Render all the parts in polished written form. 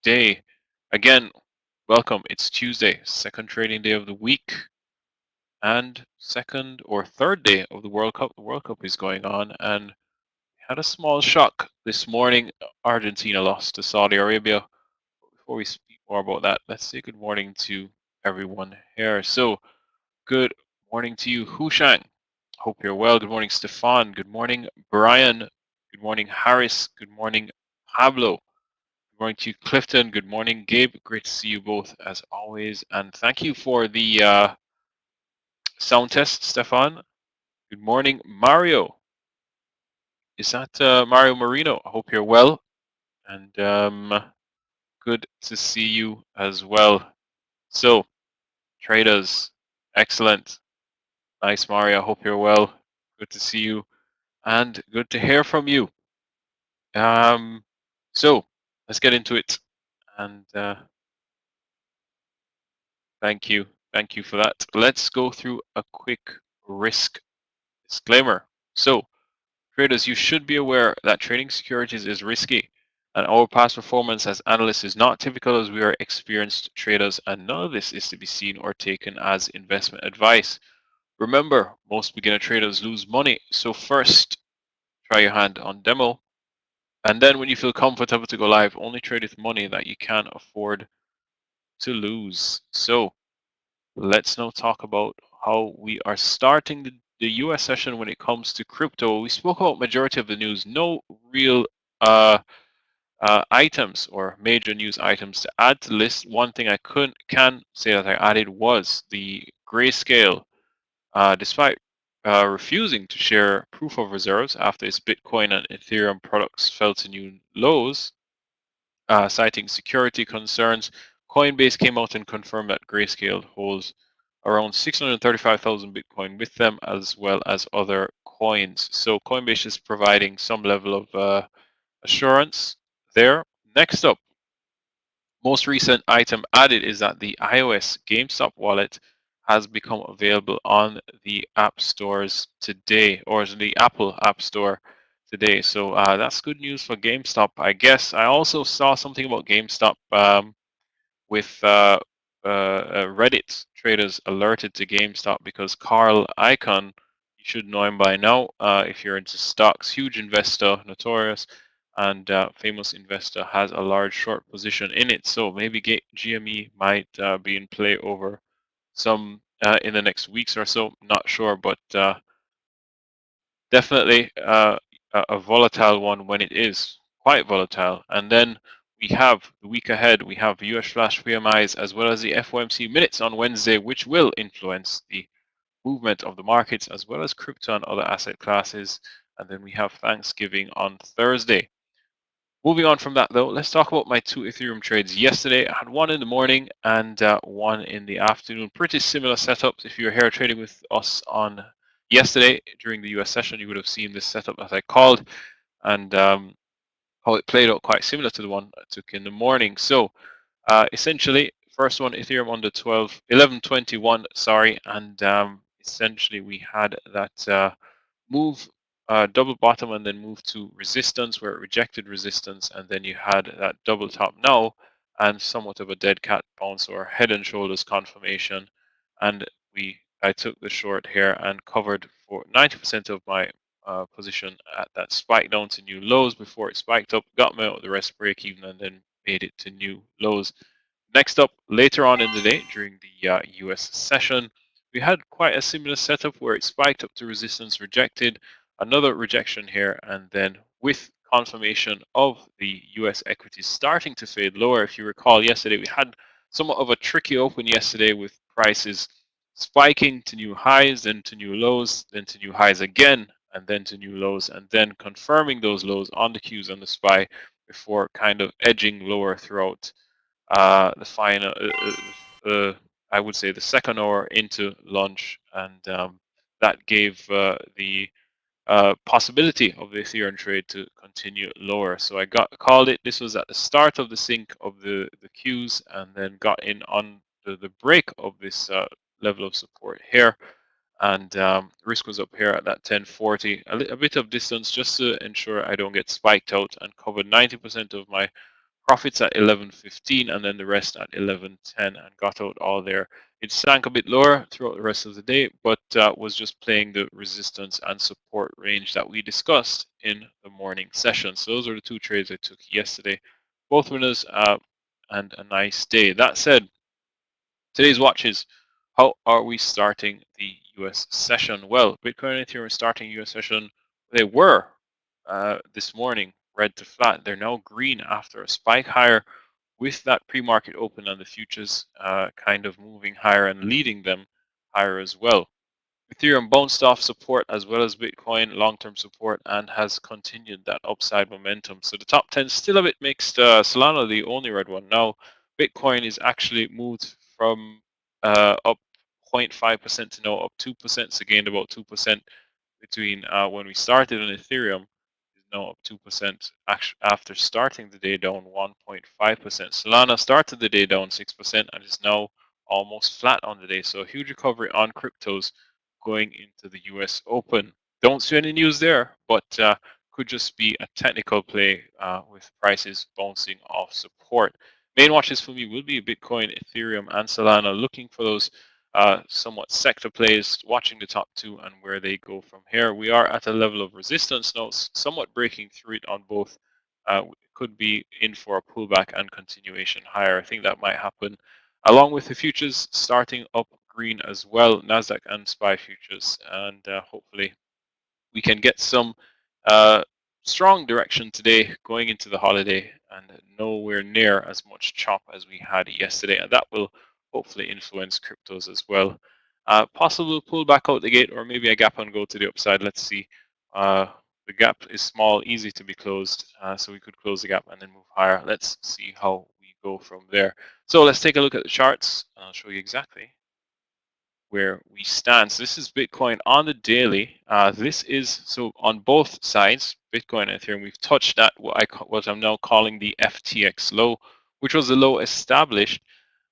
day. Again, welcome. It's Tuesday, second trading day of the week, and second or third day of the World Cup. The World Cup is going on, and had a small shock this morning. Argentina lost to Saudi Arabia. Before we speak more about that, let's say good morning to everyone here. So, good morning to you, Hushang. Hope you're well. Good morning, Stefan. Good morning, Brian. Good morning, Harris. Good morning, Pablo. Good morning to you, Clifton. Good morning, Gabe. Great to see you both as always. And thank you for the sound test, Stefan. Good morning, Mario. Is that Mario Marino? I hope you're well. And good to see you as well. So, traders, excellent. Nice, Mario. I hope you're well. Good to see you and good to hear from you. Um, so, let's get into it. And thank you. Thank you for that. Let's go through a quick risk disclaimer. So, traders, you should be aware that trading securities is risky, and our past performance as analysts is not typical as we are experienced traders, and none of this is to be seen or taken as investment advice. Remember, most beginner traders lose money, so first, try your hand on demo, and then when you feel comfortable to go live, only trade with money that you can afford to lose. So, let's now talk about how we are starting the US session when it comes to crypto. We spoke about majority of the news, no real items or major news items to add to the list. One thing I can say that I added was the grayscale, despite refusing to share proof of reserves after its Bitcoin and Ethereum products fell to new lows, citing security concerns. Coinbase came out and confirmed that Grayscale holds around 635,000 Bitcoin with them, as well as other coins. So Coinbase is providing some level of assurance there. Next up, most recent item added is that the iOS GameStop wallet has become available on the app stores today, or the Apple App Store today. So that's good news for GameStop, I guess. I also saw something about GameStop with Reddit traders alerted to GameStop because Carl Icahn, you should know him by now if you're into stocks, huge investor, notorious and famous investor, has a large short position in it. So maybe GME might be in play over some in the next weeks or so. Not sure, but definitely a volatile one when it is quite volatile. And then we have the week ahead, we have US flash PMIs as well as the FOMC minutes on Wednesday, which will influence the movement of the markets as well as crypto and other asset classes. And then we have Thanksgiving on Thursday. Moving on from that, though, let's talk about my two Ethereum trades yesterday. I had one in the morning and one in the afternoon. Pretty similar setups. If you were here trading with us on yesterday during the US session, you would have seen this setup that I called and how it played out quite similar to the one I took in the morning. So essentially, first one, Ethereum under 1121, sorry, and essentially we had that move double bottom and then move to resistance where it rejected resistance, and then you had that double top now and somewhat of a dead cat bounce or head and shoulders confirmation, and I took the short here and covered for 90% of my position at that spike down to new lows before it spiked up, got me out of the rest break even, and then made it to new lows. Next up, later on in the day during the US session, we had quite a similar setup where it spiked up to resistance, rejected, another rejection here, and then with confirmation of the US equities starting to fade lower. If you recall, yesterday we had somewhat of a tricky open yesterday with prices spiking to new highs, then to new lows, then to new highs again, and then to new lows, and then confirming those lows on the Qs and the SPY before kind of edging lower throughout the final, I would say the second hour into lunch, and that gave the possibility of the Ethereum trade to continue lower. So I called it. This was at the start of the sink of the Qs, and then got in on the break of this level of support here. And risk was up here at that 1040, a bit of distance just to ensure I don't get spiked out, and covered 90% of my profits at 11.15 and then the rest at 11.10 and got out all there. It sank a bit lower throughout the rest of the day, but was just playing the resistance and support range that we discussed in the morning session. So those are the two trades I took yesterday. Both winners and a nice day. That said, today's watch is how are we starting the US session? Well, Bitcoin and Ethereum are starting US session. They were this morning red to flat. They're now green after a spike higher with that pre-market open and the futures kind of moving higher and leading them higher as well. Ethereum bounced off support as well as Bitcoin long-term support and has continued that upside momentum. So the top 10 still a bit mixed. Solana, the only red one. Now, Bitcoin is actually moved from up 0.5% to now up 2%. So gained about 2% between when we started on Ethereum. Is now up 2% after starting the day down 1.5%. Solana started the day down 6% and is now almost flat on the day. So a huge recovery on cryptos going into the US Open. Don't see any news there, but could just be a technical play with prices bouncing off support. Main watches for me will be Bitcoin, Ethereum, and Solana, looking for those somewhat sector plays, watching the top two and where they go from here. We are at a level of resistance now, somewhat breaking through it on both. Could be in for a pullback and continuation higher. I think that might happen along with the futures starting up green as well, Nasdaq and SPY futures, and hopefully we can get some strong direction today going into the holiday and nowhere near as much chop as we had yesterday, and that will hopefully influence cryptos as well. Possible pull back out the gate or maybe a gap and go to the upside. Let's see. The gap is small, easy to be closed, so we could close the gap and then move higher. Let's see how we go from there. So let's take a look at the charts. I'll show you exactly where we stand. So this is Bitcoin on the daily. This is so on both sides, Bitcoin and Ethereum. We've touched that what I'm now calling the FTX low, which was the low established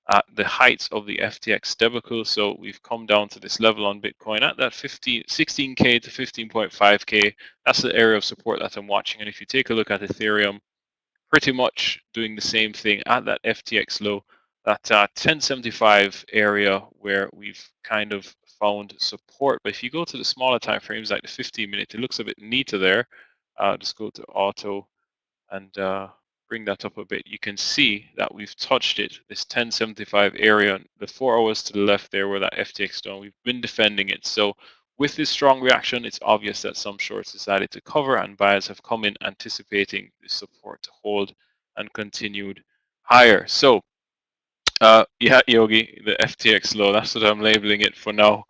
at the heights of the FTX debacle. So we've come down to this level on Bitcoin at that 16K to 15.5K. That's the area of support that I'm watching. And if you take a look at Ethereum, pretty much doing the same thing at that FTX low, that 1075 area where we've kind of found support. But if you go to the smaller time frames, like the 15-minute, it looks a bit neater there. Just go to auto and bring that up a bit. You can see that we've touched it, this 1075 area, the 4 hours to the left there where that FTX down. We've been defending it. So with this strong reaction, it's obvious that some shorts decided to cover and buyers have come in anticipating the support to hold and continued higher. So yeah, Yogi, the FTX low, that's what I'm labeling it for now.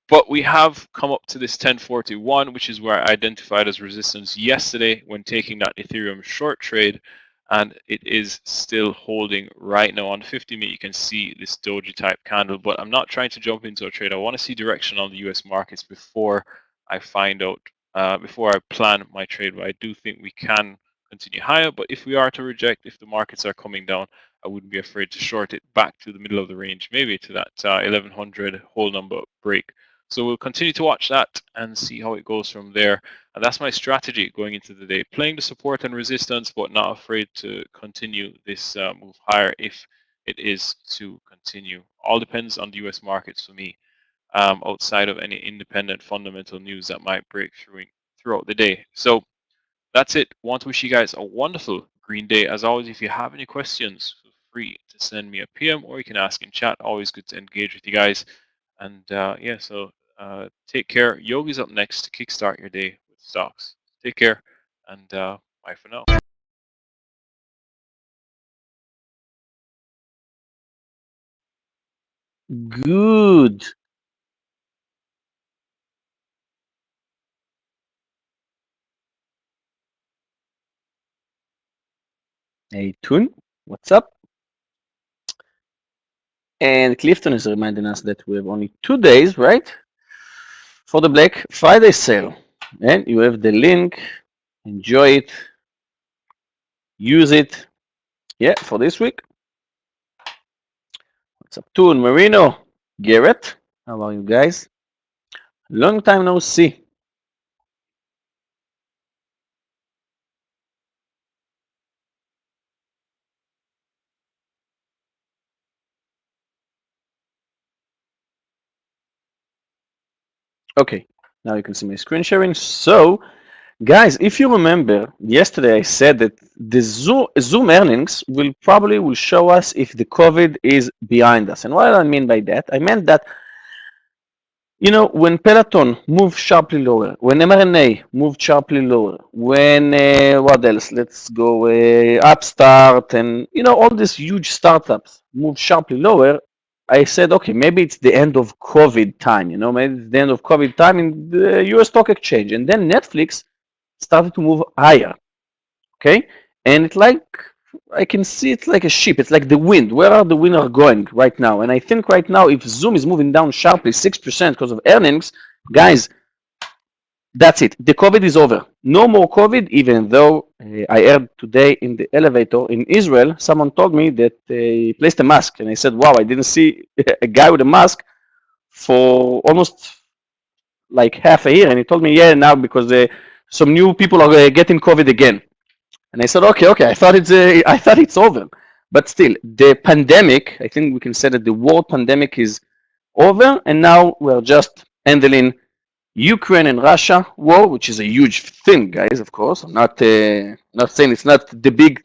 But we have come up to this 1041, which is where I identified as resistance yesterday when taking that Ethereum short trade, and it is still holding right now. On the 50-minute, you can see this doji type candle, but I'm not trying to jump into a trade. I want to see direction on the US markets before I find out, before I plan my trade. But I do think we can continue higher, but if we are to reject, if the markets are coming down, I wouldn't be afraid to short it back to the middle of the range, maybe to that 1100 whole number break. So we'll continue to watch that and see how it goes from there. And that's my strategy going into the day, playing the support and resistance, but not afraid to continue this move higher if it is to continue. All depends on the US markets for me, outside of any independent fundamental news that might break throughout the day. So that's it. Want to wish you guys a wonderful green day. As always, if you have any questions, feel free to send me a PM or you can ask in chat. Always good to engage with you guys. And yeah, so take care. Yogi's up next to kickstart your day with stocks. Take care and bye for now. Good. Hey, Tun, what's up? And Clifton is reminding us that we have only 2 days, right? For the Black Friday sale. And you have the link. Enjoy it. Use it. Yeah, for this week. What's up, Tun, Marino, Garrett? How are you guys? Long time no see. Okay, now you can see my screen sharing. So, guys, if you remember, yesterday I said that the Zoom earnings will show us if the COVID is behind us. And what do I mean by that? I meant that when Peloton moved sharply lower, when mRNA moved sharply lower, when what else? Let's go Upstart, and all these huge startups moved sharply lower. I said, okay, maybe it's the end of COVID time. Maybe it's the end of COVID time in the U.S. stock exchange, and then Netflix started to move higher. Okay, and it's like I can see it's like a ship. It's like the wind. Where are the wind are going right now? And I think right now, if Zoom is moving down sharply 6% because of earnings, guys, that's it. The COVID is over. No more COVID. Even though I heard today in the elevator in Israel, someone told me that they placed a mask, and I said, "Wow, I didn't see a guy with a mask for almost like half a year." And he told me, "Yeah, now because some new people are getting COVID again." And I said, okay. I thought it's over, but still, the pandemic. I think we can say that the world pandemic is over, and now we're just handling Ukraine and Russia war, which is a huge thing, guys. Of course, I'm not saying it's not the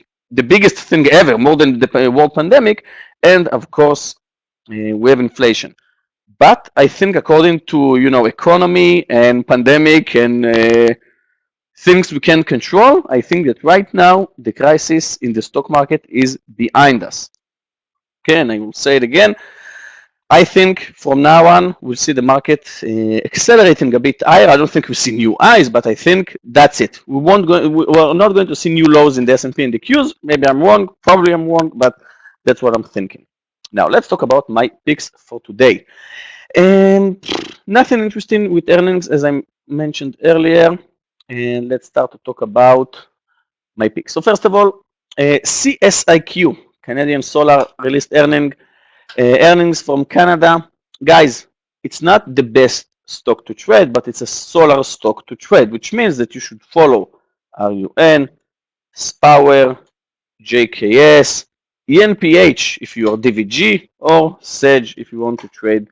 biggest thing ever, more than the world pandemic, and of course, we have inflation. But I think according to economy and pandemic and things we can control, I think that right now the crisis in the stock market is behind us. Okay, and I will say it again. I think from now on we'll see the market accelerating a bit higher. I don't think we'll see new highs, but I think that's it. We're not going to see new lows in the S&P and the Qs. Maybe I'm wrong. Probably I'm wrong, but that's what I'm thinking. Now let's talk about my picks for today. And nothing interesting with earnings, as I mentioned earlier. And let's start to talk about my picks. So first of all, CSIQ, Canadian Solar, released earnings from Canada. Guys, it's not the best stock to trade, but it's a solar stock to trade, which means that you should follow RUN, SPOWER, JKS, ENPH if you are DVG, or SEDGE if you want to trade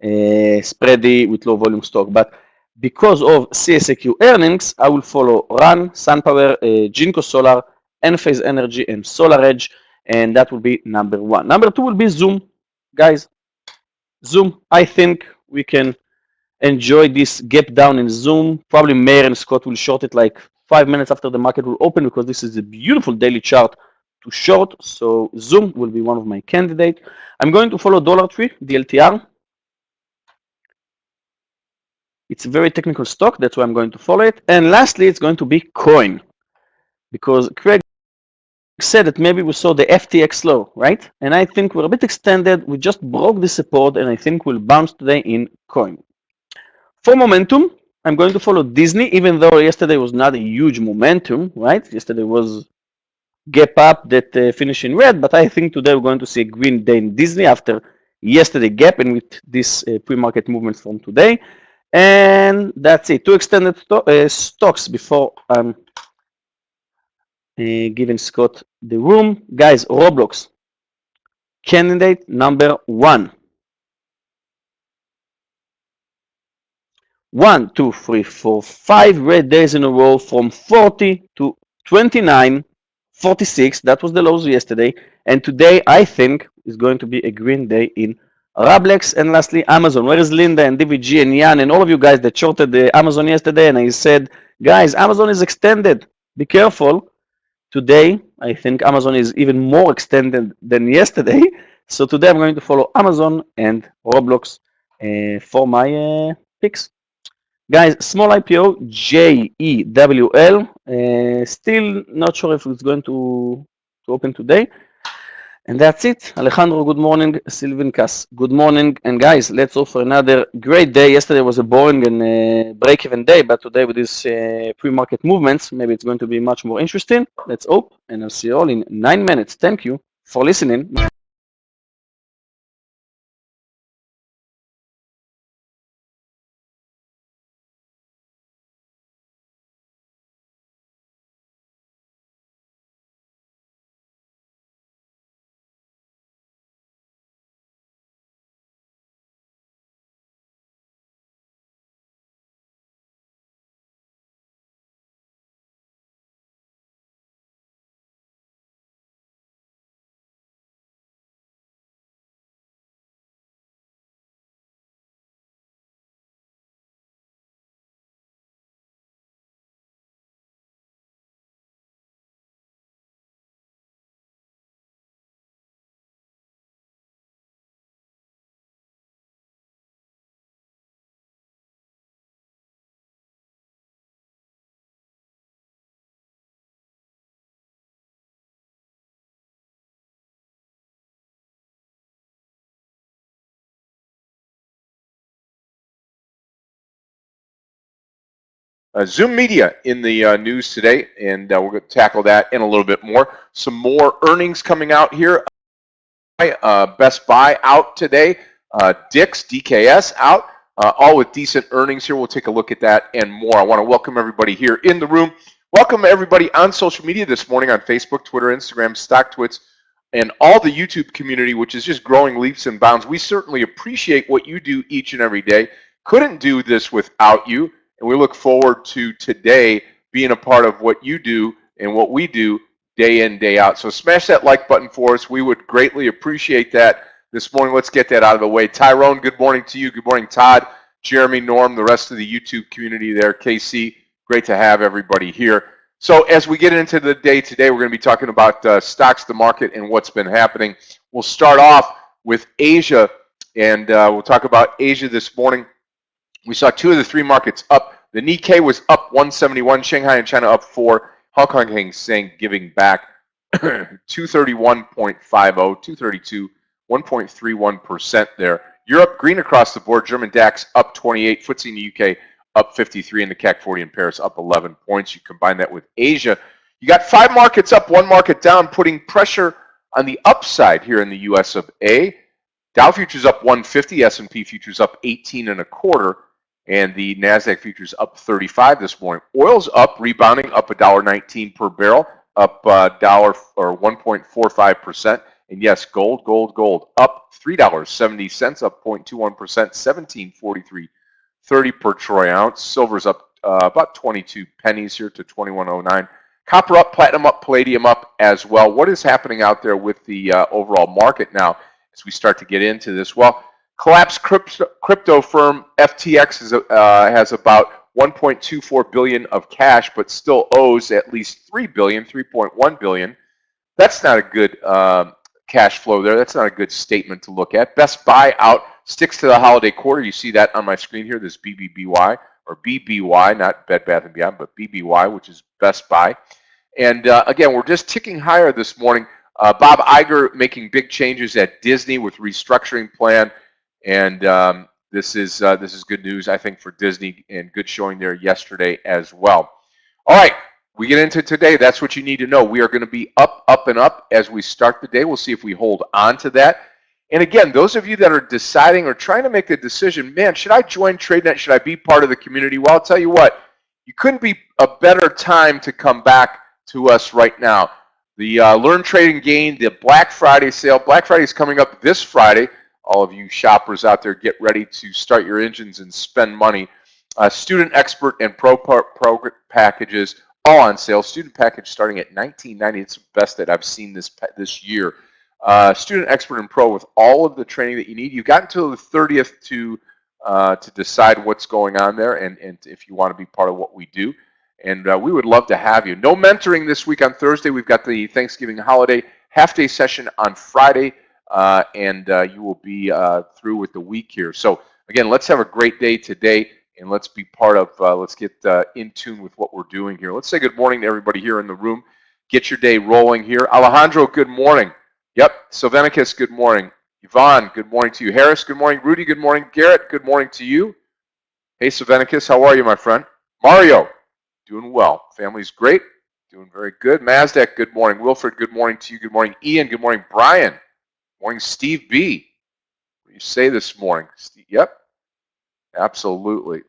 spready with low volume stock. But because of CSAQ earnings, I will follow RUN, SunPower, Jinko Solar, Enphase Energy, and SolarEdge, and that will be number one. Number two will be Zoom. Guys, Zoom, I think we can enjoy this gap down in Zoom. Probably Meir and Scott will short it like 5 minutes after the market will open because this is a beautiful daily chart to short. So Zoom will be one of my candidates. I'm going to follow Dollar Tree, DLTR. It's a very technical stock. That's why I'm going to follow it. And lastly, it's going to be Coin because Craig said that maybe we saw the FTX low, right? And I think we're a bit extended. We just broke the support, and I think we'll bounce today in Coin. For momentum, I'm going to follow Disney, even though yesterday was not a huge momentum, right? Yesterday was gap up that finished in red, but I think today we're going to see a green day in Disney after yesterday gap and with this pre-market movements from today. And that's it. Two extended stocks before I'm giving Scott the room. Guys, Roblox, candidate number one. 1, 2, 3, 4, 5 red days in a row from 40 to 29, 46. That was the lows yesterday. And today, I think, is going to be a green day in Roblox. And lastly, Amazon. Where is Linda and DVG and Jan and all of you guys that shorted the Amazon yesterday? And I said, guys, Amazon is extended. Be careful. Today, I think Amazon is even more extended than yesterday. So today, I'm going to follow Amazon and Roblox for my picks. Guys, small IPO, JEWL. Still not sure if it's going to open today. And that's it. Alejandro, good morning. Sylvan Cass, good morning. And guys, let's hope for another great day. Yesterday was a boring and break-even day, but today with these pre-market movements, maybe it's going to be much more interesting. Let's hope. And I'll see you all in 9 minutes. Thank you for listening. Zoom Media in the news today, and we're going to tackle that and a little bit more. Some more earnings coming out here. Best Buy out today. Dick's, DKS out. All with decent earnings here. We'll take a look at that and more. I want to welcome everybody here in the room. Welcome everybody on social media this morning on Facebook, Twitter, Instagram, StockTwits, and all the YouTube community, which is just growing leaps and bounds. We certainly appreciate what you do each and every day. Couldn't do this without you, and we look forward to today being a part of what you do and what we do day in, day out. So smash that like button for us. We would greatly appreciate that this morning. Let's get that out of the way. Tyrone, good morning to you. Good morning, Todd, Jeremy, Norm, the rest of the YouTube community there. KC, great to have everybody here. So as we get into the day today, we're going to be talking about stocks, the market, and what's been happening. We'll start off with Asia, and we'll talk about Asia this morning. We saw two of the three markets up. The Nikkei was up 171, Shanghai and China up 4, Hong Kong Hang Seng giving back 231.50, 232, 1.31% there. Europe green across the board. German DAX up 28, FTSE in the UK up 53, and the CAC 40 in Paris up 11 points. You combine that with Asia, you got 5 markets up, 1 market down, putting pressure on the upside here in the US of A. Dow futures up 150, S&P futures up 18 and a quarter, and the NASDAQ futures up 35 this morning. Oil's up, rebounding, up $1.19 per barrel, up dollar or 1.45%. And yes, gold up $3.70, up 0.21%, 17.43.30 per troy ounce. Silver's up about 22 pennies here to 21.09. Copper up, platinum up, palladium up as well. What is happening out there with the overall market now as we start to get into this? Well, collapsed crypto firm FTX has about 1.24 billion of cash, but still owes at least 3 billion, 3.1 billion. That's not a good cash flow there. That's not a good statement to look at. Best Buy out, sticks to the holiday quarter. You see that on my screen here, this BBBY, or BBY, not Bed Bath & Beyond, but BBY, which is Best Buy. And again, we're just ticking higher this morning. Bob Iger making big changes at Disney with restructuring plan. And this is good news, I think, for Disney, and good showing there yesterday as well. All right, we get into today. That's what you need to know. We are going to be up, and up as we start the day. We'll see if we hold on to that. And again, those of you that are deciding or trying to make the decision, man, should I join Tradenet? Should I be part of the community? Well, I'll tell you what, you couldn't be a better time to come back to us right now. The Learn, Trade, and Gain, the Black Friday sale. Black Friday is coming up this Friday. All of you shoppers out there, get ready to start your engines and spend money. Student, Expert, and Pro packages all on sale. Student package starting at $19.90. It's the best that I've seen this year. Student, Expert, and Pro with all of the training that you need. You've got until the 30th to decide what's going on there, and if you want to be part of what we do. And we would love to have you. No mentoring this week on Thursday. We've got the Thanksgiving holiday half-day session on Friday, and you will be through with the week here. So again, let's have a great day today, and let's be part of, let's get in tune with what we're doing here. Let's say good morning to everybody here in the room. Get your day rolling here. Alejandro, good morning. Yep. Sylvanicus, good morning. Yvonne, good morning to you. Harris, good morning. Rudy, good morning. Garrett, good morning to you. Hey, Sylvanicus, how are you, my friend? Mario, doing well. Family's great. Doing very good. Mazdak, good morning. Wilfred, good morning to you. Good morning. Ian, good morning. Brian, good morning. Steve B. What do you say this morning? Steve, yep. Absolutely.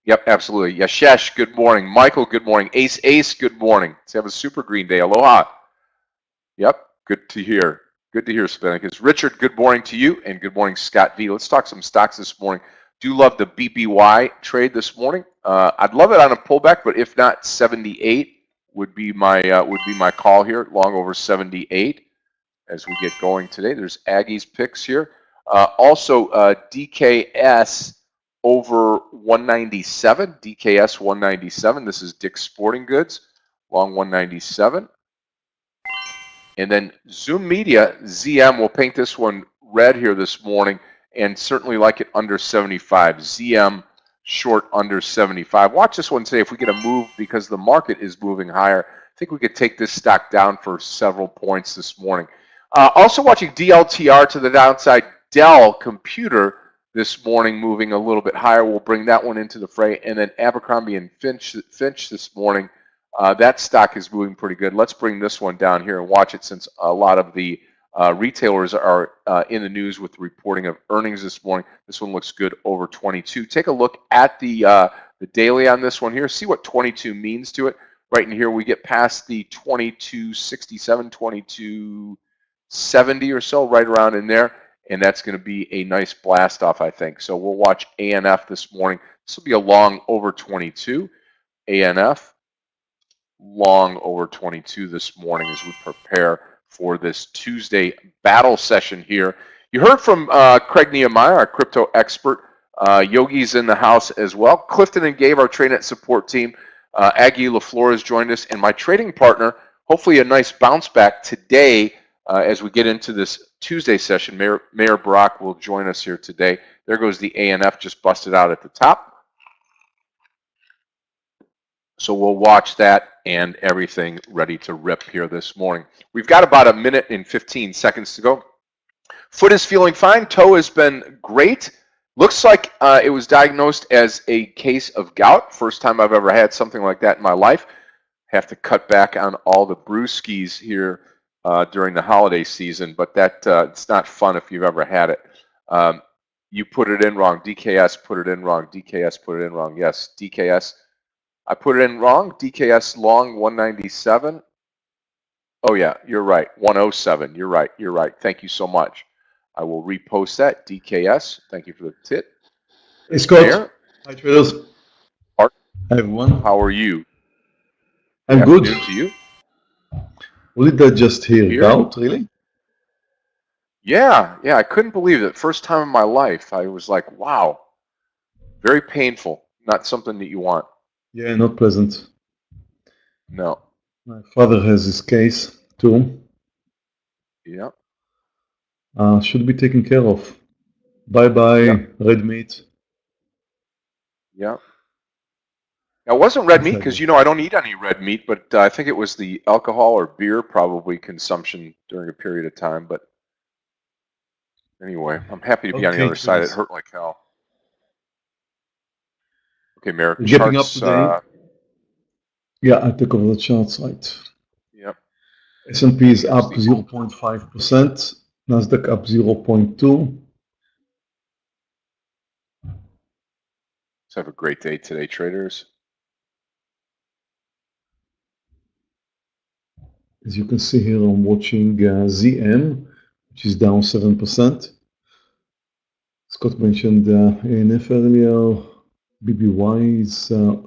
Yep, absolutely. Yashesh, good morning. Michael, good morning. Ace, good morning. Let's have a super green day. Aloha. Yep, good to hear. Good to hear, Sylvanicus. Richard, good morning to you, and good morning, Scott V. Let's talk some stocks this morning. Do love the BBY trade this morning. I'd love it on a pullback, but if not, 78 would be my call here. Long over 78 as we get going today. There's Aggie's picks here. Also, DKS over 197. DKS 197. This is Dick's Sporting Goods. Long 197. And then Zoom Media, ZM, we'll paint this one red here this morning, and certainly like it under 75. ZM short under 75. Watch this one today. If we get a move because the market is moving higher, I think we could take this stock down for several points this morning. Also watching DLTR to the downside. Dell Computer, this morning, moving a little bit higher. We'll bring that one into the fray. And then Abercrombie and Finch this morning, that stock is moving pretty good. Let's bring this one down here and watch it, since a lot of the retailers are in the news with the reporting of earnings this morning. This one looks good over 22. Take a look at the daily on this one here. See what 22 means to it. Right in here, we get past the 2267, 2270 or so, right around in there. And that's going to be a nice blast off, I think. So we'll watch ANF this morning. This will be a long over 22. ANF, long over 22 this morning as we prepare for this Tuesday battle session here. You heard from Craig Nehemiah, our crypto expert. Yogi's in the house as well. Clifton and Gabe, our Tradenet support team. Aggie LaFleur has joined us, and my trading partner. Hopefully a nice bounce back today as we get into this Tuesday session. Meir Barak will join us here today. There goes the ANF, just busted out at the top. So we'll watch that and everything ready to rip here this morning. We've got about a minute and 15 seconds to go. Foot is feeling fine. Toe has been great. Looks like it was diagnosed as a case of gout. First time I've ever had something like that in my life. Have to cut back on all the brewskis here during the holiday season, but that it's not fun if you've ever had it. You put it in wrong. DKS put it in wrong. DKS put it in wrong. Yes, DKS. I put it in wrong. DKS long 197. Oh yeah, you're right. 107. You're right. You're right. Thank you so much. I will repost that. DKS. Thank you for the tip. Hey Scott. Mayor? Hi traders. Art. Hi everyone. How are you? I'm good. Afternoon to you. What did I just hear? Gout, really? Yeah, I couldn't believe it. First time in my life, I was like, wow. Very painful. Not something that you want. Yeah, not pleasant. No. My father has this case too. Yeah. Should be taken care of. Bye-bye, red meat. Yeah. Now, it wasn't red meat Exactly. because, I don't eat any red meat, but I think it was the alcohol or beer probably consumption during a period of time. But anyway, I'm happy to be on the Okay, other side. It traders. hurt like hell. Okay, Meir, We're getting up charts. today. Yeah, I took over the charts, right. Yep. S&P is up Here's the 0.5%. Nasdaq up 0.2. Let's have a great day today, traders. As you can see here, I'm watching ZM, which is down 7%. Scott mentioned ANF earlier. BBY is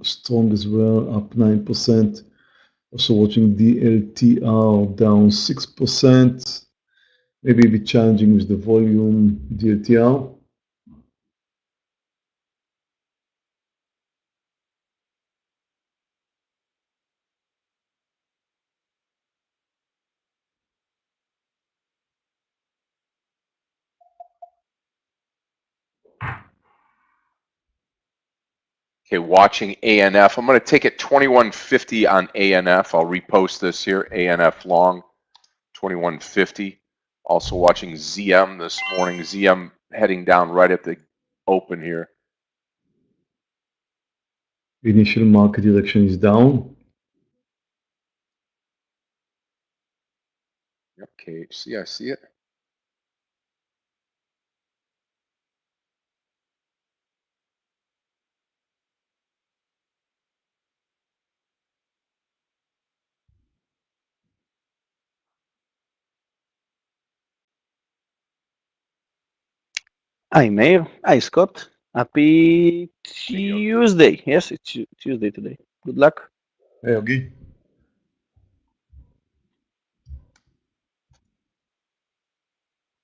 strong as well, up 9%. Also watching DLTR down 6%. Maybe a bit challenging with the volume DLTR. Okay, watching ANF. I'm going to take it 2150 on ANF. I'll repost this here. ANF long 2150. Also watching ZM this morning. ZM heading down right at the open here. The initial market direction is down. Yep, KHC, I see it. Hi, Meir. Hi, Scott. Happy Tuesday. Yes, it's Tuesday today. Good luck. Hey, Ogi.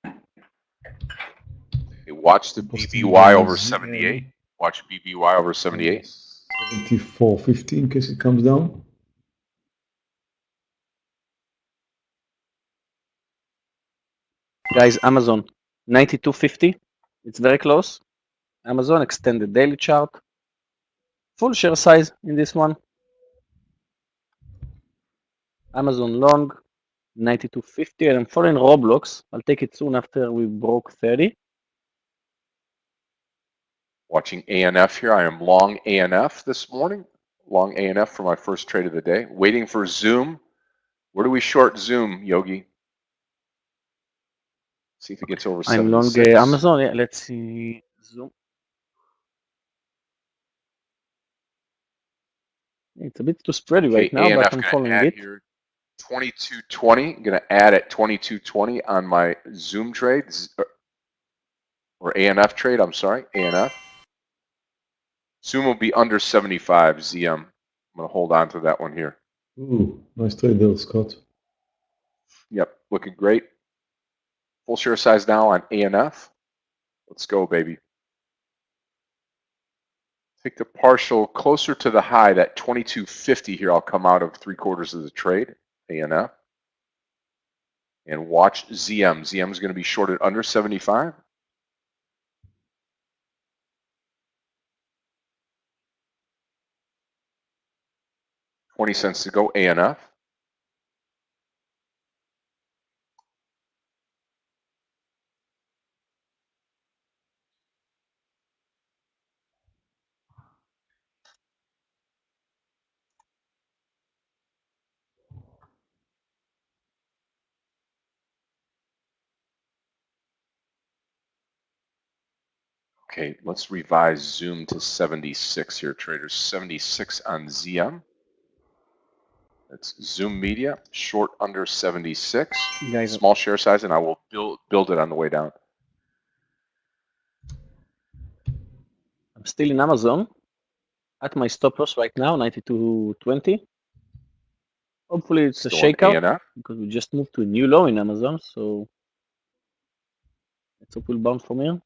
Okay, watch the BBY over 78. Watch BBY over 78. 74.50 in case it comes down. Guys, Amazon 92.50. It's very close. Amazon extended daily chart. Full share size in this one. Amazon long 92.50, and I'm following Roblox. I'll take it soon after we broke 30. Watching ANF here. I am long ANF this morning. Long ANF for my first trade of the day. Waiting for Zoom. Where do we short Zoom, Yogi? See if it gets over I'm long 76. Amazon. Yeah, let's see. Zoom. It's a bit too spready Okay, right now, ANF but I'm going to following add it. here 2220. I'm going to add at 2220 on my Zoom trade, or ANF trade, I'm sorry, ANF. Zoom will be under 75 ZM. I'm going to hold on to that one here. Ooh, nice trade there, Scott. Yep, looking great. Full share size now on ANF. Let's go, baby. Take the partial closer to the high, that 2250 here. I'll come out of 3/4 of the trade, ANF. And watch ZM. ZM is going to be shorted under 75. 20 cents to go, ANF. Okay, let's revise Zoom to 76 here, traders. 76 on ZM. That's Zoom Media, short under 76. Guys, Small share size, and I will build it on the way down. I'm still in Amazon at my stop loss right now, 92.20. Hopefully it's a Still on shakeout ANF. because we just moved to a new low in Amazon. So let's hope we'll bounce from here.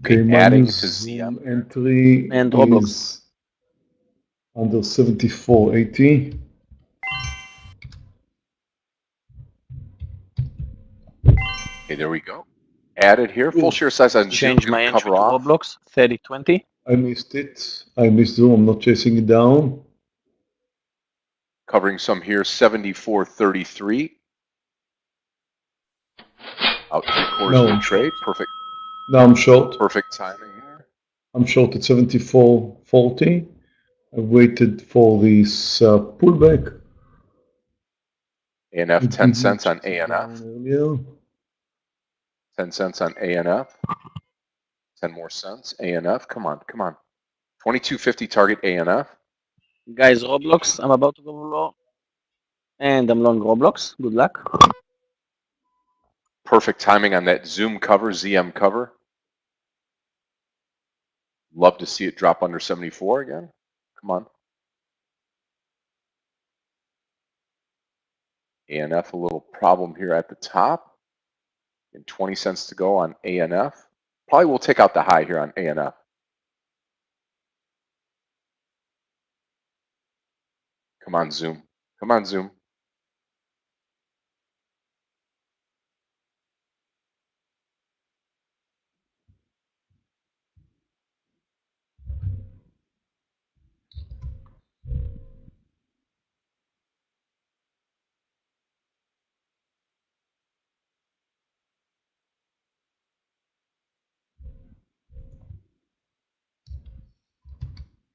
Okay, my adding new to Zoom ZM. entry And Roblox. is under 74.80. Okay, there we go. Added here. Full share size on Zoom. Change my Going to entry cover to off. Roblox, 30.20. I missed it. I missed Zoom. I'm not chasing it down. Covering some here, 74.33. Out 3/4 No, of the I'm trade. short. Perfect. Now I'm short. Perfect timing here. I'm short at 74.40. I waited for this pullback. ANF, It 10 did cents not on chase it ANF. down earlier. 10 cents on ANF. 10 more cents. ANF. Come on, come on. 2250 target ANF. Guys, Roblox, I'm about to go low. And I'm long Roblox. Good luck. Perfect timing on that Zoom cover, ZM cover. Love to see it drop under 74 again. Come on. ANF, a little problem here at the top. And 20 cents to go on ANF. Probably will take out the high here on ANF. Come on, Zoom. Come on, Zoom.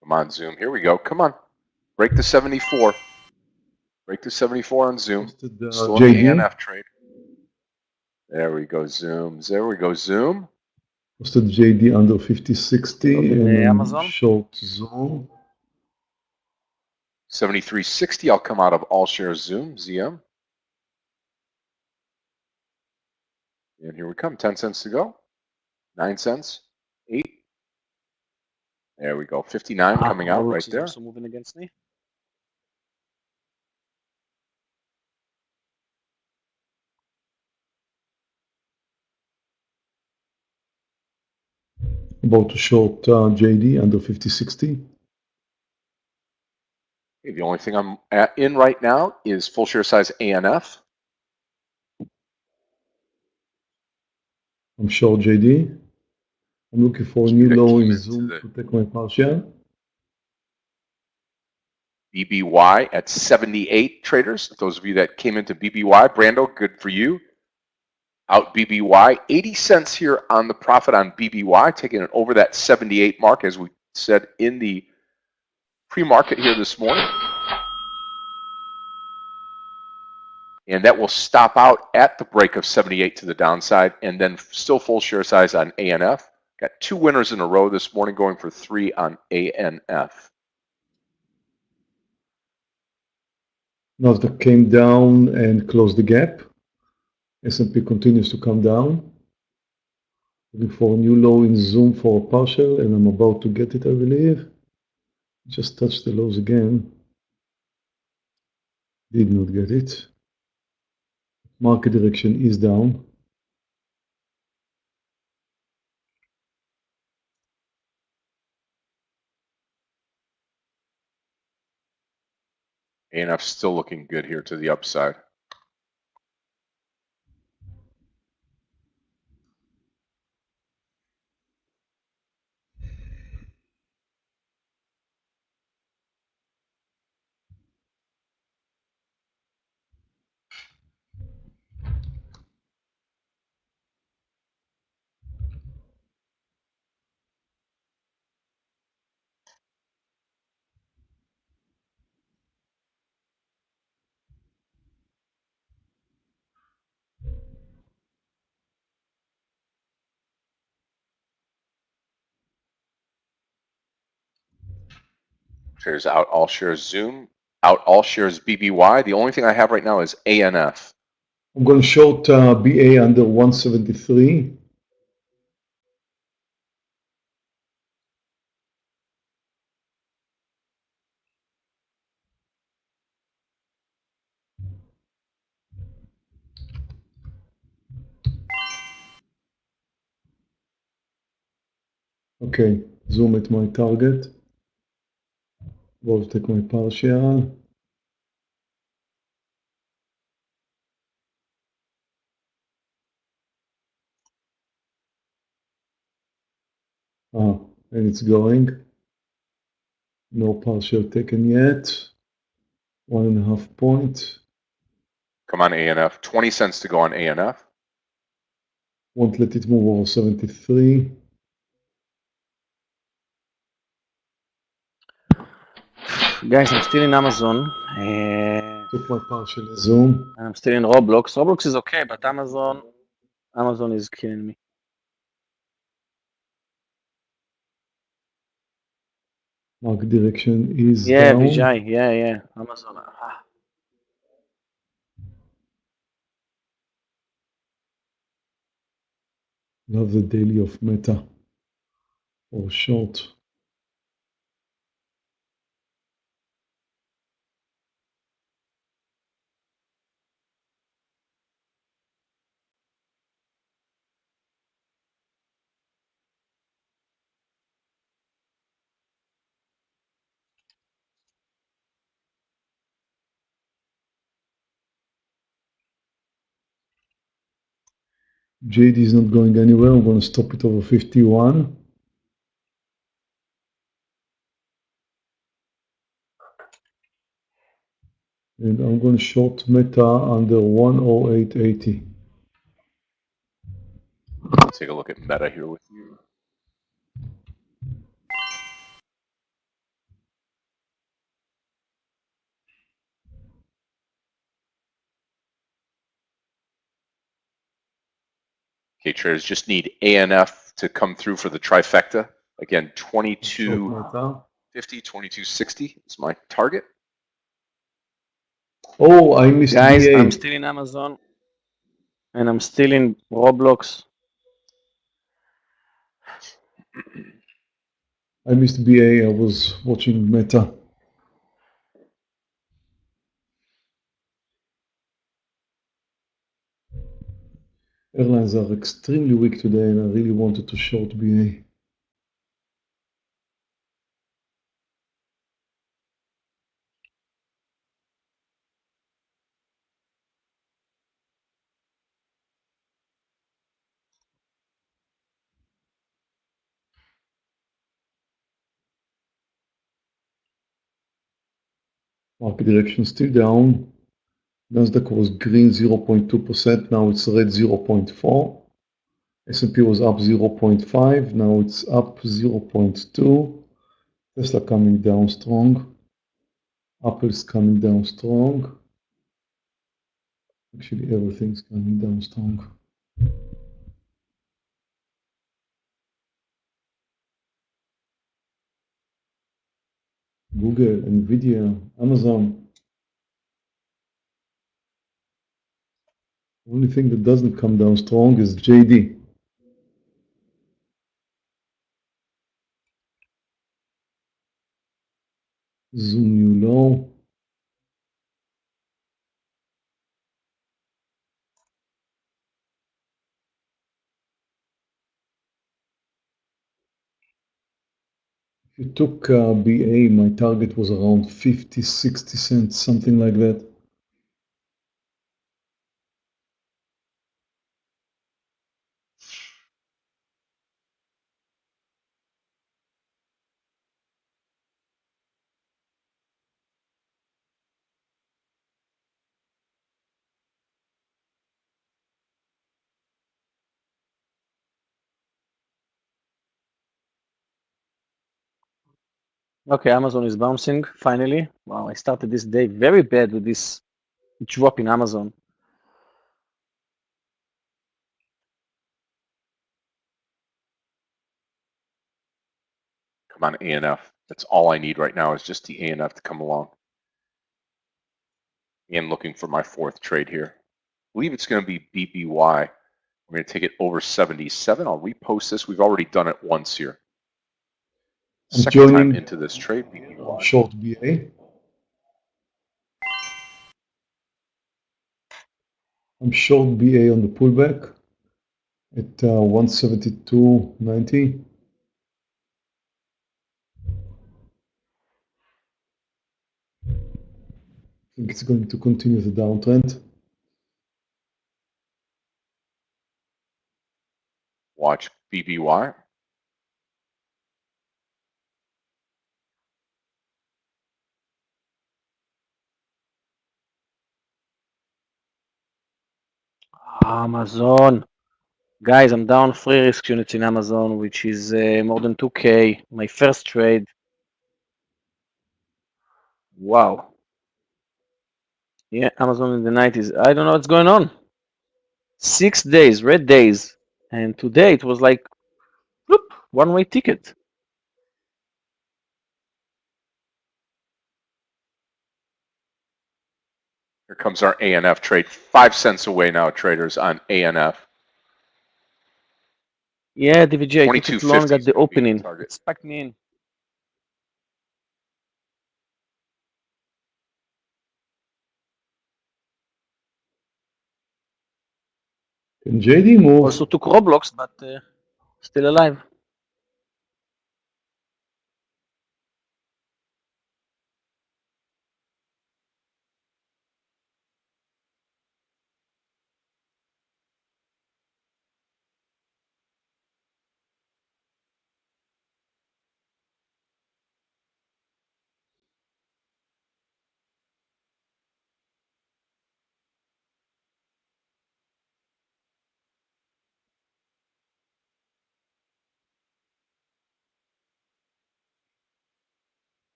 Come on, Zoom. Here we go. Come on. Break the 74. Break the 74 on Zoom. Posted Still in the JD. ANF trade. There we go, Zoom. There we go, Zoom. Posted JD under 50.60 Open and the I'm Amazon. short Zoom. 73.60. I'll come out of all shares Zoom, ZM. And here we come. 10 cents to go. 9 cents. 8. There we go. 59 coming out Roblox right is there. also moving against me. About to short JD under 50.60. The only thing I'm in right now is full share size ANF. I'm short JD. I'm looking for a new low in Zoom to take my partial. BBY at 78 traders. Those of you that came into BBY, Brando, good for you. out BBY. 80 cents here on the profit on BBY, taking it over that 78 mark, as we said in the pre-market here this morning. And that will stop out at the break of 78 to the downside, and then still full share size on ANF. Got two winners in a row this morning, going for 3 on ANF. Nasdaq came down and closed the gap. S&P continues to come down. Looking for a new low in Zoom for a partial, and I'm about to get it, I believe. Just touched the lows again. Did not get it. Market direction is down. ANF still looking good here to the upside. Shares out all shares Zoom, out all shares BBY. The only thing I have right now is ANF. I'm going to short BA under 173. Okay, Zoom at my target. Will take my partial. And it's going. No partial taken yet. 1.5 point. Come on, ANF. 20 cents to go on ANF. Won't let it move over 73. Guys, I'm still in Amazon. Took my partial in Zoom. I'm still in Roblox. Roblox is okay, but Amazon is killing me. Market direction is Yeah, down. Vijay. Yeah. Amazon. Love the daily of Meta or short. JD is not going anywhere. I'm going to stop it over 51. And I'm going to short Meta under 108.80. Take a look at Meta here with you. Okay, traders just need ANF to come through for the trifecta. Again, 2250, 2260 is my target. Oh, I missed Guys, BA. I'm still in Amazon. And I'm still in Roblox. I missed BA. I was watching Meta. Airlines are extremely weak today, and I really wanted to short BA. Market direction still down. Nasdaq was green 0.2%, now it's red 0.4. S&P was up 0.5, now it's up 0.2. Tesla coming down strong. Apple is coming down strong. Actually, everything's coming down strong. Google, Nvda, Amazon. The only thing that doesn't come down strong is JD. Zoom new low. If you took BA, my target was around 50, 60 cents, something like that. Okay, Amazon is bouncing finally. Wow, I started this day very bad with this drop in Amazon. Come on, ANF. That's all I need right now is just the ANF to come along. And looking for my fourth trade here. I believe it's going to be BBY. We're going to take it over 77. I'll repost this. We've already done it once here. I'm Second time joining into this trade, BBY. short BA. I'm short BA on the pullback at 172.90. I think it's going to continue the downtrend. Watch BBY. Amazon. Guys, I'm down 3 risk units in Amazon, which is more than 2K. My first trade. Wow. Yeah, Amazon in the 90s. I don't know what's going on. 6 days, red days. And today it was like, whoop, one-way ticket. Here comes our ANF trade. 5 cents away now, traders, on ANF. Yeah, DVG, I took it 22.50 long is at the going to be the opening. target. It's packed me in. Can JD move? Also took Roblox, but still alive.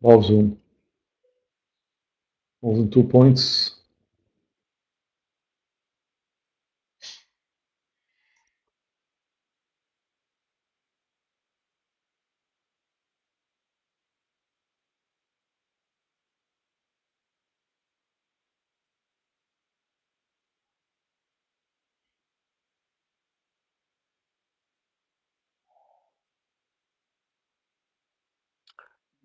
Wow, Zoom. More than 2 points.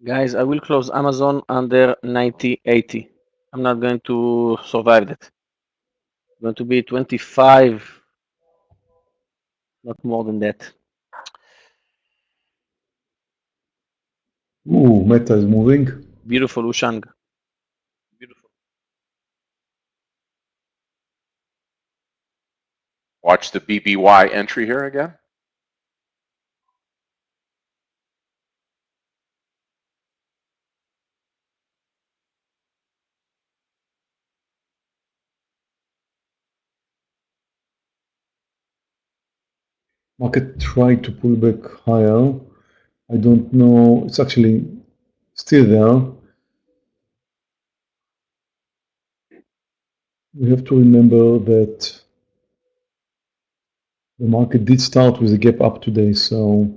Guys, I will close Amazon under 90.80. I'm not going to survive that. I'm going to be 25, not more than that. Ooh, Meta is moving. Beautiful Ushang. Beautiful. Watch the BBY entry here again. Market tried to pull back higher. I don't know. It's actually still there. We have to remember that the market did start with a gap up today. So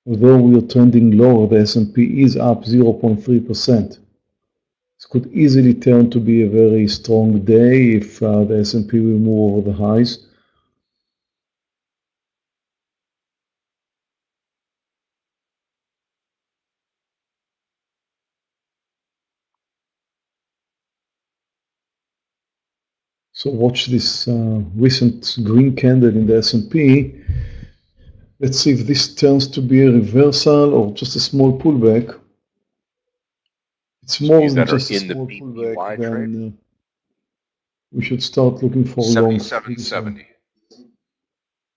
although we are trending lower, the S&P is up 0.3%. This could easily turn to be a very strong day if the S&P will move over the highs. So watch this recent green candle in the S&P. Let's see if this turns to be a reversal or just a small pullback. It's more than just a small pullback, then we should start looking for long. 77.70.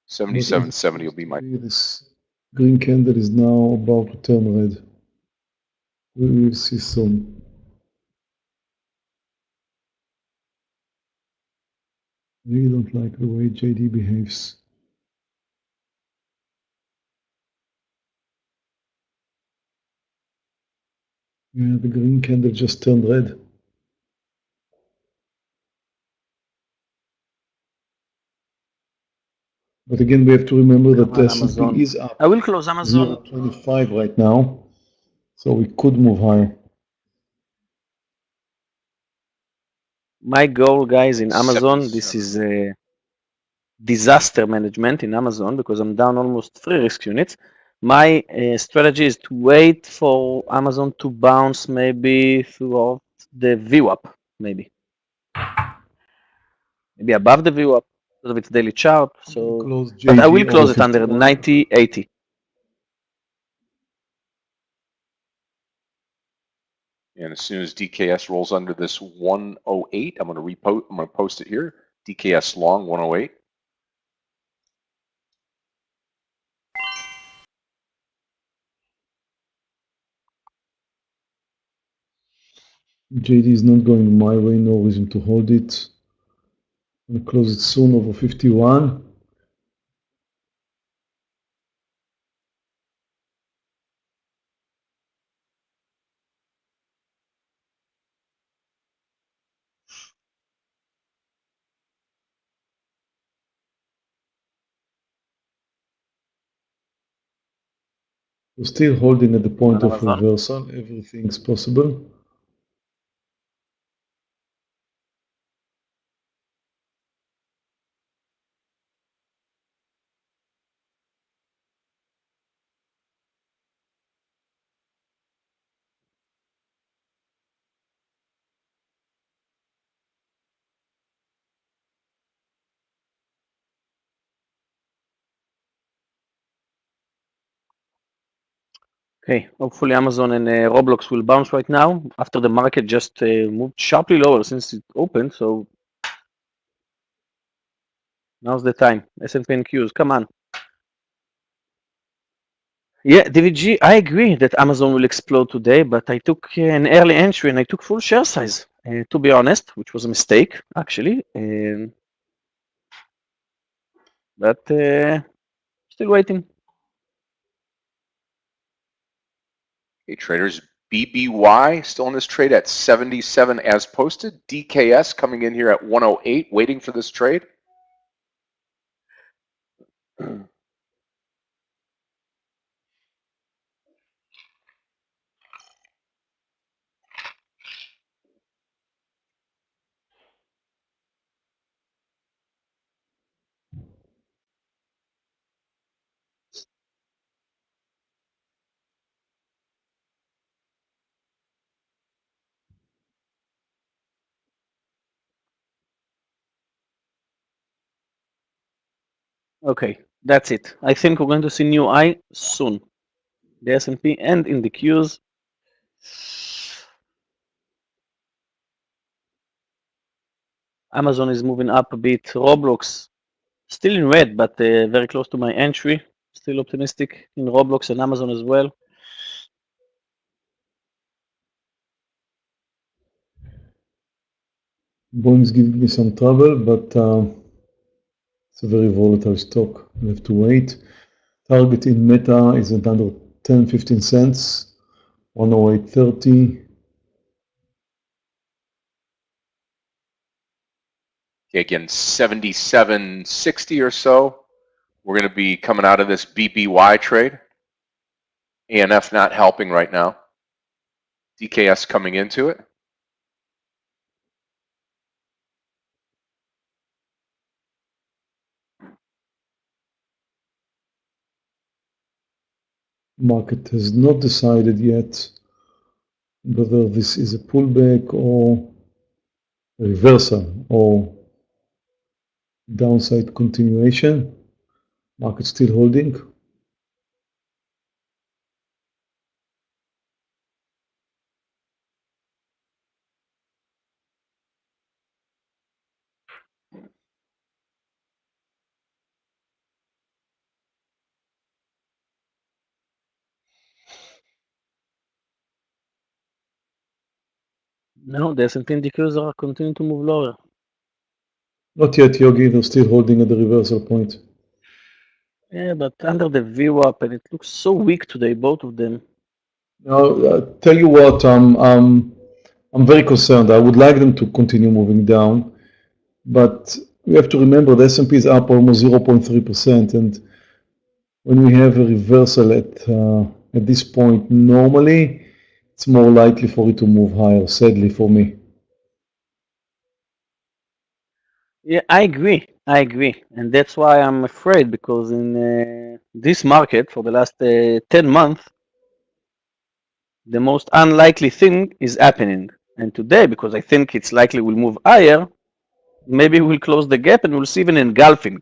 77.70 will be my. This green candle is now about to turn red. We will see soon. I really don't like the way JD behaves. Yeah, the green candle just turned red. But again, we have to remember that the S&P is up. I will close Amazon. 0.25 right now, so we could move higher. My goal, guys, in Amazon, this is disaster management in Amazon because I'm down almost 3 risk units. My strategy is to wait for Amazon to bounce maybe throughout the VWAP, maybe above the VWAP because of its daily chart. So, but I will close it under 90.80. And as soon as DKS rolls under this 108, I'm going to post it here. DKS long 108. JD is not going my way, no reason to hold it. I'm going to close it soon over 51. We're still holding at the point of reversal. Everything's possible. Okay, hopefully Amazon and Roblox will bounce right now after the market just moved sharply lower since it opened. So now's the time. S&P and Qs, come on. Yeah, DVG, I agree that Amazon will explode today, but I took an early entry and I took full share size, to be honest, which was a mistake, actually. But still waiting. Okay, traders, BBY still in this trade at 77 as posted. DKS coming in here at 108, waiting for this trade. Okay, that's it. I think we're going to see new high soon. The S&P and in the Qs. Amazon is moving up a bit. Roblox Still in red, but very close to my entry. Still optimistic in Roblox and Amazon as well. Boeing's giving me some trouble, but it's a very volatile stock. We have to wait. Target in Meta is at under 10, 15 cents, 108.30. Okay, again, 77.60 or so. We're going to be coming out of this BBY trade. ANF not helping right now. DKS coming into it. Market has not decided yet whether this is a pullback or a reversal or downside continuation. Market still holding. No, the S&P indicators are continuing to move lower. Not yet, Yogi. They're still holding at the reversal point. Yeah, but under the VWAP, and it looks so weak today, both of them. Now, tell you what, I'm very concerned. I would like them to continue moving down, but we have to remember the S&P is up almost 0.3%, and when we have a reversal at this point, normally it's more likely for it to move higher, sadly for me. Yeah, I agree. I agree. And that's why I'm afraid, because in this market for the last 10 months, the most unlikely thing is happening. And today, because I think it's likely we'll move higher, maybe we'll close the gap and we'll see even engulfing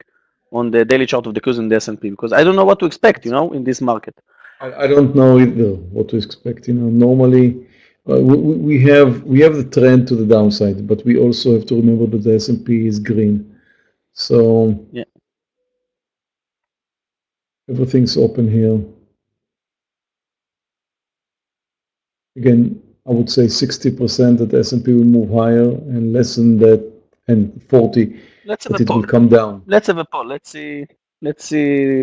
on the daily chart of the Qs and the S&P, because I don't know what to expect, in this market. I don't know either what to expect. Normally we have the trend to the downside, but we also have to remember that the S&P is green, so Yeah. everything's open here. Again, I would say 60% that the S&P will move higher, and less than that, and 40 Let's have that a it poll. will come down. Let's have a poll. Let's see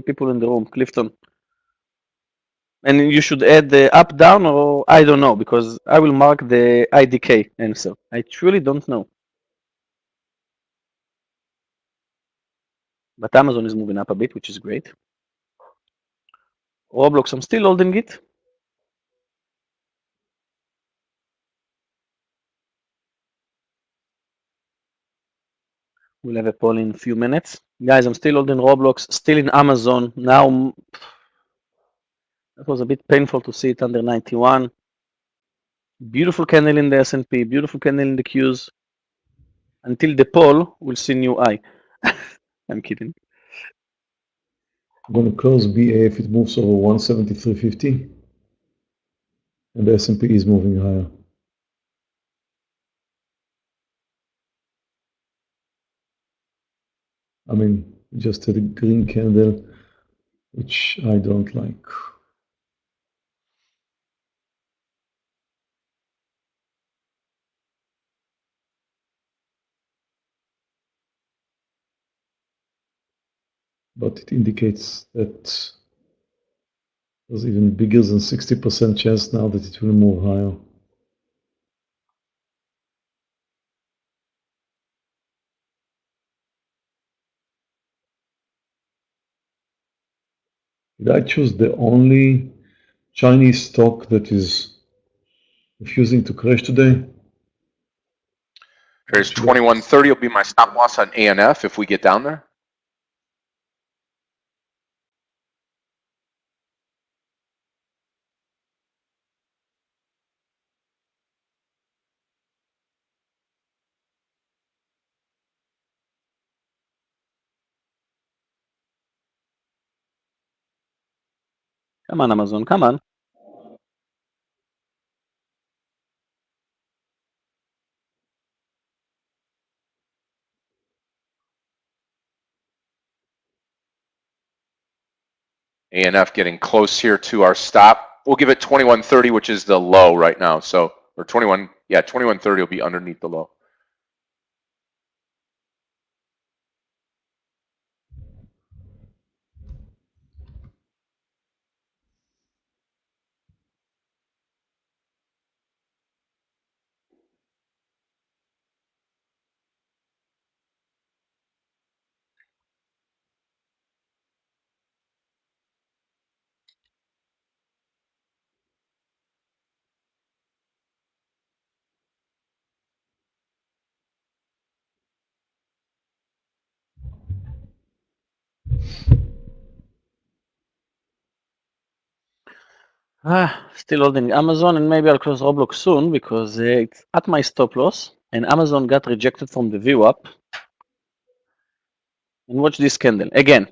people in the room. Clifton. And you should add the up, down, or I don't know, because I will mark the IDK answer. I truly don't know. But Amazon is moving up a bit, which is great. Roblox, I'm still holding it. We'll have a poll in a few minutes. Guys, I'm still holding Roblox, still in Amazon. Now, it was a bit painful to see it under 91. Beautiful candle in the S&P, beautiful candle in the Qs. Until the poll, we'll see new high. I'm kidding. I'm going to close BA if it moves over 173.50, and the S&P is moving higher. I mean, we just had a green candle, which I don't like. But it indicates that there's even bigger than 60% chance now that it will move higher. Did I choose the only Chinese stock that is refusing to crash today? There's 21.30 will be my stop loss on ANF if we get down there. Come on, Amazon, come on. ANF getting close here to our stop. We'll give it 21.30, which is the low right now. So, or 21.30 will be underneath the low. Still holding Amazon, and maybe I'll close Roblox soon because it's at my stop loss, and Amazon got rejected from the VWAP. And watch this candle again.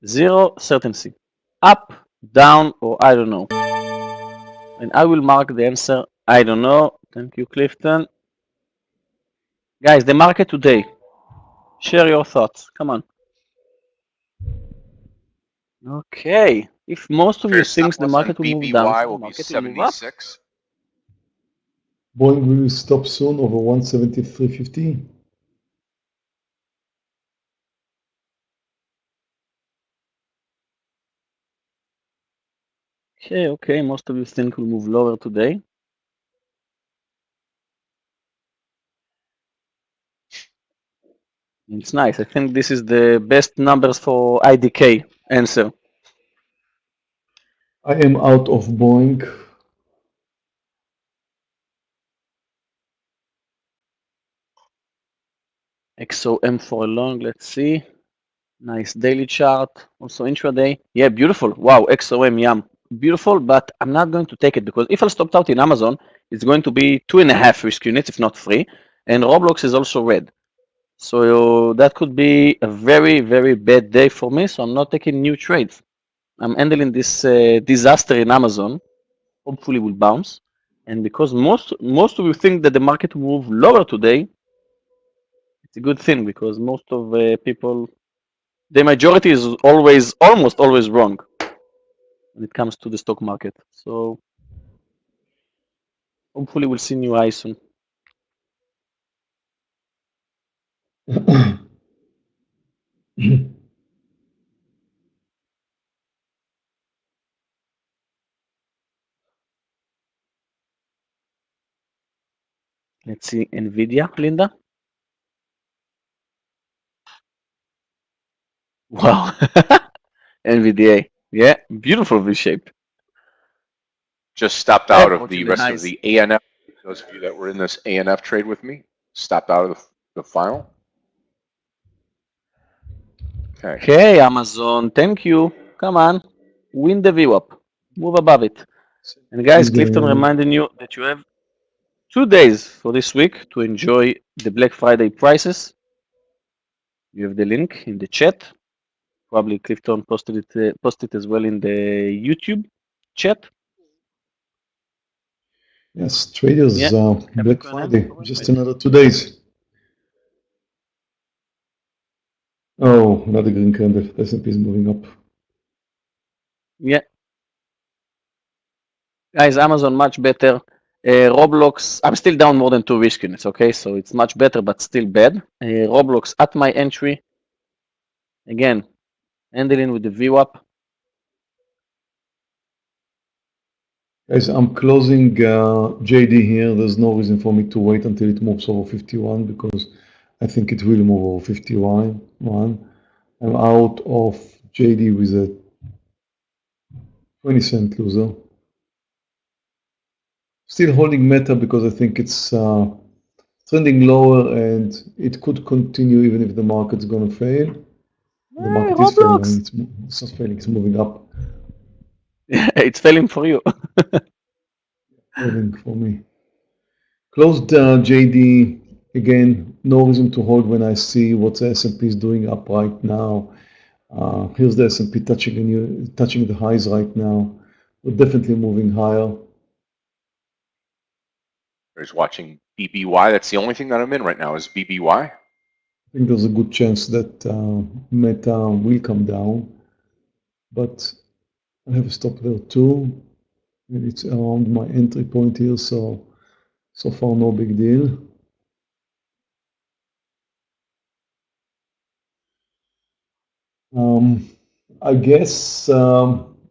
Zero certainty, up, down, or I don't know. And I will mark the answer. I don't know. Thank you, Clifton. Guys, the market today. Share your thoughts. Come on. Okay. If most of you think the market will move down, the market will move up. 76. Boeing will stop soon over 173.50. Okay. Most of you think we'll move lower today. It's nice. I think this is the best numbers for IDK answer. I am out of Boeing. XOM for a long, let's see. Nice daily chart, also intraday. Yeah, beautiful. Wow, XOM, yum. Beautiful, but I'm not going to take it because if I stopped out in Amazon, it's going to be 2.5 risk units, if not 3. And Roblox is also red. So that could be a very, very bad day for me. So I'm not taking new trades. I'm handling this disaster in Amazon. Hopefully will bounce. And because most of you think that the market will move lower today, it's a good thing because most of people, the majority is almost always wrong when it comes to the stock market. So hopefully we'll see new highs soon. Let's see Nvda, Linda. Wow. Nvda. Yeah, beautiful V-shape. Just stopped Yeah, out of approaching the the rest of highs. the ANF. Those of you that were in this ANF trade with me, stopped out of the final. Okay. Okay, Amazon, thank you. Come on, win the VWAP. Move above it. And guys, Clifton reminding you that you have 2 days for this week to enjoy the Black Friday prices. You have the link in the chat. Probably Clifton posted it as well in the YouTube chat. Yes, traders, Yeah. Black Friday, just another 2 days. Oh, another green candle. The S&P is moving up. Yeah. Guys, Amazon much better. Roblox, I'm still down more than 2 risk units, okay? So it's much better, but still bad. Roblox at my entry. Again, handling with the VWAP. Guys, I'm closing JD here. There's no reason for me to wait until it moves over 51 because I think it will move over 51. I'm out of JD with a 20-cent loser. Still holding Meta because I think it's trending lower and it could continue even if the market's going to fail. The market is failing. It's not failing. It's moving up. It's failing for you. Failing for me. Closed JD again. No reason to hold when I see what the S&P is doing up right now. Here's the S&P touching the highs right now. We're definitely moving higher. There's watching BBY. That's the only thing that I'm in right now is BBY. I think there's a good chance that Meta will come down. but I have a stop there too. And it's around my entry point here, so far no big deal. I guess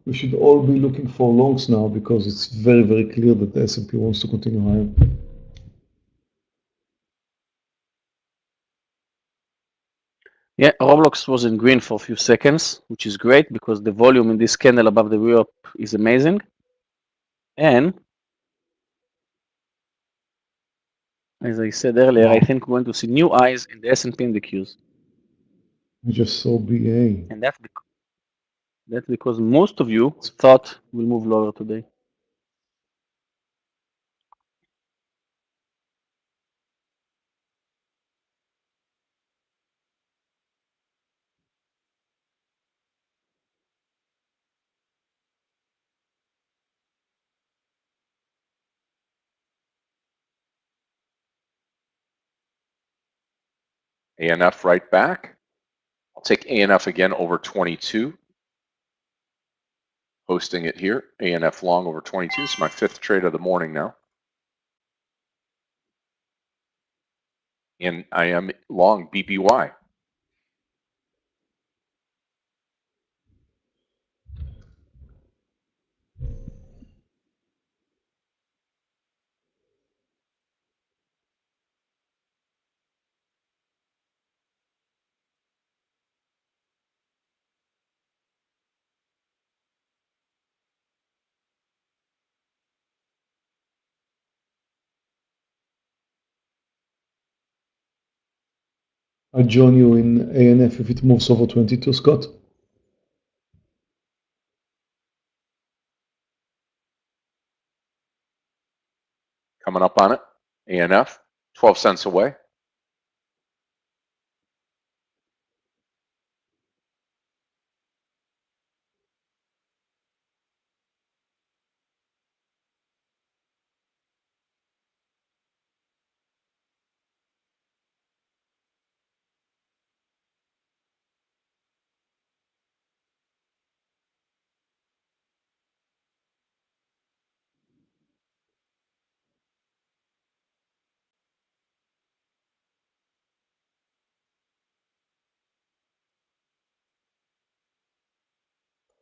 we should all be looking for longs now because it's very, very clear that the S&P wants to continue higher. Yeah, Roblox was in green for a few seconds, which is great because the volume in this candle above the Europe is amazing. And as I said earlier, I think we're going to see new highs in the S&P and the Qs. I just saw BA. And that's because most of you thought we'll move lower today. ANF right back. I'll take ANF again over 22. Posting it here. ANF long over 22. This is my 5th trade of the morning now. And I am long BBY. I join you in ANF if it moves over 22, Scott. Coming up on it. ANF, 12 cents away.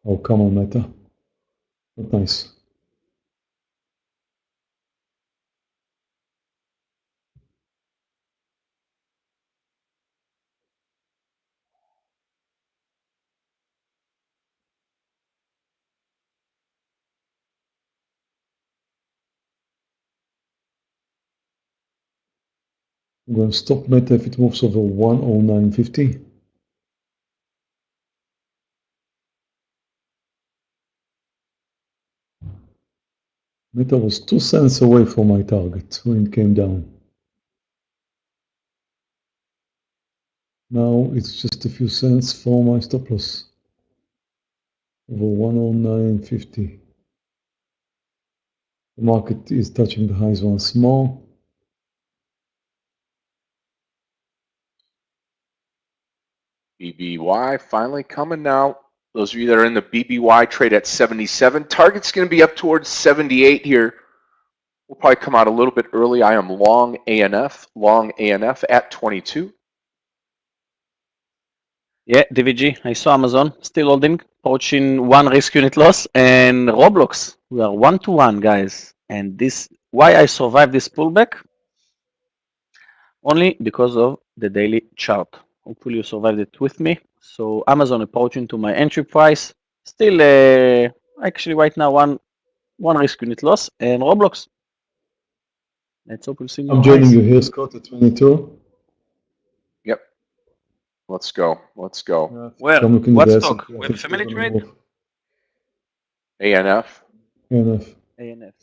Oh, come on, Meta. Not nice. I'm going to stop Meta if it moves over 109.50. Meta was 2 cents away from my target when it came down. Now it's just a few cents for my stop loss. Over 109.50. The market is touching the highs once more. BBY finally coming now. Those of you that are in the BBY trade at 77. Target's going to be up towards 78 here. We'll probably come out a little bit early. I am long ANF at 22. Yeah, DVG, I saw Amazon still holding, approaching 1 risk unit loss, and Roblox, we are 1-1, guys. And this, why I survived this pullback? Only because of the daily chart. Hopefully you survived it with me. So Amazon approaching to my entry price, still actually right now one risk unit loss, and Roblox. Let's hope we'll see new I'm joining highs. you here, Scott, at 22. Yep. Let's go. Let's go. Where? I'm looking at What the stock? S&P. I We have a think we're family going to trade? move. ANF. ANF. ANF.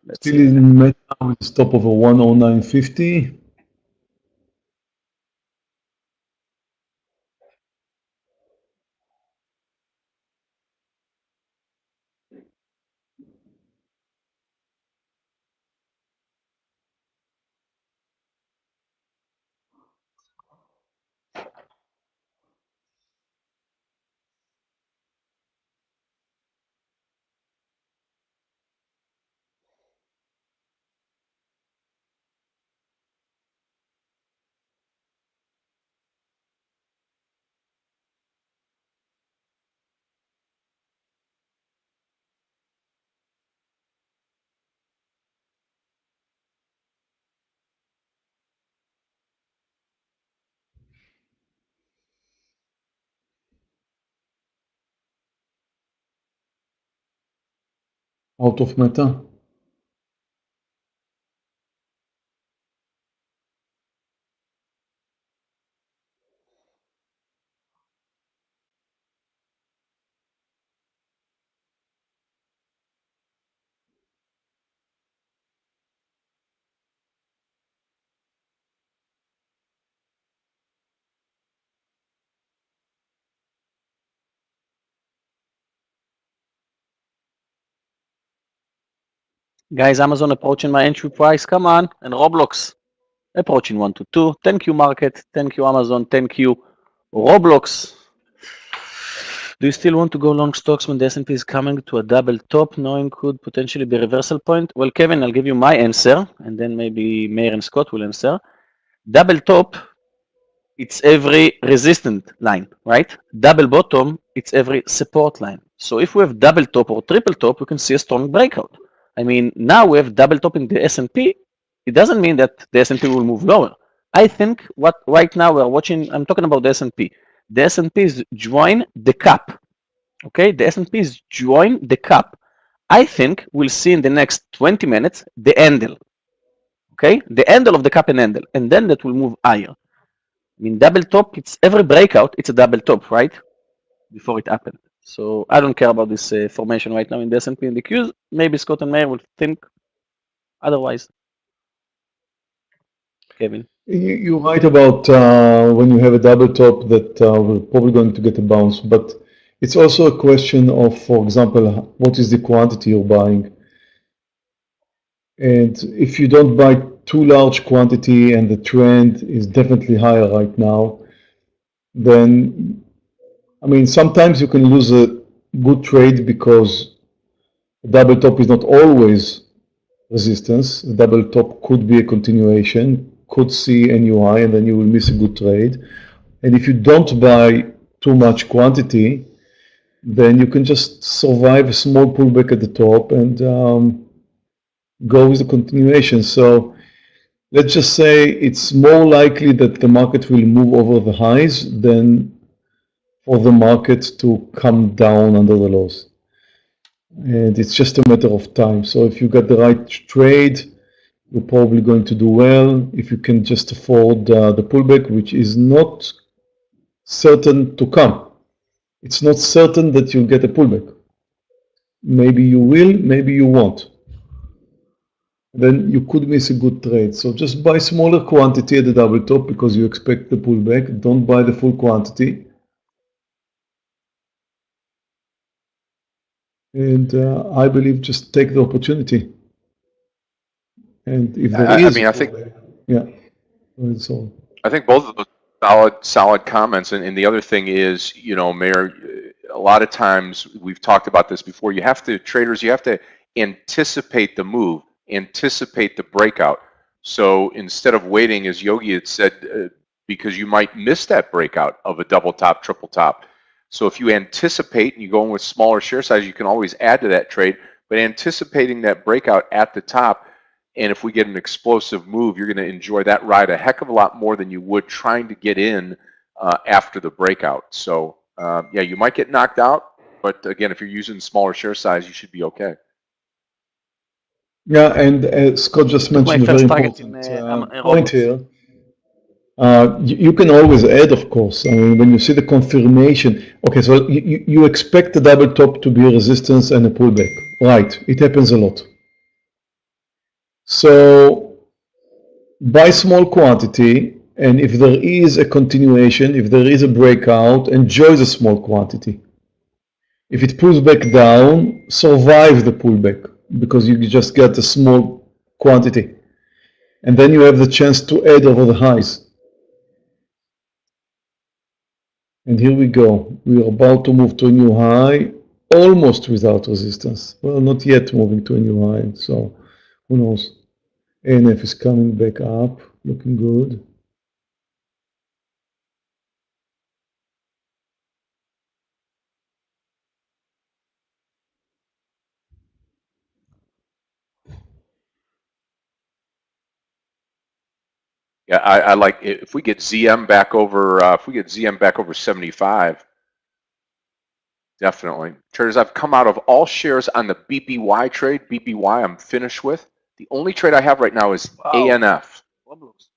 Let's Still see. in Meta with stop over 109.50. out of Meta. Guys, Amazon approaching my entry price. Come on. And Roblox approaching 1 to 2. Thank you, market. Thank you, Amazon. Thank you, Roblox. Do you still want to go long stocks when the S&P is coming to a double top, knowing could potentially be a reversal point? Well, Kevin, I'll give you my answer, and then maybe Meir and Scott will answer. Double top, it's every resistant line, right? Double bottom, it's every support line. So if we have double top or triple top, we can see a strong breakout. I mean, now we have double top in the S&P. It doesn't mean that the S&P will move lower. I think what right now we're watching, I'm talking about the S&P. The S&P is join the cap. Okay, the S&P is join the cap. I think we'll see in the next 20 minutes the handle. Okay, the handle of the cap and handle, and then that will move higher. I mean, double top, it's every breakout, it's a double top, right? Before it happened. So I don't care about this formation right now in the S&P and the Qs. Maybe Scott and Meir will think otherwise. Kevin. You're right about when you have a double top that we're probably going to get a bounce, but it's also a question of, for example, what is the quantity you're buying? And if you don't buy too large quantity and the trend is definitely higher right now, then, I mean, sometimes you can lose a good trade because double top is not always resistance. The double top could be a continuation, could see a new high, and then you will miss a good trade. And if you don't buy too much quantity, then you can just survive a small pullback at the top and go with the continuation. So let's just say it's more likely that the market will move over the highs than for the market to come down under the lows. And it's just a matter of time. So if you got the right trade, you're probably going to do well. If you can just afford the pullback, which is not certain to come. It's not certain that you'll get a pullback. Maybe you will, maybe you won't. Then you could miss a good trade. So just buy smaller quantity at the double top because you expect the pullback. Don't buy the full quantity. And I believe just take the opportunity. And if there is, I mean, I think, yeah, that's all. I think both of those solid comments. And the other thing is, you know, Meir, a lot of times we've talked about this before. Traders, you have to anticipate the move, anticipate the breakout. So instead of waiting, as Yogi had said, because you might miss that breakout of a double top, triple top. So if you anticipate and you go in with smaller share size, you can always add to that trade. But anticipating that breakout at the top, and if we get an explosive move, you're going to enjoy that ride a heck of a lot more than you would trying to get in after the breakout. So yeah, you might get knocked out, but again, if you're using smaller share size, you should be okay. Yeah, and Scott just mentioned a very important point here. You can always add, of course. I mean, when you see the confirmation, okay, so you expect the double top to be a resistance and a pullback, right? It happens a lot. So buy small quantity, and if there is a continuation, if there is a breakout, enjoy the small quantity. If it pulls back down, survive the pullback because you just get a small quantity. And then you have the chance to add over the highs. And here we go. We are about to move to a new high, almost without resistance. Well, not yet moving to a new high, so who knows. ANF is coming back up, looking good. Yeah, I like it. If we get ZM back over, 75, Definitely. Traders, I've come out of all shares on the BBY trade. BBY I'm finished with. The only trade I have right now is ANF. Roblox.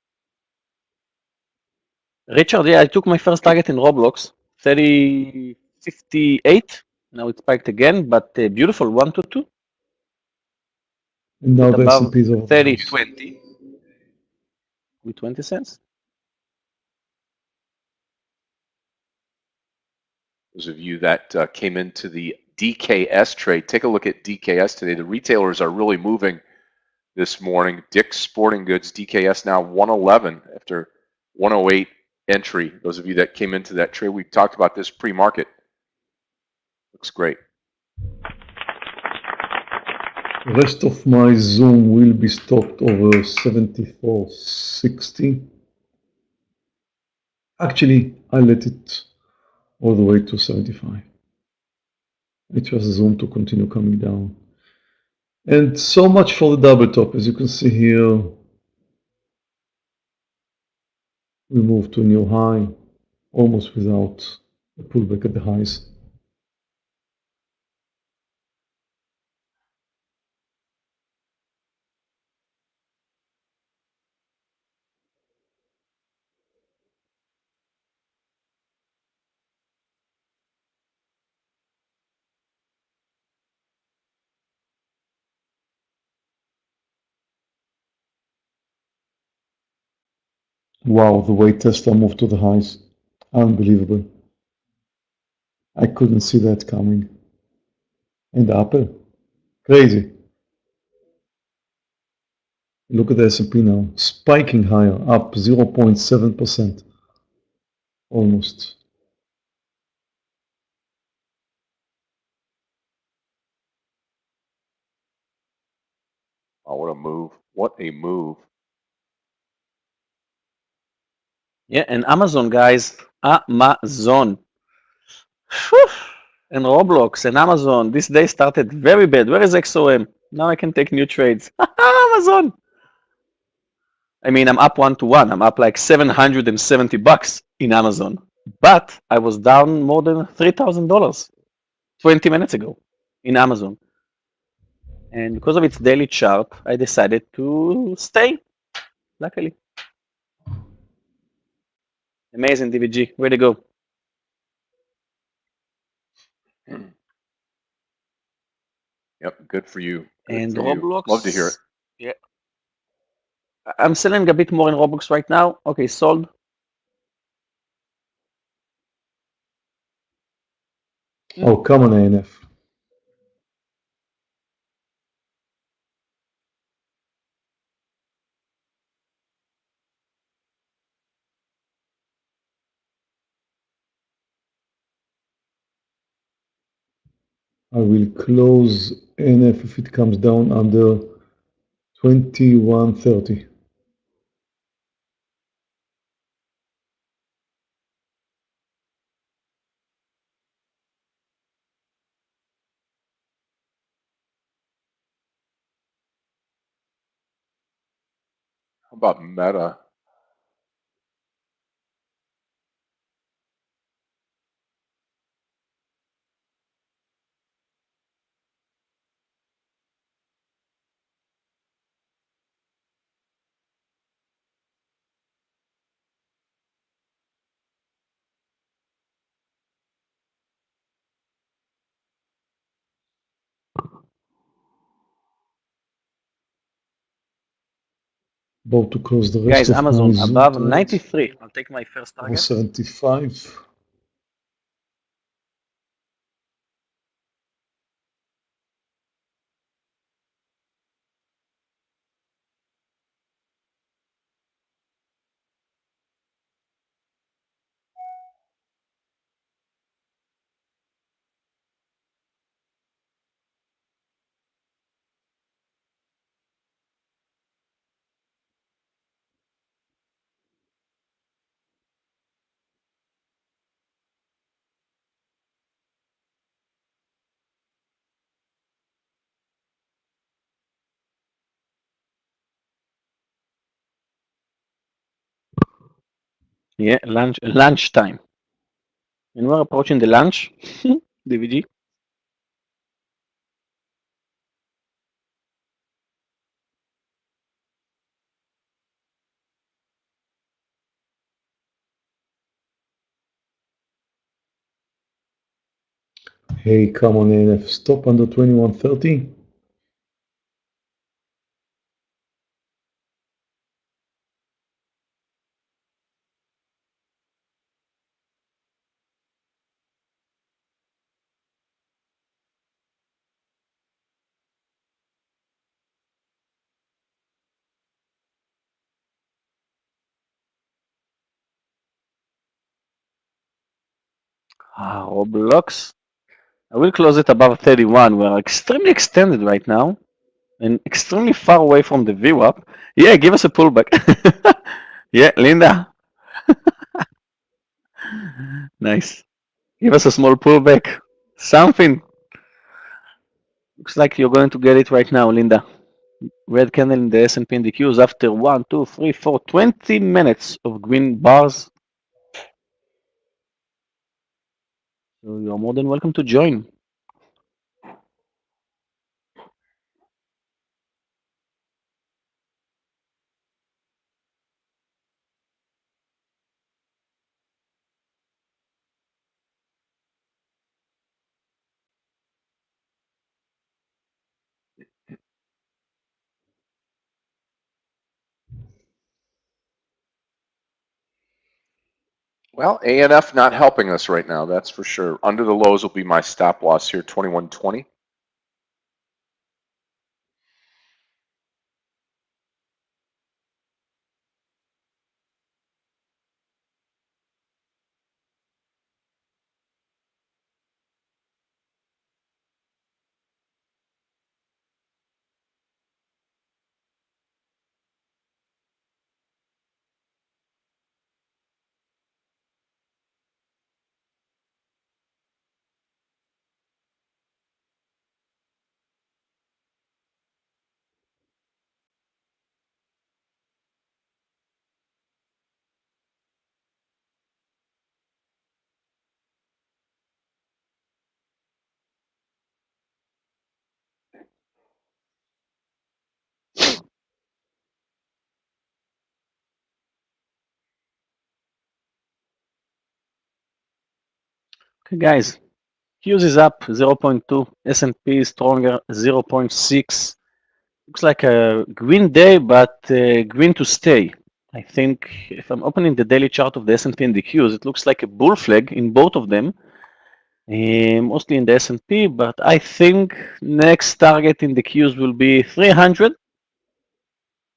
Richard, yeah, I took my first target in Roblox, 30.58. Now it spiked again, but beautiful 1 to 2. And now Bit the above S&P is over the 30.20 with 20 cents. Those of you that came into the DKS trade, take a look at DKS today. The retailers are really moving this morning. Dick's Sporting Goods, DKS now 111 after 108 entry. Those of you that came into that trade, we talked about this pre-market. Looks great. The rest of my Zoom will be stopped over 74.60. Actually, I let it all the way to 75. I trust Zoom to continue coming down. And so much for the double top. As you can see here, we moved to a new high, almost without a pullback at the highs. Wow, the way Tesla moved to the highs. Unbelievable. I couldn't see that coming. And Apple, crazy. Look at the S&P now, spiking higher, up 0.7%, almost. Oh, what a move. What a move. Yeah, and Amazon, guys, Amazon. Whew. And Roblox and Amazon. This day started very bad. Where is XOM? Now I can take new trades. Amazon. I mean, I'm up 1 to 1. I'm up like $770 in Amazon. But I was down more than $3,000 20 minutes ago in Amazon. And because of its daily chart, I decided to stay, luckily. Amazing, DVG. Way to go. Yep, good for you. Good And for you. Roblox. Love to hear it. Yeah. I'm selling a bit more in Roblox right now. Okay, sold. Oh, come on, ANF. I will close ANF if it comes down under 21.30. How about Meta? About to close the rest Guys, of my Amazon Zoom above trades. 93. I'll take my first Over target. 75. Yeah, lunch time. And we're approaching the lunch. DVG. Hey, come on ANF, stop under 2130. Roblox. I will close it above 31. We're extremely extended right now and extremely far away from the VWAP. Yeah, give us a pullback. Yeah, Linda. Nice. Give us a small pullback. Something. Looks like you're going to get it right now, Linda. Red candle in the S&P and the Qs after 1, 2, 3, 4, 20 minutes of green bars. So you're more than welcome to join. Well, ANF not helping us right now, that's for sure. Under the lows will be my stop loss here, 2120. Okay, guys. Qs is up 0.2. S&P is stronger 0.6. Looks like a green day, but green to stay. I think if I'm opening the daily chart of the S&P and the Qs, it looks like a bull flag in both of them. Mostly in the S&P, but I think next target in the Qs will be 300.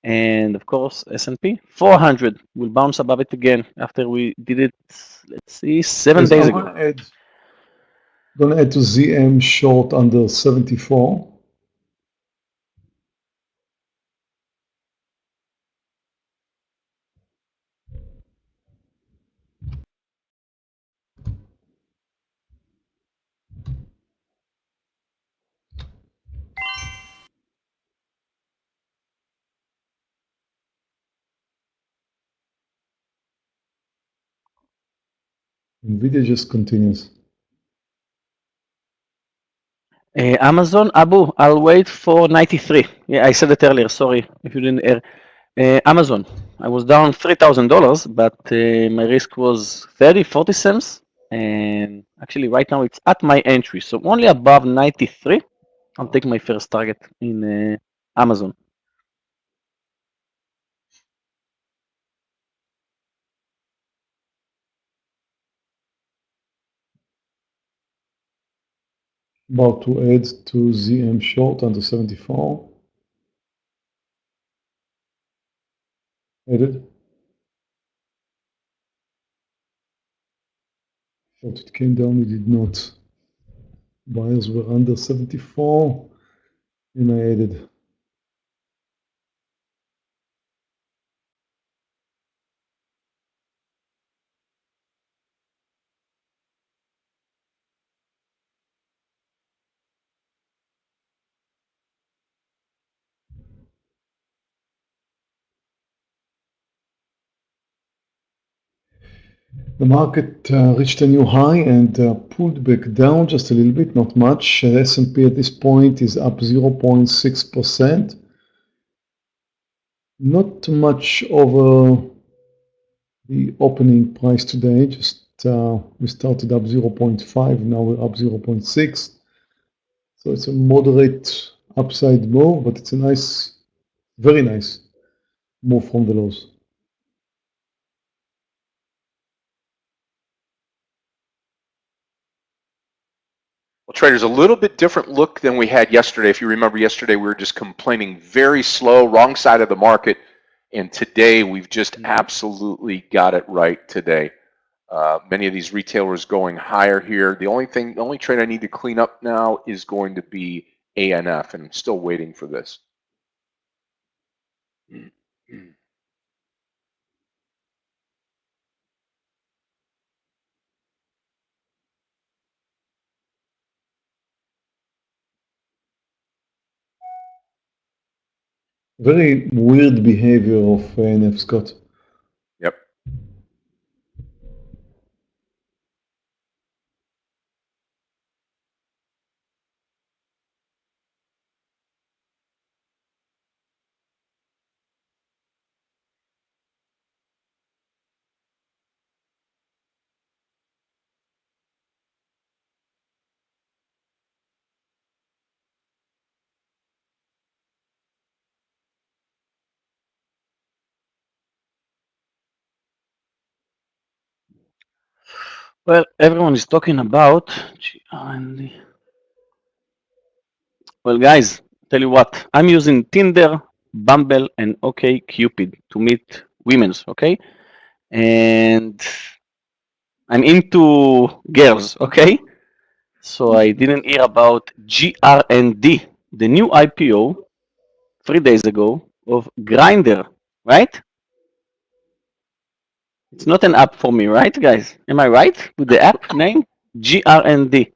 And of course, S&P 400 will bounce above it again after we did it, let's see, 7 Yes, days I'm ago. gonna add to ZM short under 74. Nvidia just continues. Amazon, Abu, I'll wait for 93. Yeah, I said it earlier. Sorry if you didn't hear. Amazon, I was down $3,000, but my risk was 30, 40 cents. And actually, right now it's at my entry. So only above 93, I'll take my first target in Amazon. About to add to ZM short under 74. Added. Thought it came down, it did not. Buyers were under 74 and I added. The market reached a new high and pulled back down just a little bit, not much. The S&P at this point is up 0.6%. Not much over the opening price today. Just we started up 0.5, now we're up 0.6. So it's a moderate upside move, but it's a nice, very nice move from the lows. Well, traders, a little bit different look than we had yesterday. If you remember yesterday, we were just complaining very slow, wrong side of the market. And today we've just absolutely got it right today. Many of these retailers going higher here. The only trade I need to clean up now is going to be ANF, and I'm still waiting for this. Very weird behavior of ANF, Scott. Yep. Well, everyone is talking about GRND. Well, guys, tell you what, I'm using Tinder, Bumble, and OkCupid to meet women's, okay? And I'm into girls, okay? So I didn't hear about GRND, the new IPO 3 days ago of Grinder, right? It's not an app for me, right, guys? Am I right with the app name? GRND.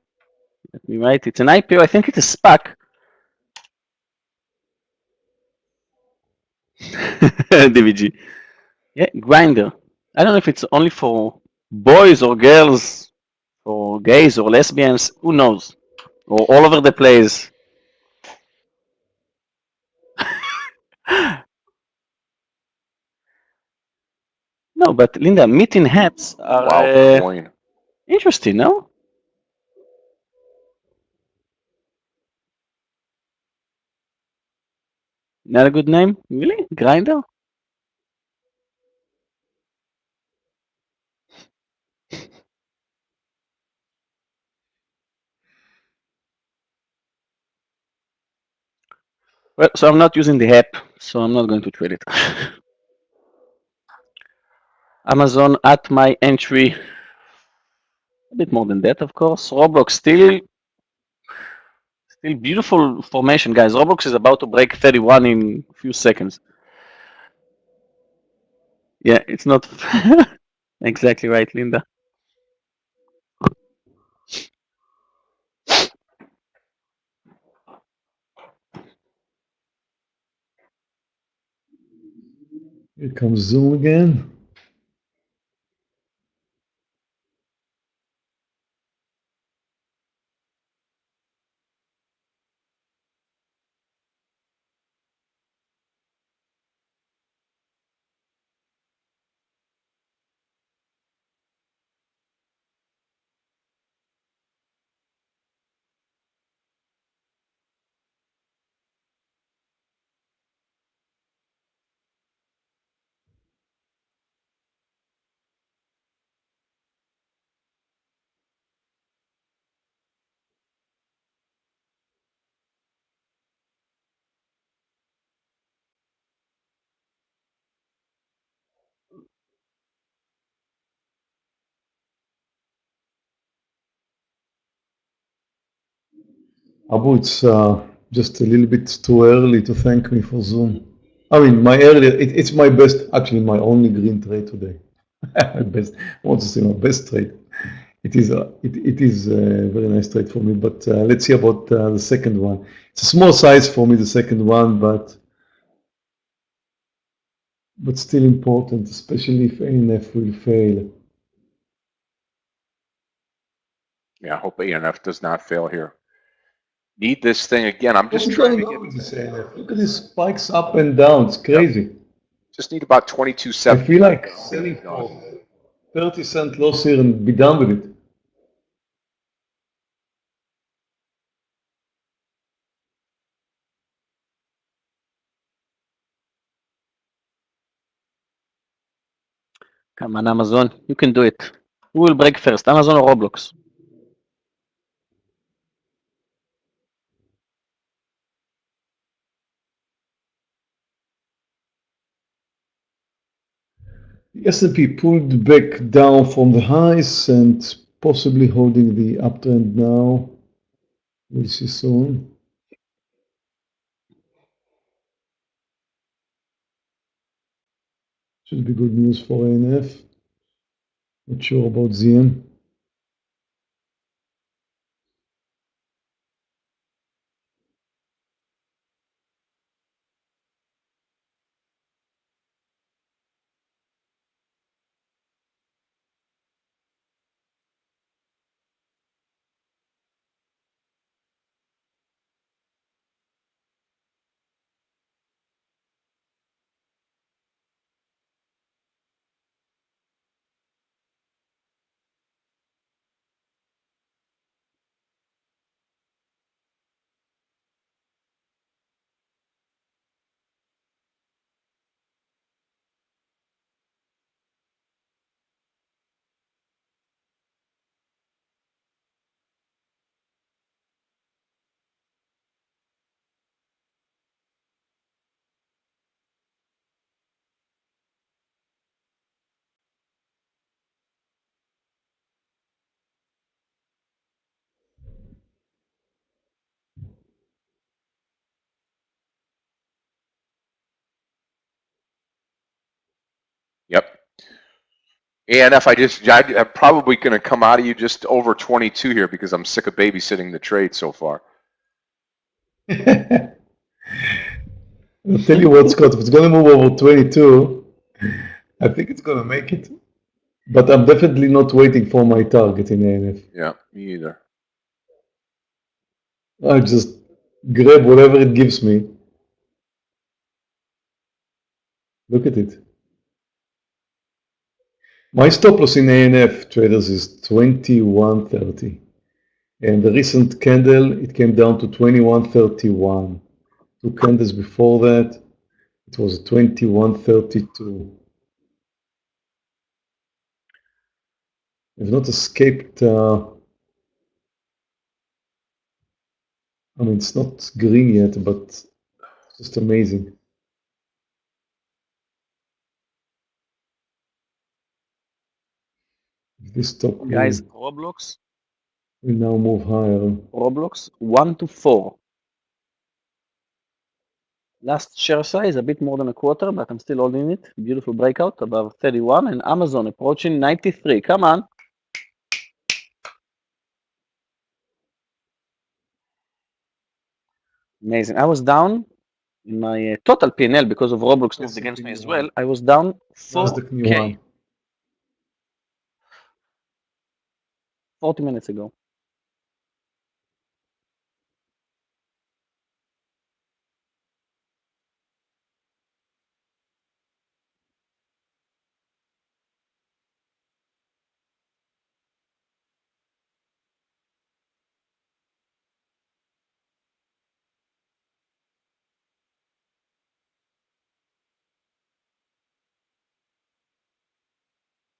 Let me write. It's an IPO. I think it's a SPAC. DVG. Yeah, Grinder. I don't know if it's only for boys or girls, or gays or lesbians. Who knows? Or all over the place. No, but Linda, meeting hats are Wow, coin. interesting, no? Not a good name? Really? Grinder? Well, so I'm not using the app, so I'm not going to trade it. Amazon at my entry. A bit more than that, of course. Roblox still beautiful formation, guys. Roblox is about to break 31 in a few seconds. Yeah, it's not exactly right, Linda. Here comes Zoom again. Abu, it's just a little bit too early to thank me for Zoom. I mean, it's my best, actually my only green trade today. My best, I want to say my best trade. It is a very nice trade for me, but let's see about the second one. It's a small size for me, the second one, but still important, especially if ANF will fail. Yeah, I hope ANF does not fail here. Need this thing again. I'm just What's trying going to on with get. this ANF? Look at these spikes up and down. It's crazy. Just need about I 22.7. feel like selling for 30-cent loss here and be done with it. Come on, Amazon, you can do it. Who will break first, Amazon or Roblox? The S&P pulled back down from the highs and possibly holding the uptrend now. We'll see soon. Should be good news for ANF. Not sure about ZM. Yep. ANF, I'm probably going to come out of you just over 22 here because I'm sick of babysitting the trade so far. I'll tell you what, Scott, if it's going to move over 22, I think it's going to make it. But I'm definitely not waiting for my target in ANF. Yeah, me either. I'll just grab whatever it gives me. Look at it. My stop loss in ANF traders is 21.30. And the recent candle, it came down to 21.31. Two candles before that, it was 21.32. I've not escaped, I mean, it's not green yet, but it's just amazing. This stock Guys, Roblox, will now move higher. Roblox 1 to 4. Last share size, a bit more than a quarter, but I'm still holding it. Beautiful breakout above 31, and Amazon approaching 93. Come on. Amazing. I was down in my total P&L because of Roblox moved against me as well. I was down Nasdaq new 4K one. 40 minutes ago.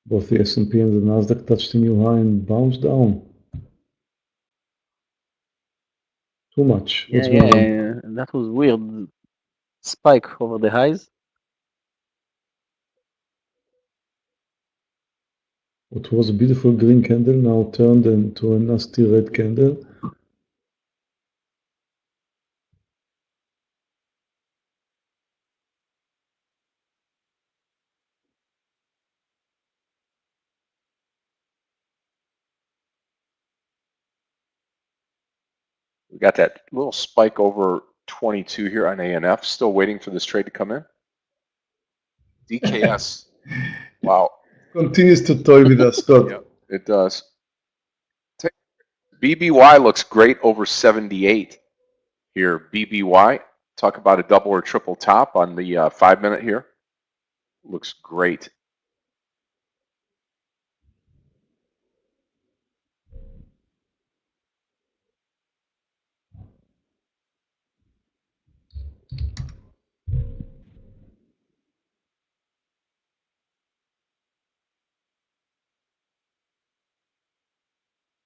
Both the S&P and the Nasdaq touched a new high and bounced down. Too much. What's going on? That was weird. Spike over the highs. What was a beautiful green candle now turned into a nasty red candle. We got that little spike over 22 here on ANF. Still waiting for this trade to come in. DKS. Wow. Continues to toy with us, Scott. Yep, it does. BBY looks great over 78 here. BBY, talk about a double or triple top on the 5 minute here. Looks great.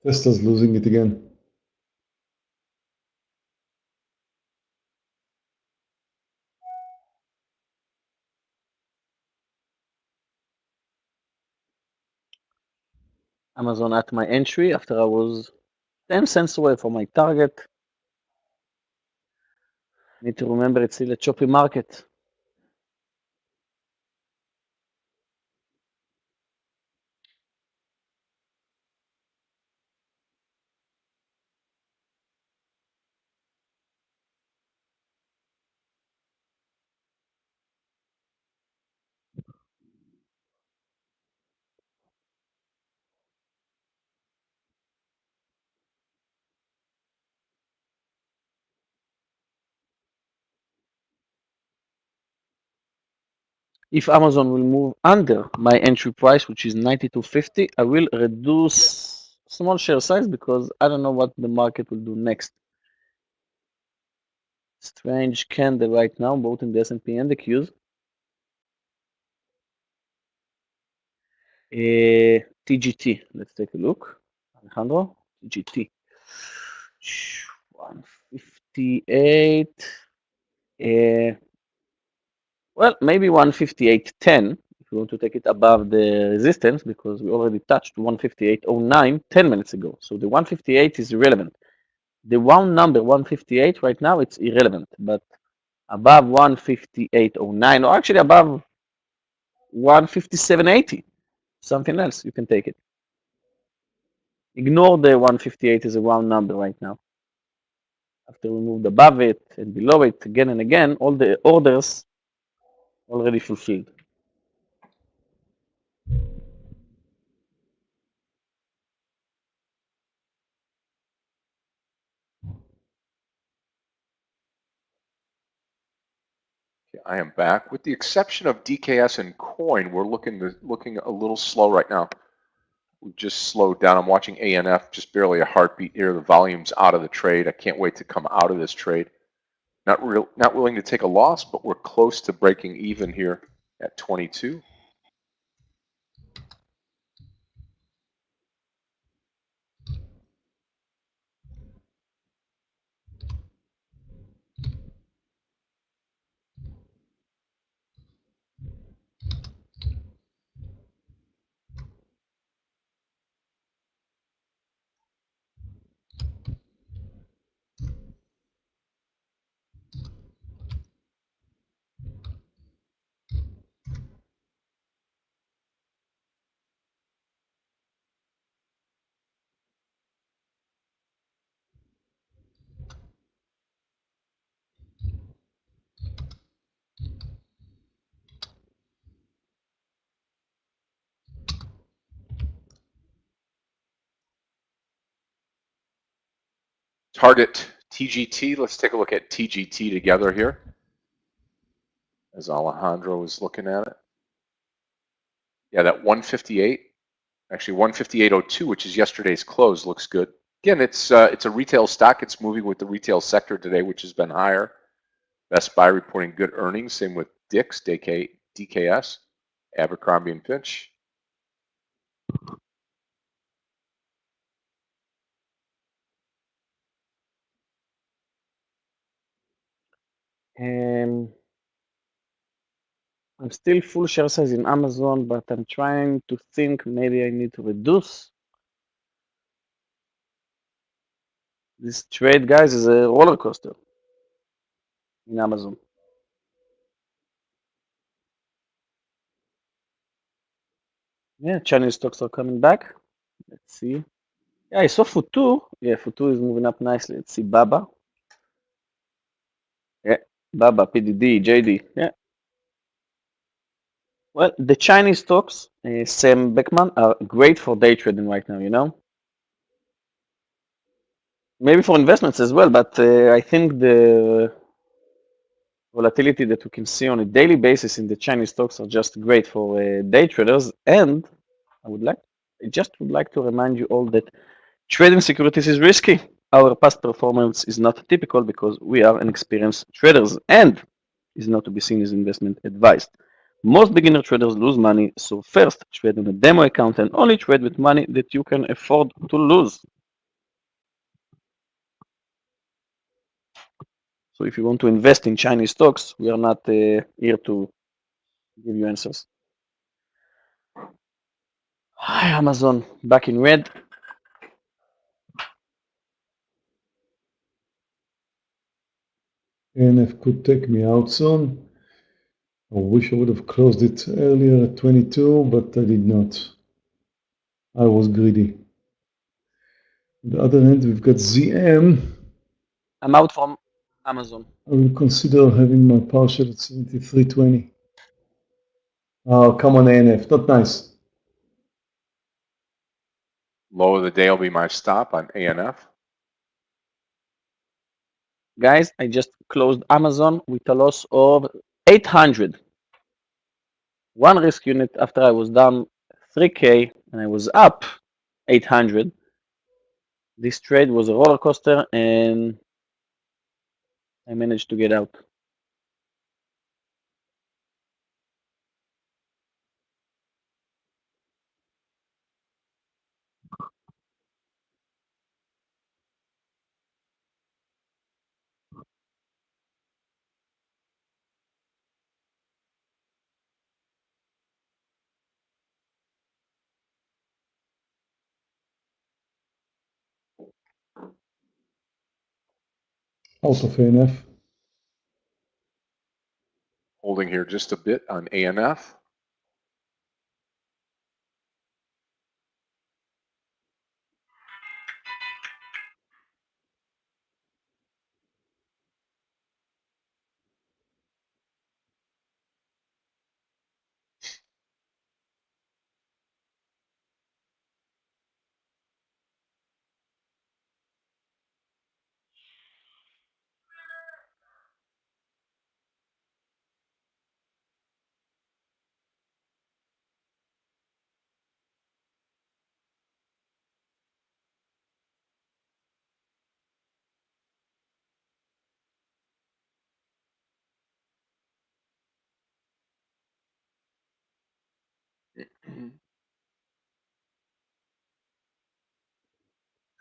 Tesla's losing it again. Amazon at my entry after I was 10 cents away from my target. Need to remember it's still a choppy market. If Amazon will move under my entry price, which is 92.50, I will reduce small share size because I don't know what the market will do next. Strange candle right now, both in the S&P and the Qs. TGT, let's take a look. Alejandro, TGT. 158. Well, maybe 158.10 if you want to take it above the resistance, because we already touched 158.09 10 minutes ago. So the 158 is irrelevant. The one number 158 right now, it's irrelevant, but above 158.09, or actually above 157.80, something else, you can take it. Ignore the 158 is a round number right now. After we moved above it and below it again and again, all the orders already fulfilled. I am back. With the exception of DKS and Coin, we're looking a little slow right now. We've just slowed down. I'm watching ANF, just barely a heartbeat here. The volume's out of the trade. I can't wait to come out of this trade. Not willing to take a loss, but we're close to breaking even here at 22. Target TGT. Let's take a look at TGT together here as Alejandro is looking at it. Yeah, that 158, actually 158.02, which is yesterday's close, looks good. Again, it's a retail stock. It's moving with the retail sector today, which has been higher. Best Buy reporting good earnings. Same with Dick's, DKS, Abercrombie and Fitch. I'm still full share size in Amazon, but I'm trying to think maybe I need to reduce. This trade, guys, is a roller coaster in Amazon. Yeah, Chinese stocks are coming back. Let's see. Yeah, I saw Futu. Yeah, Futu is moving up nicely. Let's see Baba. Yeah, Baba, PDD, JD. Yeah. Well, the Chinese stocks, Sam Beckman, are great for day trading right now, you know? maybe for investments as well, but I think the volatility that we can see on a daily basis in the Chinese stocks are just great for day traders. And I just would like to remind you all that trading securities is risky. Our past performance is not typical because we are inexperienced traders and is not to be seen as investment advice. Most beginner traders lose money, so first trade on a demo account and only trade with money that you can afford to lose. So if you want to invest in Chinese stocks, we are not here to give you answers. Amazon back in red. ANF could take me out soon. I wish I would have closed it earlier at 22, but I did not. I was greedy. On the other hand, we've got ZM. I'm out from Amazon. I will consider having my partial at 73.20. Oh, come on, ANF. Not nice. Low of the day will be my stop on ANF. Guys, I just closed Amazon with a loss of 800. One risk unit after I was down 3K and I was up 800. This trade was a roller coaster and I managed to get out. Out of ANF. Holding here just a bit on ANF.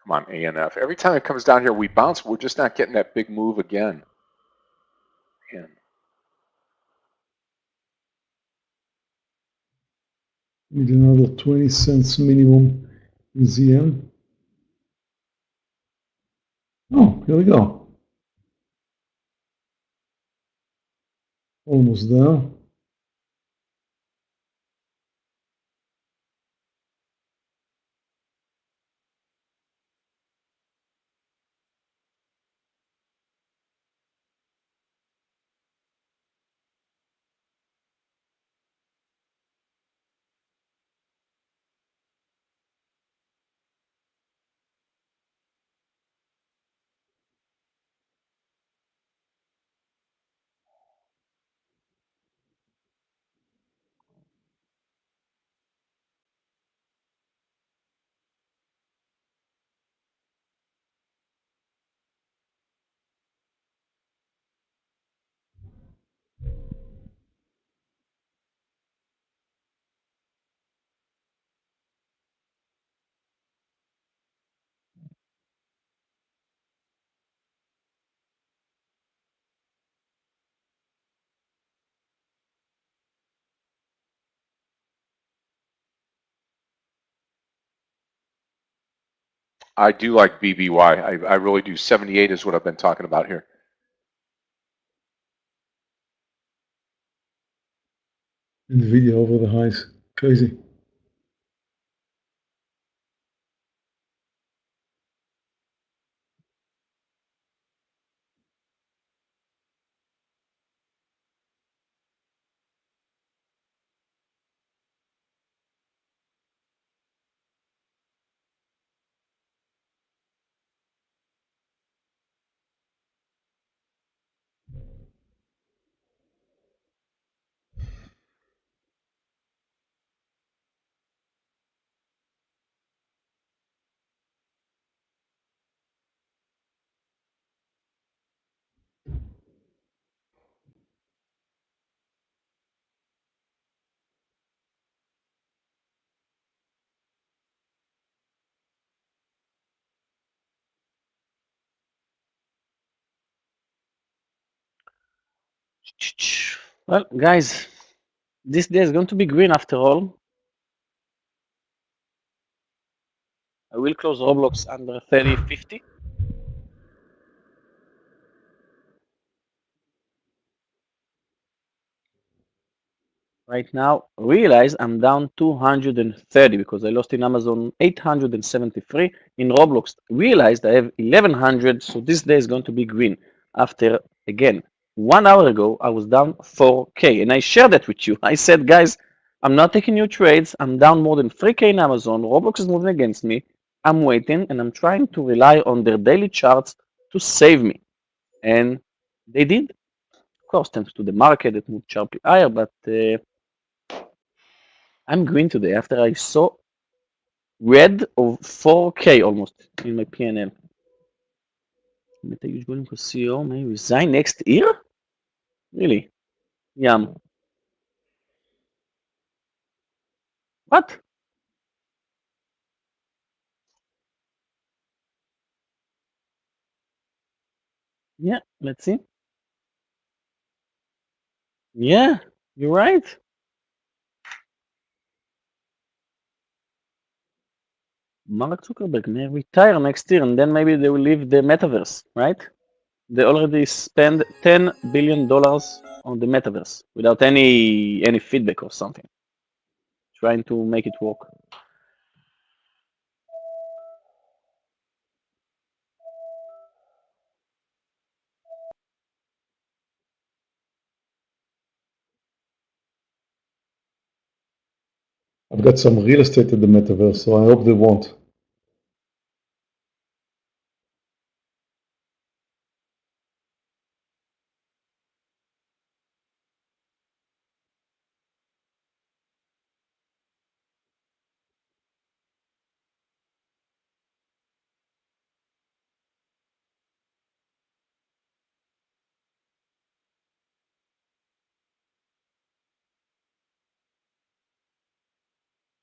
Come on, ANF. Every time it comes down here, we bounce. We're just not getting that big move again. Man. Need another 20 cents minimum in ZM. Oh, here we go. Almost there. I do like BBY. I really do. 78 is what I've been talking about here. Nvidia over the highs. Crazy. Well, guys, this day is going to be green after all. I will close Roblox under 30.50. Right now, realize I'm down 230 because I lost in Amazon 873. In Roblox, realized I have 1100, so this day is going to be green. After, again, 1 hour ago, I was down 4K, and I shared that with you. I said, guys, I'm not taking new trades. I'm down more than 3K in Amazon. Roblox is moving against me. I'm waiting, and I'm trying to rely on their daily charts to save me. And they did. Of course, thanks to the market that moved sharply higher, but I'm green today after I saw red of 4K almost in my PNL. Meta huge volume for CEO may resign next year? Really? Yum. What? Yeah, let's see. Yeah, you're right. Mark Zuckerberg may retire next year and then maybe they will leave the metaverse, right? They already spend $10 billion on the metaverse without any feedback or something, trying to make it work. I've got some real estate at the metaverse, so I hope they won't.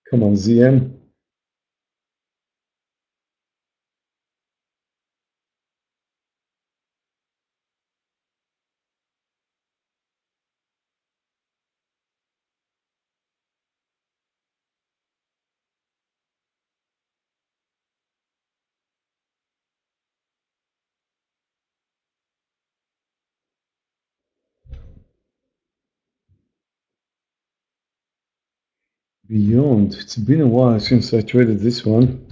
Come on, ZM. Beyond. It's been a while since I traded this one.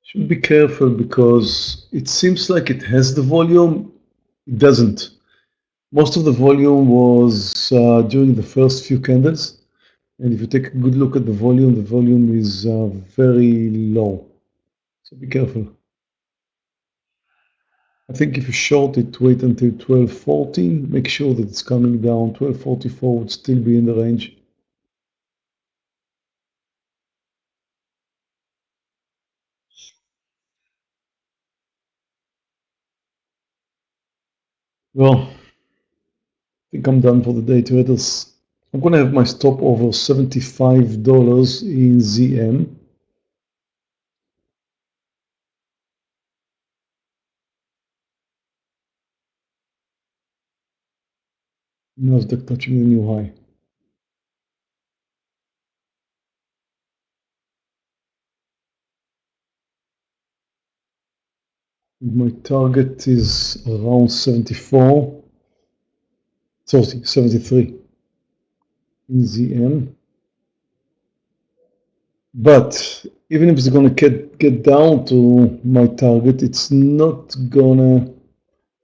Should be careful because it seems like it has the volume. It doesn't. Most of the volume was during the first few candles. And if you take a good look at the volume is very low. So be careful. I think if you short it, wait until 1240. Make sure that it's coming down. 1244 would still be in the range. Well, I think I'm done for the day, traders. I'm going to have my stop over $75 in ZM. Nasdaq touching a new high. My target is around 74, sorry, 73 in ZM. But even if it's going to get down to my target, it's not going to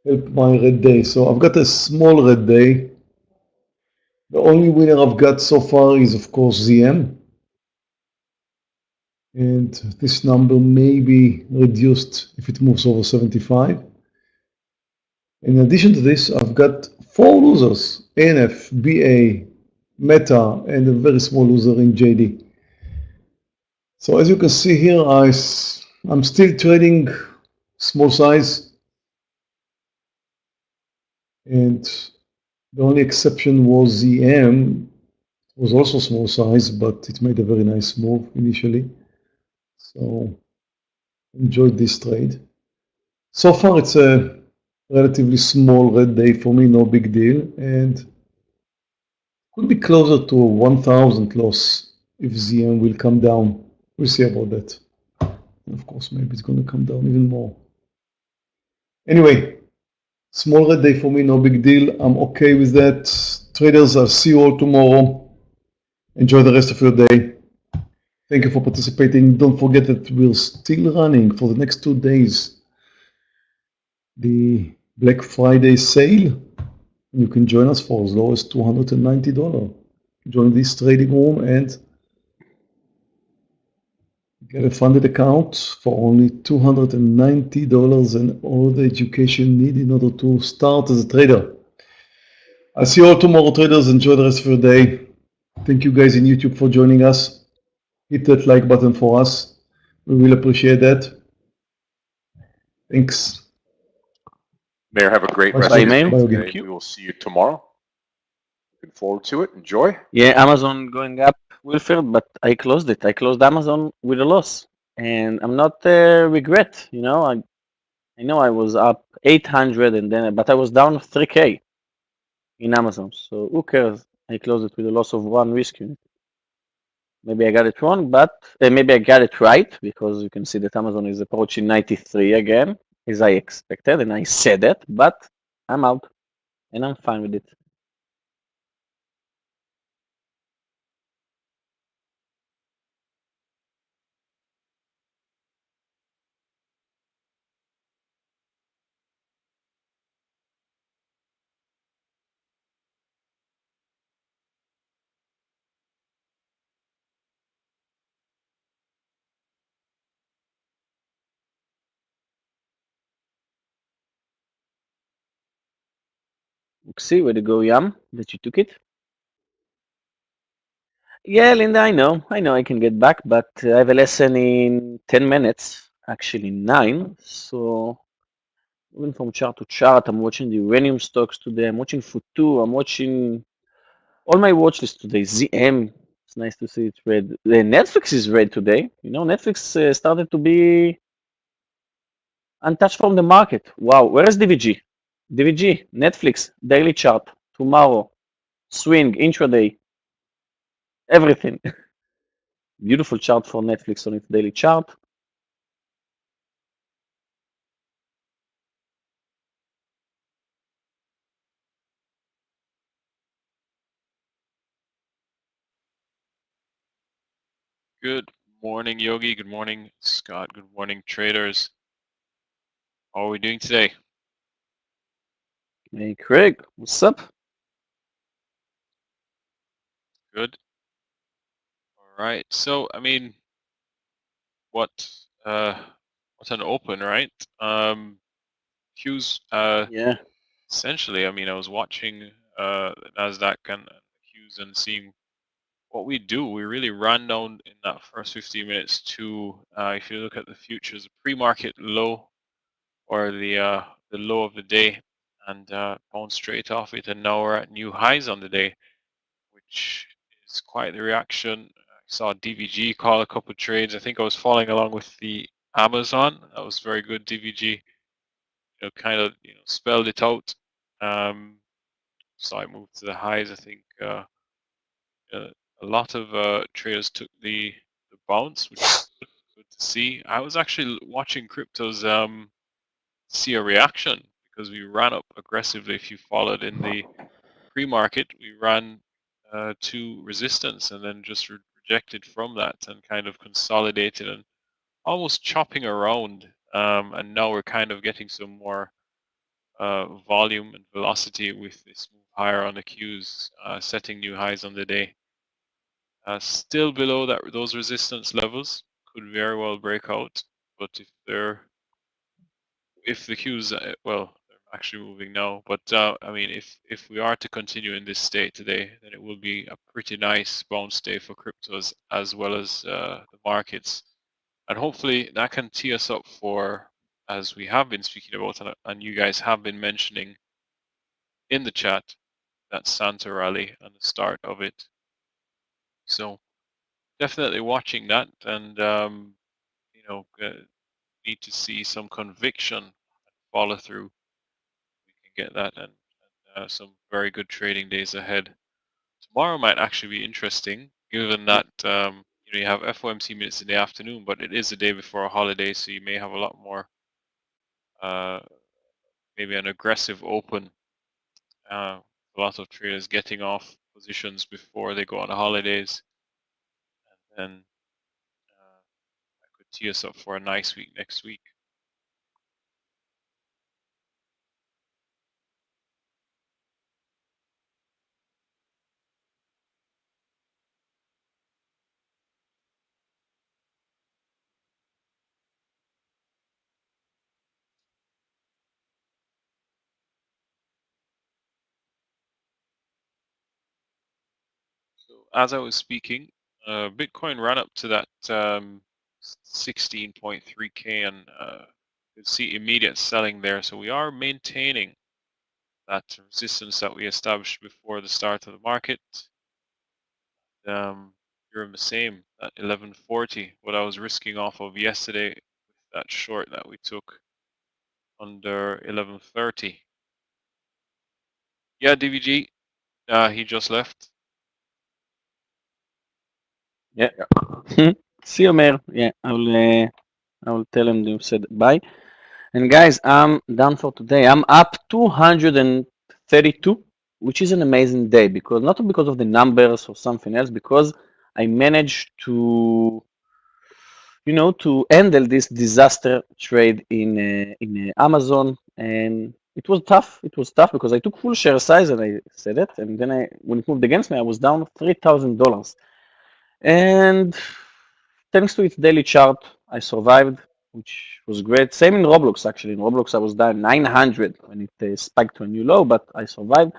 help my red day. So I've got a small red day. The only winner I've got so far is, of course, ZM. And this number may be reduced if it moves over 75. In addition to this, I've got 4 losers, ANF, BA, Meta, and a very small loser in JD. So as you can see here, I'm still trading small size. And the only exception was ZM. was also small size, but it made a very nice move initially. So enjoyed this trade. So far, it's a relatively small red day for me, no big deal, and could be closer to a 1,000 loss if ZM will come down. We'll see about that. And of course, maybe it's going to come down even more. Anyway, small red day for me, no big deal. I'm okay with that. Traders, I'll see you all tomorrow. Enjoy the rest of your day. Thank you for participating. Don't forget that we're still running for the next 2 days the Black Friday sale. You can join us for as low as $290. Join this trading room and get a funded account for only $290 and all the education you need in order to start as a trader. I'll see you all tomorrow, traders. Enjoy the rest of your day. Thank you guys in YouTube for joining us. Hit that like button for us. We will appreciate that. Thanks. Meir, have a great Bye, rest Bye, of your Meir. day Thank today. you. We will see you tomorrow. Looking forward to it. Enjoy. Yeah, Amazon going up, Wilfred, but I closed it. I closed Amazon with a loss, and I'm not regret. I know I was up 800, and then but I was down 3K in Amazon. So who cares? I closed it with a loss of one risk unit. Maybe I got it wrong, but maybe I got it right because you can see that Amazon is approaching 93 again, as I expected, and I said that. But I'm out, and I'm fine with it. See where to go, Yam, that you took it. Yeah, Linda, I know I can get back, but I have a lesson in 10 minutes, actually 9. So moving from chart to chart, I'm watching the uranium stocks today. I'm watching Futu. I'm watching all my watch list today. ZM. It's nice to see it red. The Netflix is red today. Netflix started to be untouched from the market. Wow, where is DVG? DVG, Netflix, daily chart, tomorrow, swing, intraday, everything. Beautiful chart for Netflix on its daily chart. Good morning, Yogi. Good morning, Scott. Good morning, traders. How are we doing today? Hey, Craig, what's up? Good. All right. So, I mean, what what's an open, right? Q's Yeah, essentially, I mean, I was watching the Nasdaq and Q's and seeing what we do. We really ran down in that first 15 minutes to, if you look at the futures, pre-market low or the low of the day, and bounced straight off it, and now we're at new highs on the day, which is quite the reaction. I saw DVG call a couple of trades. I think I was following along with the Amazon. That was very good. DVG, kind of spelled it out. So I moved to the highs. I think a lot of traders took the bounce, which is good to see. I was actually watching cryptos see a reaction because we ran up aggressively. If you followed in the pre-market, we ran to resistance and then just rejected from that and kind of consolidated and almost chopping around. And now we're kind of getting some more volume and velocity with this move higher on the Qs, setting new highs on the day. Still below those resistance levels, could very well break out. But if the Qs, well, they're actually moving now. But I mean, if we are to continue in this state today, then it will be a pretty nice bounce day for cryptos as well as the markets, and hopefully that can tee us up for, as we have been speaking about, and you guys have been mentioning in the chat, that Santa rally and the start of it. So definitely watching that, and need to see some conviction follow through. We can get that, and some very good trading days ahead. Tomorrow might actually be interesting, given that you have FOMC minutes in the afternoon, but it is the day before a holiday, so you may have a lot more, maybe an aggressive open. A lot of traders getting off positions before they go on holidays, and then I could tee us up for a nice week next week. So as I was speaking, Bitcoin ran up to that 16.3K, and you see immediate selling there. So we are maintaining that resistance that we established before the start of the market. You're the same at 1140. What I was risking off of yesterday with that short that we took under 1130. Yeah, DVG. He just left. Yeah. See you, Meir. Yeah, I will tell him you said bye. And guys, I'm done for today. I'm up 232, which is an amazing day because not because of the numbers or something else, because I managed to to handle this disaster trade in Amazon, and it was tough. It was tough because I took full share size and I said it, and then when it moved against me, I was down $3,000. And thanks to its daily chart, I survived, which was great. Same in Roblox, actually. In Roblox, I was down 900 when it spiked to a new low, but I survived.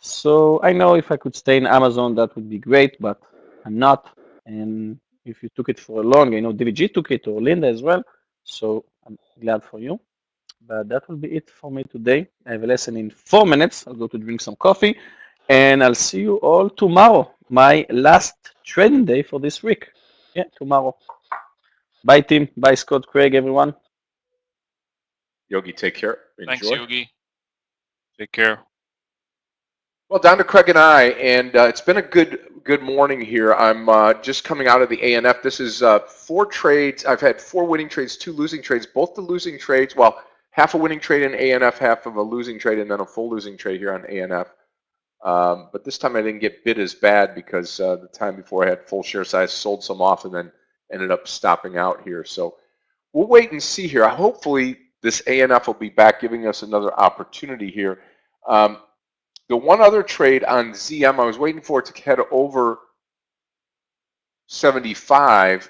So I know if I could stay in Amazon, that would be great, but I'm not. And if you took it for a long, I know DVG took it or Linda as well. So I'm glad for you. But that will be it for me today. I have a lesson in 4 minutes. I'll go to drink some coffee, and I'll see you all tomorrow, my last trading day for this week. Yeah, tomorrow. Bye, team. Bye, Scott, Craig, everyone. Yogi, take care. Enjoy. Thanks, Yogi. Take care. Well, down to Craig and I, and it's been a good morning here. I'm just coming out of the ANF. This is 4 trades. I've had 4 winning trades, 2 losing trades. Both the losing trades, well, half a winning trade in ANF, half of a losing trade, and then a full losing trade here on ANF. But this time I didn't get bit as bad because the time before I had full share size, sold some off, and then ended up stopping out here. So we'll wait and see here. Hopefully this ANF will be back, giving us another opportunity here. The one other trade on ZM, I was waiting for it to head over 75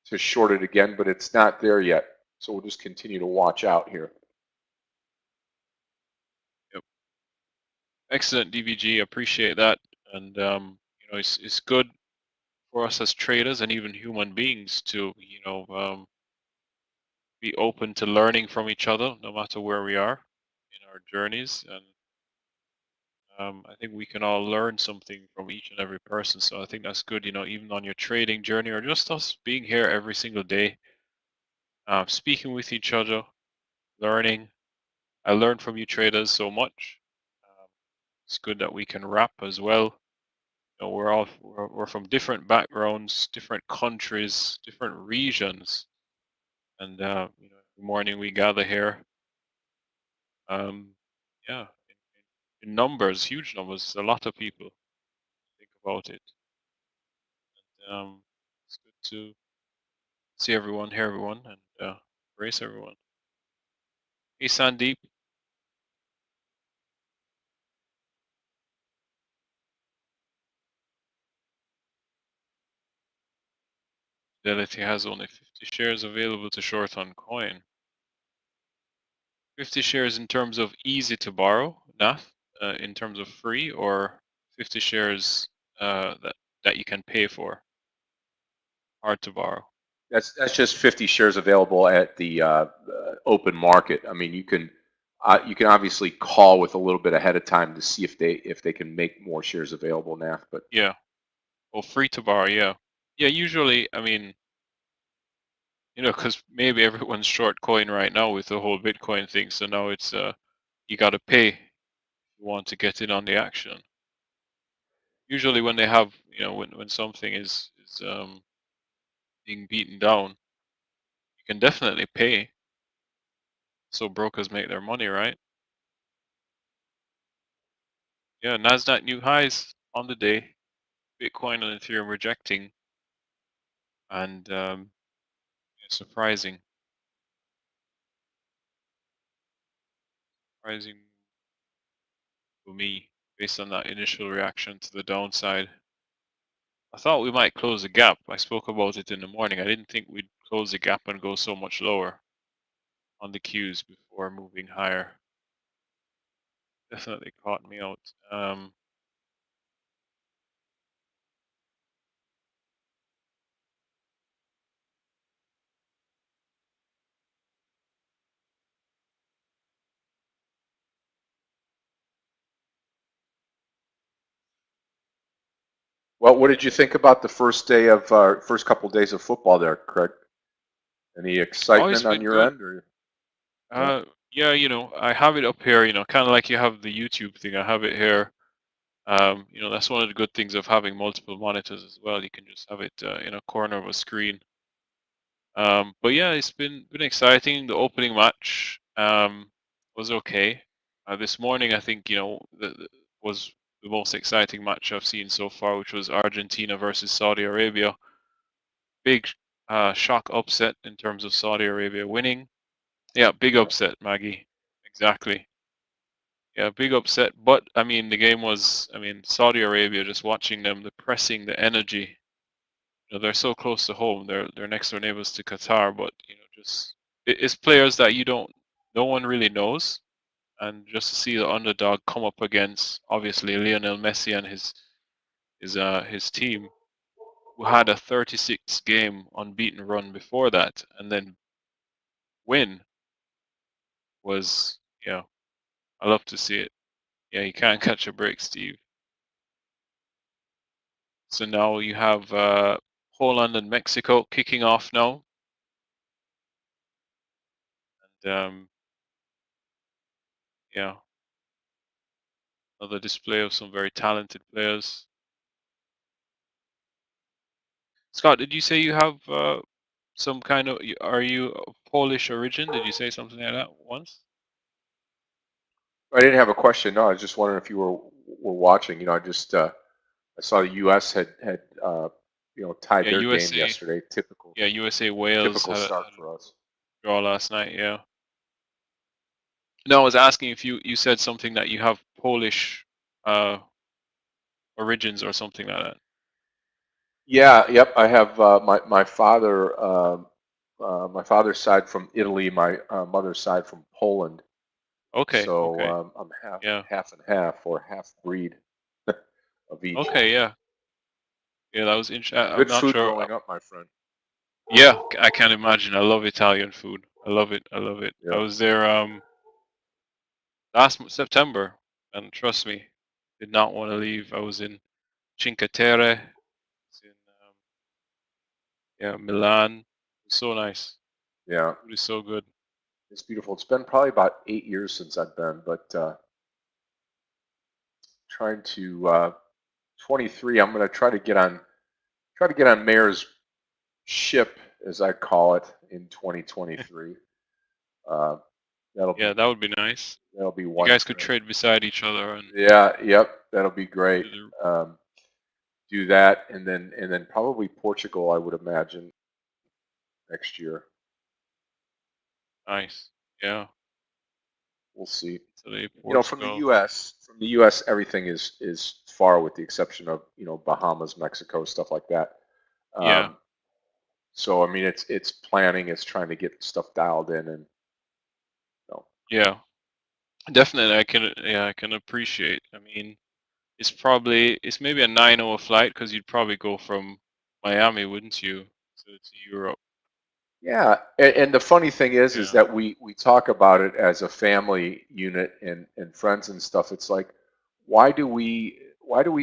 to short it again, but it's not there yet. So we'll just continue to watch out here. Yep. Excellent, DVG. Appreciate that. And it's good for us as traders and even human beings to be open to learning from each other, no matter where we are in our journeys. And I think we can all learn something from each and every person. So I think that's good, even on your trading journey or just us being here every single day, speaking with each other, learning. I learned from you traders so much. It's good that we can rap as well. We're from different backgrounds, different countries, different regions, and every morning we gather here. Yeah, in numbers, huge numbers, a lot of people think about it. And, it's good to see everyone, hear everyone, and embrace everyone. Hey, Sandeep. Fidelity has only 50 shares available to short on coin. 50 shares in terms of easy to borrow, NAF, in terms of free, or 50 shares that you can pay for, hard to borrow. That's just 50 shares available at the open market. I mean, you can obviously call with a little bit ahead of time to see if they can make more shares available, NAF. But Yeah. Oh, free to borrow, yeah. Yeah, usually, I mean, because maybe everyone's short coin right now with the whole Bitcoin thing, so now it's you got to pay if you want to get in on the action. Usually, when they have, when something is being beaten down, you can definitely pay, so brokers make their money, right? Yeah, Nasdaq new highs on the day, Bitcoin and Ethereum rejecting, and surprising to me based on that initial reaction to the downside. I thought we might close the gap. I spoke about it in the morning. I didn't think we'd close the gap and go so much lower on the Qs before moving higher. Definitely caught me out. Well, what did you think about the first couple days of football there, Craig? Any It's excitement on been your good. end, or yeah? Yeah, I have it up here, kind of like you have the YouTube thing. I have it here. That's one of the good things of having multiple monitors as well. You can just have it in a corner of a screen. But yeah, it's been exciting. The opening match was okay. This morning, I think was the most exciting match I've seen so far, which was Argentina versus Saudi Arabia. Big shock upset in terms of Saudi Arabia winning. Yeah, big upset, Maggie. Exactly. Yeah, big upset. But I mean, the game was. I mean, Saudi Arabia. Just watching them, the pressing, the energy. They're so close to home. They're next door neighbors to Qatar, but just it's players that no one really knows, and just to see the underdog come up against obviously Lionel Messi and his team, who had a 36 game unbeaten run before that, and then win was I love to see it. Yeah, you can't catch a break, Steve. So now you have Poland and Mexico kicking off now, and yeah. Another display of some very talented players. Scott, did you say you have some kind of? Are you of Polish origin? Did you say something like that once? I didn't have a question. No, I was just wondering if you were watching. I saw the U.S. had tied Yeah, their game USA. yesterday. Yeah, USA Wales Typical had start a for us. draw last night. Yeah. No, I was asking if you said something that you have Polish origins or something like that. Yeah, yep. I have my father's side from Italy, my mother's side from Poland. Okay. So Okay. I'm Yeah. half and half, or half breed of each. Okay. Yeah. Yeah, that was interesting. I'm Good not food sure. growing up, my friend. Yeah, I can imagine. I love Italian food. I love it. I love it. I Yeah, was there last September, and trust me, did not want to leave. I was in Cinque Terre, it's in Milan. It's so nice. yeah. Food is so good. It's beautiful. It's been probably about 8 years since I've been, but trying to 23. I'm going to try to get on Meir's ship, as I call it, in 2023. Uh, that'll Yeah, be that would be nice. You one guys could for. trade beside each other and Yeah, yep, that'll be great. do the Do that, and then probably Portugal, I would imagine, next year. nice. Yeah, We'll see. Italy, From the Portugal. U.S., everything is far, with the exception of Bahamas, Mexico, stuff like that. Yeah, So I mean, it's planning, it's trying to get stuff dialed in, and yeah, definitely. I can appreciate. I mean, it's maybe a 9-hour flight because you'd probably go from Miami, wouldn't you, to Europe? yeah. And the funny thing is Yeah. that we talk about it as a family unit and friends and stuff. It's like, why do we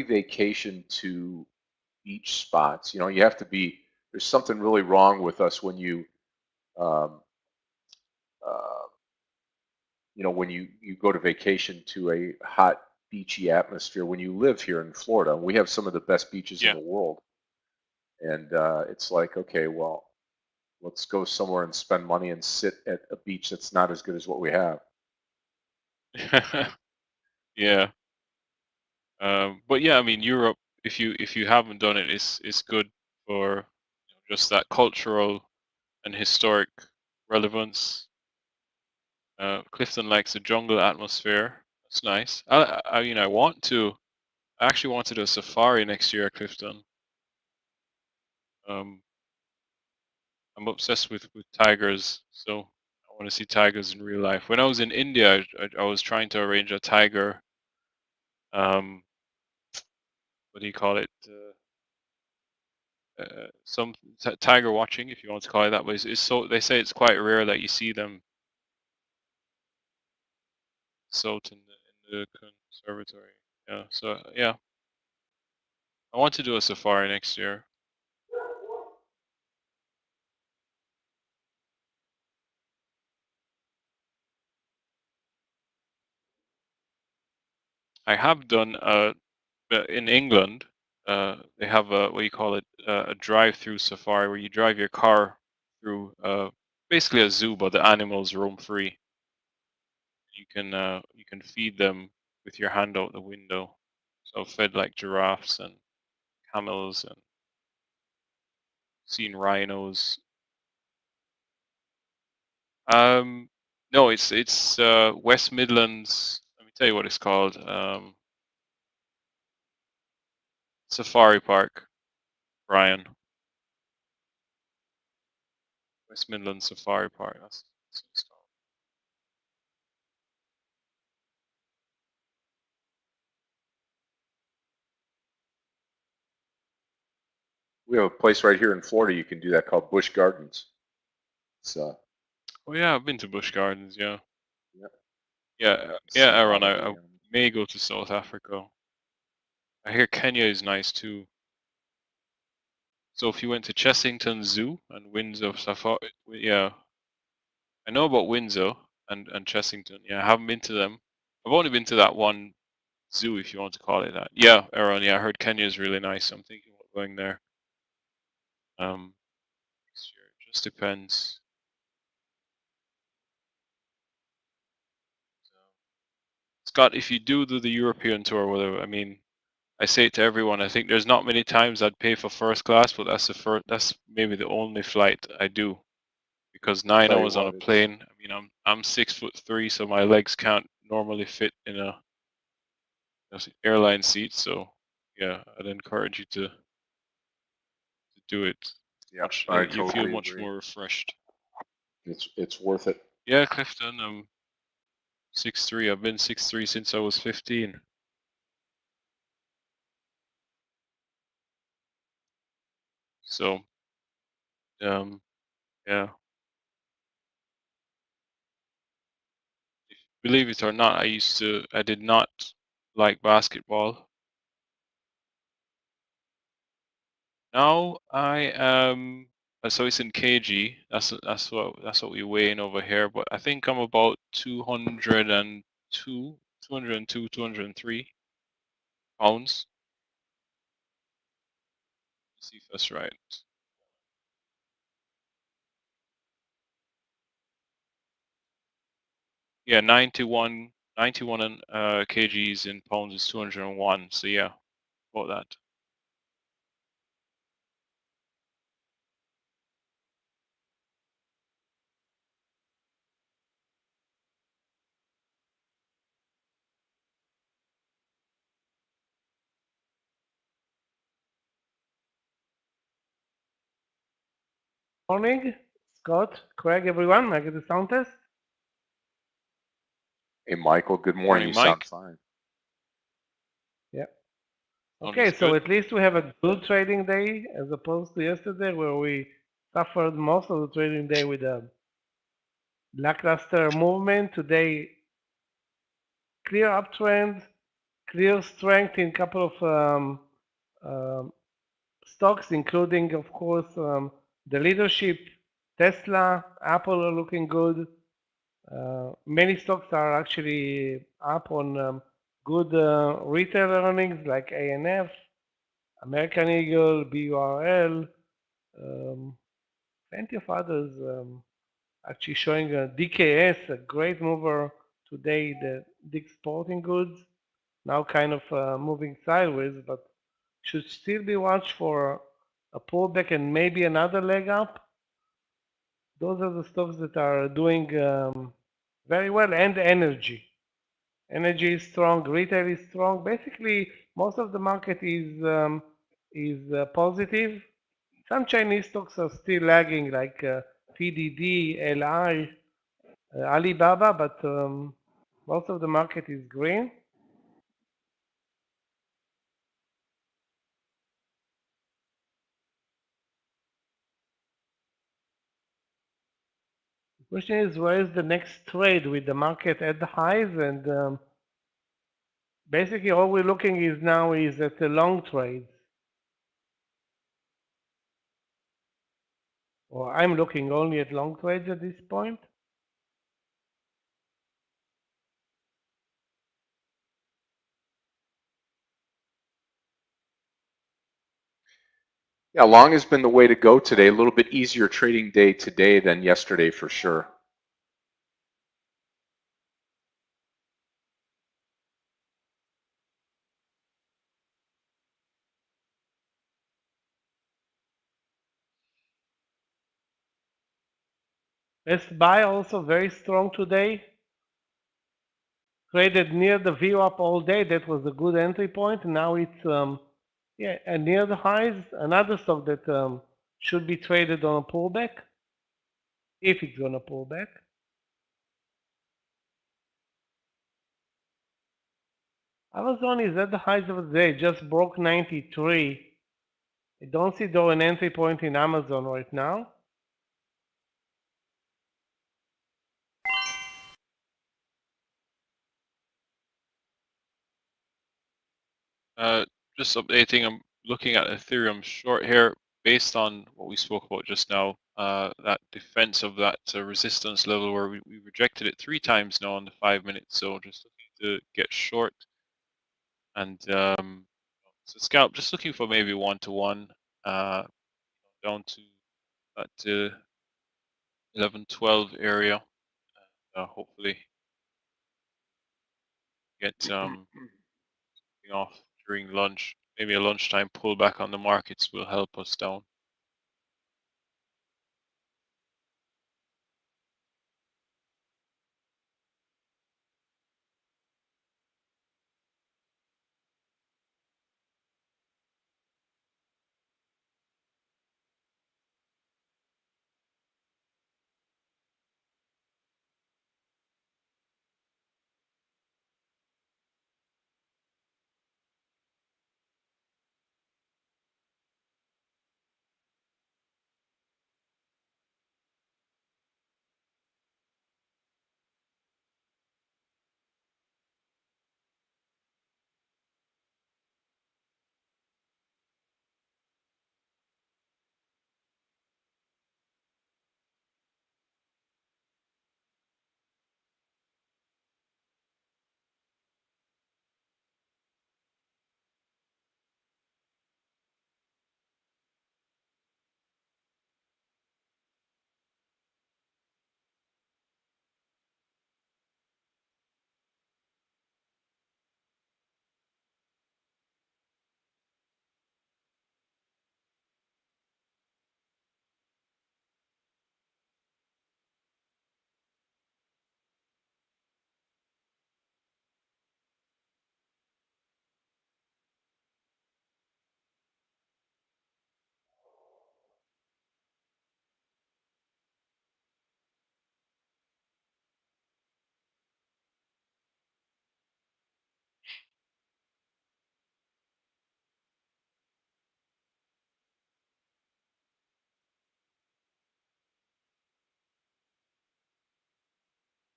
vacation to beach spots. You know, you have to be. There's something really wrong with us when you, um, you know, when you go to vacation to a hot beachy atmosphere. When you live here in Florida, we have some of the best beaches in Yeah. the world, and it's like, okay, well, let's go somewhere and spend money and sit at a beach that's not as good as what we have. Yeah. But yeah, I mean, Europe, if you haven't done it, it's good for just that cultural and historic relevance. Clifton likes the jungle atmosphere. That's nice. I I actually want to do a safari next year at Clifton. Um, I'm obsessed with tigers, so I want to see tigers in real life. When I was in India, I was trying to arrange a tiger. What do you call it? Some tiger watching, if you want to call it that way. It's so they say it's quite rare that you see them sold in the conservatory. Yeah. So yeah, I want to do a safari next year. I have done in England. They have a what do you call it? A drive-through safari where you drive your car through basically a zoo, but the animals roam free. You can feed them with your hand out the window. So I've fed like giraffes and camels and seen rhinos. No, it's West Midlands. Let me tell you what it's called. Safari Park, Brian. West Midlands Safari Park. That's what it's called. We have a place right here in Florida you can do that called Busch Gardens. It's Oh yeah, I've been to Busch Gardens. Yeah, yeah, yeah, see a Aaron. lot of I the may go to South Africa. I hear Kenya is nice too. So if you went to Chessington Zoo and Windsor Safari, yeah, I know about Windsor and Chessington. Yeah, I haven't been to them. I've only been to that one zoo, if you want to call it that. Yeah, Aaron. Yeah, I heard Kenya is really nice. I'm thinking about going there. Next year. It just depends. Scott, if you do the European tour, or whatever, I mean, I say it to everyone. I think there's not many times I'd pay for first class, but that's the first. That's maybe the only flight I do because 9 hours on a plane. I mean, I'm 6'3", so my legs can't normally fit in a airline seat. So yeah, I'd encourage you to do it. Yep, I You feel totally much agree. more refreshed. It's worth it. Yeah, Clifton. I'm 6'3". I've been 6'3" since I was 15. So yeah. Believe it or not, I did not like basketball. Now I am, so it's in kg. That's what we weigh in over here. But I think I'm about 202, 202, 203 pounds. Let's see if that's right. Yeah, 91 kgs in pounds is 201. So yeah, about that. Morning, Scott, Craig, everyone. I get the sound test. Hey, Michael. Good morning. Morning, You sound Mike. fine. Yeah. Sound Okay, is so good. at least we have a good trading day as opposed to yesterday where we suffered most of the trading day with a lackluster movement. Today, clear uptrend, clear strength in a couple of stocks, including, of course, the leadership. Tesla, Apple are looking good. Many stocks are actually up on good retail earnings like ANF, American Eagle, BURL, plenty of others actually showing a DKS, a great mover today, the Dick's Sporting Goods, now kind of moving sideways, but should still be watched for a pullback and maybe another leg up. Those are the stocks that are doing very well, and energy. Energy is strong, retail is strong. Basically, most of the market is positive. Some Chinese stocks are still lagging, like PDD, LI, Alibaba, but most of the market is green. The question is, where is the next trade with the market at the highs? And basically, all we're looking is now is at the long trades. Or I'm looking only at long trades at this point. Yeah, long has been the way to go today. A little bit easier trading day today than yesterday for sure. Best Buy also very strong today. Traded near the VWAP all day. That was a good entry point. Now it's and near the highs. Another stock that should be traded on a pullback, if it's gonna pull back. Amazon is at the highs of the day. Just broke 93. I don't see though an entry point in Amazon right now. Just updating, I'm looking at Ethereum short here based on what we spoke about just now. That defense of that resistance level where we rejected it 3 times now on the 5 minutes. So just looking to get short. And so scalp, just looking for maybe 1-to-1 down to that 11-12 area. Hopefully get something off during lunch. Maybe a lunchtime pullback on the markets will help us down.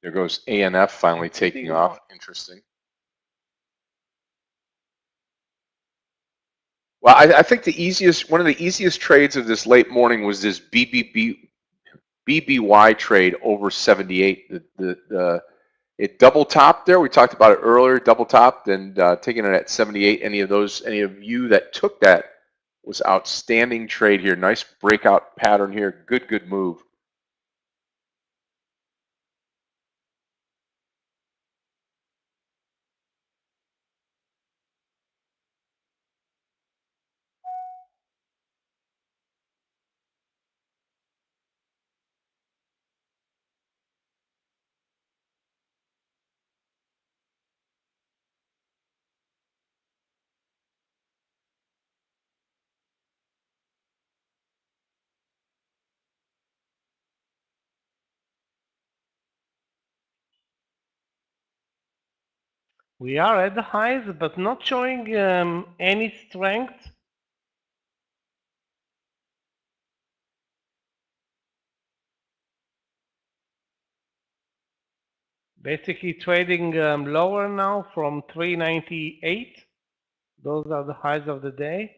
There goes ANF finally taking off. Interesting. Well, I think one of the easiest trades of this late morning was this BBY trade over 78. It double topped there. We talked about it earlier, double topped and taking it at 78. Any of you that took that was outstanding trade here. Nice breakout pattern here. Good move. We are at the highs, but not showing any strength. Basically trading lower now from 398. Those are the highs of the day.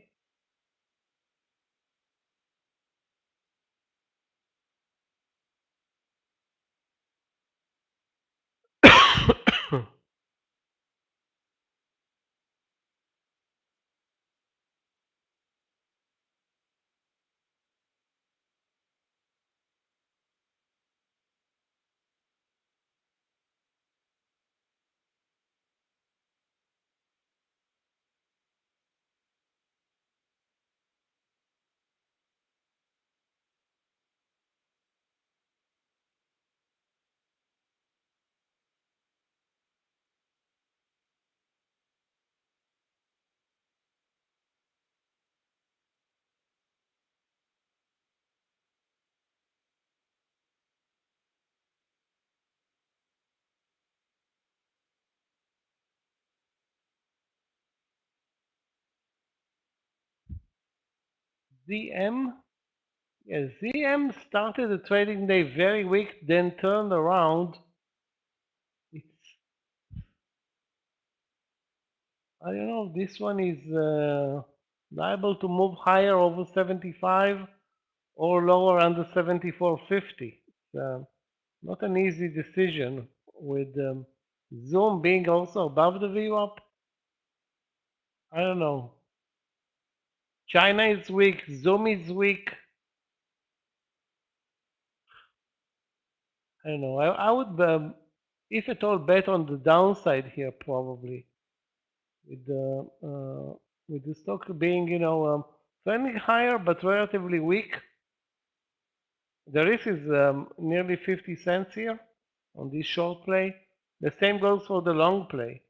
ZM, yes, ZM started the trading day very weak, then turned around. It's, I don't know, this one is liable to move higher over 75 or lower under 74.50. It's not an easy decision with Zoom being also above the VWAP. I don't know. China is weak, Zoom is weak. I don't know. I would, if at all, bet on the downside here probably, with the stock being, you know, trending higher but relatively weak. The risk is nearly 50 cents here on this short play. The same goes for the long play.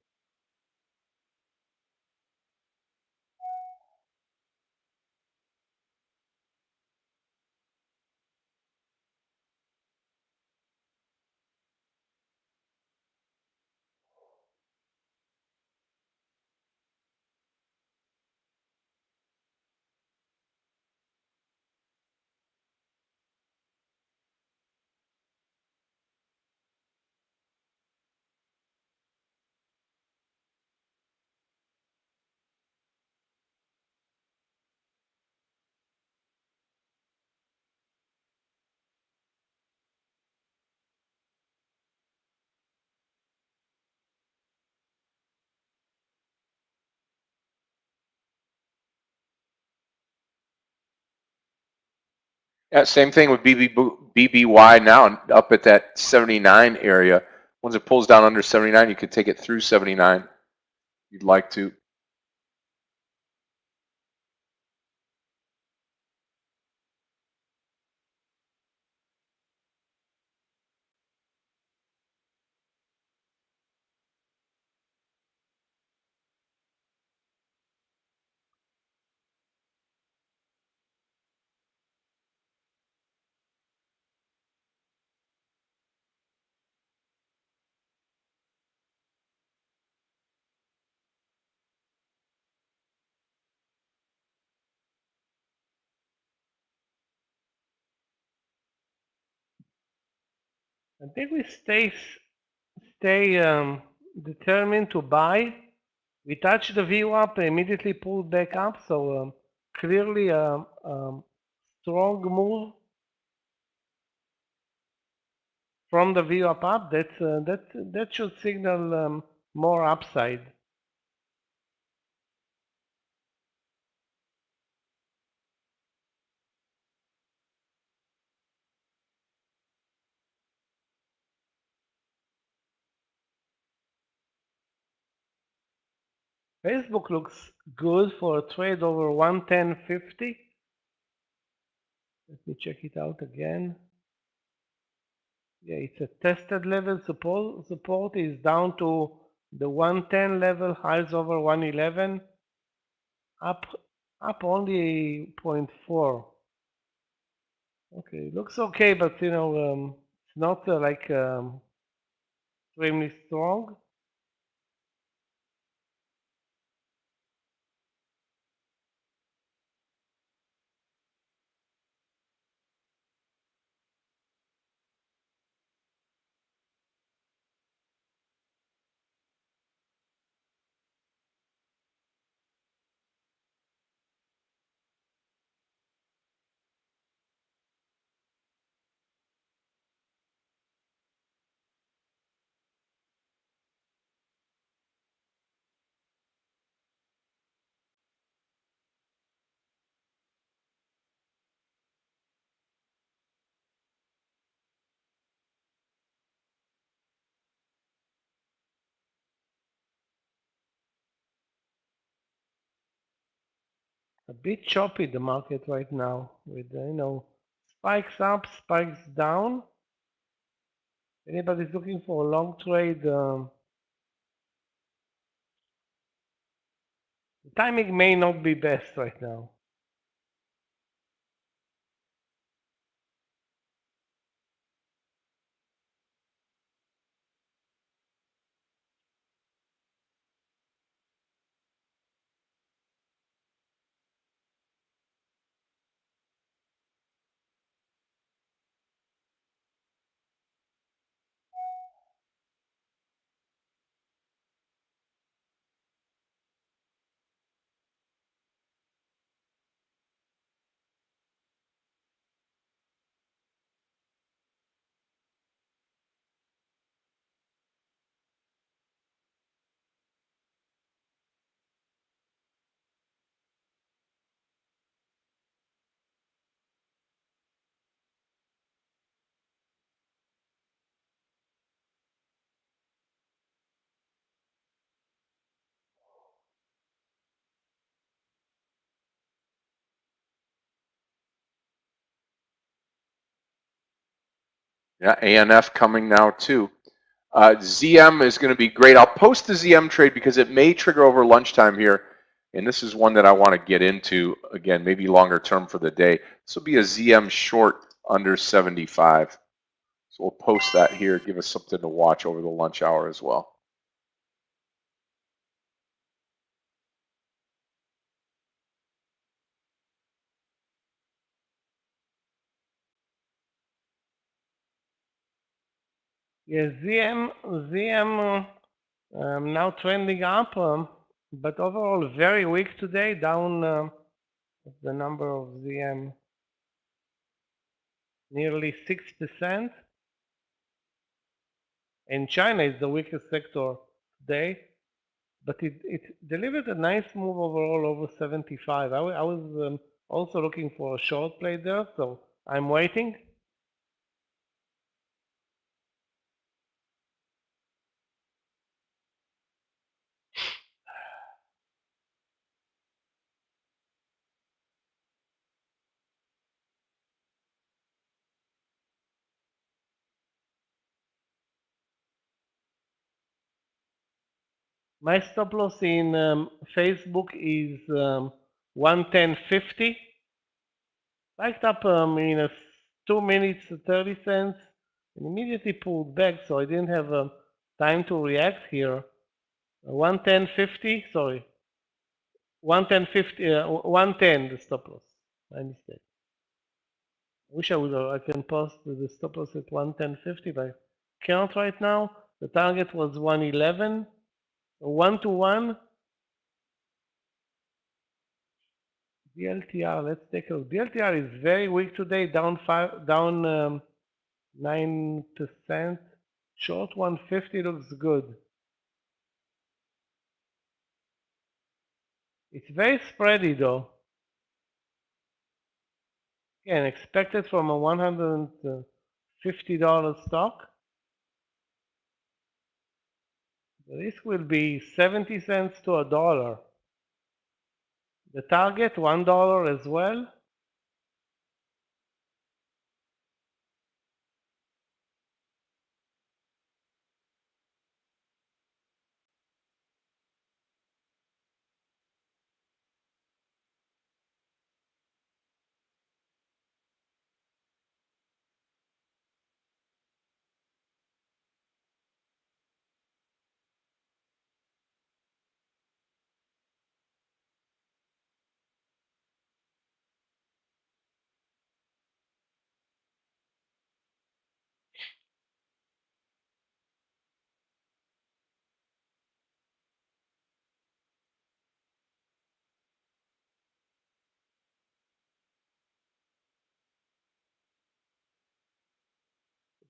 Yeah, same thing with BBY now, up at that 79 area. Once it pulls down under 79, you could take it through 79 if you'd like to. I think we stay determined to buy We touched the VWAP, immediately pulled back up, so clearly a strong move from the VWAP up. That should signal more upside. Facebook looks good for a trade over 110.50. Let me check it out again. Yeah, it's a tested level. Support is down to the 110 level, highs over 111, up only 0.4. Okay, looks okay, but it's not like extremely strong. A bit choppy the market right now with spikes up, spikes down. Anybody's looking for a long trade, the timing may not be best right now. Yeah, ANF coming now too. ZM is going to be great. I'll post the ZM trade because it may trigger over lunchtime here. And this is one that I want to get into, again, maybe longer term for the day. This will be a ZM short under 75. So we'll post that here, give us something to watch over the lunch hour as well. Yeah, ZM now trending up, but overall very weak today, down the number of ZM nearly 6%. And China is the weakest sector today, but it delivered a nice move overall over 75. I was also looking for a short play there, so I'm waiting. My stop loss in Facebook is 110.50. Spiked up in a 2 minutes 30 cents and immediately pulled back, so I didn't have time to react here. 110.50, sorry. 110.50, 110 the stop loss. My mistake. I wish I can post the stop loss at 110.50, but I can't right now. The target was 111. 1 to 1, DLTR, let's take a look. DLTR is very weak today, down 9%. Short 150 looks good. It's very spready though. Again, expected from a $150 stock. The risk will be 70 cents to a dollar. The target, $1 as well.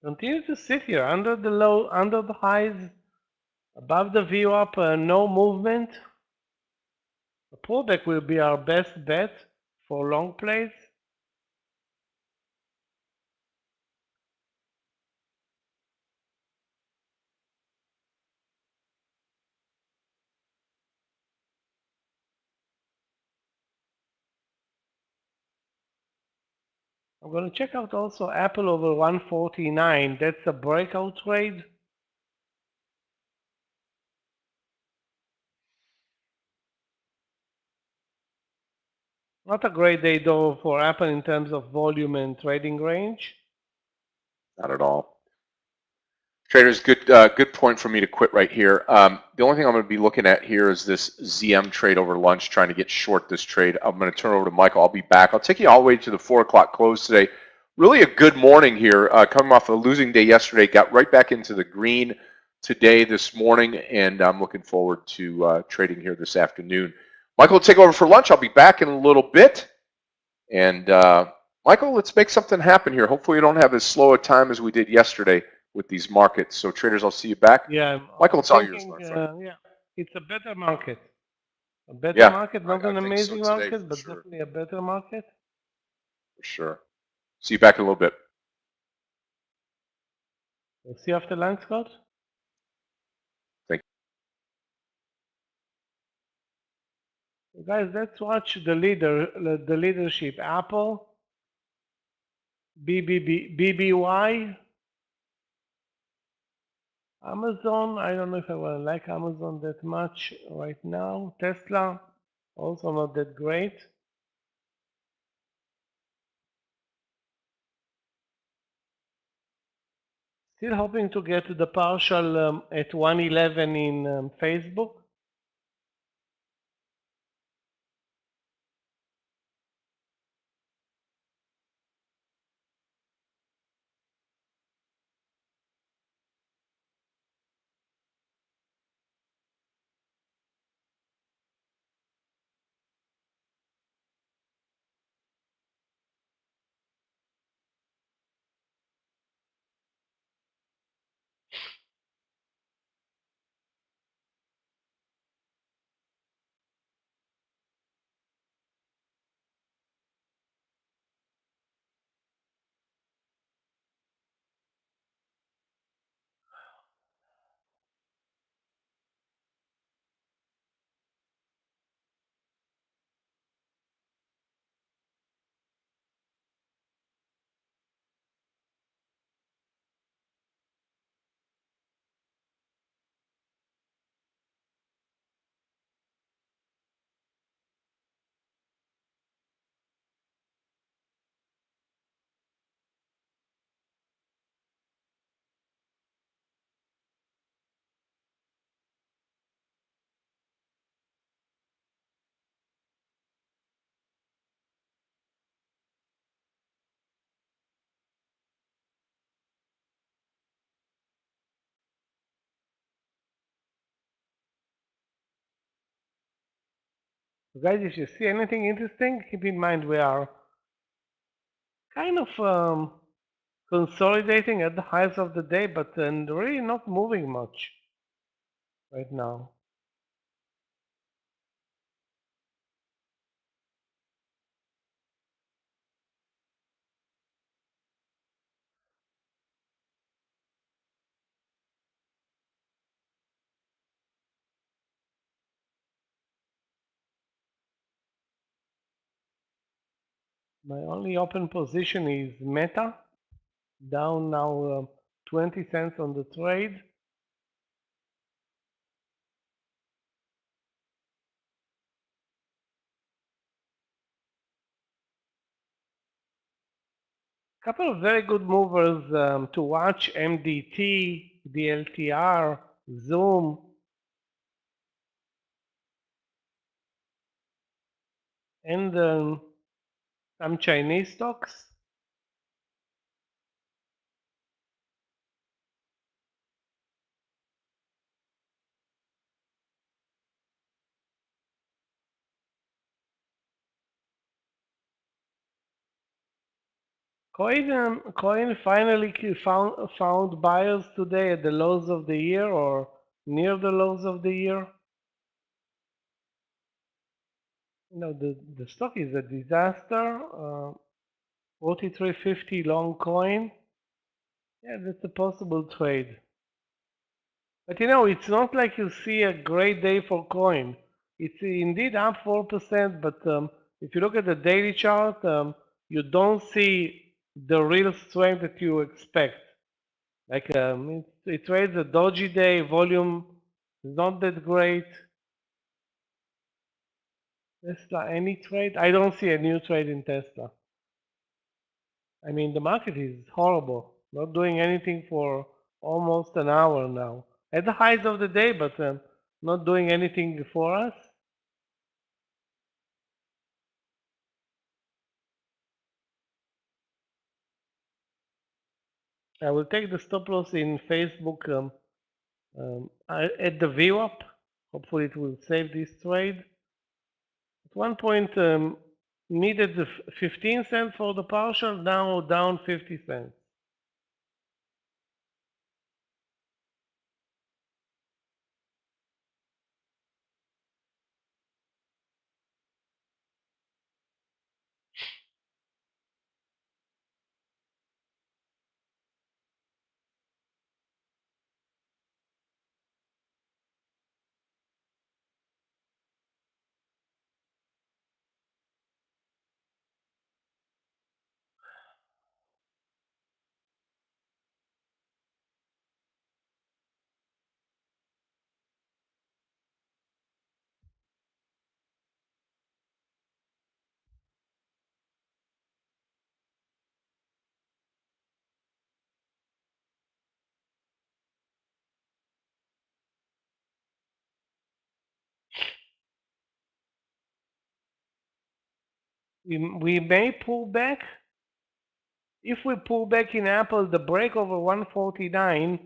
Continue to sit here under the low, under the highs, above the VWAP, no movement. The pullback will be our best bet for long plays. I'm going to check out also Apple over 149. That's a breakout trade. Not a great day though for Apple in terms of volume and trading range. Not at all. Traders, good point for me to quit right here. The only thing I'm going to be looking at here is this ZM trade over lunch, trying to get short this trade. I'm going to turn over to Michael. I'll be back. I'll take you all the way to the 4 o'clock close today. Really a good morning here. Coming off a losing day yesterday, got right back into the green today, this morning, and I'm looking forward to trading here this afternoon. Michael will take over for lunch. I'll be back in a little bit. And Michael, let's make something happen here. Hopefully we don't have as slow a time as we did yesterday with these markets. So traders, I'll see you back. Yeah, Michael, it's all yours, my friend. yeah, it's a better market. A better Yeah, market, not an I think so amazing today, market, for but sure. definitely a better market. For sure. See you back in a little bit. We'll see you after lunch, Scott. Thank you. Guys, let's watch the leadership. Apple, BBY, Amazon. I don't know if I will like Amazon that much right now. Tesla, also not that great. Still hoping to get to the partial at 111 in Facebook. So guys, if you see anything interesting, keep in mind we are kind of consolidating at the highs of the day, but really not moving much right now. My only open position is Meta, down now 20 cents on the trade. Couple of very good movers to watch: MDT, DLTR, Zoom, and some Chinese stocks. Coin finally found buyers today at the lows of the year or near the lows of the year. You know, the stock is a disaster. 43.50 long coin. Yeah, that's a possible trade. But you know, it's not like you see a great day for coin. It's indeed up 4%, but if you look at the daily chart, you don't see the real strength that you expect. Like it trades a dodgy day, volume is not that great. Tesla, any trade? I don't see a new trade in Tesla. I mean, the market is horrible. Not doing anything for almost an hour now. At the highs of the day, but not doing anything for us. I will take the stop loss in Facebook at the VWAP. Hopefully it will save this trade. At one point, needed the 15 cents for the partial, now down 50 cents. We may pull back. If we pull back in Apple, the break over 149,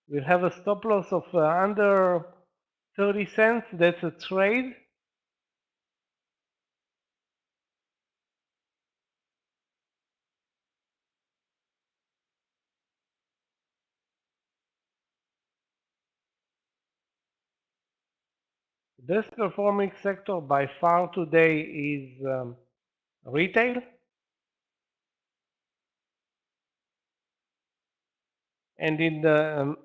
we'll have a stop loss of under 30 cents. That's a trade. The best performing sector by far today is retail. And in the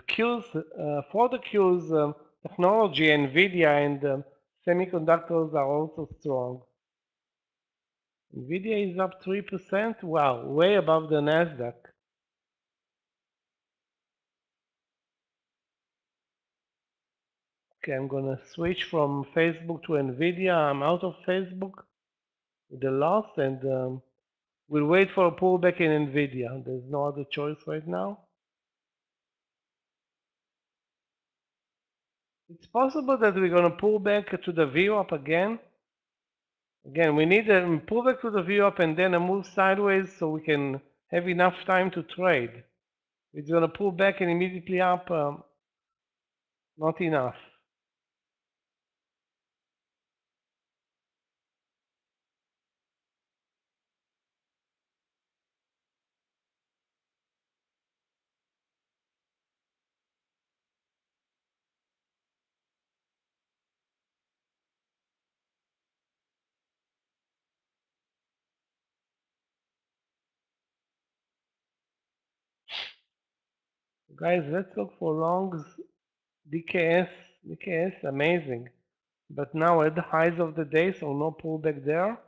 queues for the queues, technology, Nvda, and semiconductors are also strong. Nvda is up 3%. Wow, way above the Nasdaq. Okay, I'm gonna switch from Facebook to Nvda. I'm out of Facebook with the loss, and we'll wait for a pullback in Nvda. There's no other choice right now. It's possible that we're gonna pull back to the VWAP again. Again, we need a pullback to the VWAP and then a move sideways so we can have enough time to trade. It's gonna pull back and immediately up, not enough. Guys, let's look for longs. DKS, amazing. But now at the highs of the day, so no pullback there.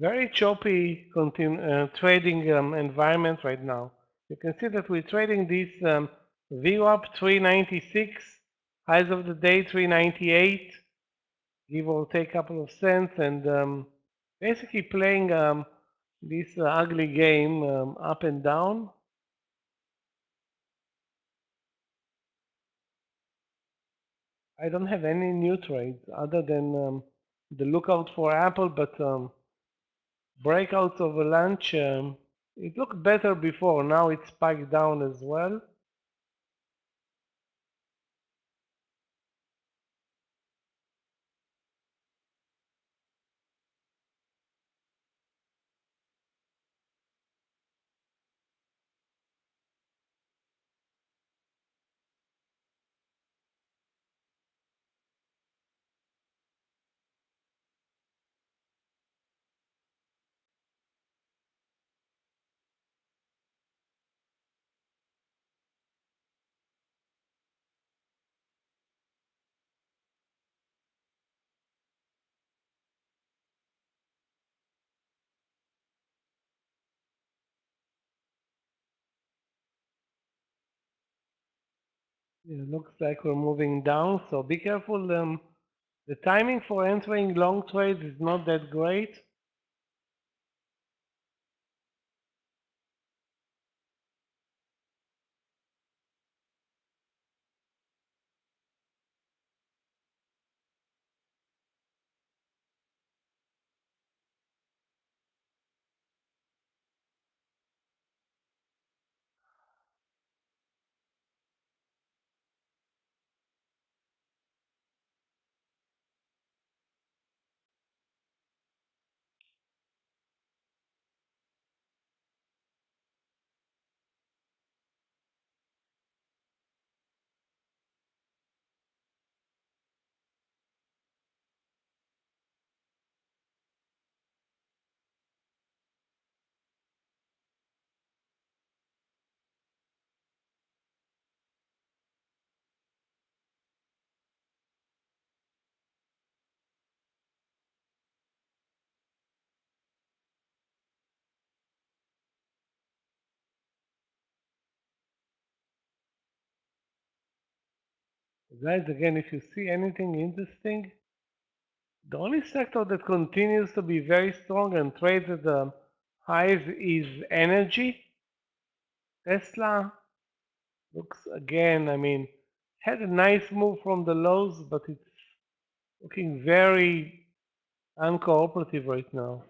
Very choppy trading environment right now. You can see that we're trading this VWAP 396, highs of the day 398, give or take a couple of cents, and basically playing this ugly game up and down. I don't have any new trades other than the lookout for Apple, but breakouts over lunch, it looked better before. Now it spiked down as well. It looks like we're moving down, so be careful. The timing for entering long trades is not that great. Guys, again, if you see anything interesting, the only sector that continues to be very strong and trades at the highs is energy. Tesla looks again, I mean, had a nice move from the lows, but it's looking very uncooperative right now.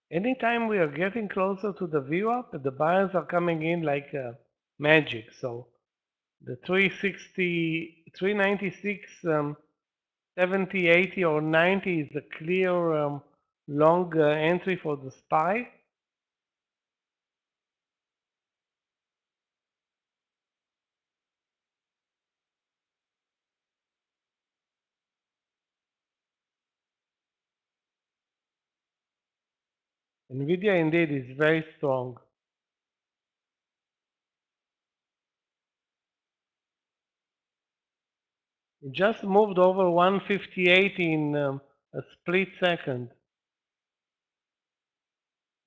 Anytime we are getting closer to the VWAP, the buyers are coming in like magic. So the 360 396, 70, 80, or 90 is a clear long entry for the SPY. Nvidia indeed is very strong. It just moved over 158 in a split second.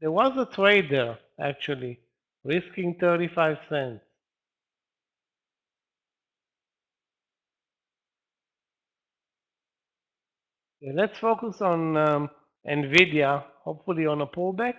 There was a trade there, actually, risking 35 cents. Okay, let's focus on Nvidia, hopefully on a pullback.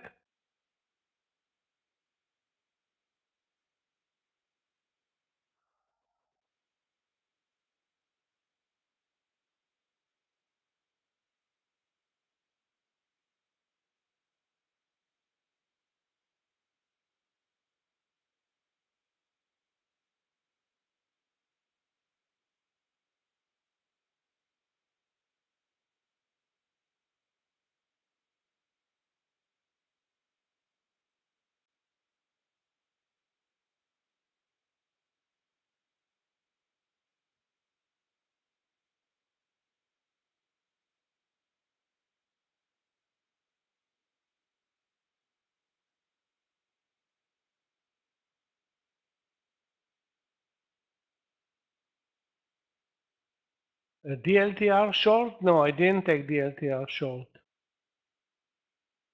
A DLTR short? No, I didn't take DLTR short.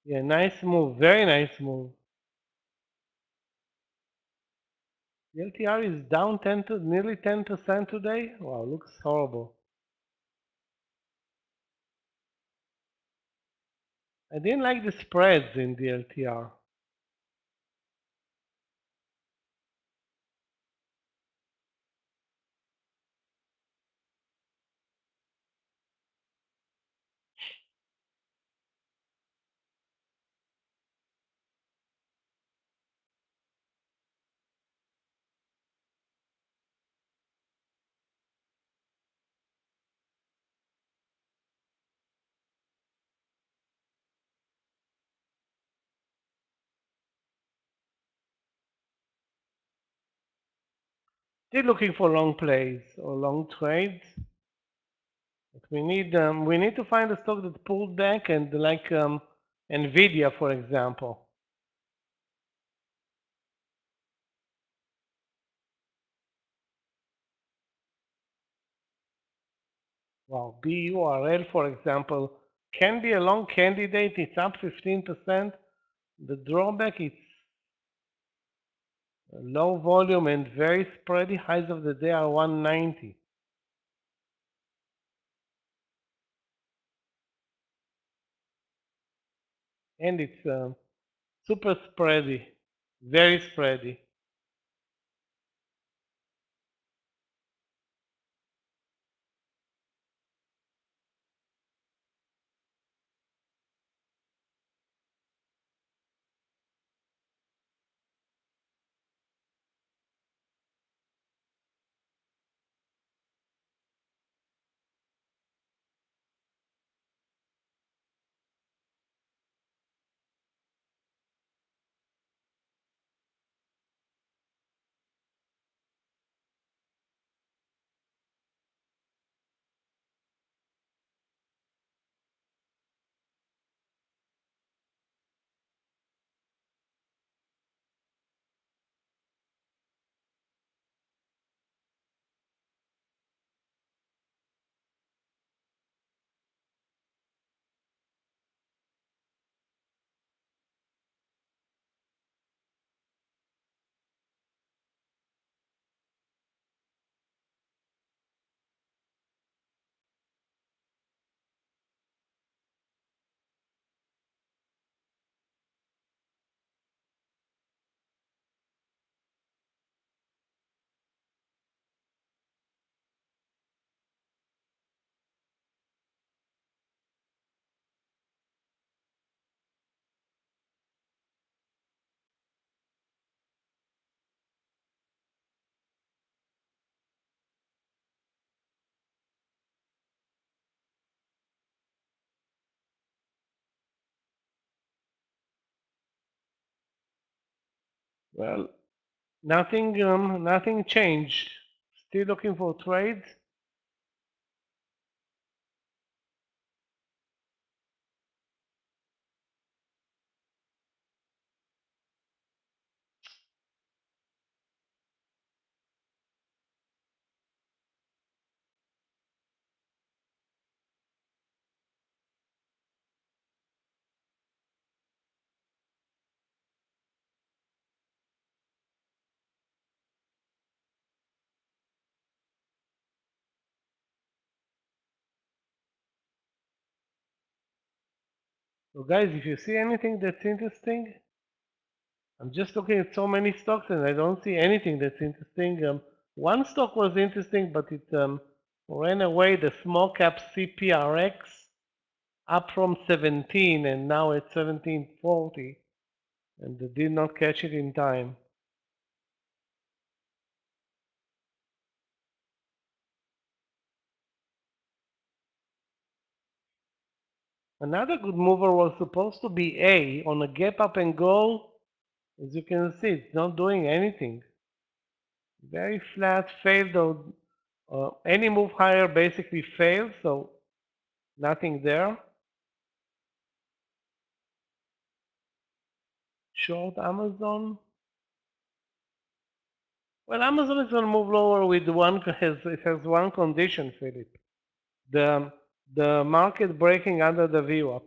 Yeah, nice move, very nice move. DLTR is down nearly 10% today. Wow, looks horrible. I didn't like the spreads in DLTR. Still looking for long plays or long trades. But we need to find a stock that pulled back and like Nvidia, for example. Wow, BURL, for example, can be a long candidate. It's up 15%. The drawback is low volume and very spready. Highs of the day are 190. And it's super spready, very spready. Well, nothing changed. Still looking for trades. So guys, if you see anything that's interesting, I'm just looking at so many stocks and I don't see anything that's interesting. One stock was interesting, but it ran away. The small cap CPRX up from 17 and now it's 1740, and they did not catch it in time. Another good mover was supposed to be A on a gap up and go. As you can see, it's not doing anything. Very flat, failed though. Any move higher basically failed, so nothing there. Short Amazon. Well, Amazon is going to move lower with it has one condition, Philip. The market breaking under the VWAP.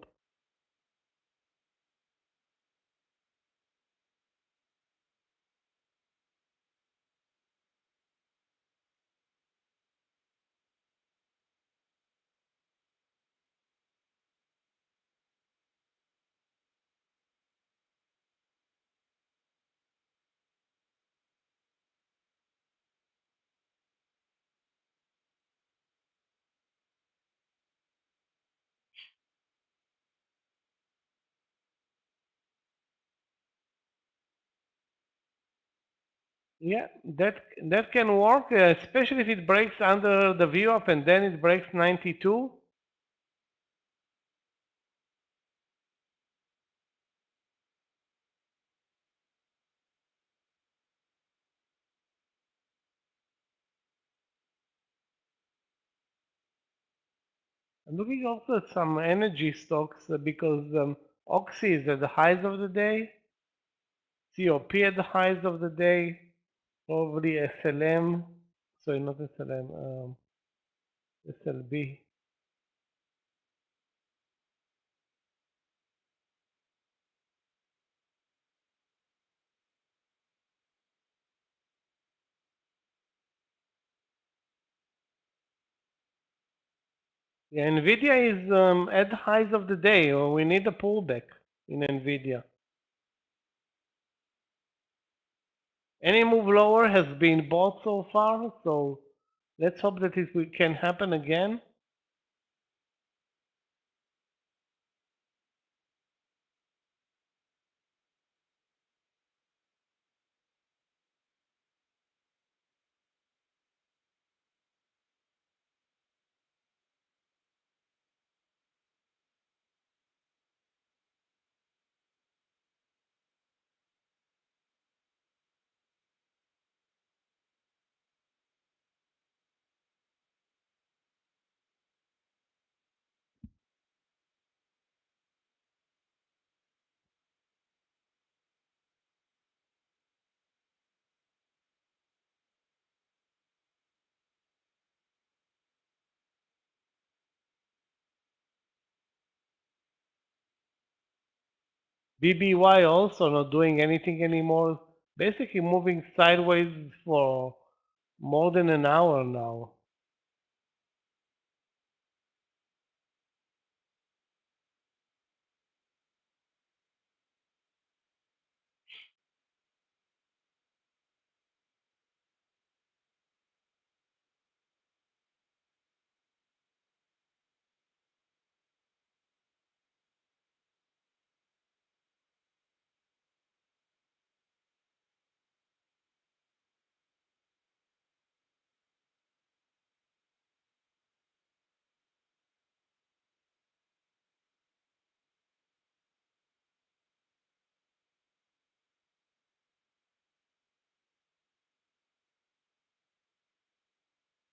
Yeah, that can work, especially if it breaks under the VWAP and then it breaks 92. I'm looking also at some energy stocks because Oxy is at the highs of the day, COP at the highs of the day, probably SLM, sorry, not SLM, SLB. Yeah, Nvda is at the highs of the day, or we need a pullback in Nvda. Any move lower has been bought so far, so let's hope that it can happen again. BBY also not doing anything anymore, basically moving sideways for more than an hour now.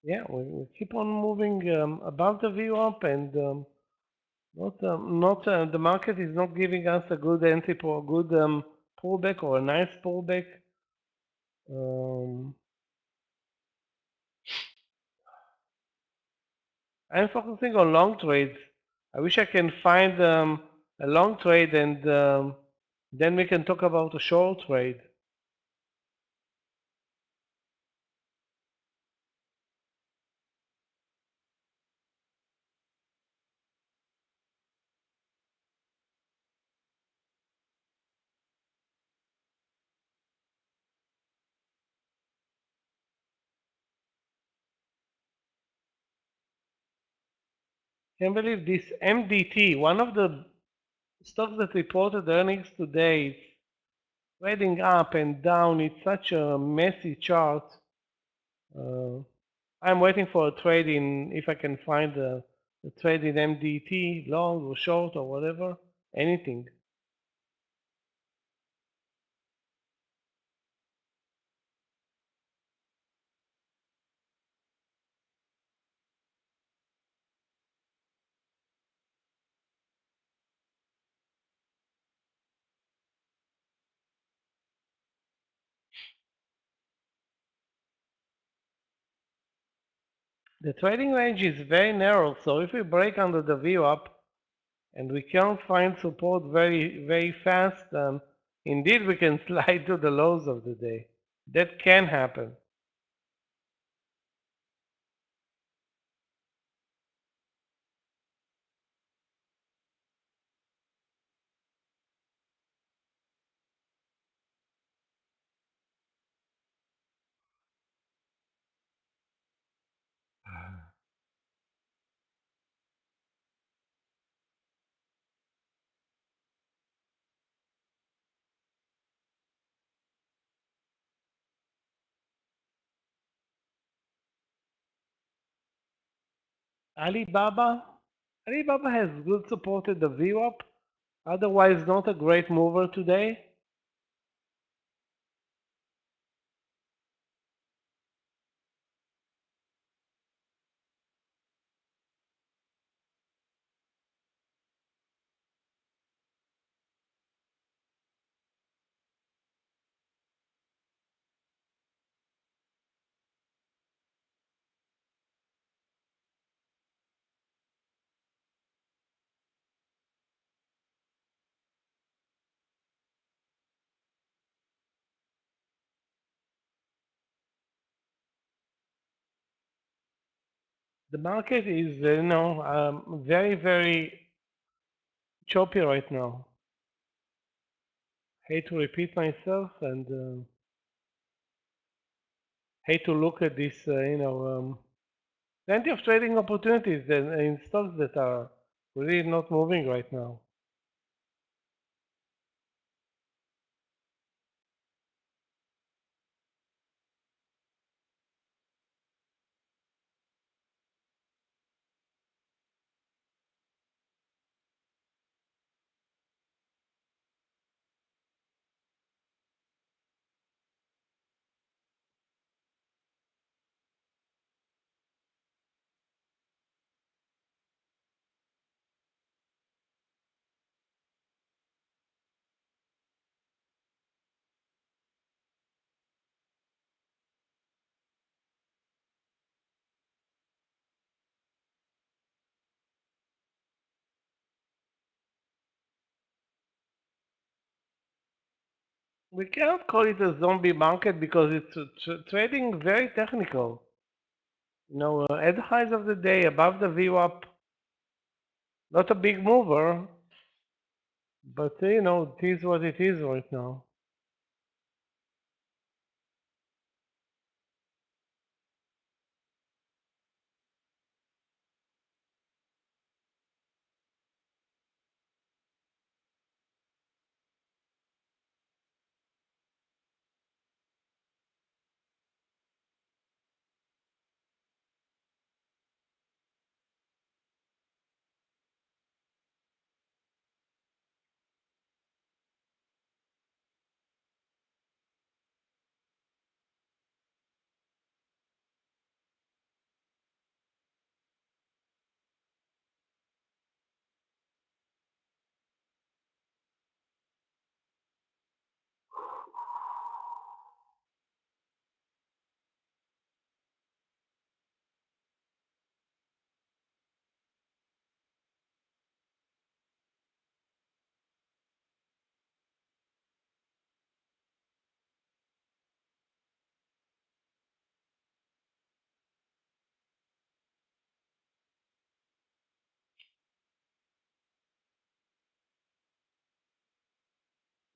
yeah, we keep on moving above the VWAP, and not the market is not giving us a good entry for a good pullback or a nice pullback. I'm focusing on long trades. I wish I can find a long trade, and then we can talk about a short trade. Can't believe this MDT, one of the stocks that reported earnings today, is trading up and down. It's such a messy chart. I'm waiting for a trade in, if I can find a trade in MDT, long or short or whatever, anything. The trading range is very narrow, so if we break under the VWAP and we can't find support very fast, indeed we can slide to the lows of the day. That can happen. Alibaba has good support at the VWAP, otherwise not a great mover today. The market is, very choppy right now. Hate to repeat myself, and hate to look at this, plenty of trading opportunities in stocks that are really not moving right now. We cannot call it a zombie market because it's trading very technical. At the highs of the day, above the VWAP, not a big mover, but it is what it is right now.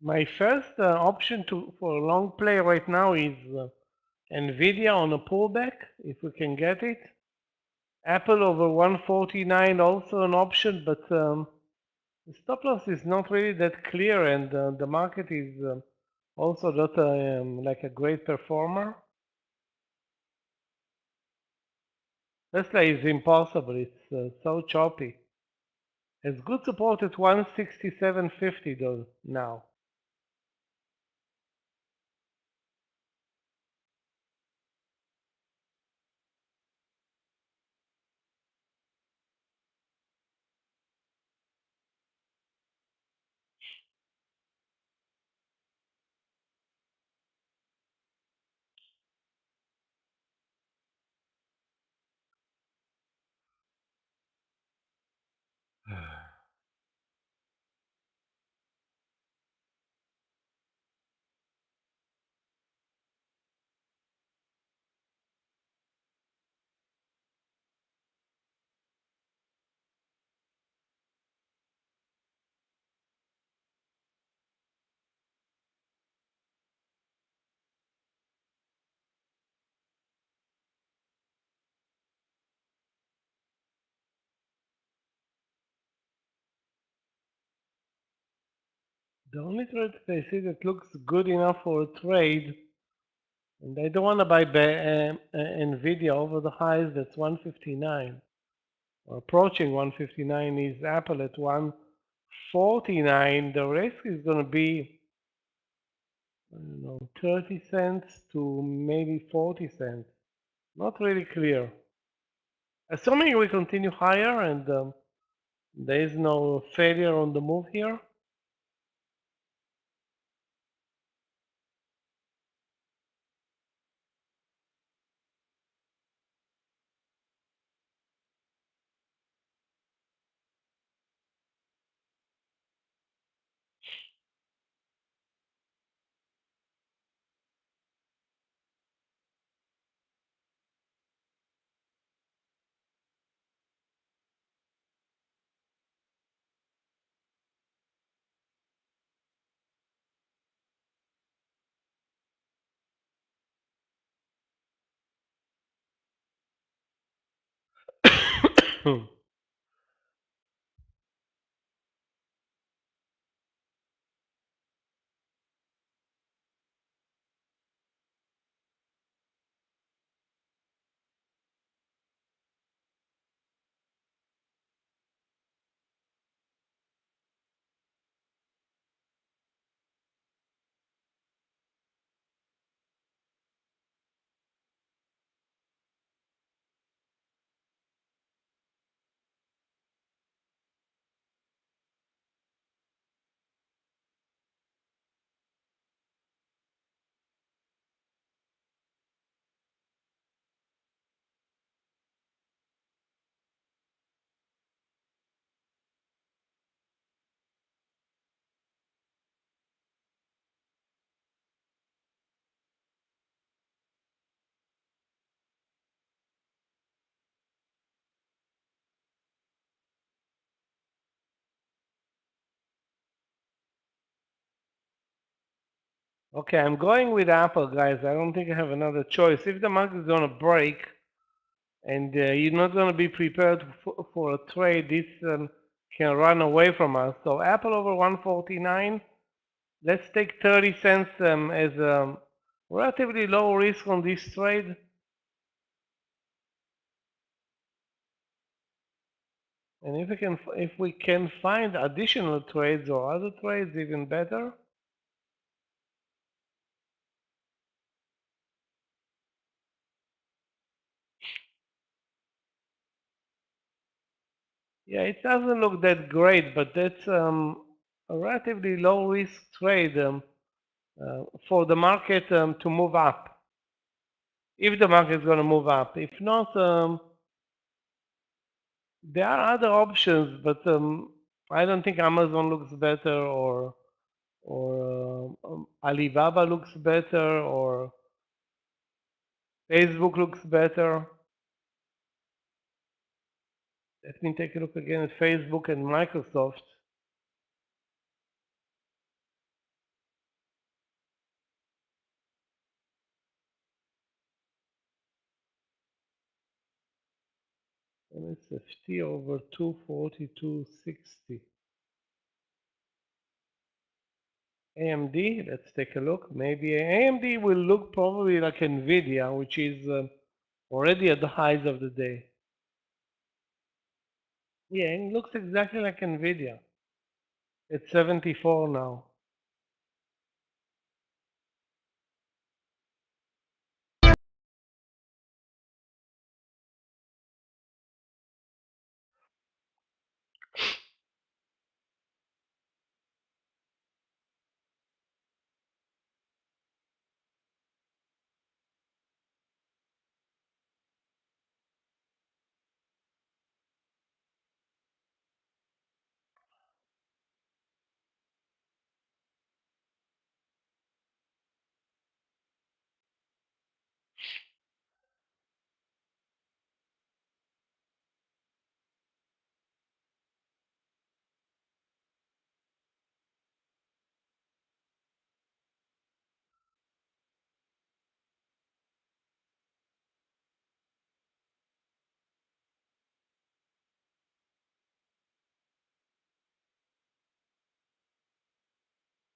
My first option for a long play right now is Nvda on a pullback, if we can get it. Apple over 149 also an option, but the stop loss is not really that clear, and the market is also not like a great performer. Tesla is impossible. It's so choppy. It's good support at 167.50 though now. The only trade that I see that looks good enough for a trade, and I don't want to buy Nvidia over the highs, that's 159, or approaching 159, is Apple at 149. The risk is going to be, I don't know, 30 cents to maybe 40 cents. Not really clear. Assuming we continue higher and there is no failure on the move here. Okay, I'm going with Apple, guys. I don't think I have another choice. If the market is going to break and you're not going to be prepared for a trade, this can run away from us. So Apple over 149. Let's take 30 cents as a relatively low risk on this trade. And if we can find additional trades or other trades, even better. Yeah, it doesn't look that great, but that's a relatively low risk trade for the market to move up. If the market is going to move up. If not, there are other options, but I don't think Amazon looks better, or Alibaba looks better, or Facebook looks better. Let me take a look again at Facebook and Microsoft. SFT over 242.60. AMD, let's take a look. Maybe AMD will look probably like Nvda, which is already at the highs of the day. Yeah, it looks exactly like Nvda. It's 74 now.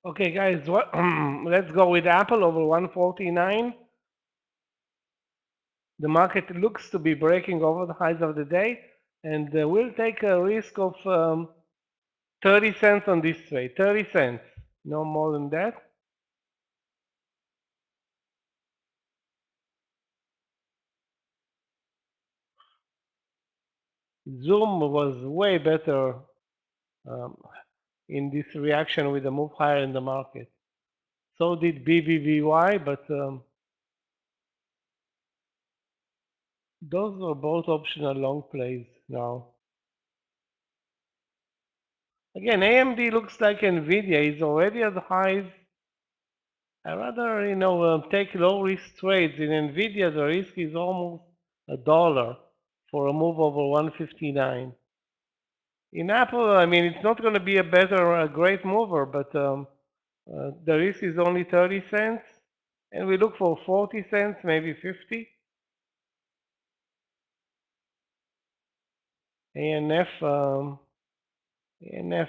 Okay, guys, what, let's go with Apple over 149. The market looks to be breaking over the highs of the day, and we'll take a risk of 30 cents on this trade. 30 cents, no more than that. Zoom was way better um, in this reaction with the move higher in the market. So did BBVY, but those are both optional long plays now. Again, AMD looks like Nvidia is already at the highs. I rather, take low risk trades. In Nvidia, the risk is almost $1 for a move over 159. In Apple, I mean, it's not going to be a great mover, but the risk is only 30 cents, and we look for 40 cents, maybe 50. ANF, ANF,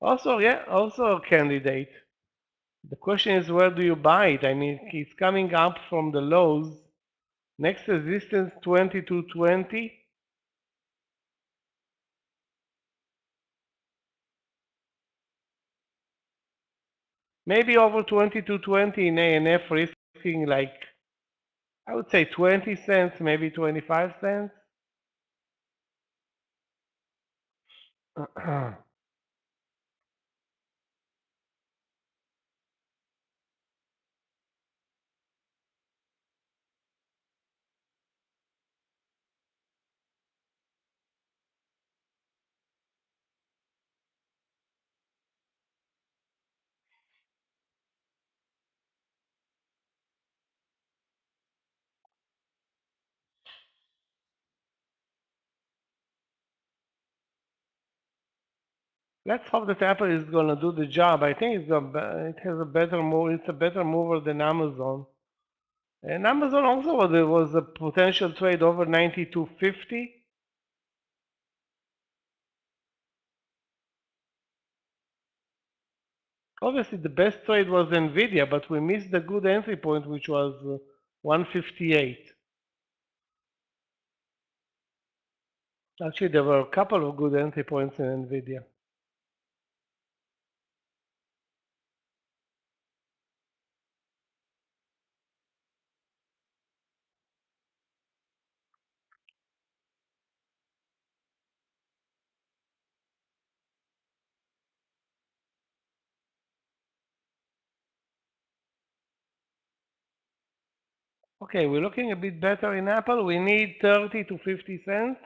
also a candidate. The question is, where do you buy it? I mean, it's coming up from the lows. Next resistance 2220. Maybe over 2220 in ANF, risking like, I would say 20 cents, maybe 25 cents. Let's hope that Apple is going to do the job. I think it has a better move. It's a better mover than Amazon. And Amazon also there was a potential trade over 92.50. Obviously, the best trade was Nvidia, but we missed the good entry point, which was 158. Actually, there were a couple of good entry points in Nvidia. Okay, we're looking a bit better in Apple. We need 30 to 50 cents.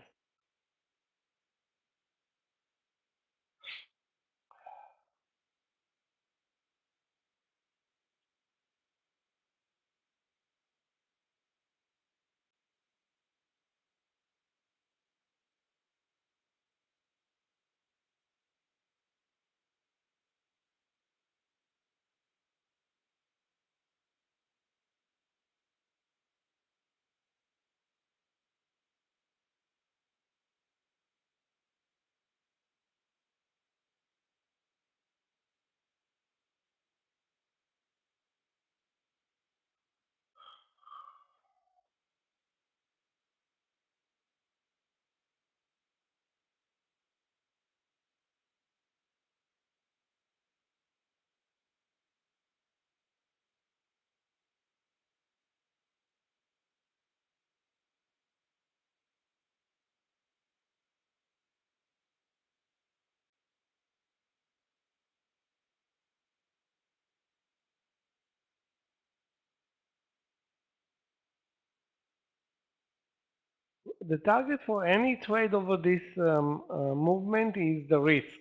the target for any trade over this movement is the risk.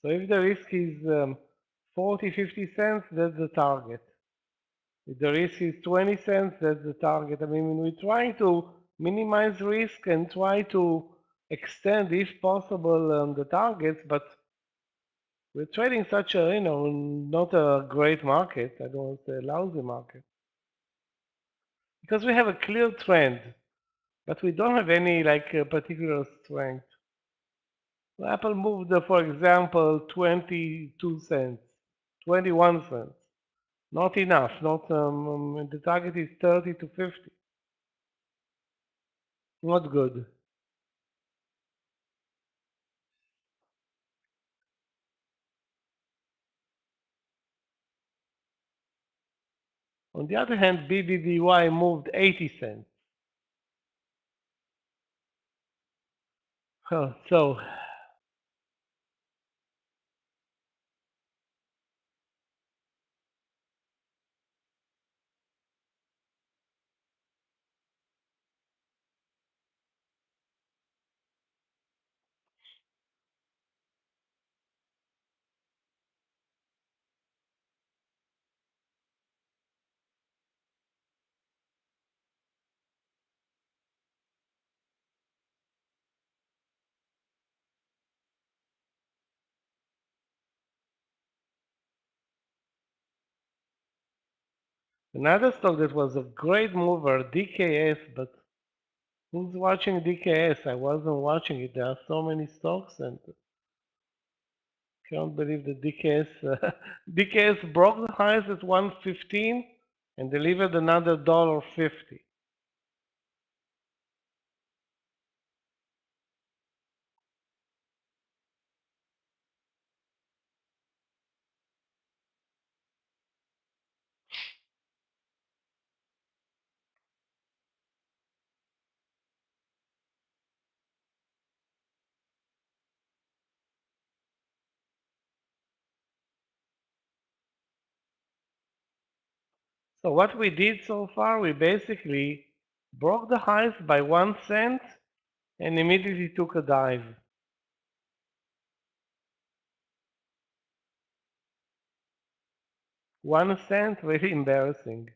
So if the risk is 40, 50 cents, that's the target. If the risk is 20 cents, that's the target. I mean, we're trying to minimize risk and try to extend, if possible, the targets, but we're trading such a, not a great market. I don't want to say a lousy market. Because we have a clear trend, but we don't have any particular strength. So Apple moved, for example, 22 cents, 21 cents. Not enough. Not the target is 30 to 50. Not good. On the other hand, BBBY moved 80 cents. So another stock that was a great mover, DKS, but who's watching DKS? I wasn't watching it. There are so many stocks, and can't believe that DKS broke the highs at 115 and delivered another $1.50. So what we did so far, we basically broke the highs by 1 cent and immediately took a dive. 1 cent, really embarrassing.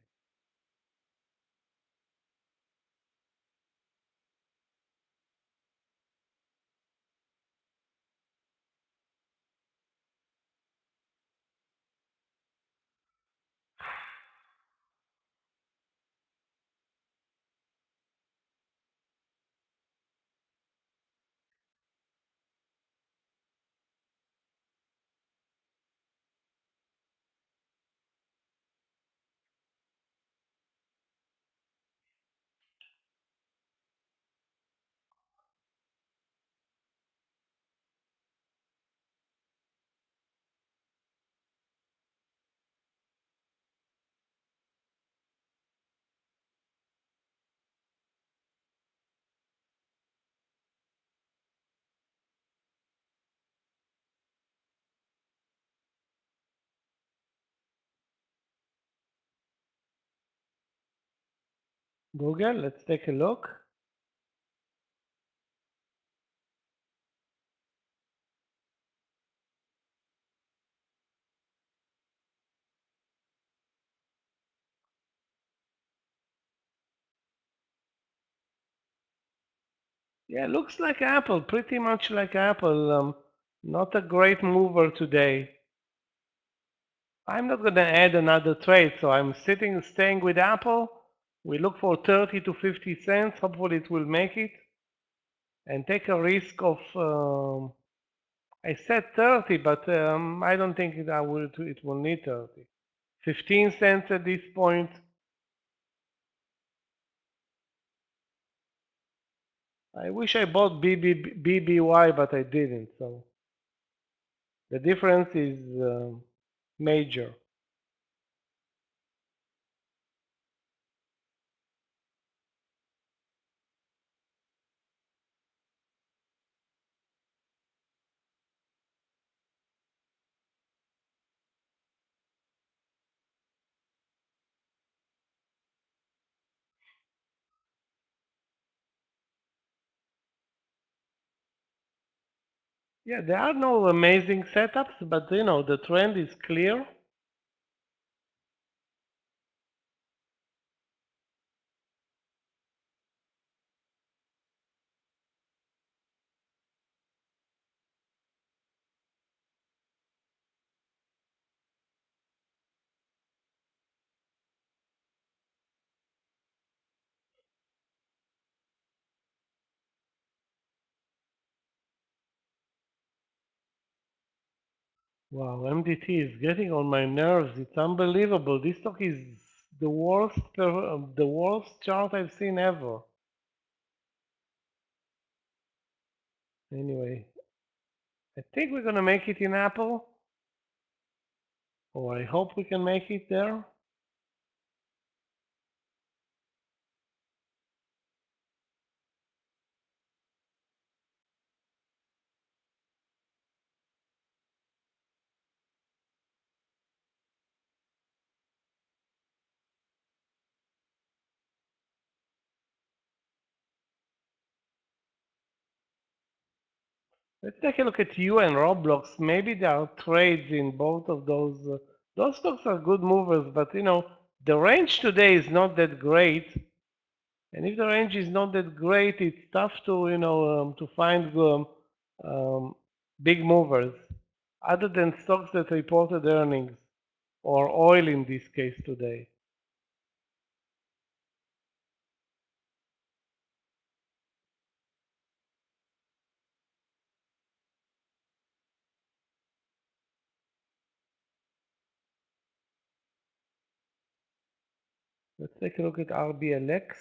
Google, let's take a look. Yeah, looks like Apple, pretty much like Apple. Not a great mover today. I'm not going to add another trade, so I'm staying with Apple. We look for 30 to 50 cents. Hopefully it will make it. And take a risk of, I said 30, but I don't think it will need 30. 15 cents at this point. I wish I bought BBY, but I didn't. So the difference is major. Yeah, there are no amazing setups, but you know, the trend is clear. Wow, MDT is getting on my nerves. It's unbelievable. This stock is the worst chart I've seen ever. Anyway, I think we're gonna make it in Apple, or I hope we can make it there. Let's take a look at you and Roblox. Maybe there are trades in both of those. Those stocks are good movers, but you know, the range today is not that great. And if the range is not that great, it's tough to, you know, to find um, big movers, other than stocks that reported earnings, or oil in this case today. Let's take a look at RBLX.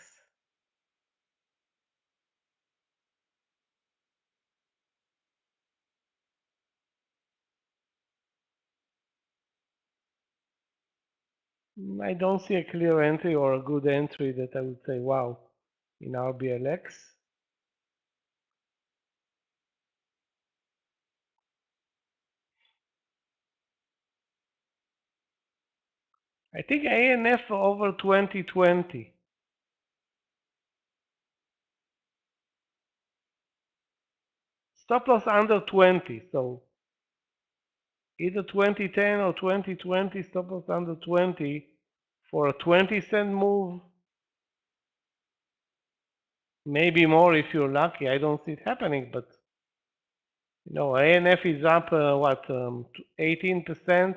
I don't see a clear entry or a good entry that I would say, wow, in RBLX. I think ANF over 2020. Stop loss under 20, so either 2010 or 2020, stop loss under 20 for a 20-cent move. Maybe more if you're lucky. I don't see it happening, but you know, ANF is up what 18%.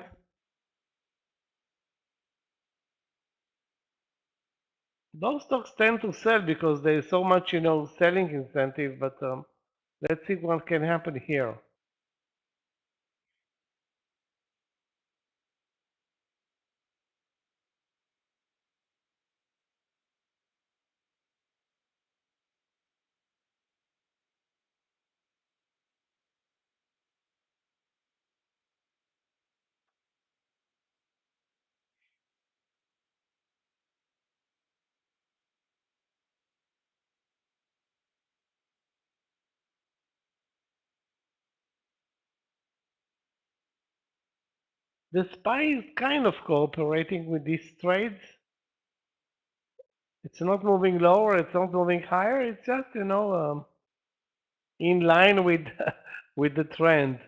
Those stocks tend to sell because there's so much, you know, selling incentive. But let's see what can happen here. The SPY is kind of cooperating with these trades. It's not moving lower, it's not moving higher. It's just, you know, in line with with the trend.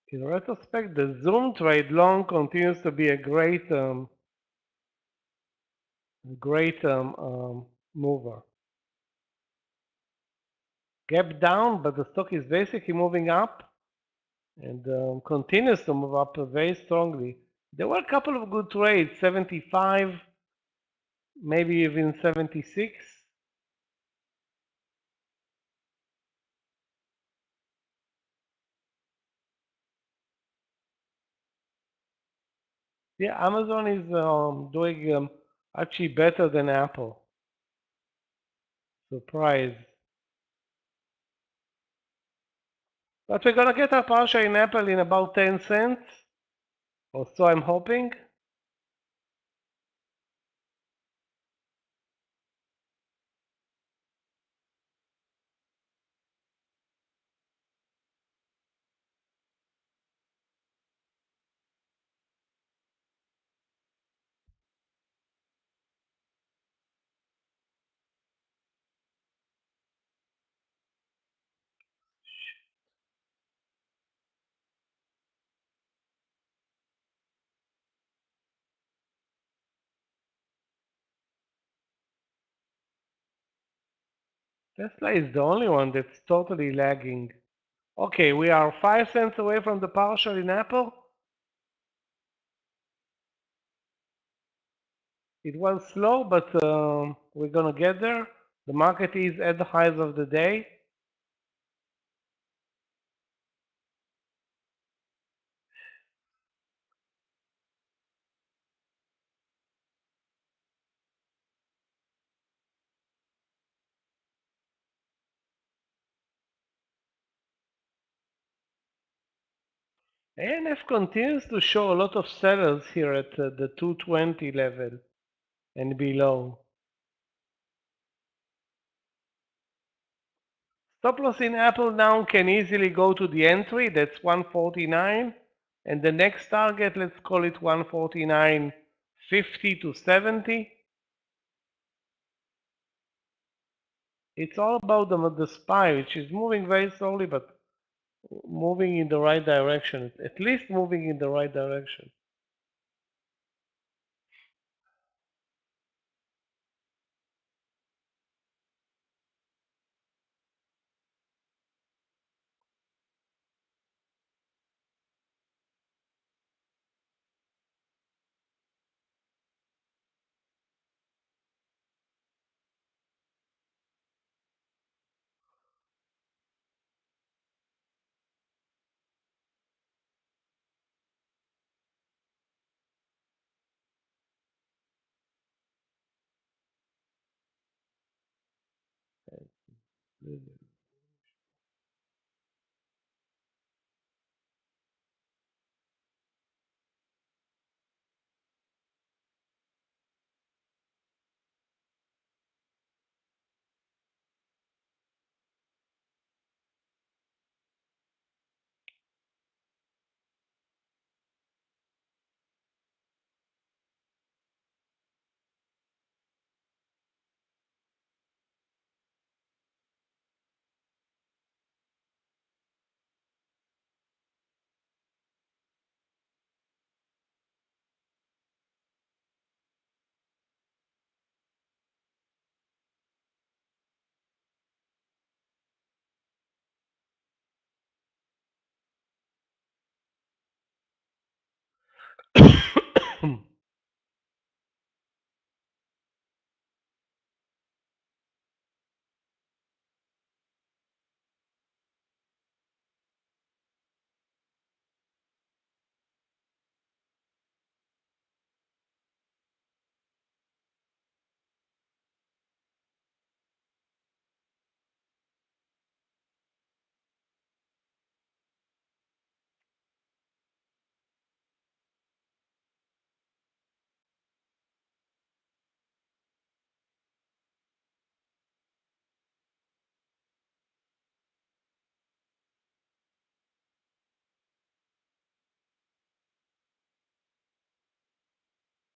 In retrospect, the Zoom trade long continues to be a great mover. Gap down, but the stock is basically moving up and continues to move up very strongly. There were a couple of good trades, 75, maybe even 76. Yeah, Amazon is doing actually better than Apple. Surprise. But we're gonna get our partial in Apple in about 10 cents, or so I'm hoping. Tesla is the only one that's totally lagging. Okay, we are 5 cents away from the partial in Apple. It was slow, but we're gonna get there. The market is at the highs of the day. ANF continues to show a lot of sellers here at the 220 level and below. Stop loss in Apple now can easily go to the entry, that's 149, and the next target, let's call it 149.50 to 70. It's all about the SPY, which is moving very slowly, but moving in the right direction, at least moving in the right direction.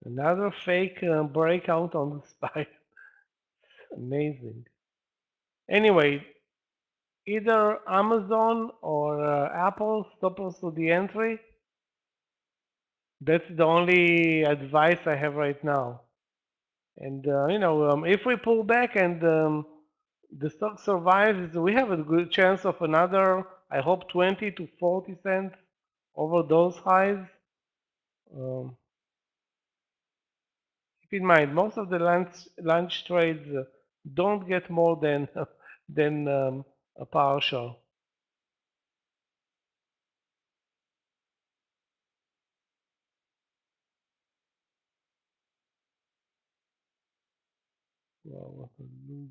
Another fake breakout on the SPY. Amazing. Anyway, either Amazon or Apple stop us to the entry. That's the only advice I have right now. And if we pull back and the stock survives, we have a good chance of another, I hope, 20 to 40 cents over those highs. Um, keep in mind, most of the lunch trades don't get more than than a partial. Well, what a loser.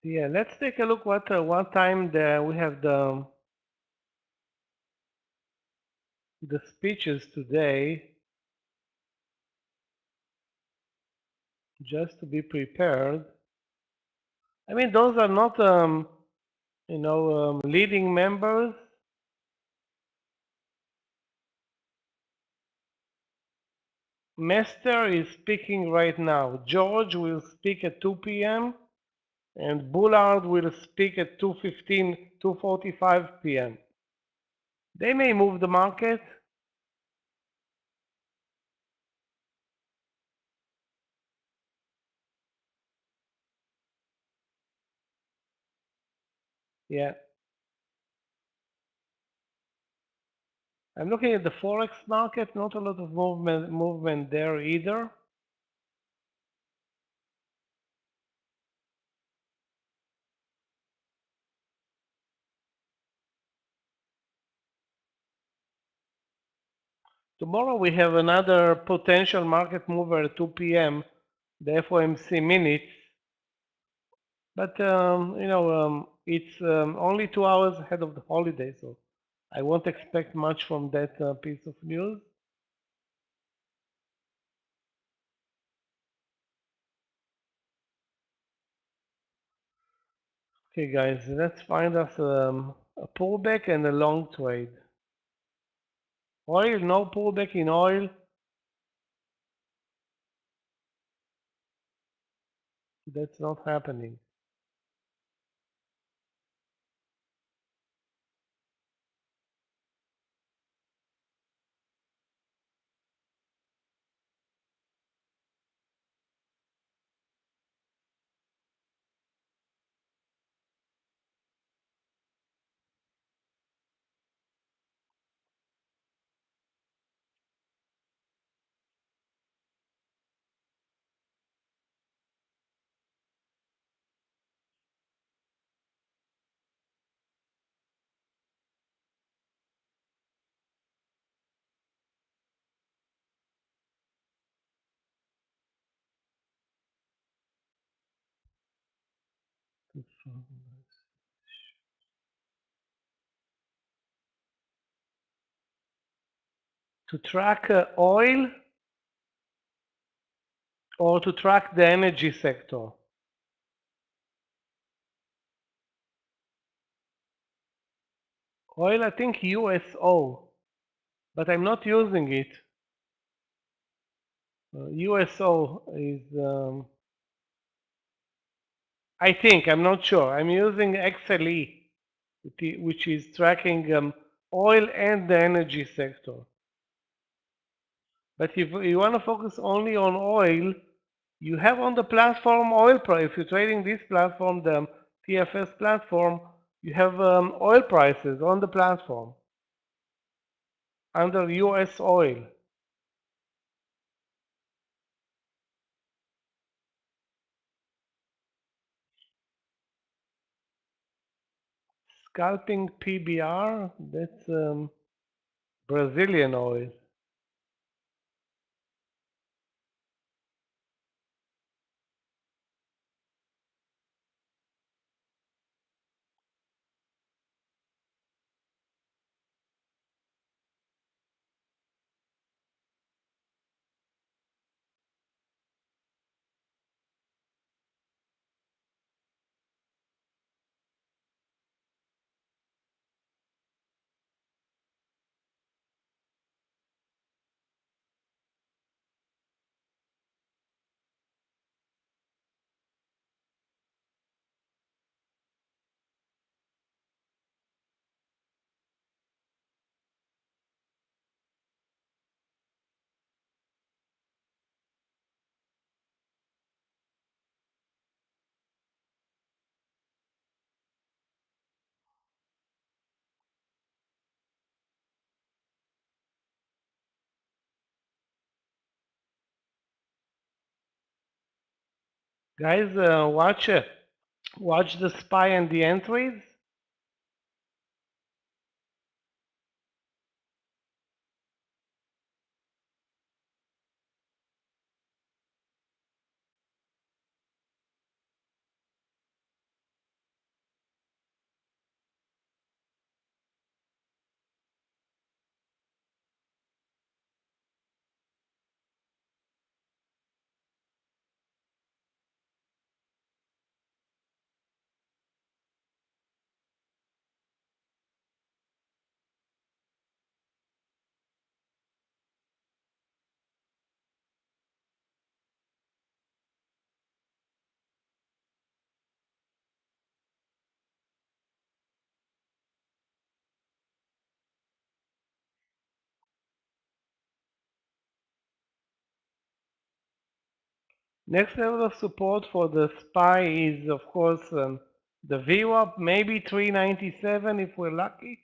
Yeah, let's take a look what time we have the speeches today, just to be prepared. I mean, those are not leading members. Mester is speaking right now. George will speak at 2 p.m. and Bullard will speak at 2:15, 2:45 p.m. They may move the market. Yeah. I'm looking at the Forex market, not a lot of movement there either. Tomorrow we have another potential market mover at 2 p.m., the FOMC minutes. But, it's only 2 hours ahead of the holiday, so I won't expect much from that piece of news. Okay, guys, let's find us a pullback and a long trade. Oil, no pullback in oil. That's not happening. To track oil or to track the energy sector? Oil, I think USO, but I'm not using it. USO is, I think, I'm not sure. I'm using XLE, which is tracking oil and the energy sector. But if you want to focus only on oil, you have on the platform oil price. If you're trading this platform, the TFS platform, you have oil prices on the platform under US oil. Scalping PBR, that's Brazilian oil. Guys, watch the SPY and the entries. Next level of support for the SPY is, of course, the VWAP, maybe 397 if we're lucky.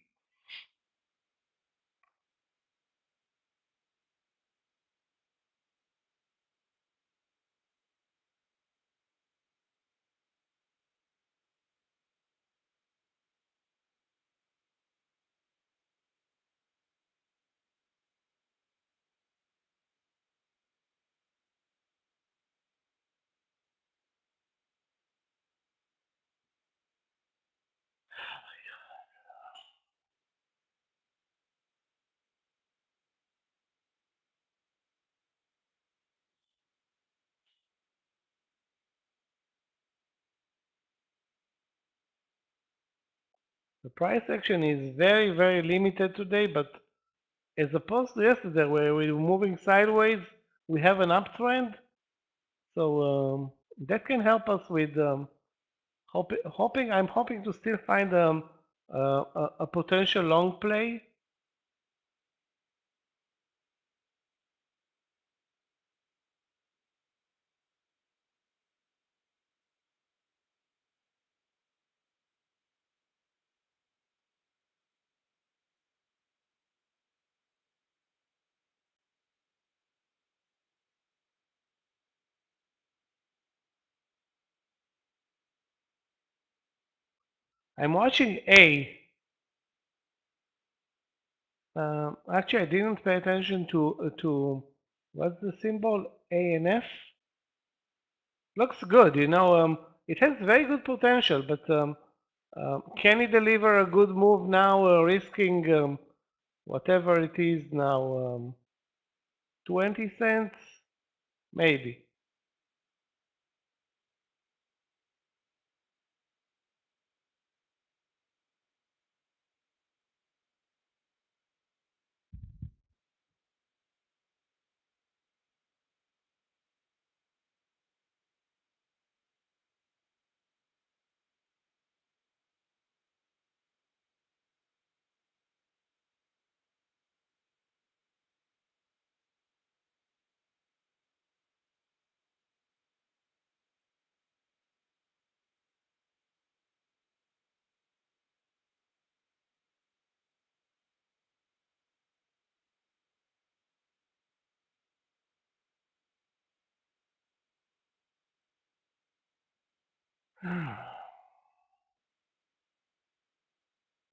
The price action is very, very limited today, but as opposed to yesterday where we were moving sideways, we have an uptrend. So that can help us with I'm hoping to still find a potential long play. I'm watching A. Actually, I didn't pay attention to what's the symbol A and F. Looks good, you know. It has very good potential, but can it deliver a good move now, risking whatever it is now, 20 cents, maybe.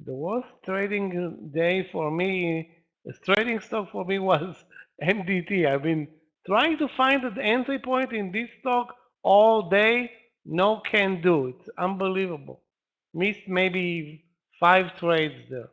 The worst trading day for me, trading stock for me was MDT. I've been trying to find the entry point in this stock all day. No can do. It's unbelievable. Missed maybe 5 trades there.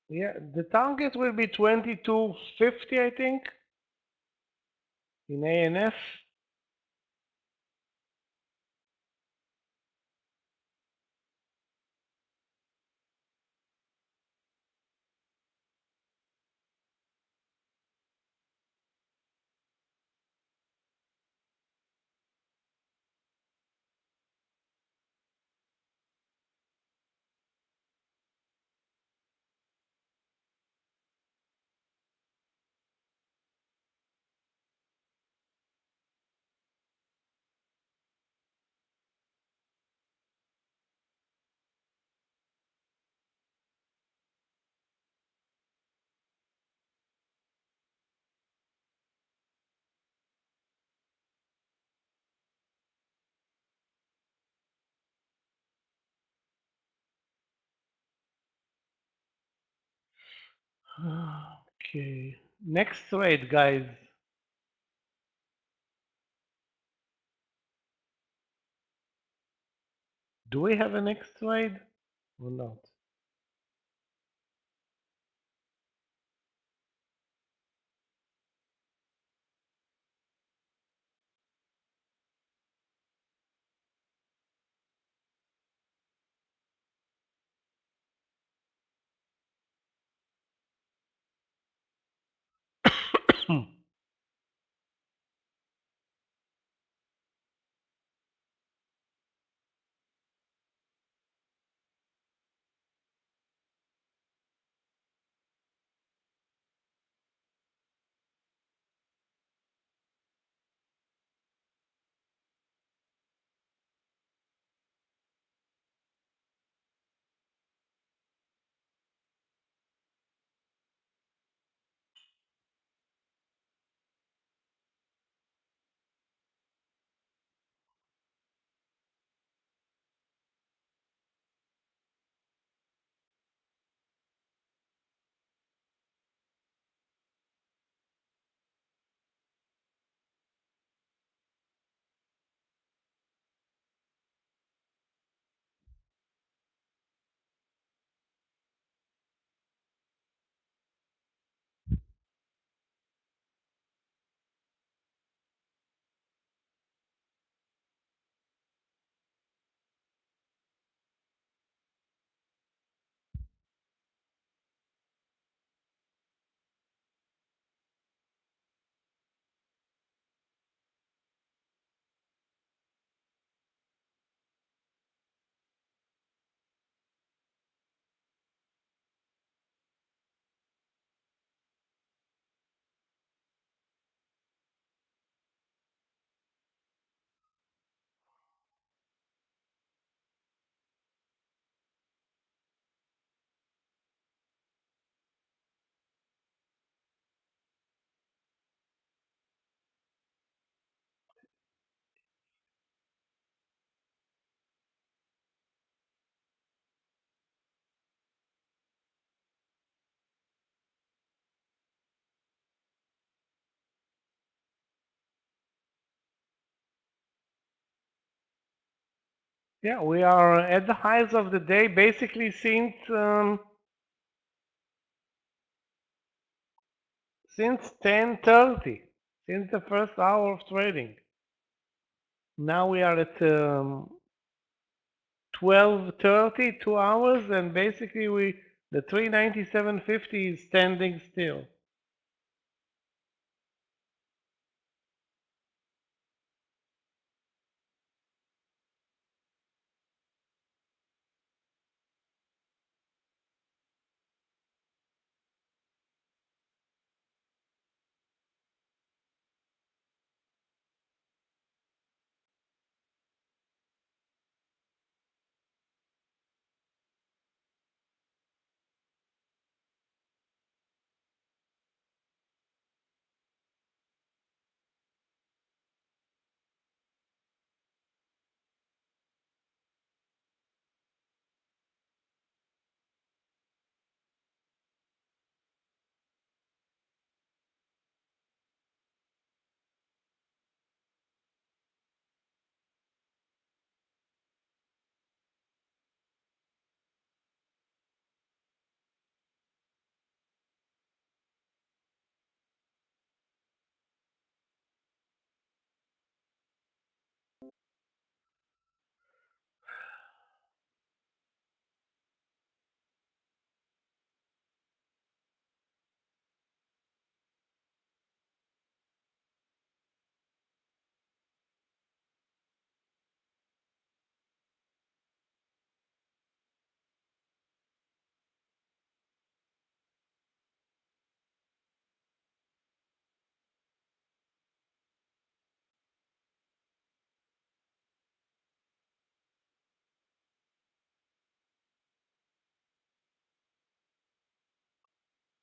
Yeah, the target will be 2250, I think, in ANF. Okay, next trade, guys. Do we have a next trade or not? Yeah, we are at the highs of the day, basically since 10:30, since the first hour of trading. Now we are at 12:30, 2 hours, and basically the 397.50 is standing still.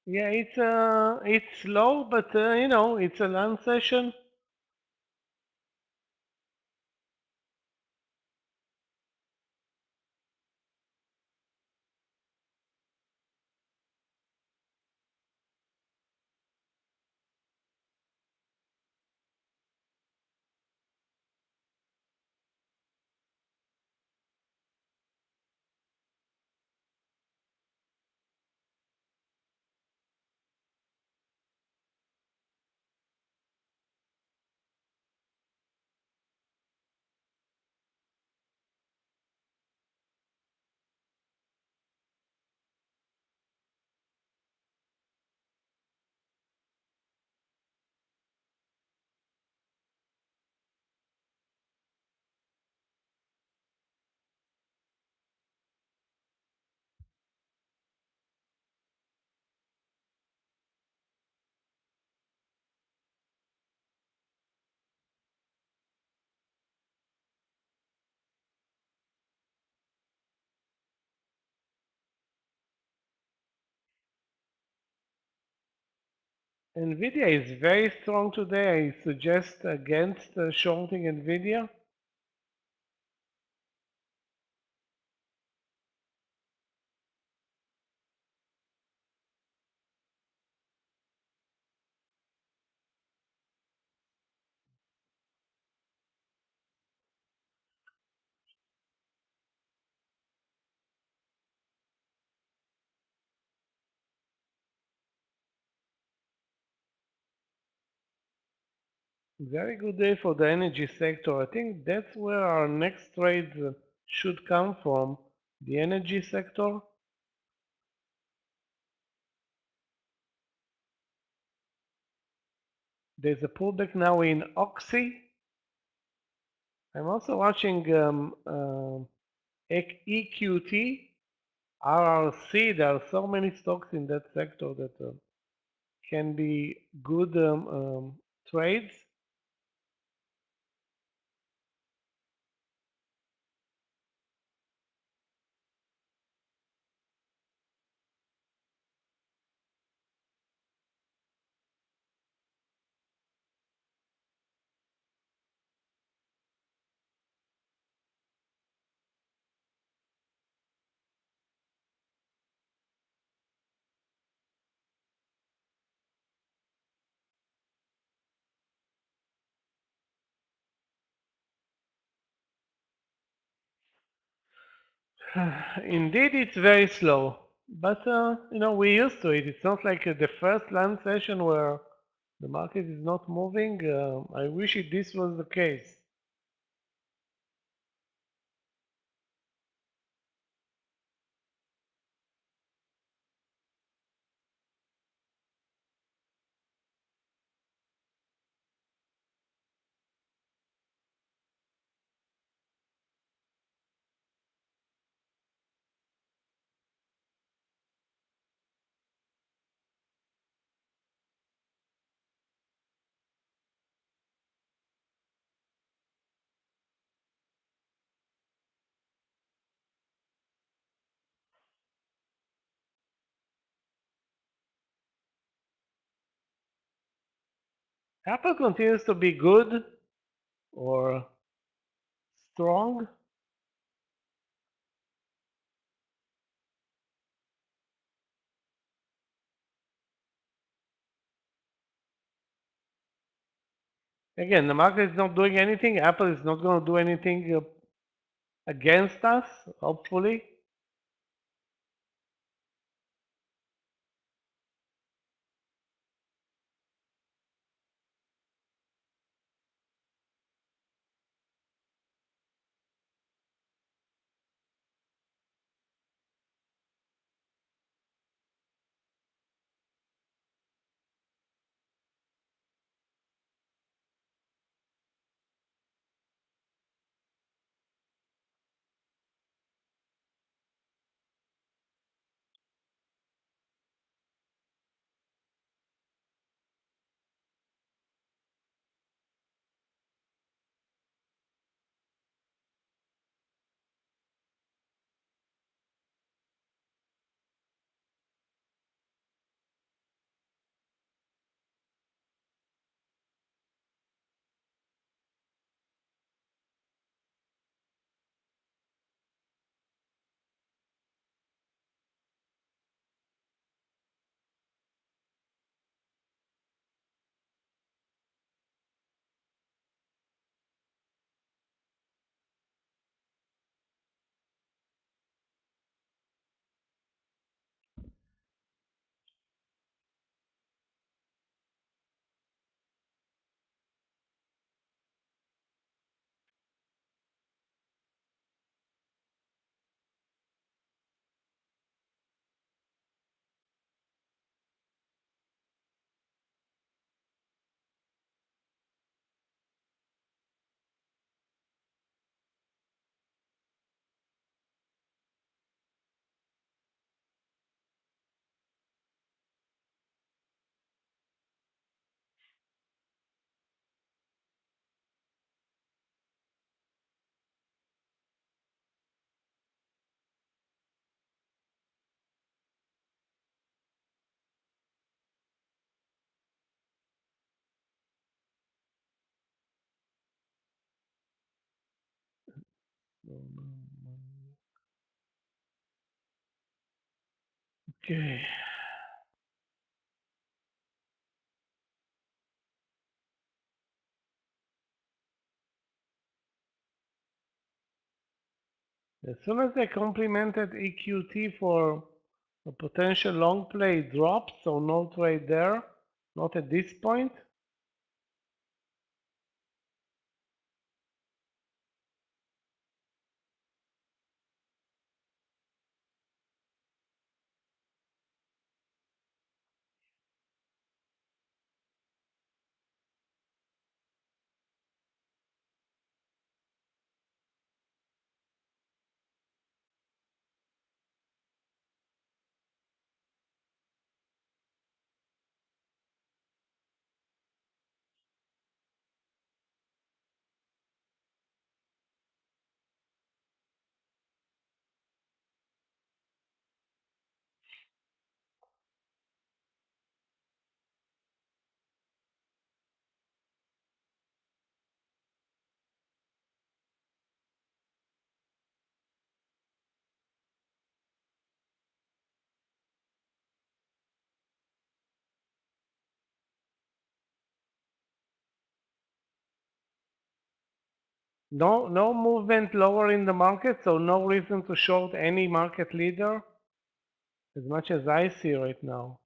Yeah, it's slow, but you know, it's a long session. Nvidia is very strong today. I suggest against shorting Nvidia. Very good day for the energy sector. I think that's where our next trade should come from, the energy sector. There's a pullback now in Oxy. I'm also watching EQT, RRC. There are so many stocks in that sector that can be good trades. Indeed, it's very slow, but you know, we're used to it. It's not like the first land session where the market is not moving. I wish this was the case. Apple continues to be good or strong. Again, the market is not doing anything. Apple is not going to do anything against us, hopefully. Okay. As soon as they complemented EQT for a potential long play drop, so no trade there, not at this point. No movement lower in the market, so no reason to short any market leader, as much as I see right now.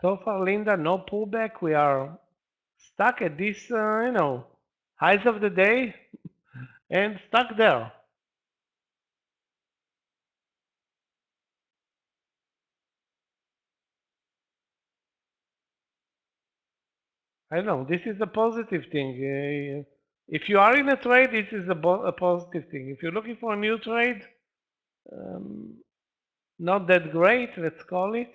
So far, Linda, no pullback. We are stuck at this, highs of the day and stuck there. I don't know. This is a positive thing. If you are in a trade, this is a positive thing. If you're looking for a new trade, not that great, let's call it.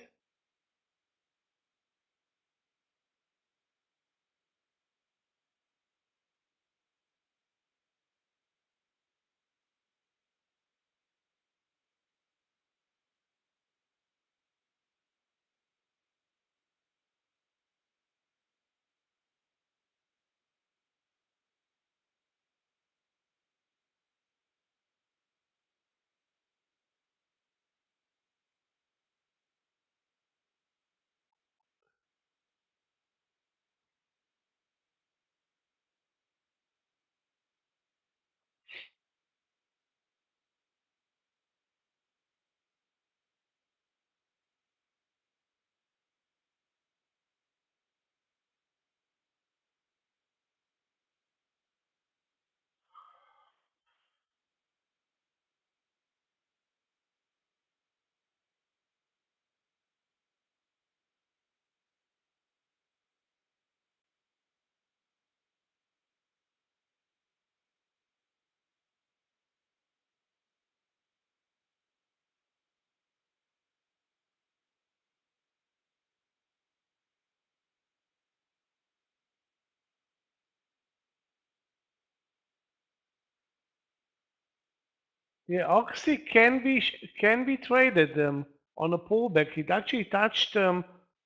Yeah, Oxy can be traded on a pullback. It actually touched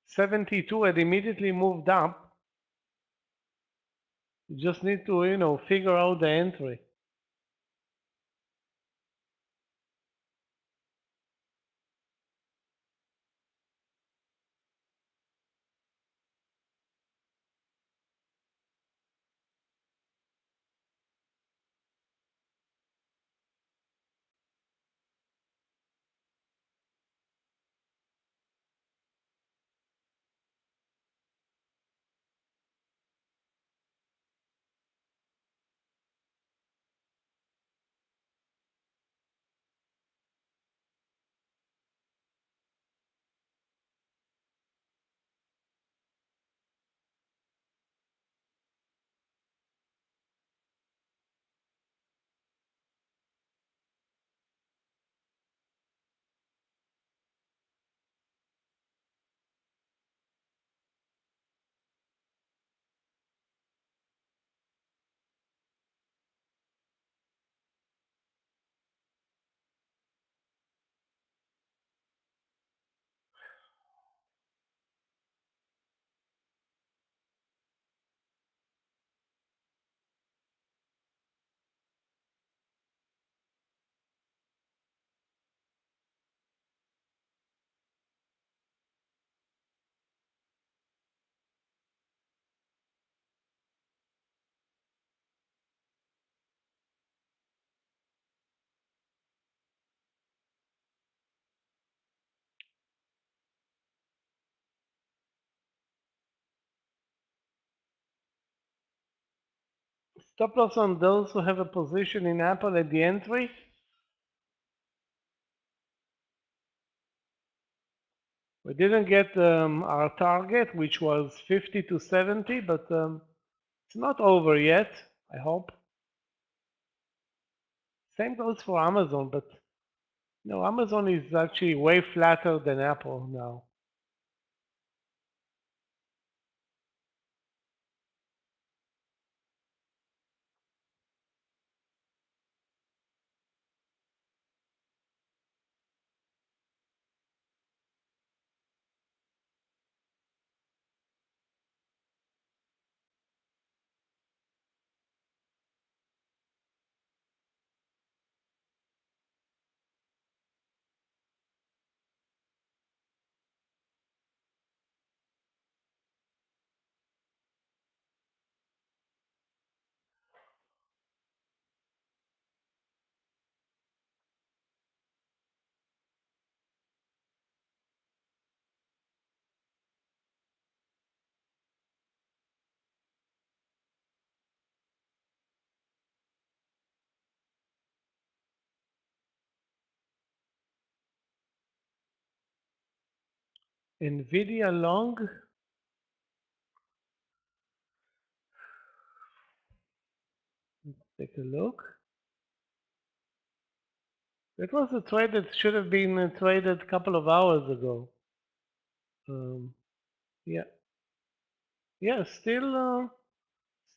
72 and immediately moved up. You just need to, figure out the entry. Stop loss on those who have a position in Apple at the entry. We didn't get our target, which was 50 to 70, but it's not over yet, I hope. Same goes for Amazon, but no, Amazon is actually way flatter than Apple now. Nvidia long. Take a look. That was a trade that should have been traded a couple of hours ago. Yeah, yeah, still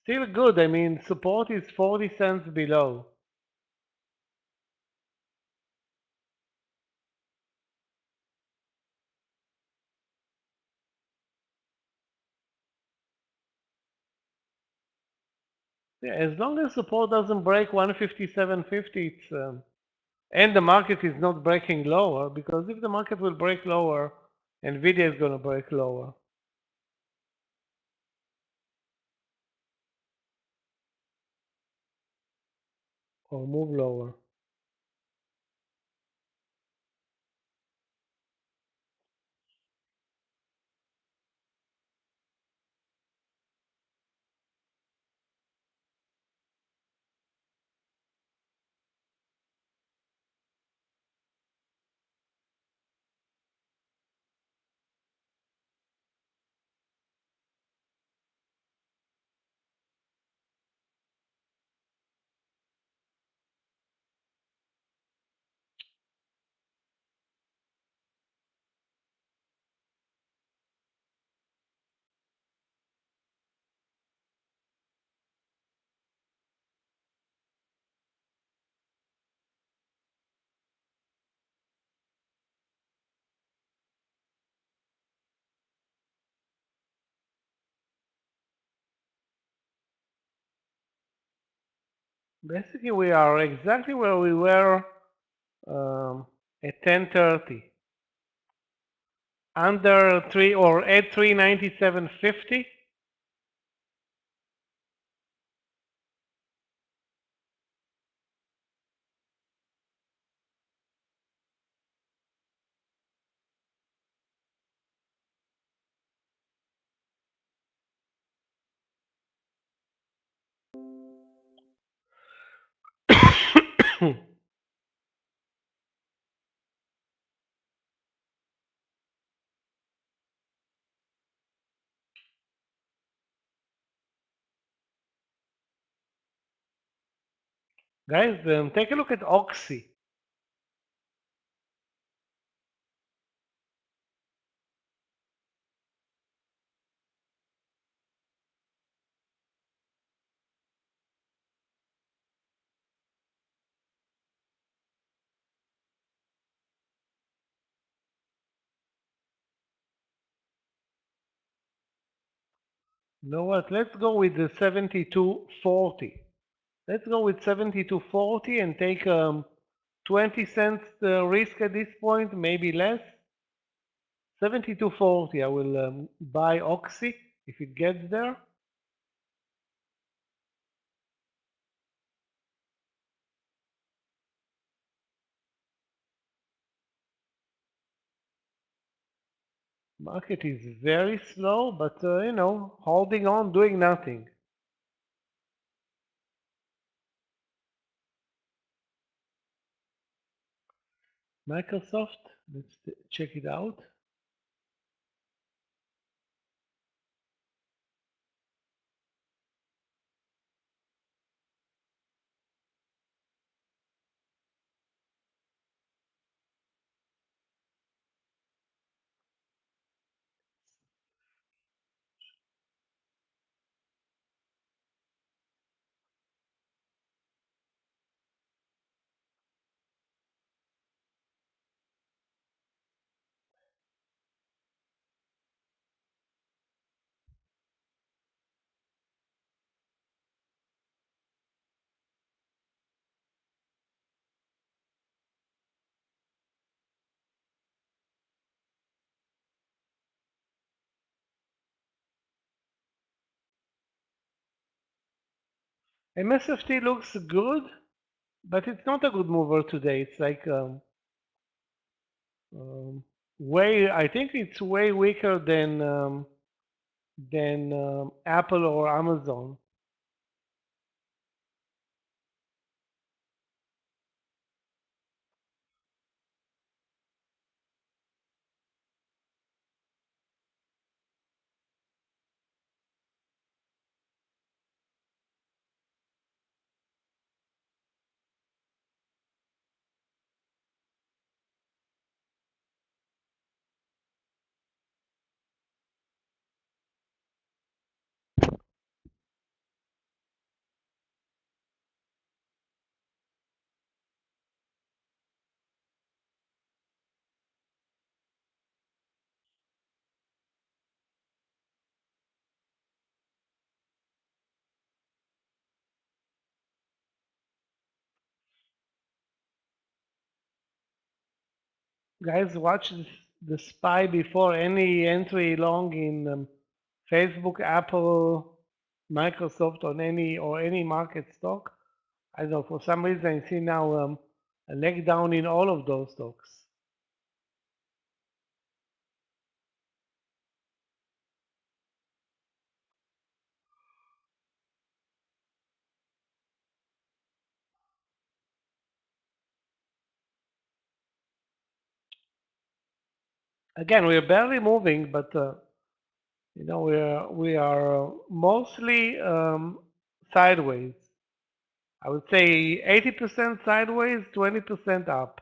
good. I mean, support is 40 cents below. Yeah, as long as support doesn't break 157.50, it's and the market is not breaking lower, because if the market will break lower, Nvidia is going to break lower. Or move lower. Basically, we are exactly where we were at 10:30. Under 3 or at 397.50. Guys, take a look at Oxy. You know what? Let's go with the 72.40. Let's go with 72.40 and take 20 cents risk at this point, maybe less. 72.40. I will buy Oxy if it gets there. Market is very slow, but you know, holding on, doing nothing. Microsoft, let's check it out. MSFT looks good, but it's not a good mover today. It's like I think it's way weaker than Apple or Amazon. Guys, watch the SPY before any entry long in Facebook, Apple, Microsoft, on any market stock. I don't know, for some reason I see now a leg down in all of those stocks. Again, we're barely moving, but you know, we are mostly sideways. I would say 80% sideways, 20% up.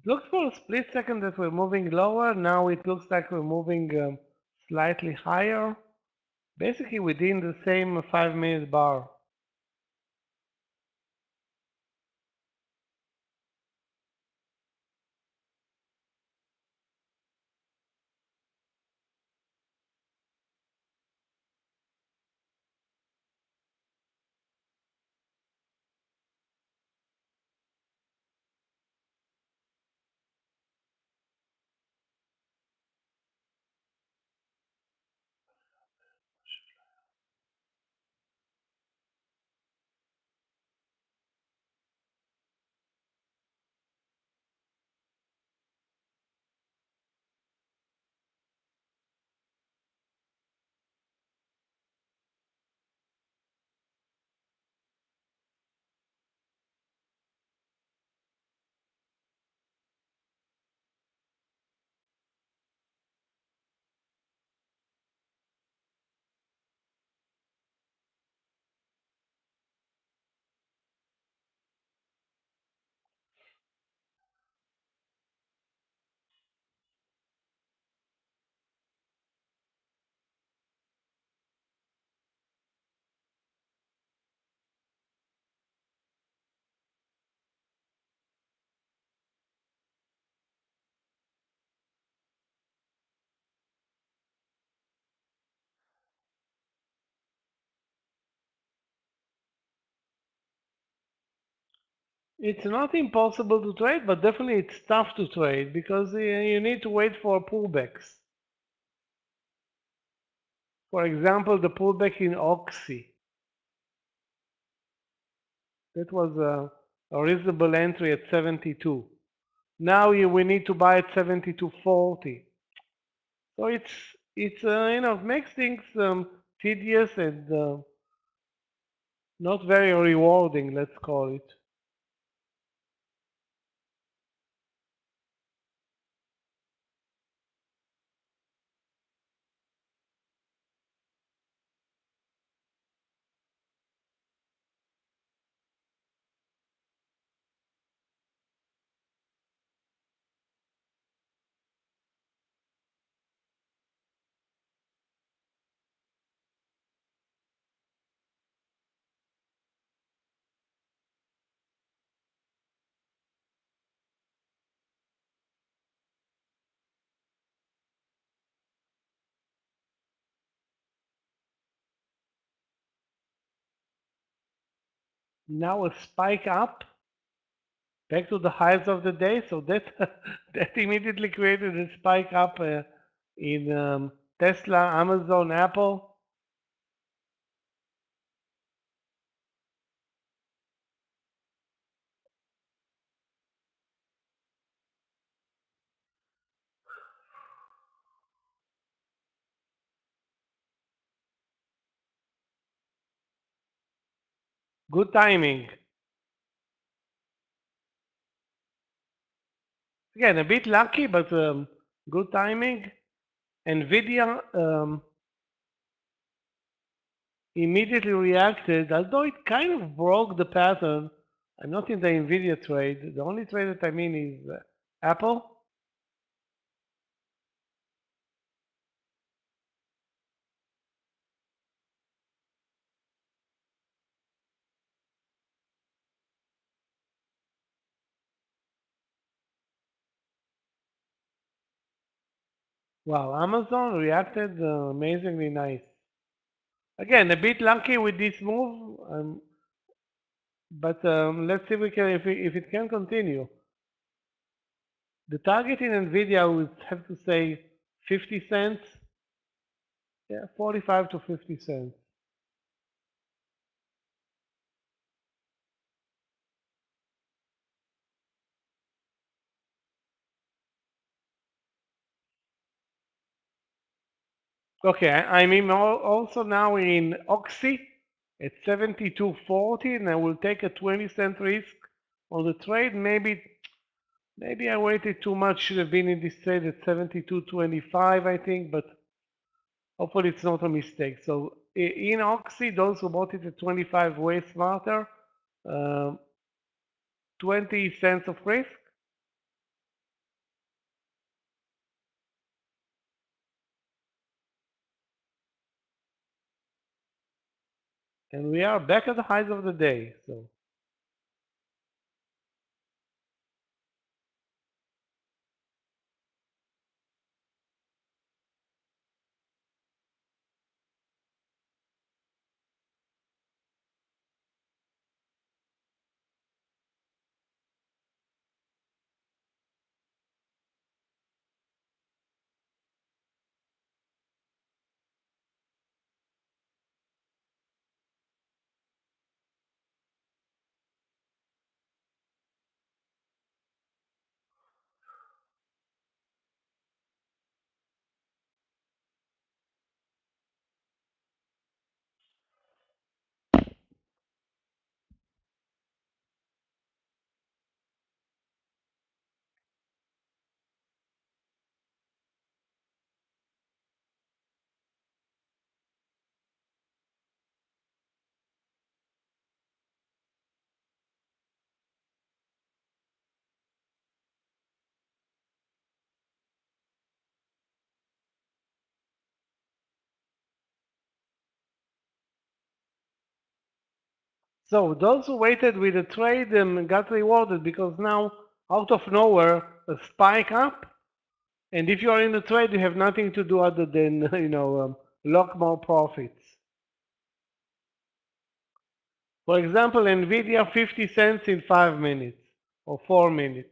looked for a split second that we're moving lower. Now it looks like we're moving slightly higher, basically within the same 5-minute bar. It's not impossible to trade, but definitely it's tough to trade because you need to wait for pullbacks. For example, the pullback in Oxy. That was a reasonable entry at 72. Now we need to buy at 72.40. So it makes things tedious and not very rewarding, let's call it. Now a spike up back to the highs of the day, so that that immediately created a spike up in Tesla, Amazon, Apple. Good timing. Again, a bit lucky, but good timing. Nvidia immediately reacted, although it kind of broke the pattern. I'm not in the Nvidia trade. The only trade that I'm in is Apple. Wow, Amazon reacted amazingly nice. Again, a bit lucky with this move, but let's see if it can continue. The target in Nvidia, I would have to say 50 cents. Yeah, 45 to 50 cents. Okay, I'm also now in Oxy at 72.40, and I will take a 20-cent risk on the trade. Maybe I waited too much. Should have been in this trade at 72.25, I think, but hopefully it's not a mistake. So in Oxy, those who bought it at 25 way smarter, 20 cents of risk. And we are back at the highs of the day. So those who waited with the trade got rewarded because now, out of nowhere, a spike up. And if you are in the trade, you have nothing to do other than lock more profits. For example, Nvda 50 cents in 5 minutes or 4 minutes.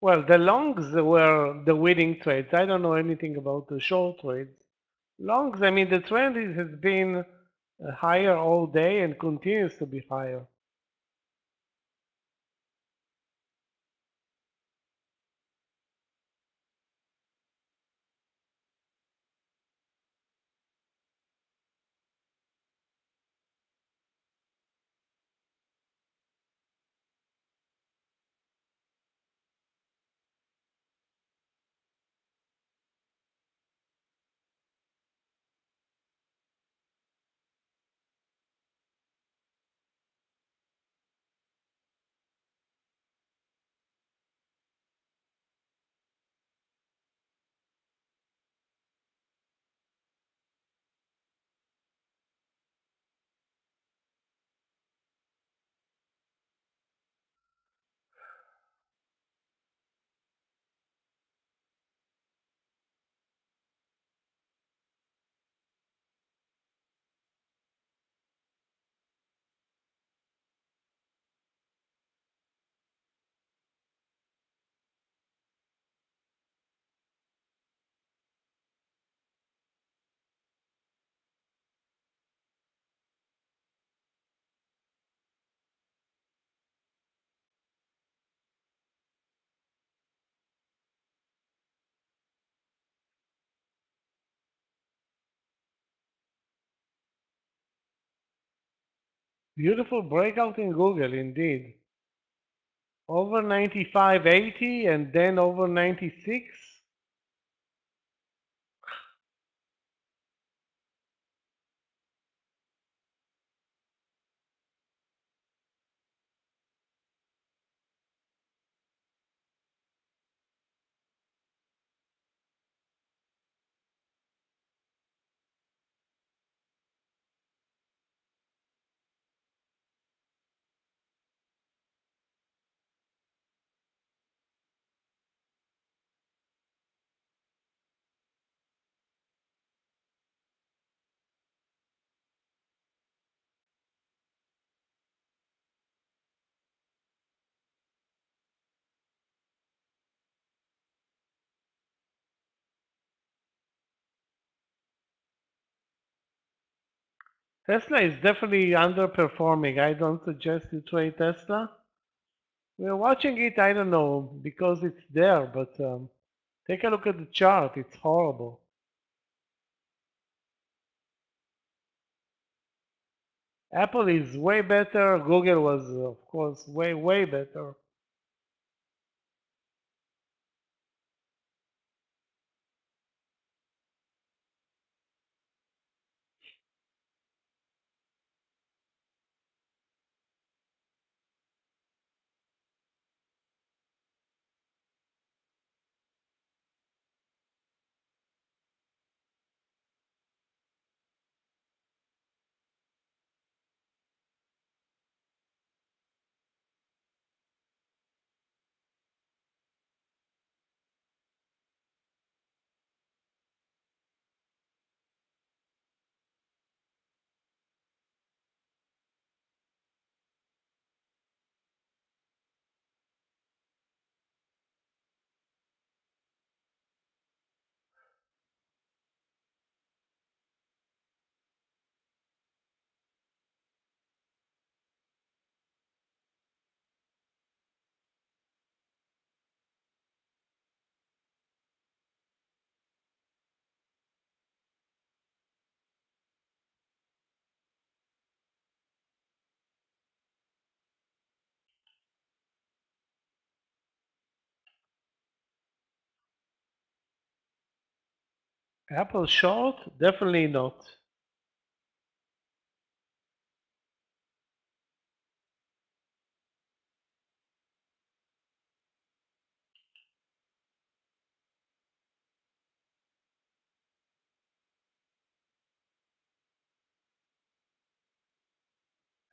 Well, the longs were the winning trades. I don't know anything about the short trades. Longs, I mean, the trend has been higher all day and continues to be higher. Beautiful breakout in Google, indeed. Over 95.80 and then over 96. Tesla is definitely underperforming. I don't suggest you trade Tesla. We're watching it, I don't know, because it's there, but take a look at the chart. It's horrible. Apple is way better. Google was, of course, way, way better. Apple short? Definitely not.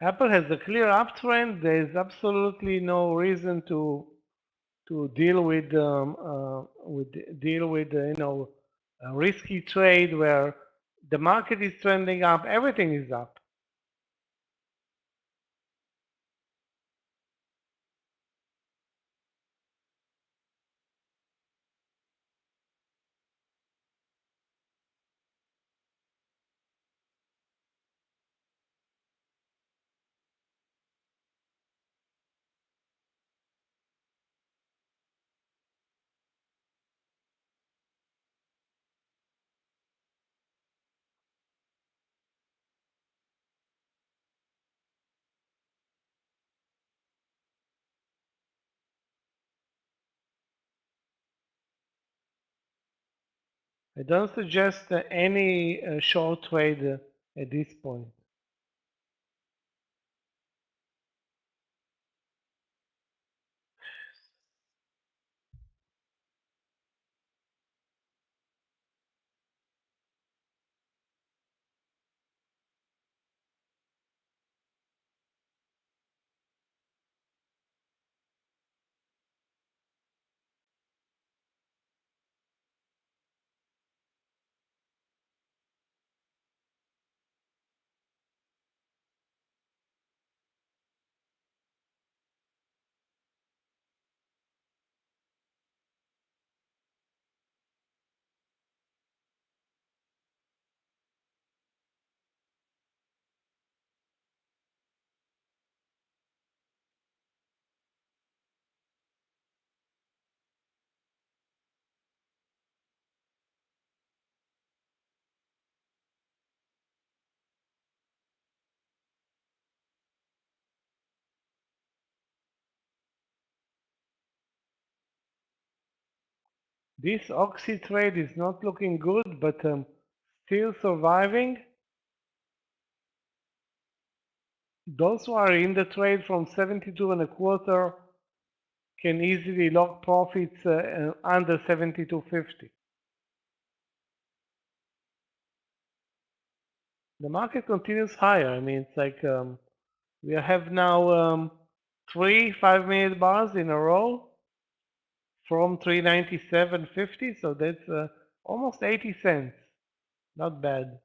Apple has a clear uptrend. There is absolutely no reason to deal with a risky trade where the market is trending up. Everything is up. I don't suggest any short trade at this point. This Oxy trade is not looking good, but still surviving. Those who are in the trade from 72 and a quarter can easily lock profits under 72.50. The market continues higher. I mean, it's like we have now 3 5-minute bars in a row from 397.50, so that's almost 80 cents. Not bad.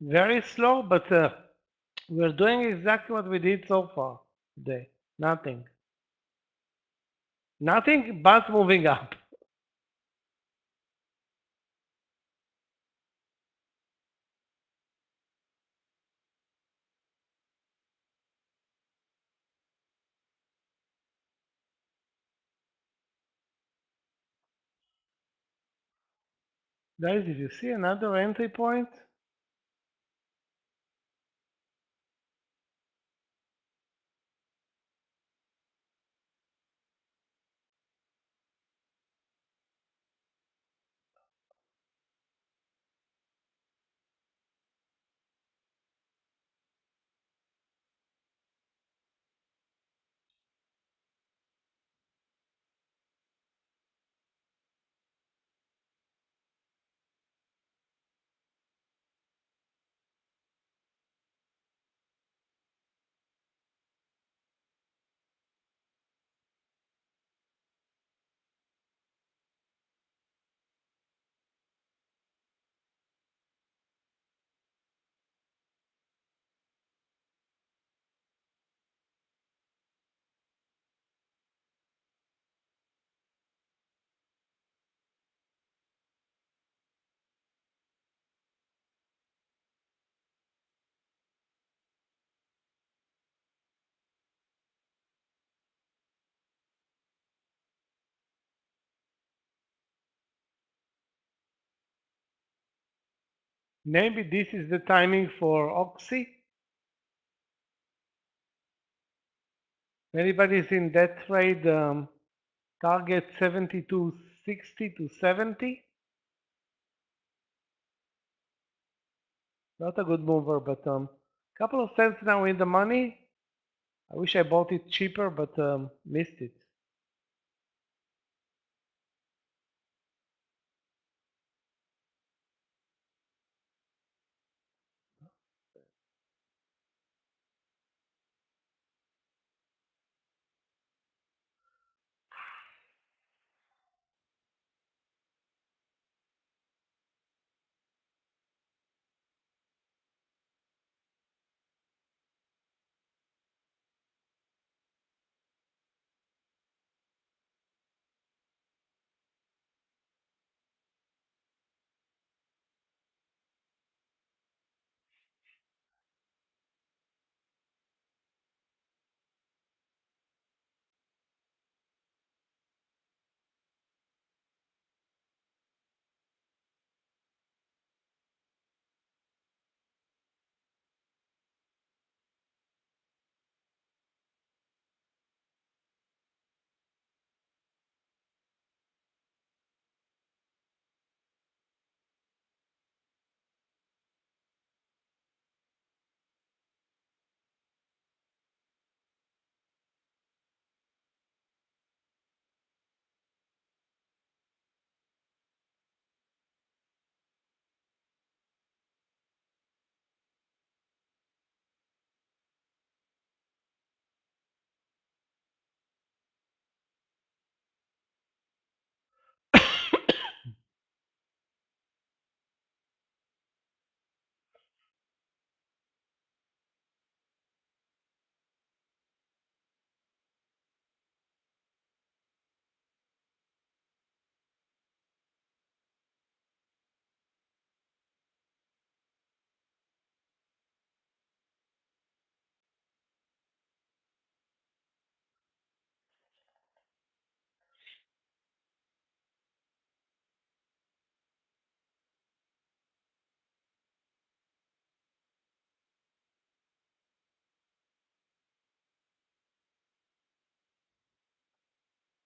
very slow, but we're doing exactly what we did so far today. Nothing. Nothing but moving up. Guys, if you see another entry point, maybe this is the timing for Oxy. Anybody's in that trade, target 72.60 to 70? Not a good mover, but couple of cents now in the money. I wish I bought it cheaper, but missed it.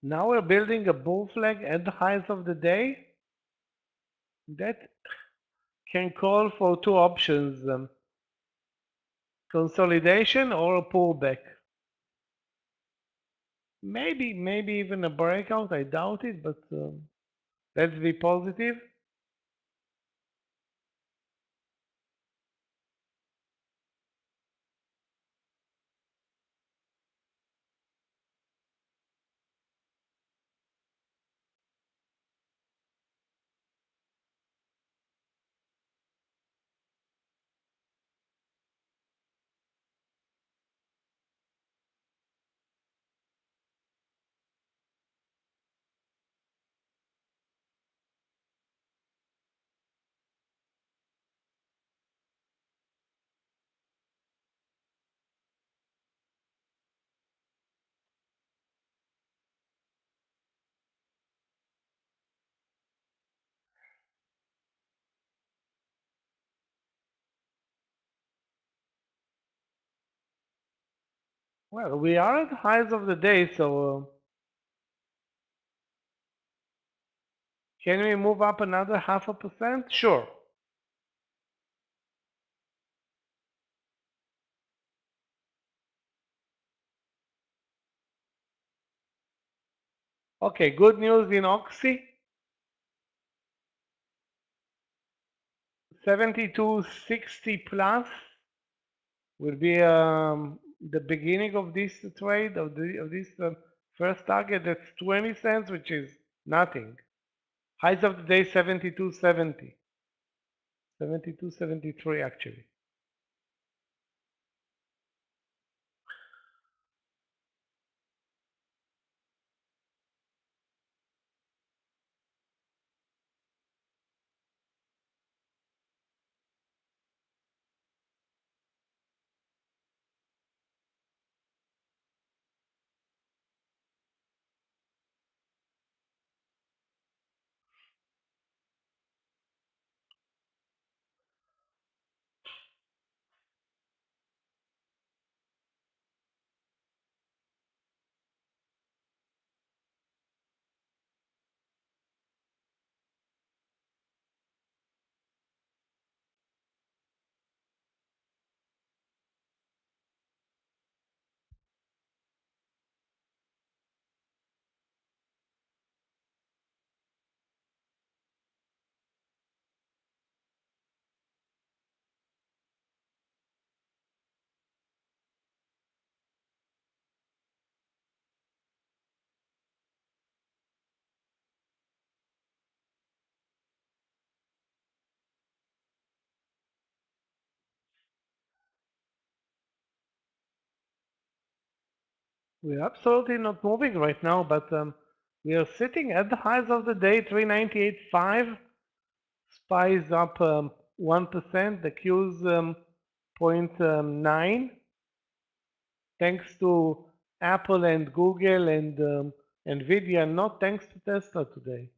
Now we're building a bull flag at the highs of the day. That can call for two options, consolidation or a pullback. Maybe even a breakout, I doubt it, but let's be positive. Well, we are at highs of the day, so can we move up another 0.5%? Sure. Okay, good news in Oxy. 72.60 plus will be the beginning of this trade, of this first target. That's 20 cents, which is nothing. Highs of the day 72.70. 72.73 actually. We're absolutely not moving right now, but we are sitting at the highs of the day, 398.5. SPY is up 1%, the Q's 0.9, thanks to Apple and Google and Nvda, not thanks to Tesla today.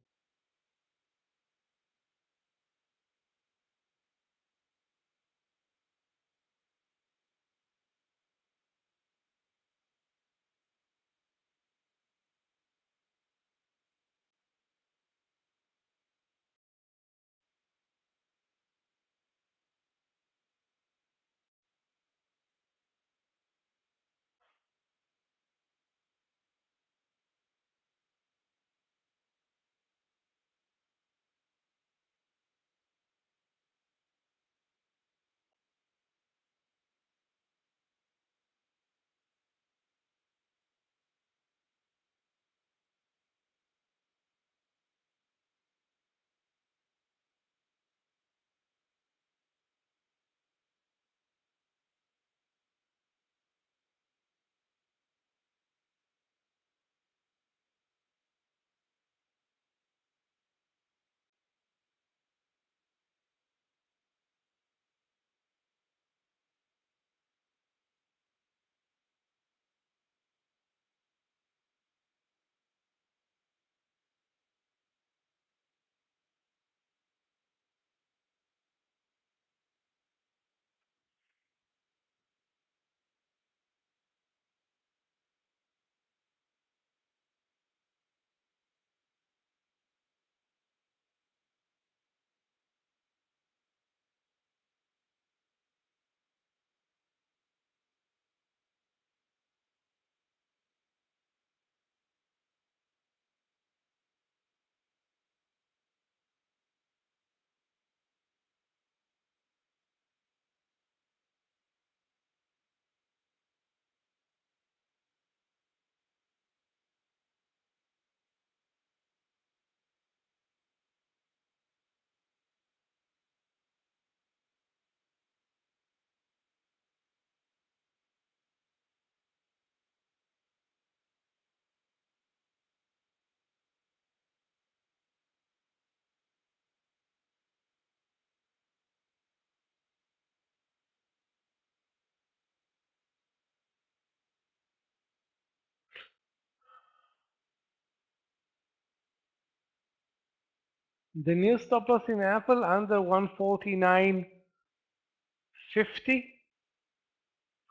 The new stop loss in Apple under 149.50.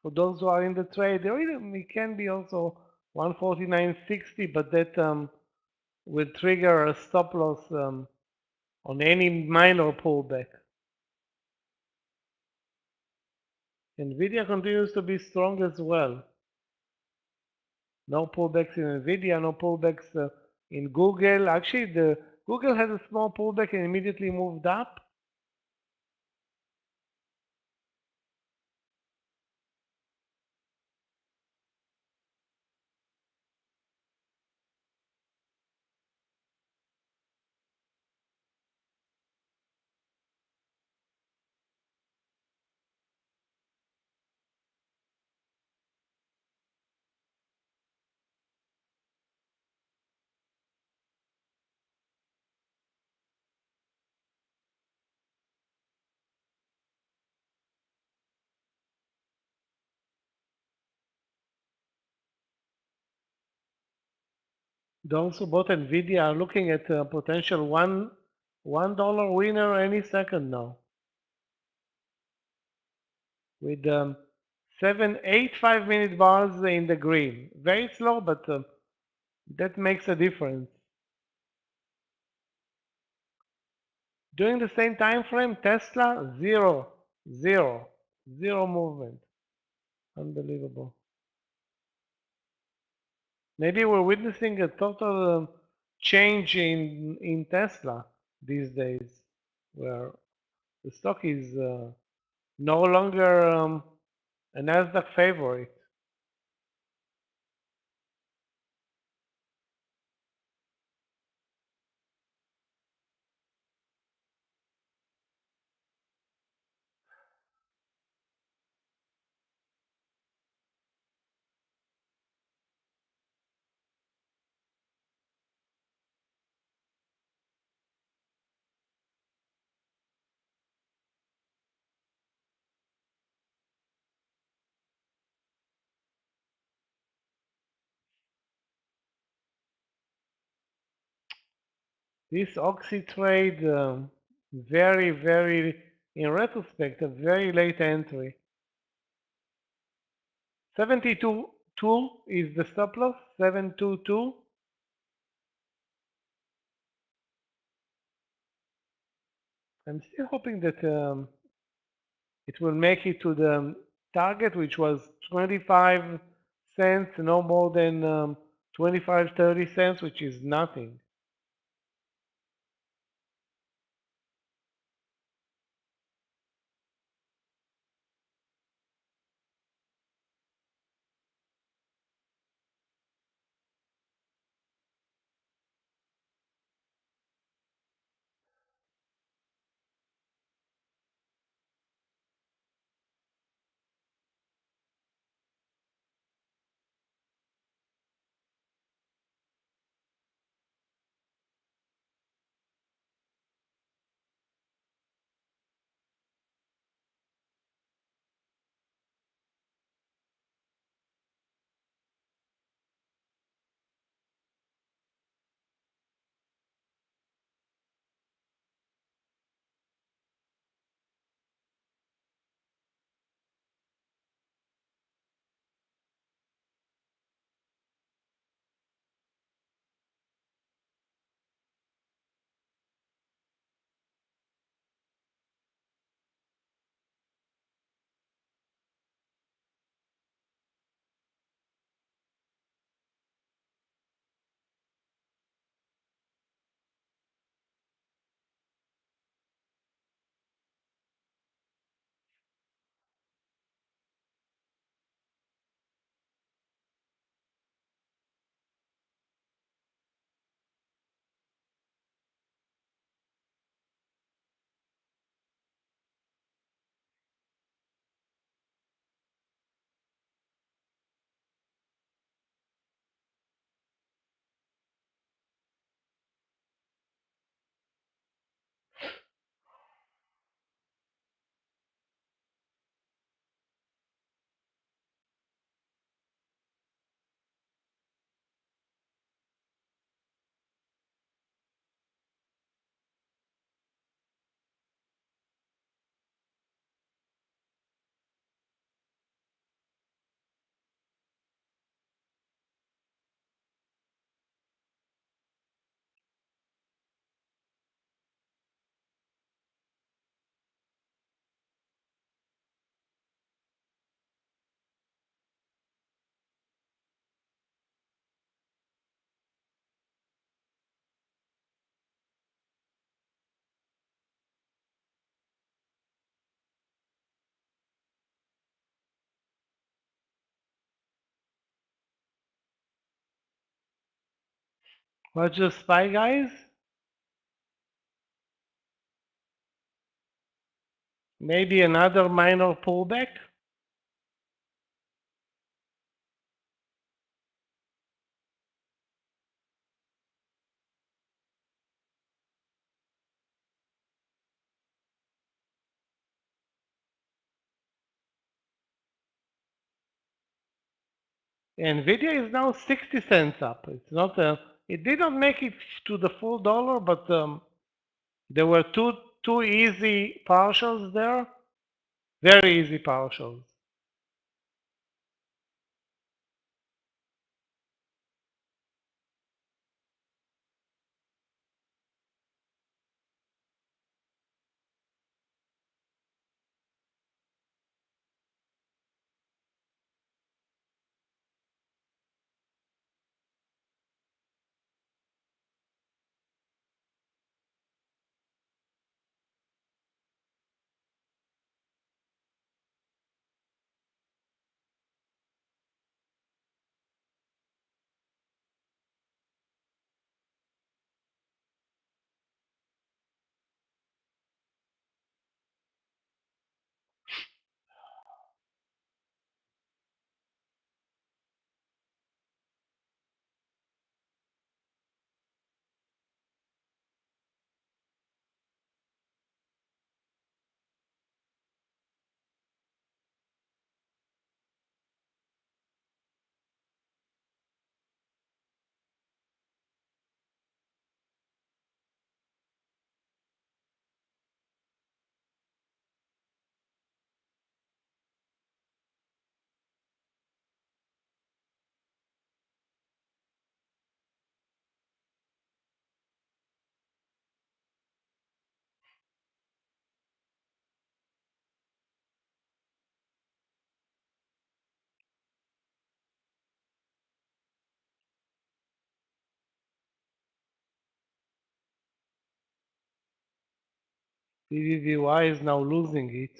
for those who are in the trade. It can be also 149.60, but that will trigger a stop loss on any minor pullback. Nvidia continues to be strong as well. No pullbacks in Nvidia, no pullbacks in Google. Actually, the Google has a small pullback and immediately moved up. Those who bought Nvidia are looking at a potential $1 winner any second now, with 7, 8, 5-minute bars in the green. Very slow, but that makes a difference. During the same time frame, Tesla zero movement. Unbelievable. Maybe we're witnessing a total change in Tesla these days, where the stock is no longer a Nasdaq favorite. This Oxy trade, very, in retrospect, a very late entry. 72.2 is the stop loss, 722. I'm still hoping that it will make it to the target, which was 25 cents, no more than 25, 30 cents, which is nothing. What's the SPY, guys? Maybe another minor pullback? Nvidia is now 60 cents up. It's not it didn't make it to the full dollar, but there were two easy partials there, very easy partials. BBVY is now losing it.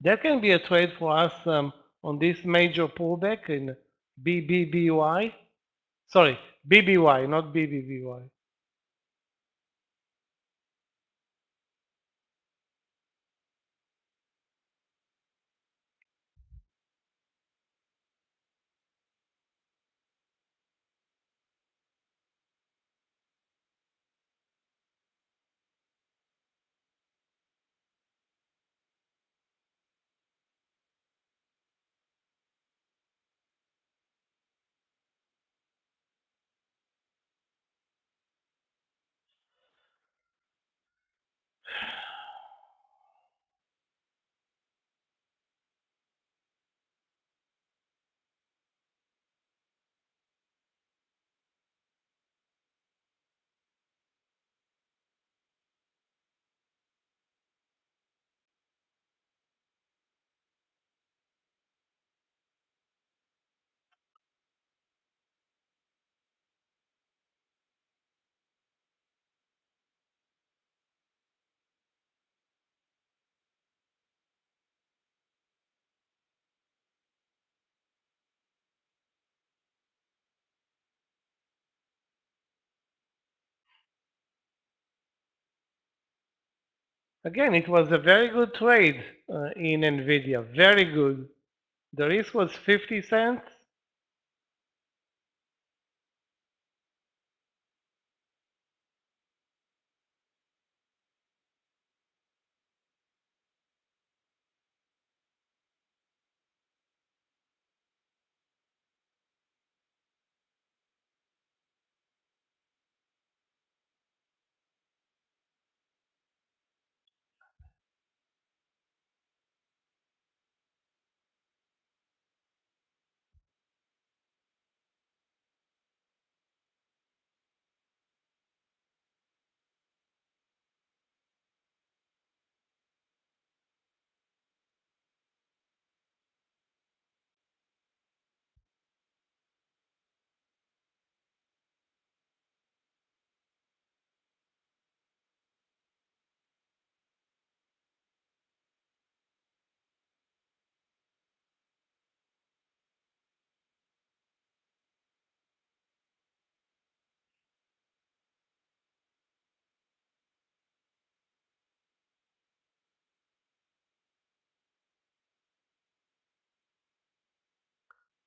That can be a trade for us on this major pullback in BBBY. Sorry, BBY, not BBBY. Again, it was a very good trade in Nvidia, very good. The risk was 50 cents.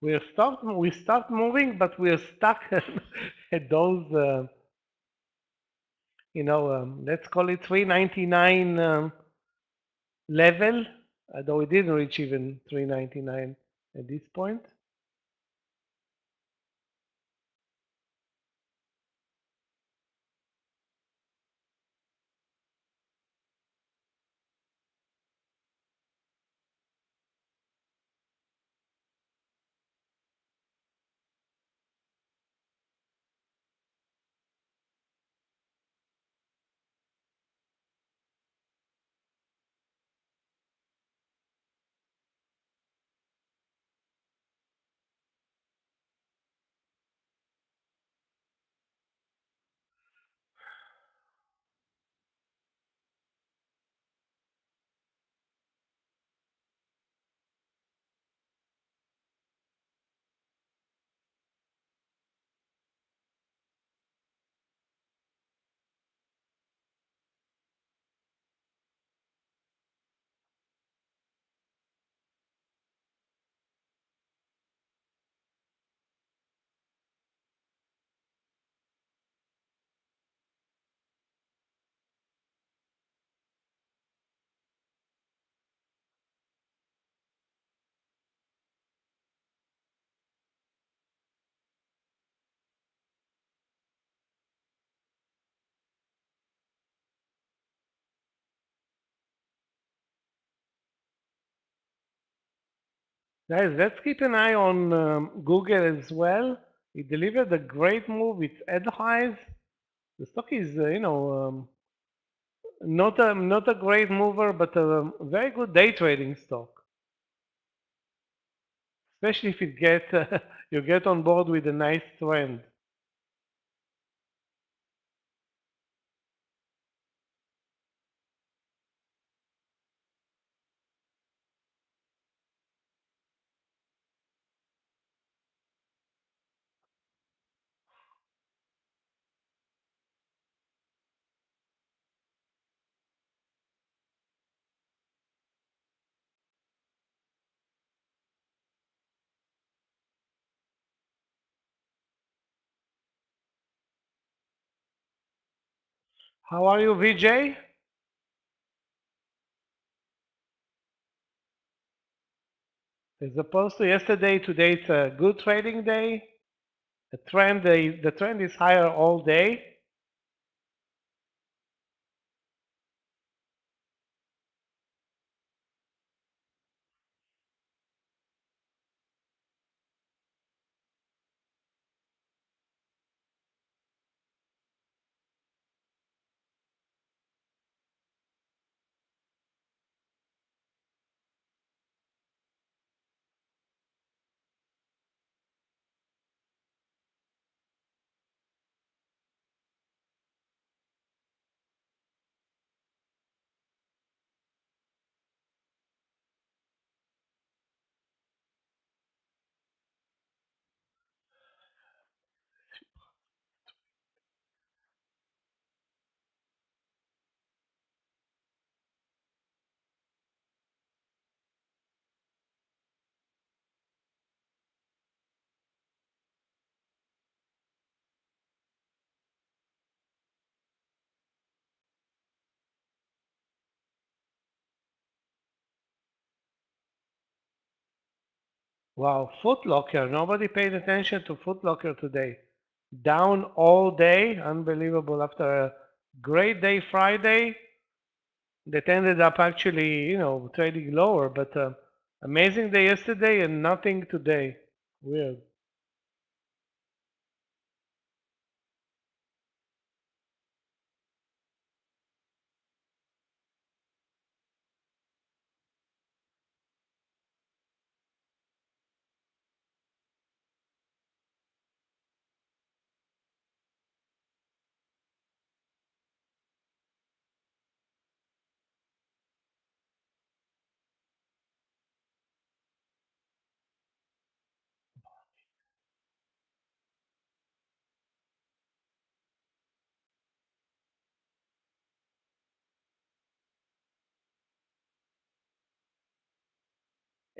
we start moving, but we're stuck at those, let's call it 399 level, although we didn't reach even 399 at this point. Guys, let's keep an eye on Google as well. It delivered a great move. It's at highs. The stock is, not a great mover, but a very good day trading stock. Especially if you get on board with a nice trend. How are you, VJ? As opposed to yesterday, today it's a good trading day. The trend is higher all day. Wow, Foot Locker. Nobody paid attention to Foot Locker today. Down all day. Unbelievable. After a great day Friday, that ended up actually, trading lower. But amazing day yesterday and nothing today. Weird.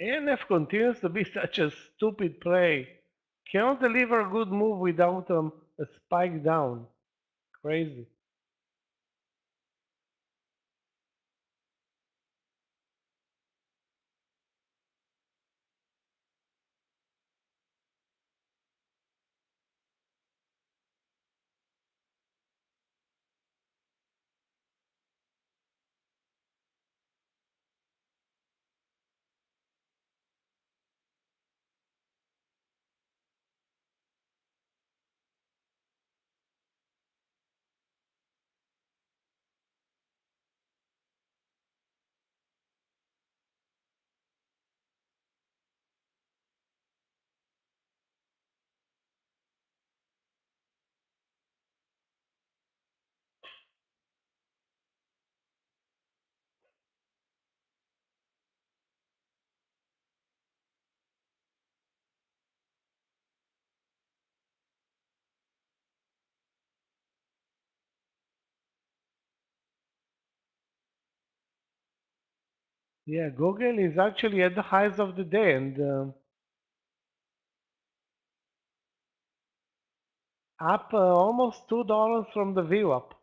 ANF continues to be such a stupid play. Cannot deliver a good move without a spike down. Crazy. Yeah, Google is actually at the highs of the day and up almost $2 from the VWAP.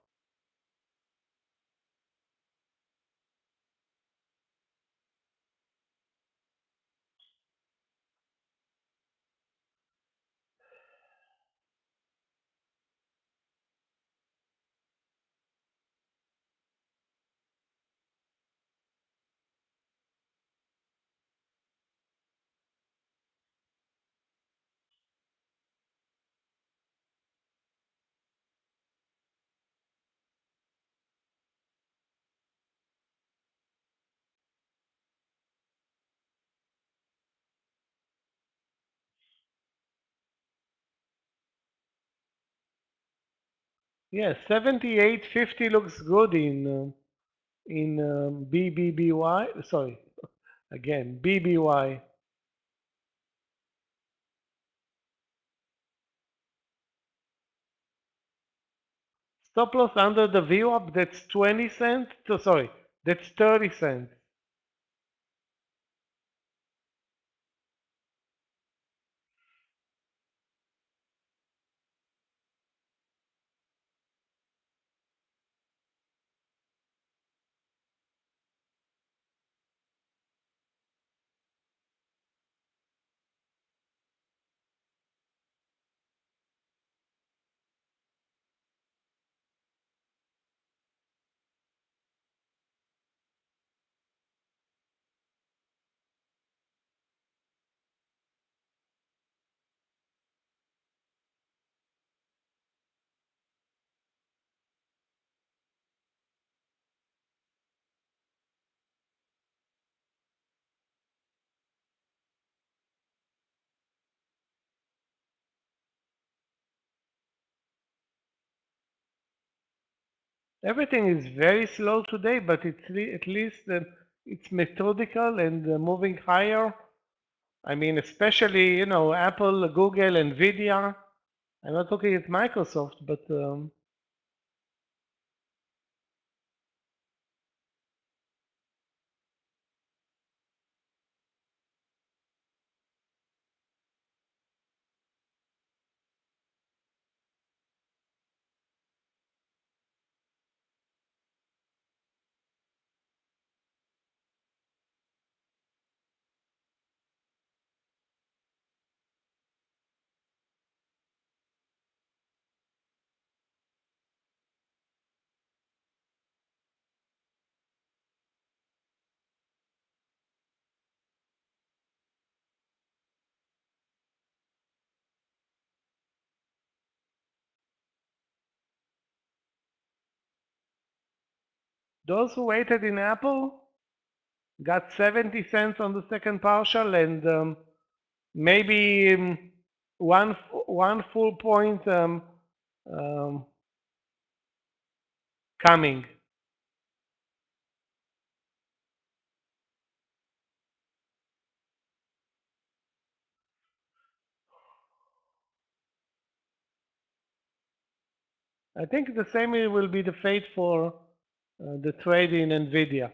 Yeah, 78.50 looks good in BBBY. Sorry, again BBY. Stop loss under the VWAP. That's 20 cents. Sorry, that's 30 cents. Everything is very slow today, but at least it's methodical and moving higher. I mean, especially, Apple, Google, Nvda. I'm not looking at Microsoft, but those who waited in Apple got 70 cents on the second partial and maybe one full point um, coming. I think the same will be the fate for the trade in Nvidia.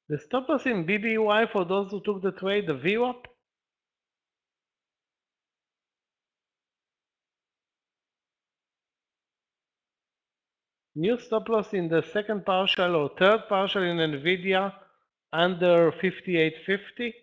The stop loss in BBY for those who took the trade, the VWAP. New stop loss in the second partial or third partial in Nvda under 58.50.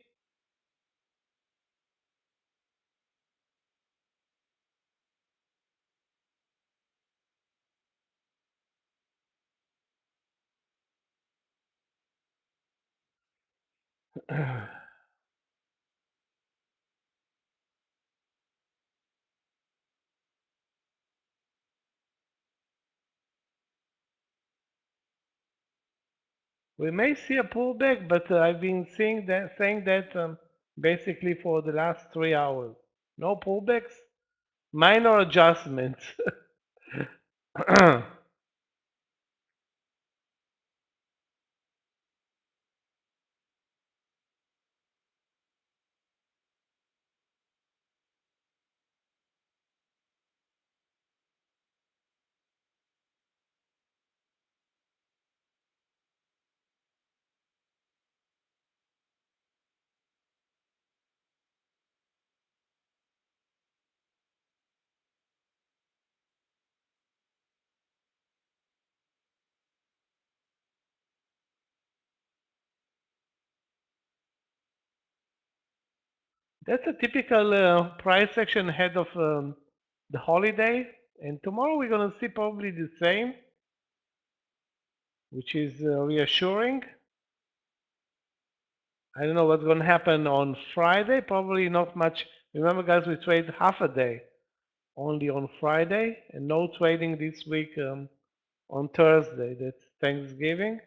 We may see a pullback, but I've been saying that basically for the last 3 hours. No pullbacks, minor adjustments. That's a typical price action ahead of the holiday. And tomorrow we're going to see probably the same, which is reassuring. I don't know what's going to happen on Friday. Probably not much. Remember, guys, we trade half a day only on Friday and no trading this week on Thursday. That's Thanksgiving.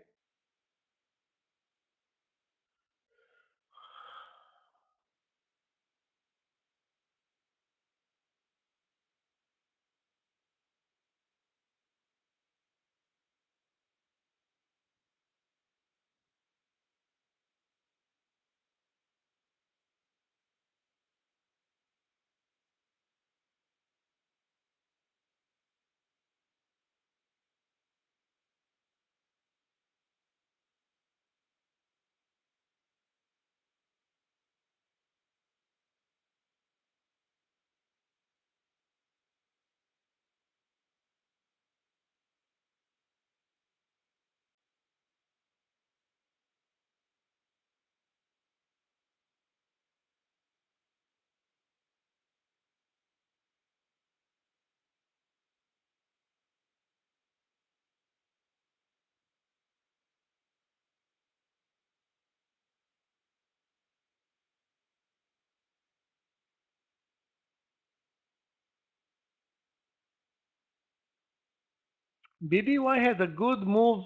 BBY had a good move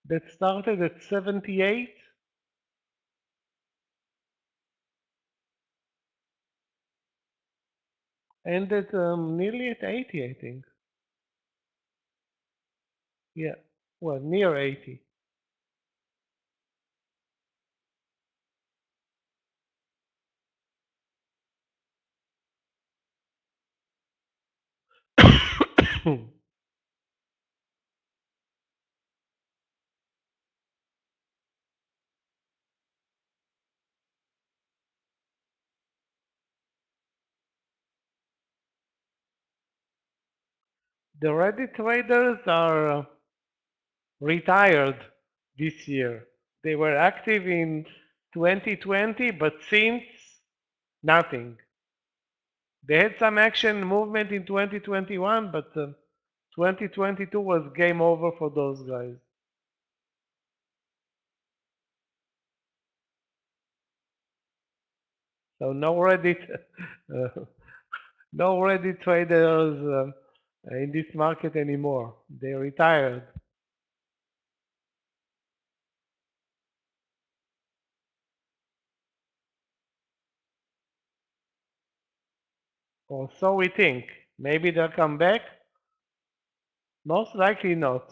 that started at 78. Ended nearly at 80, I think. Yeah, well, near 80. The Reddit traders are retired this year. They were active in 2020, but since nothing. They had some action movement in 2021, but 2022 was game over for those guys. So no Reddit, no Reddit traders in this market anymore. They retired. Or so we think. Maybe they'll come back. Most likely not.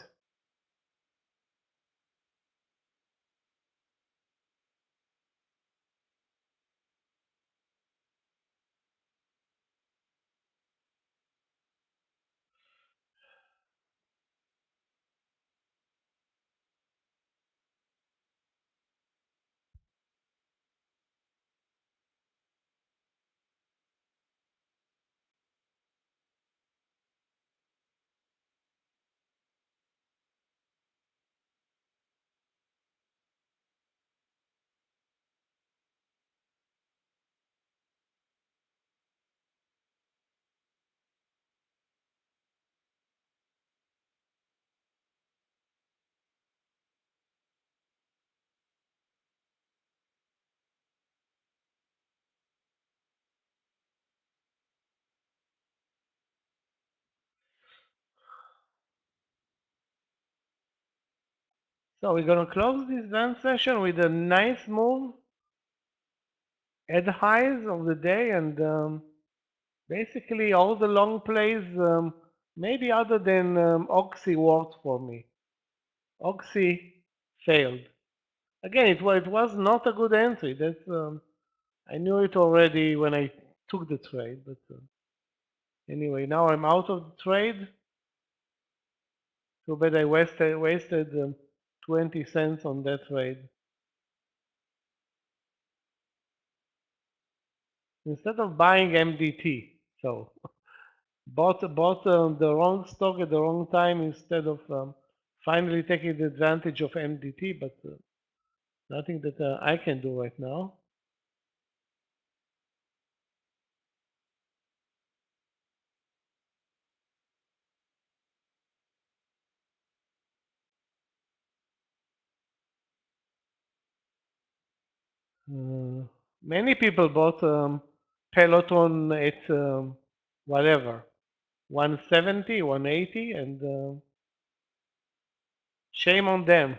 So we're gonna close this dance session with a nice move at the highs of the day, and basically all the long plays, maybe other than Oxy, worked for me. Oxy failed. Again, it was not a good entry. That's I knew it already when I took the trade, but anyway, now I'm out of the trade. Too bad I wasted 20 cents on that trade. Instead of buying MDT, so bought the wrong stock at the wrong time instead of finally taking the advantage of MDT, but nothing that I can do right now. Many people bought Peloton at whatever, 170, 180, and shame on them.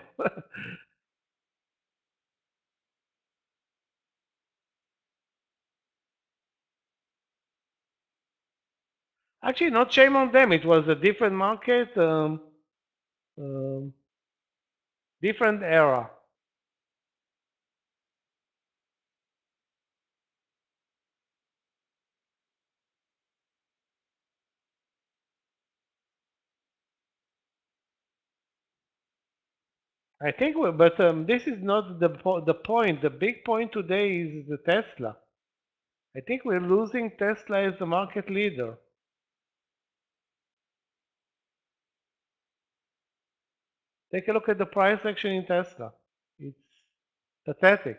Actually, not shame on them. It was a different market, different era. I think, but this is not the point. The big point today is the Tesla. I think we're losing Tesla as the market leader. Take a look at the price action in Tesla. It's pathetic.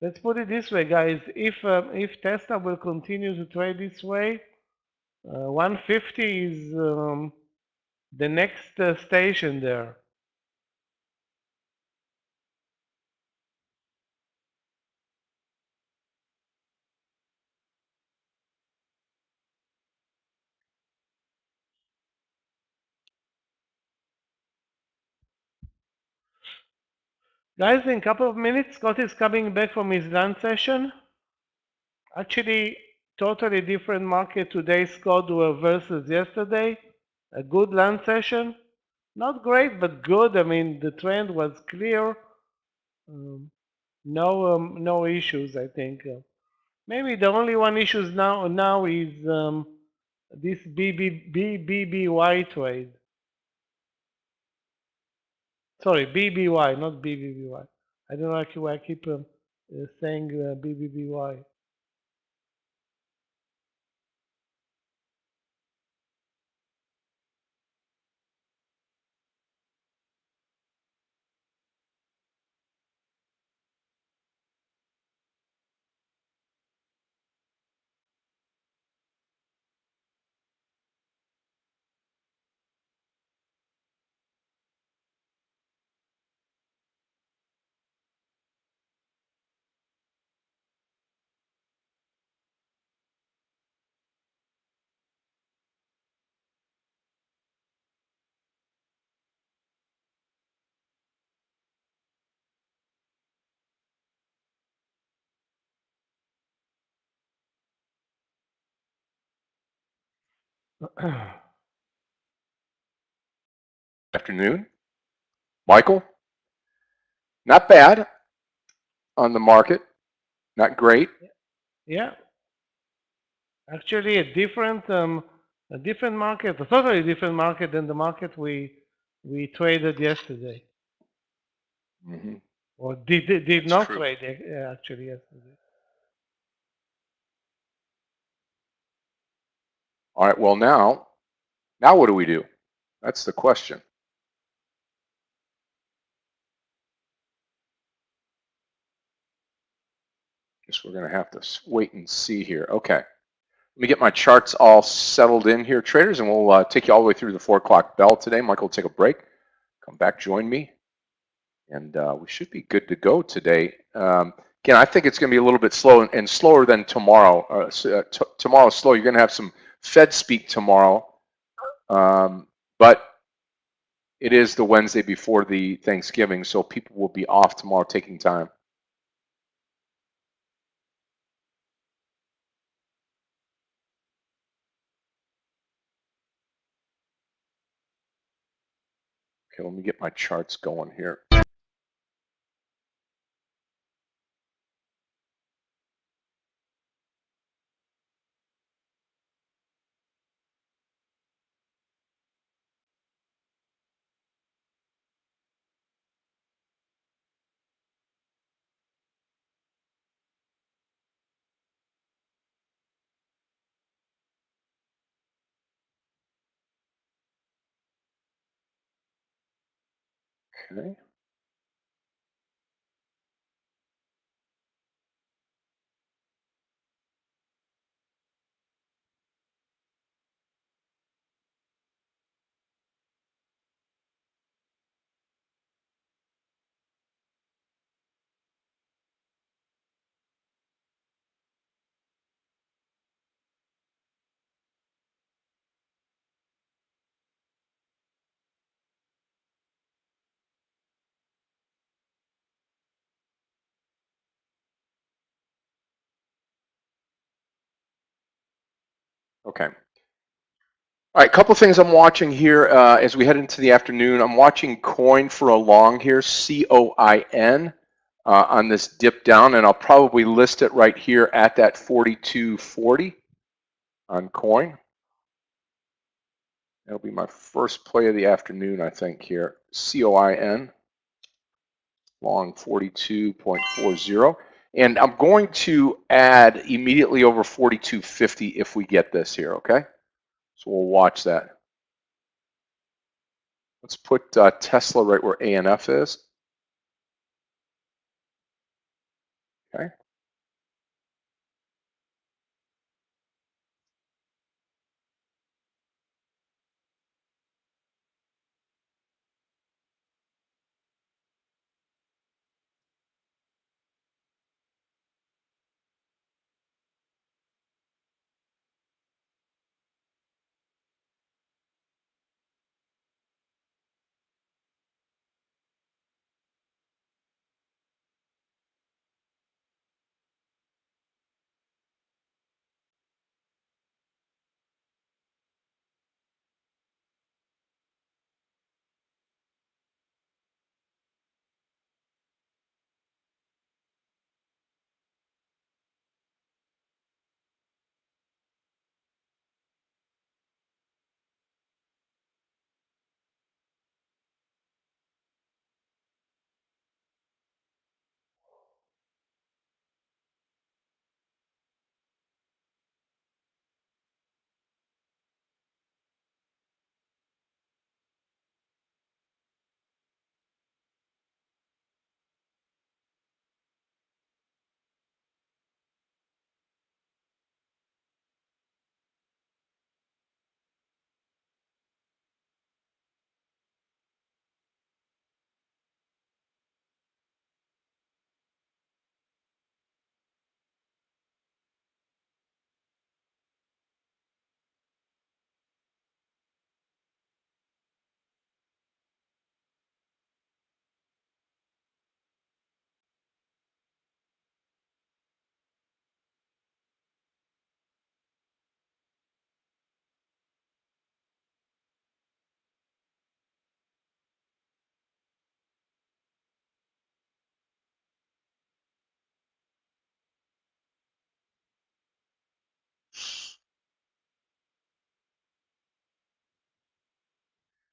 Let's put it this way, guys. If Tesla will continue to trade this way, 150 is the next station there. Guys, in a couple of minutes, Scott is coming back from his lunch session. Actually, totally different market today, Scott, versus yesterday. A good lunch session. Not great, but good. I mean, the trend was clear. No issues, I think. Maybe the only one issues now is this BBY trade. Sorry, BBY, not BBBY. I don't know why I keep saying BBBY. Afternoon. Michael, not bad on the market, not great. Yeah, actually a different market, a totally different market than the market we traded yesterday, or did not trade actually yesterday. All right, well now what do we do? That's the question. Guess we're going to have to wait and see here. Okay. Let me get my charts all settled in here, traders, and we'll take you all the way through the 4 o'clock bell today. Michael will take a break. Come back, join me, and we should be good to go today. Again, I think it's going to be a little bit slow and slower than tomorrow. Tomorrow's slow. You're going to have some Fed speak tomorrow, but it is the Wednesday before the Thanksgiving, so people will be off tomorrow taking time. Okay, let me get my charts going here. Okay. Okay. All right, a couple things I'm watching here as we head into the afternoon. I'm watching coin for a long here, COIN, on this dip down, and I'll probably list it right here at that 42.40 on coin. That'll be my first play of the afternoon, I think, here. COIN, long 42.40. And I'm going to add immediately over 42.50 if we get this here, okay? So we'll watch that. Let's put Tesla right where ANF is. Okay.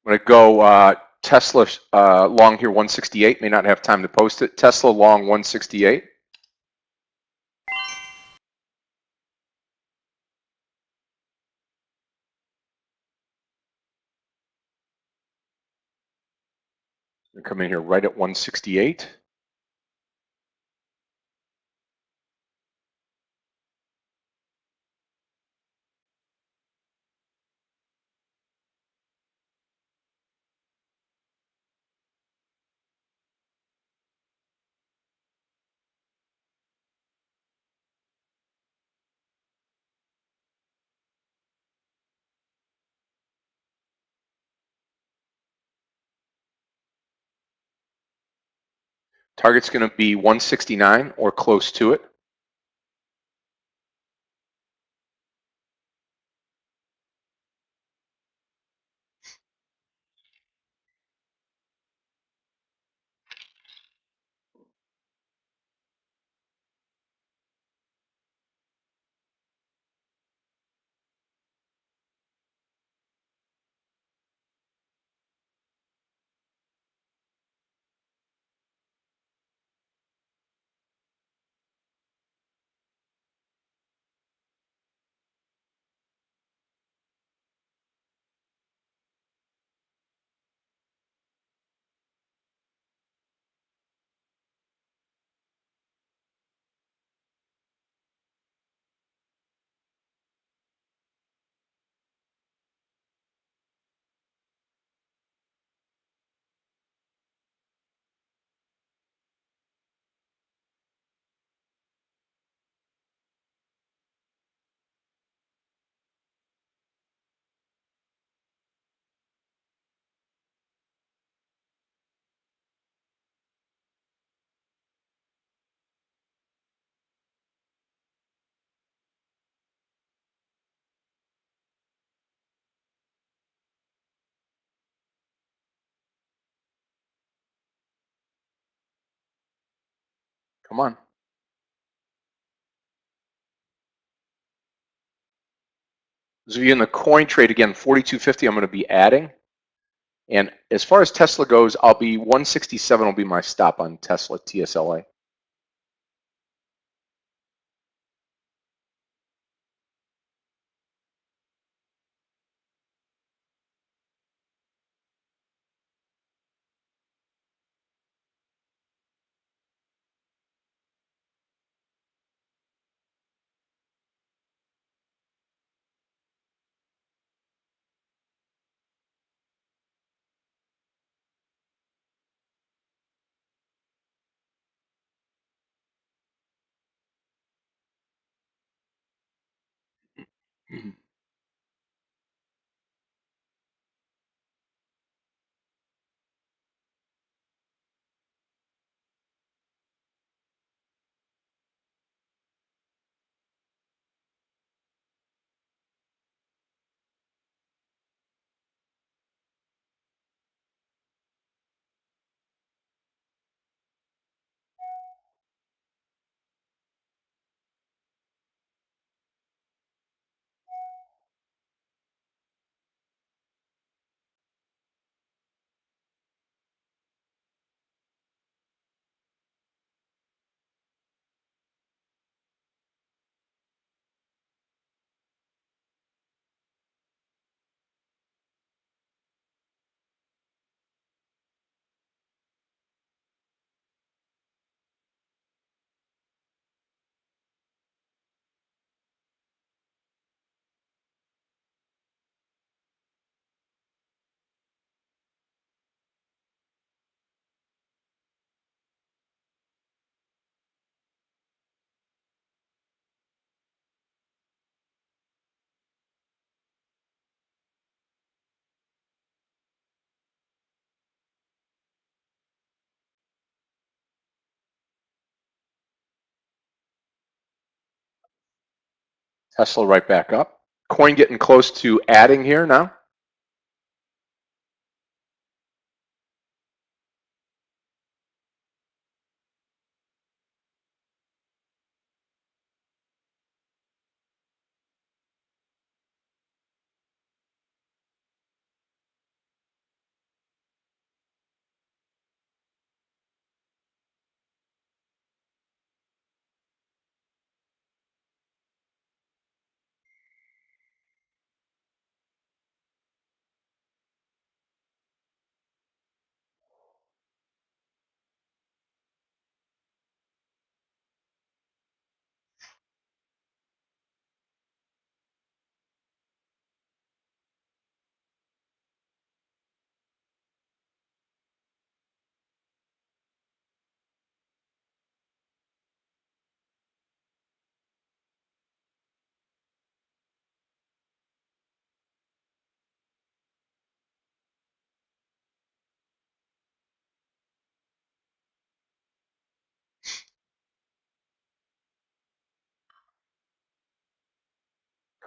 I'm going to go Tesla long here 168. May not have time to post it. Tesla long 168. Come in here right at 168. Target's going to be 169 or close to it. Come on. Those of you in the coin trade, again, 42.50, I'm going to be adding. And as far as Tesla goes, I'll be 167 will be my stop on Tesla TSLA. Tesla right back up. Coin getting close to adding here now.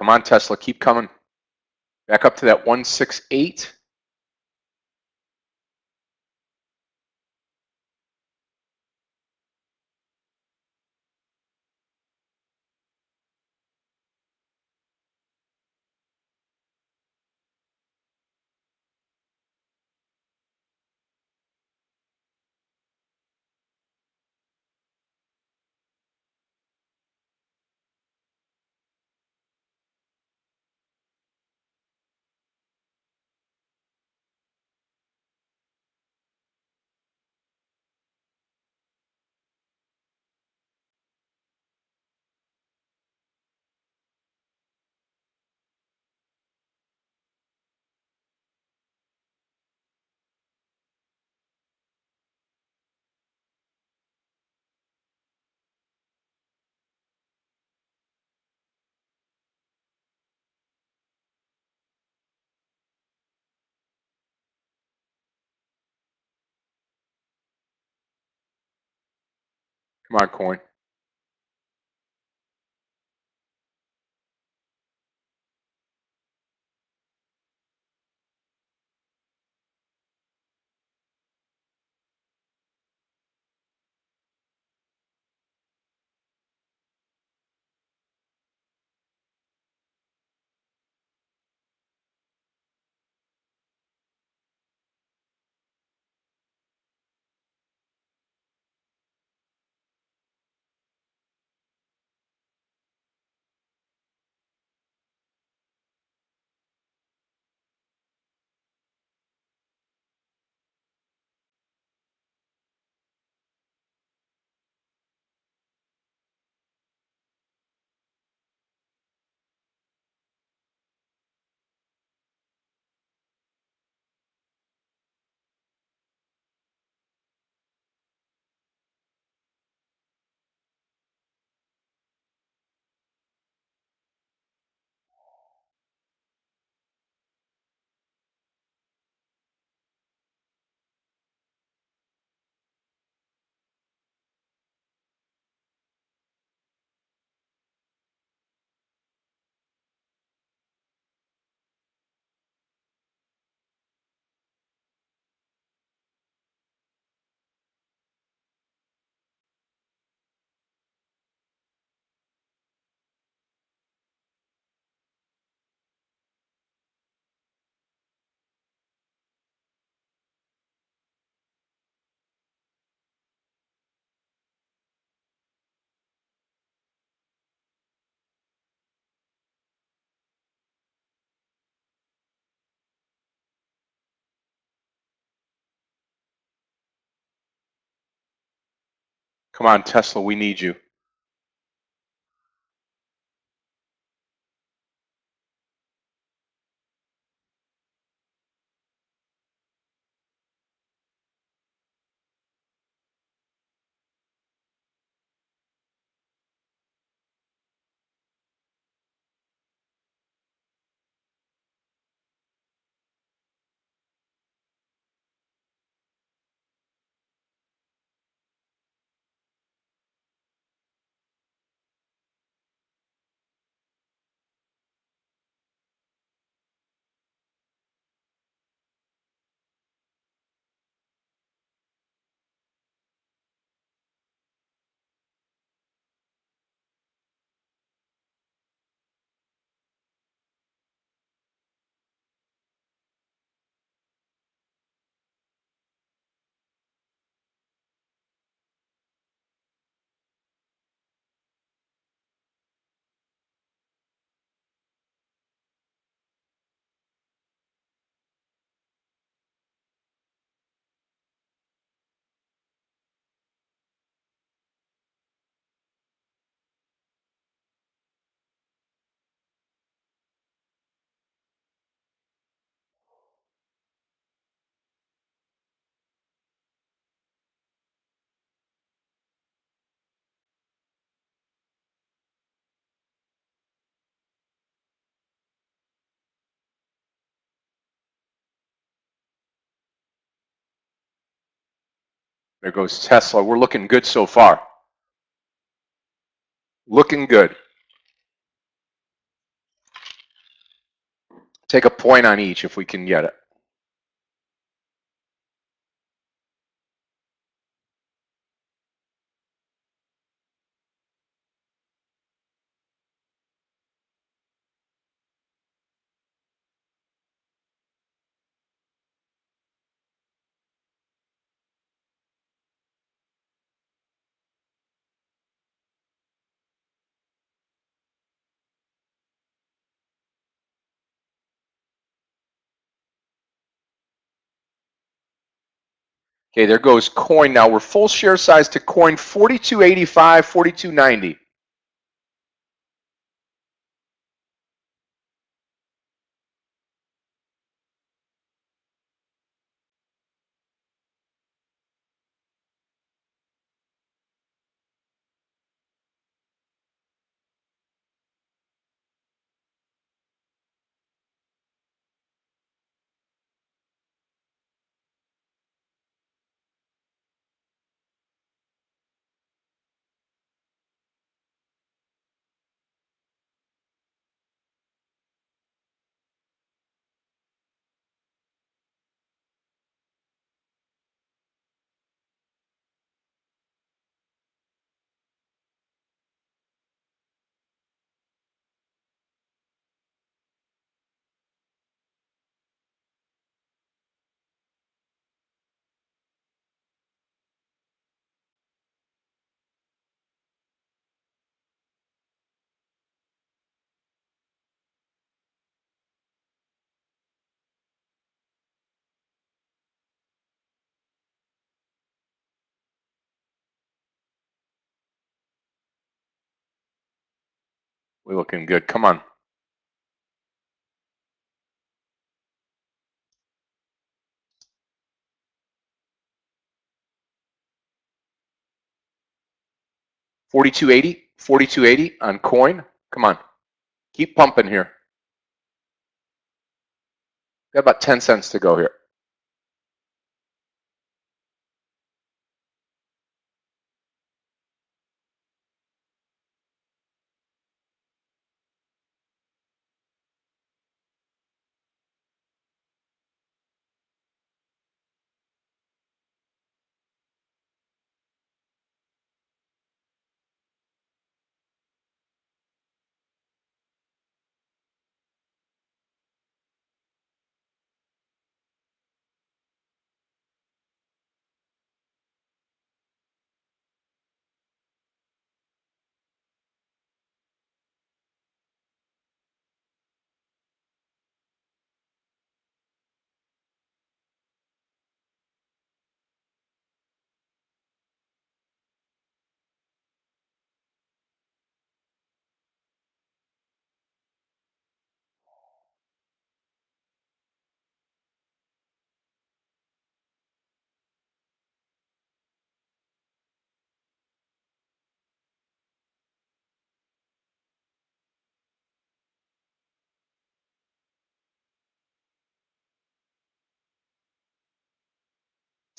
Come on, Tesla, keep coming. Back up to that 168. Come on, coin. Come on, Tesla, we need you. There goes Tesla. We're looking good so far. Looking good. take a point on each if we can get it. Okay, there goes coin. Now we're full share size to coin 42.85, 42.90. We're looking good. Come on. $42.80 on coin. Come on. Keep pumping here. Got about 10 cents to go here.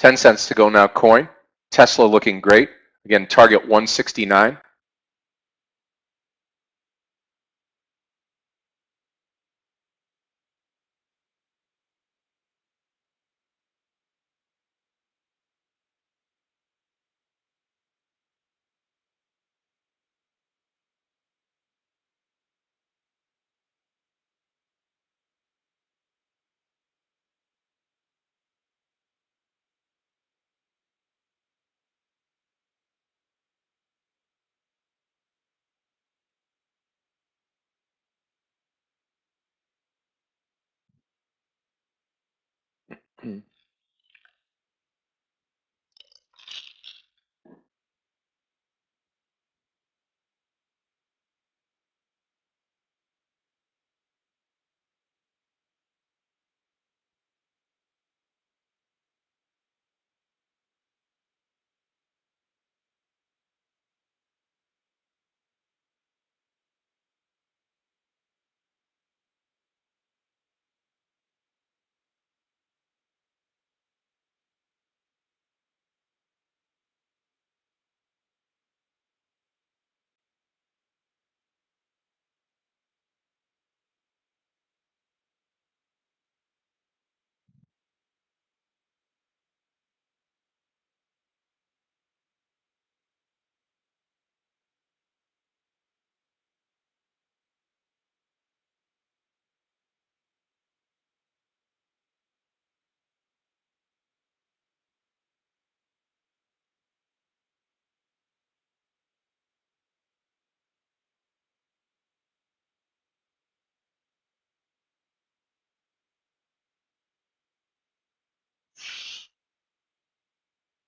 $0.10 to go now, coin. Tesla looking great. Again, target 169.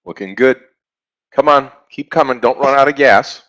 Looking good. Come on, keep coming. Don't run out of gas.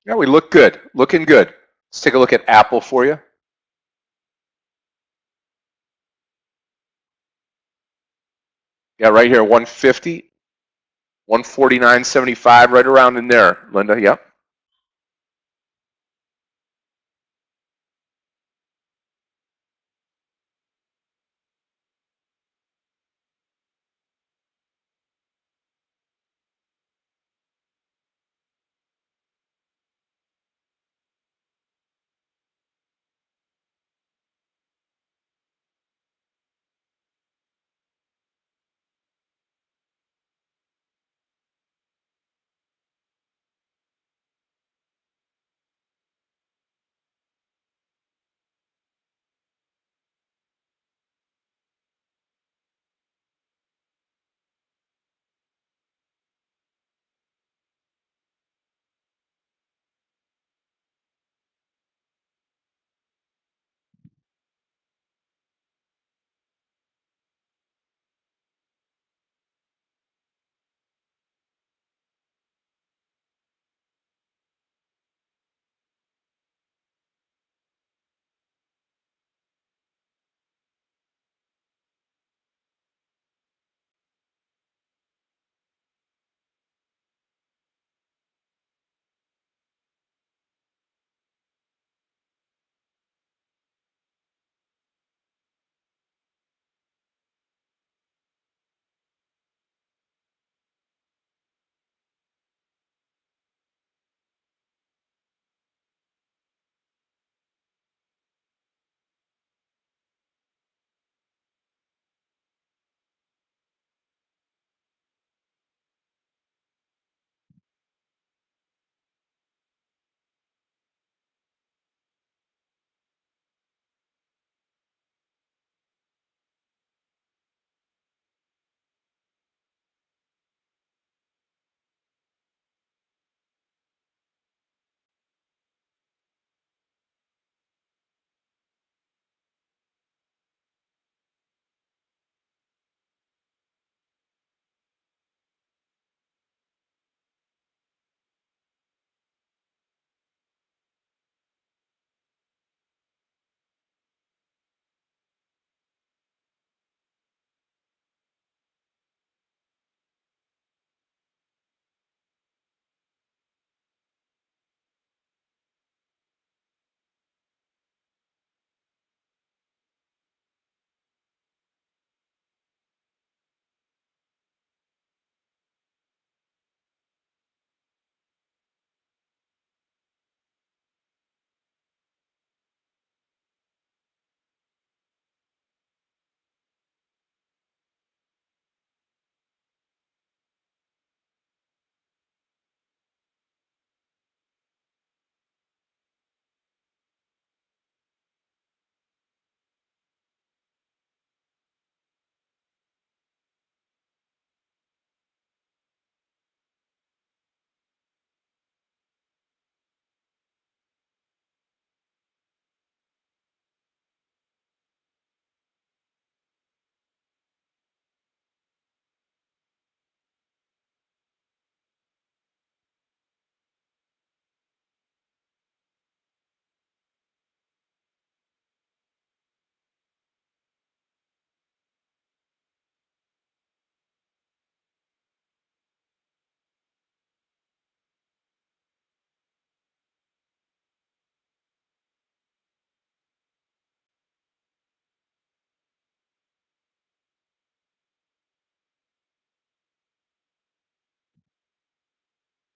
Yeah, we look good. Looking good. Let's take a look at Apple for you. Yeah, right here, 150, 149.75, right around in there, Linda. Yep.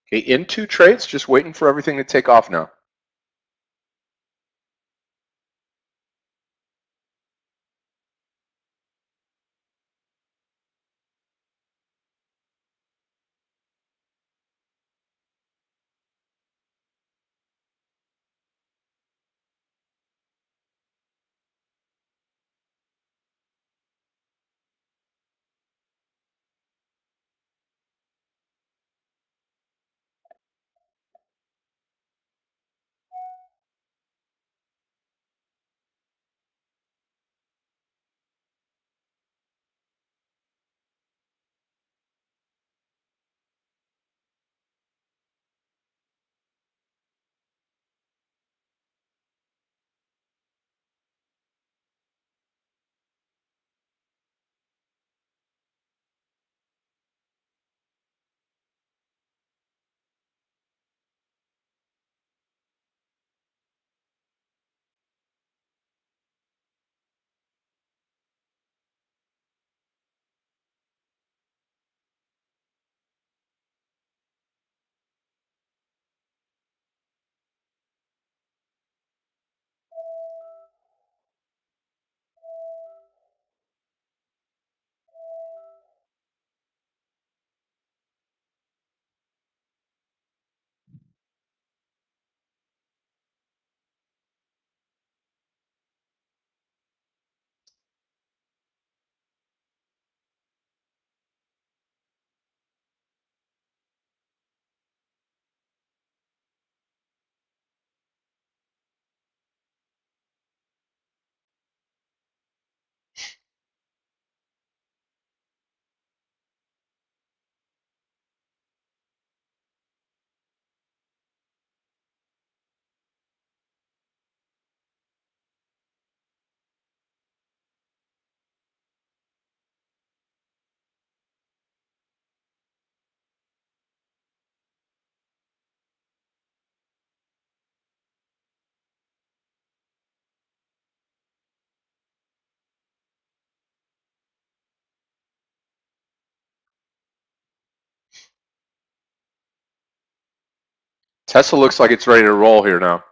Okay, in 2 trades, just waiting for everything to take off now. Tesla looks like it's ready to roll here now.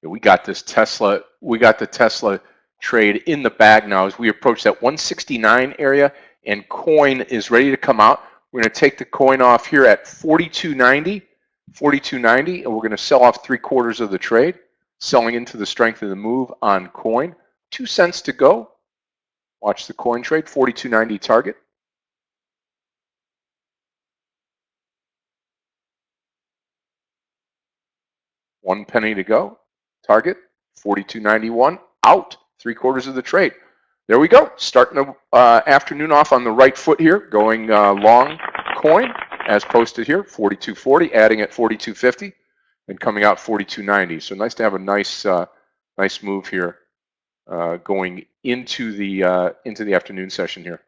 We got this Tesla, we got the Tesla trade in the bag now as we approach that 169 area, and coin is ready to come out. We're going to take the coin off here at 42.90, 42.90, and we're going to sell off 3/4 of the trade, selling into the strength of the move on coin. 2 cents to go. Watch the coin trade, 42.90 target. 1 penny to go. Target, 42.91. Out, 3/4 of the trade. There we go. Starting the afternoon off on the right foot here, going long coin as posted here, 42.40, adding at 42.50, and coming out 42.90. So nice to have a nice move here going into the afternoon session here.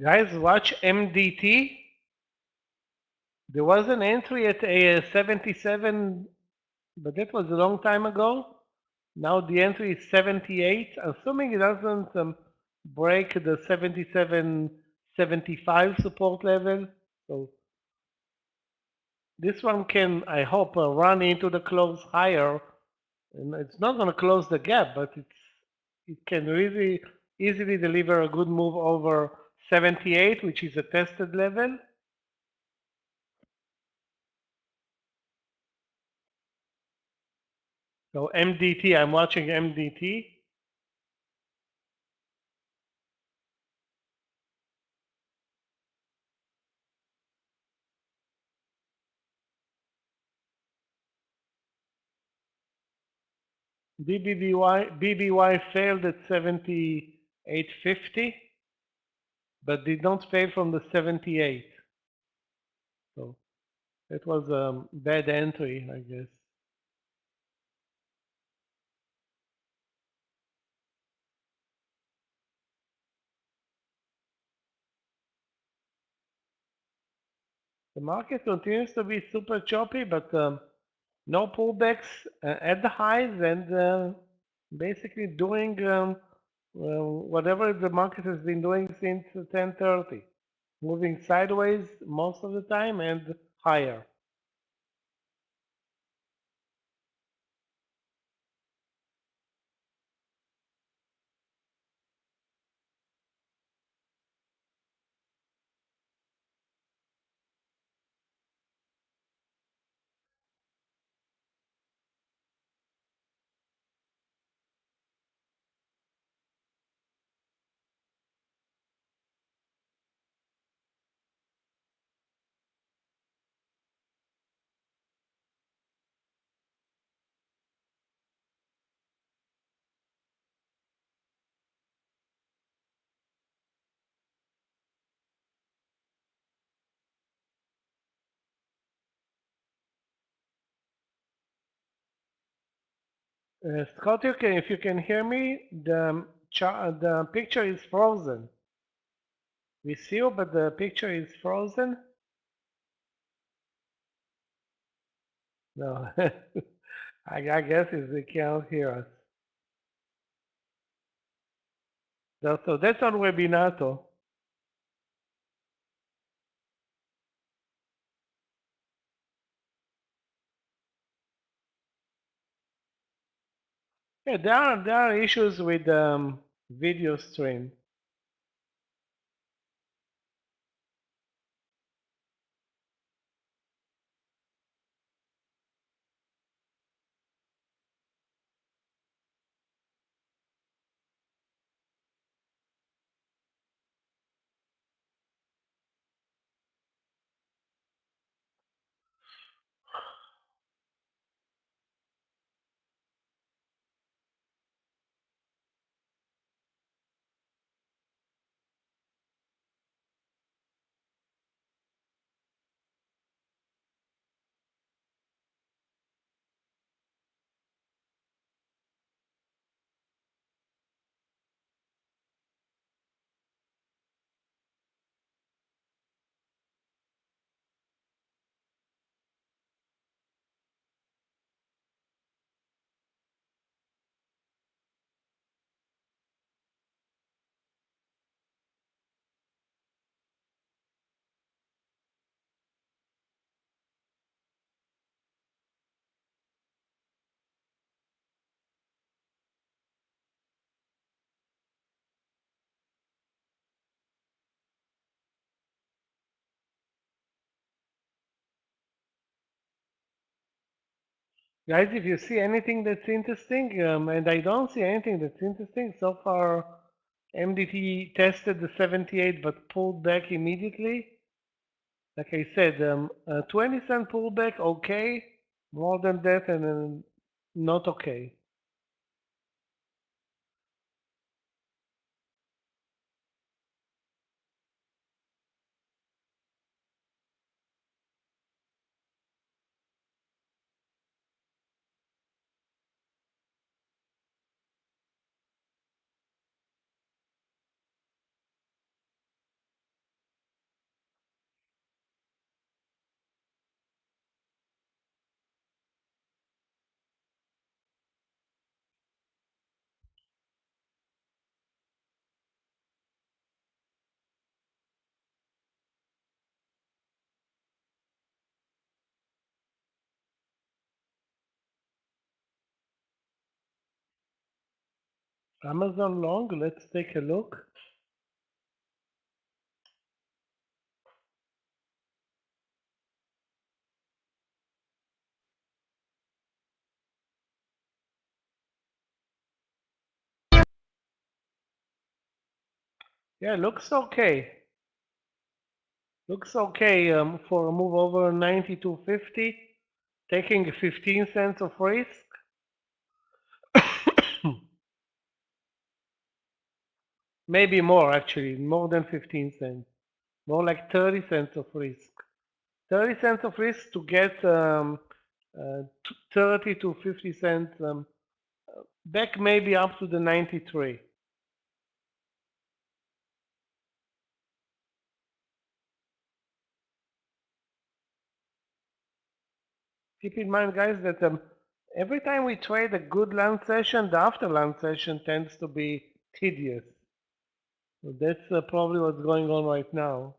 Guys, watch MDT. There was an entry at a 77, but that was a long time ago. Now the entry is 78, assuming it doesn't break the 77.75 support level. So this one can, I hope, run into the close higher. And it's not going to close the gap, but it can really easily deliver a good move over 78, which is a tested level. So MDT, I'm watching MDT. BBY failed at 78.50, but did not fail from the 78. So that was a bad entry, I guess. The market continues to be super choppy, but no pullbacks at the highs, and basically doing whatever the market has been doing since 10:30, moving sideways most of the time and higher. Scott, if you can hear me, the picture is frozen. We see you, but the picture is frozen. No, I guess they can't hear us. So that's on Webinato. Yeah, there are issues with video stream. Guys, if you see anything that's interesting, and I don't see anything that's interesting so far, MDT tested the 78 but pulled back immediately. Like I said, 20-cent pullback, okay. More than that, and not okay. Amazon long, let's take a look. Yeah, looks okay. Looks okay for a move over 92.50, taking 15 cents of risk. Maybe more actually, more than 15 cents. More like 30 cents of risk. 30 cents of risk to get 30 to 50 cents back, maybe up to the 93. Keep in mind, guys, that every time we trade a good lunch session, the after lunch session tends to be tedious. So that's probably what's going on right now.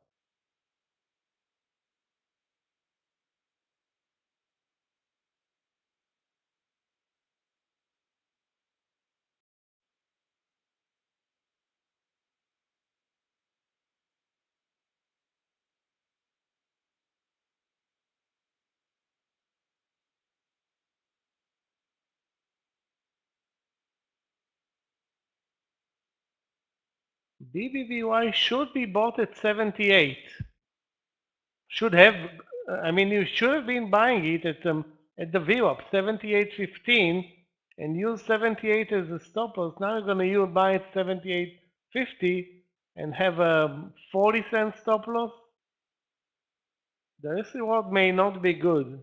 BBVY should be bought at 78. Should have, I mean, you should have been buying it at the VWAP 78.15 and use 78 as a stop loss. Now you're going to buy at 78.50 and have a 40-cent stop loss. The risk reward may not be good.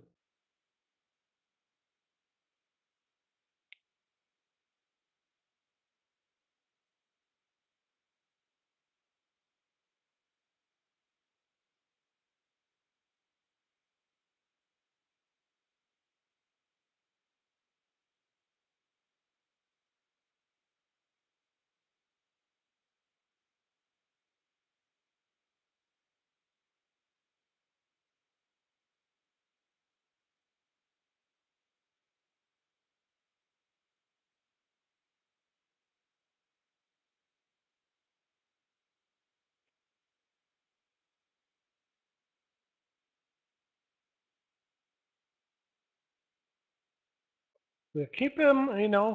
We keep them,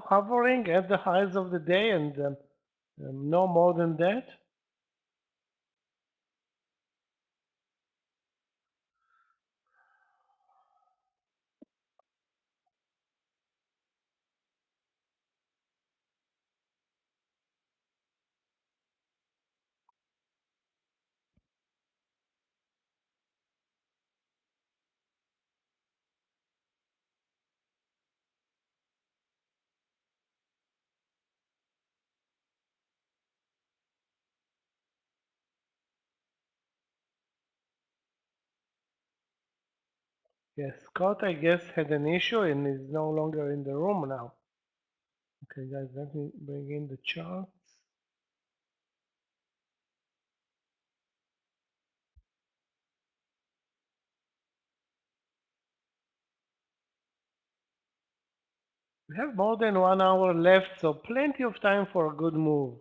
hovering at the highs of the day and no more than that. Yes, Scott, I guess, had an issue and is no longer in the room now. Okay, guys, let me bring in the charts. We have more than 1 hour left, so plenty of time for a good move.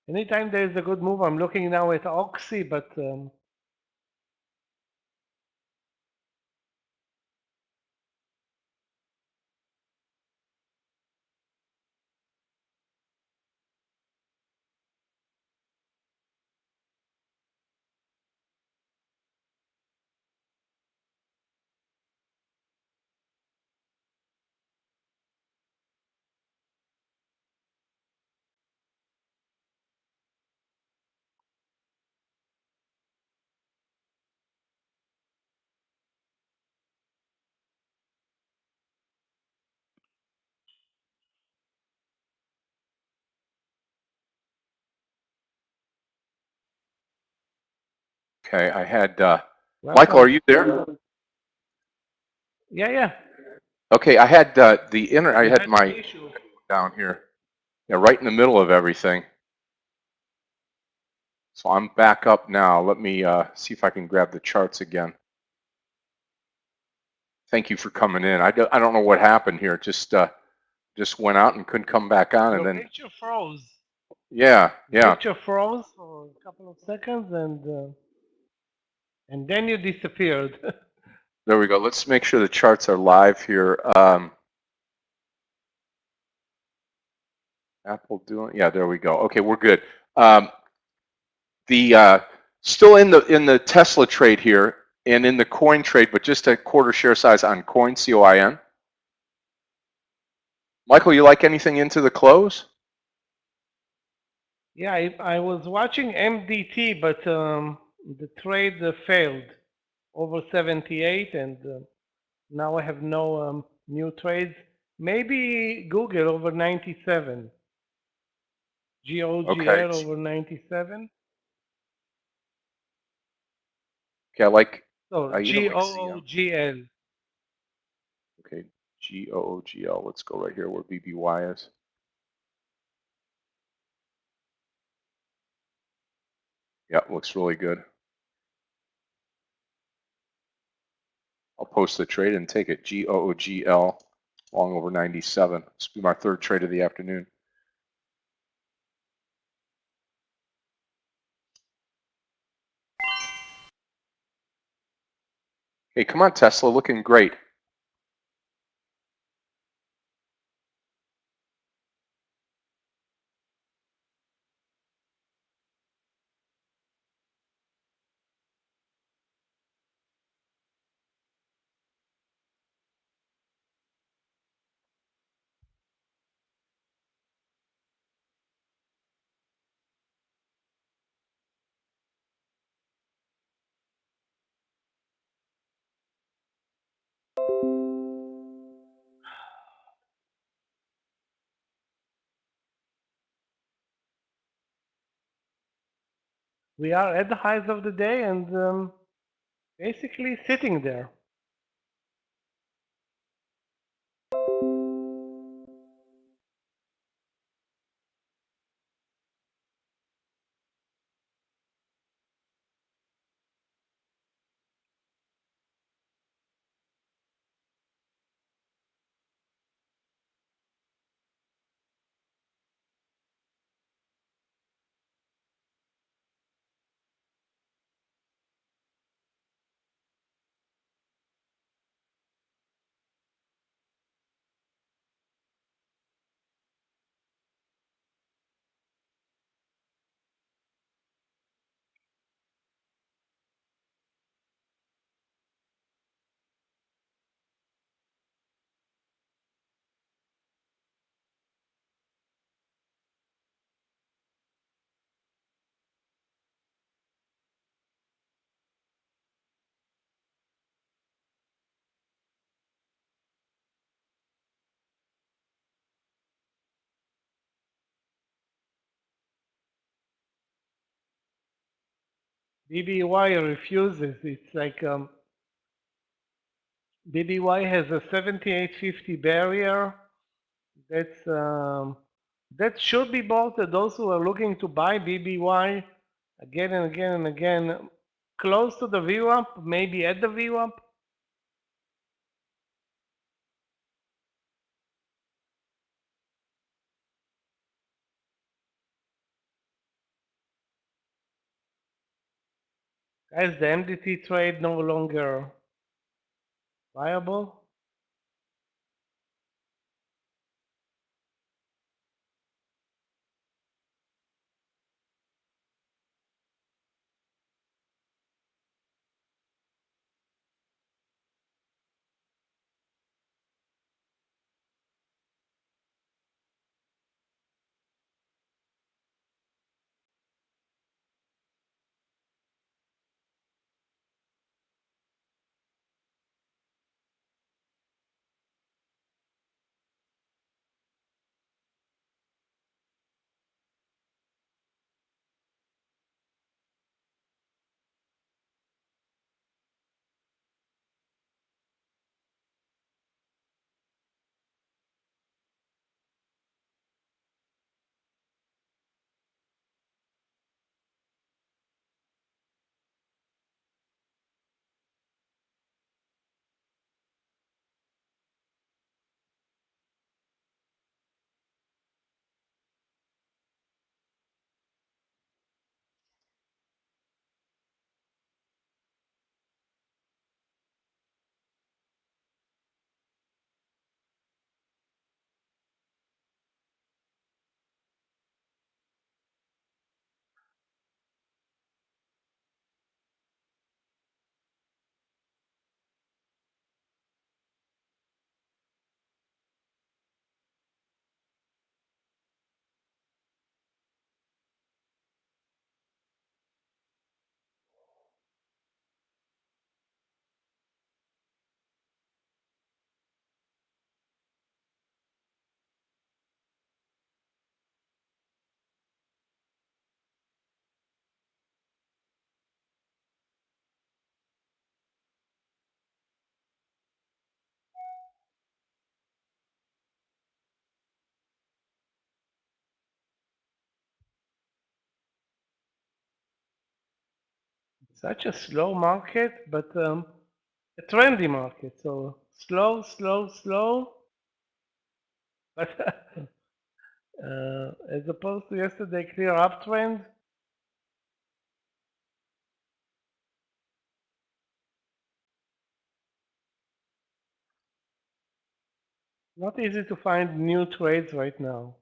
Anytime there is a good move, I'm looking now at Oxy, but Okay, I had welcome. Michael. Are you there? Yeah. Okay, I had the internet. I We had had my an issue. down here, yeah, right in the middle of everything. So I'm back up now. Let me see if I can grab the charts again. Thank you for coming in. I don't know what happened here. It just went out and couldn't come back on, and Your then picture froze. yeah. Picture froze for a couple of seconds, and then you disappeared. There we go. Let's make sure the charts are live here. Apple doing? Yeah, there we go. Okay, we're good. The still in the Tesla trade here and in the coin trade, but just a quarter share size on coin, COIN. Michael, you like anything into the close? Yeah, I was watching MDT, but the trade failed over 78, and now I have no new trades. Maybe Google over 97, Okay. GOGL over 97. Okay, I like. So You don't like ZM. GOOGL. Okay, GOOGL. Let's go right here where BBY is. Yeah, looks really good. I'll post the trade and take it. GOOGL, long over 97. This will be my third trade of the afternoon. Hey, come on, Tesla, looking great. We are at the highs of the day and basically sitting there. BBY refuses. It's like BBY has a 7850 barrier. That should be bought. Those who are looking to buy BBY again and again and again, close to the VWAP, maybe at the VWAP. Is the MDT trade no longer viable? such a slow market, but a trendy market. So slow, slow, slow. But as opposed to yesterday, clear uptrend. Not easy to find new trades right now.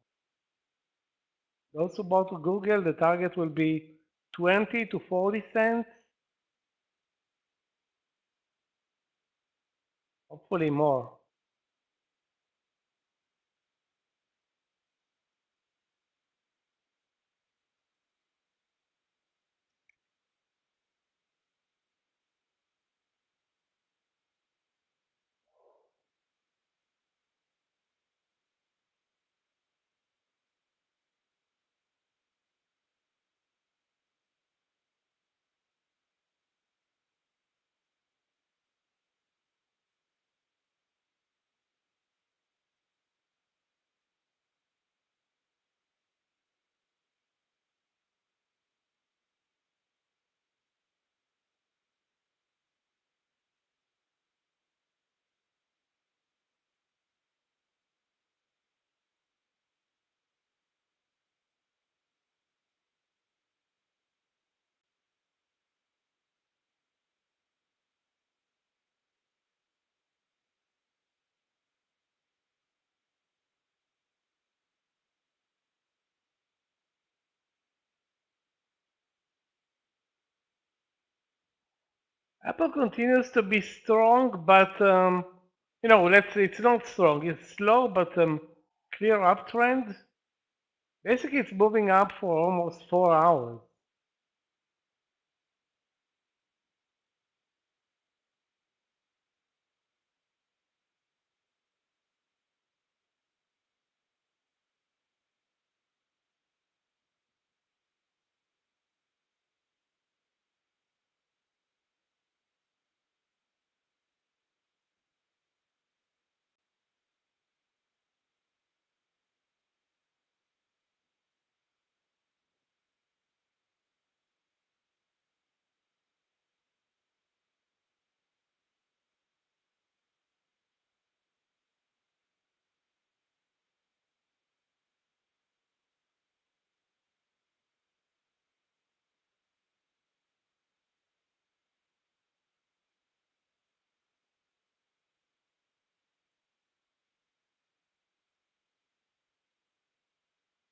Those who bought to Google, the target will be 20 to 40 cents. Hopefully more. Apple continues to be strong, but it's not strong. It's slow, but clear uptrend. Basically, it's moving up for almost 4 hours.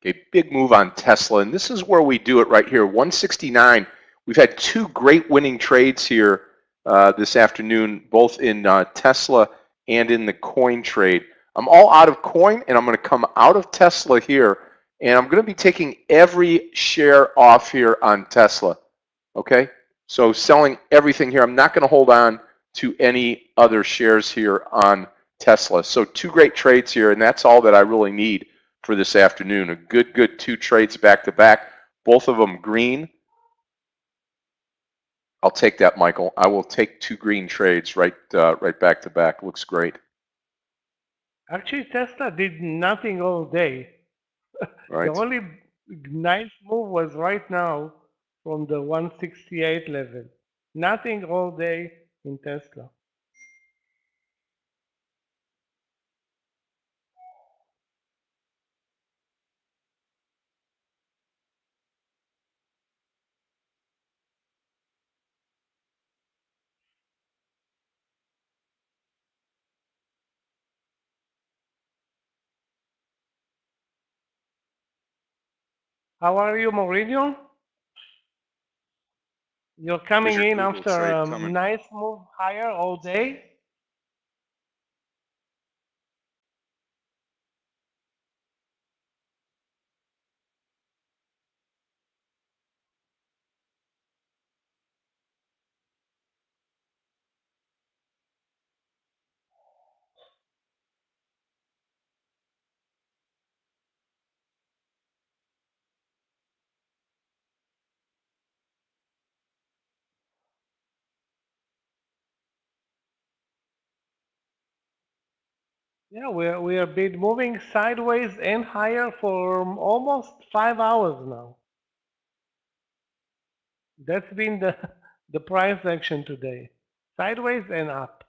Okay, big move on Tesla, and this is where we do it right here, 169. We've had two great winning trades here this afternoon, both in Tesla and in the coin trade. I'm all out of coin, and I'm going to come out of Tesla here, and I'm going to be taking every share off here on Tesla, okay? So selling everything here. I'm not going to hold on to any other shares here on Tesla. So two great trades here, and that's all that I really need for this afternoon. A good two trades back to back, both of them green. I'll take that, Michael. I will take two green trades right back to back. Looks great. Actually, Tesla did nothing all day. Right. The only nice move was right now from the 168 level. Nothing all day in Tesla. How are you, Mourinho? You're coming Here's your in Google after trade a coming. nice move higher all day. Yeah, we have been moving sideways and higher for almost 5 hours now. That's been the the price action today, sideways and up.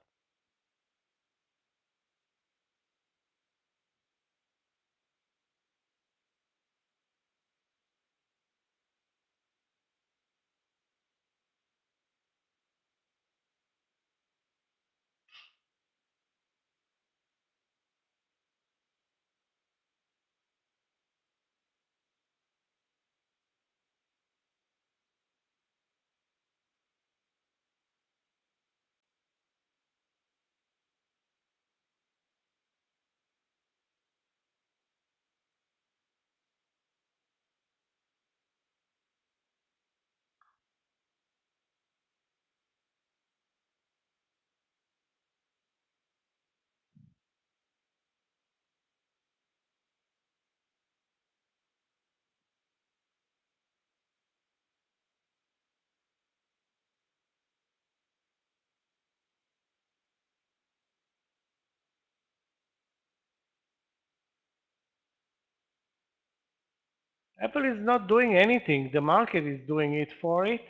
Apple is not doing anything. The market is doing it for it.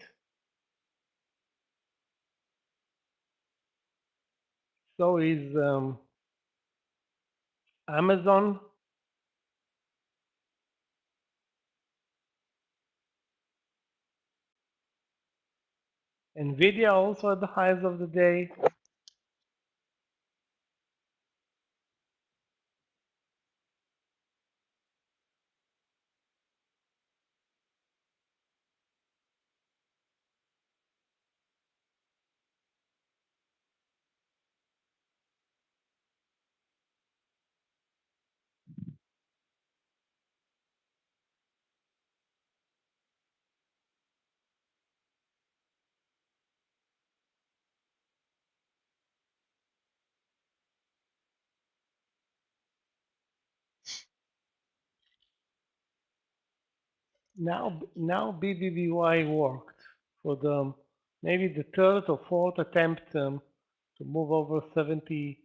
So is Amazon. Nvidia also at the highs of the day. Now BBBY worked for the maybe the third or fourth attempt to move over 78.50.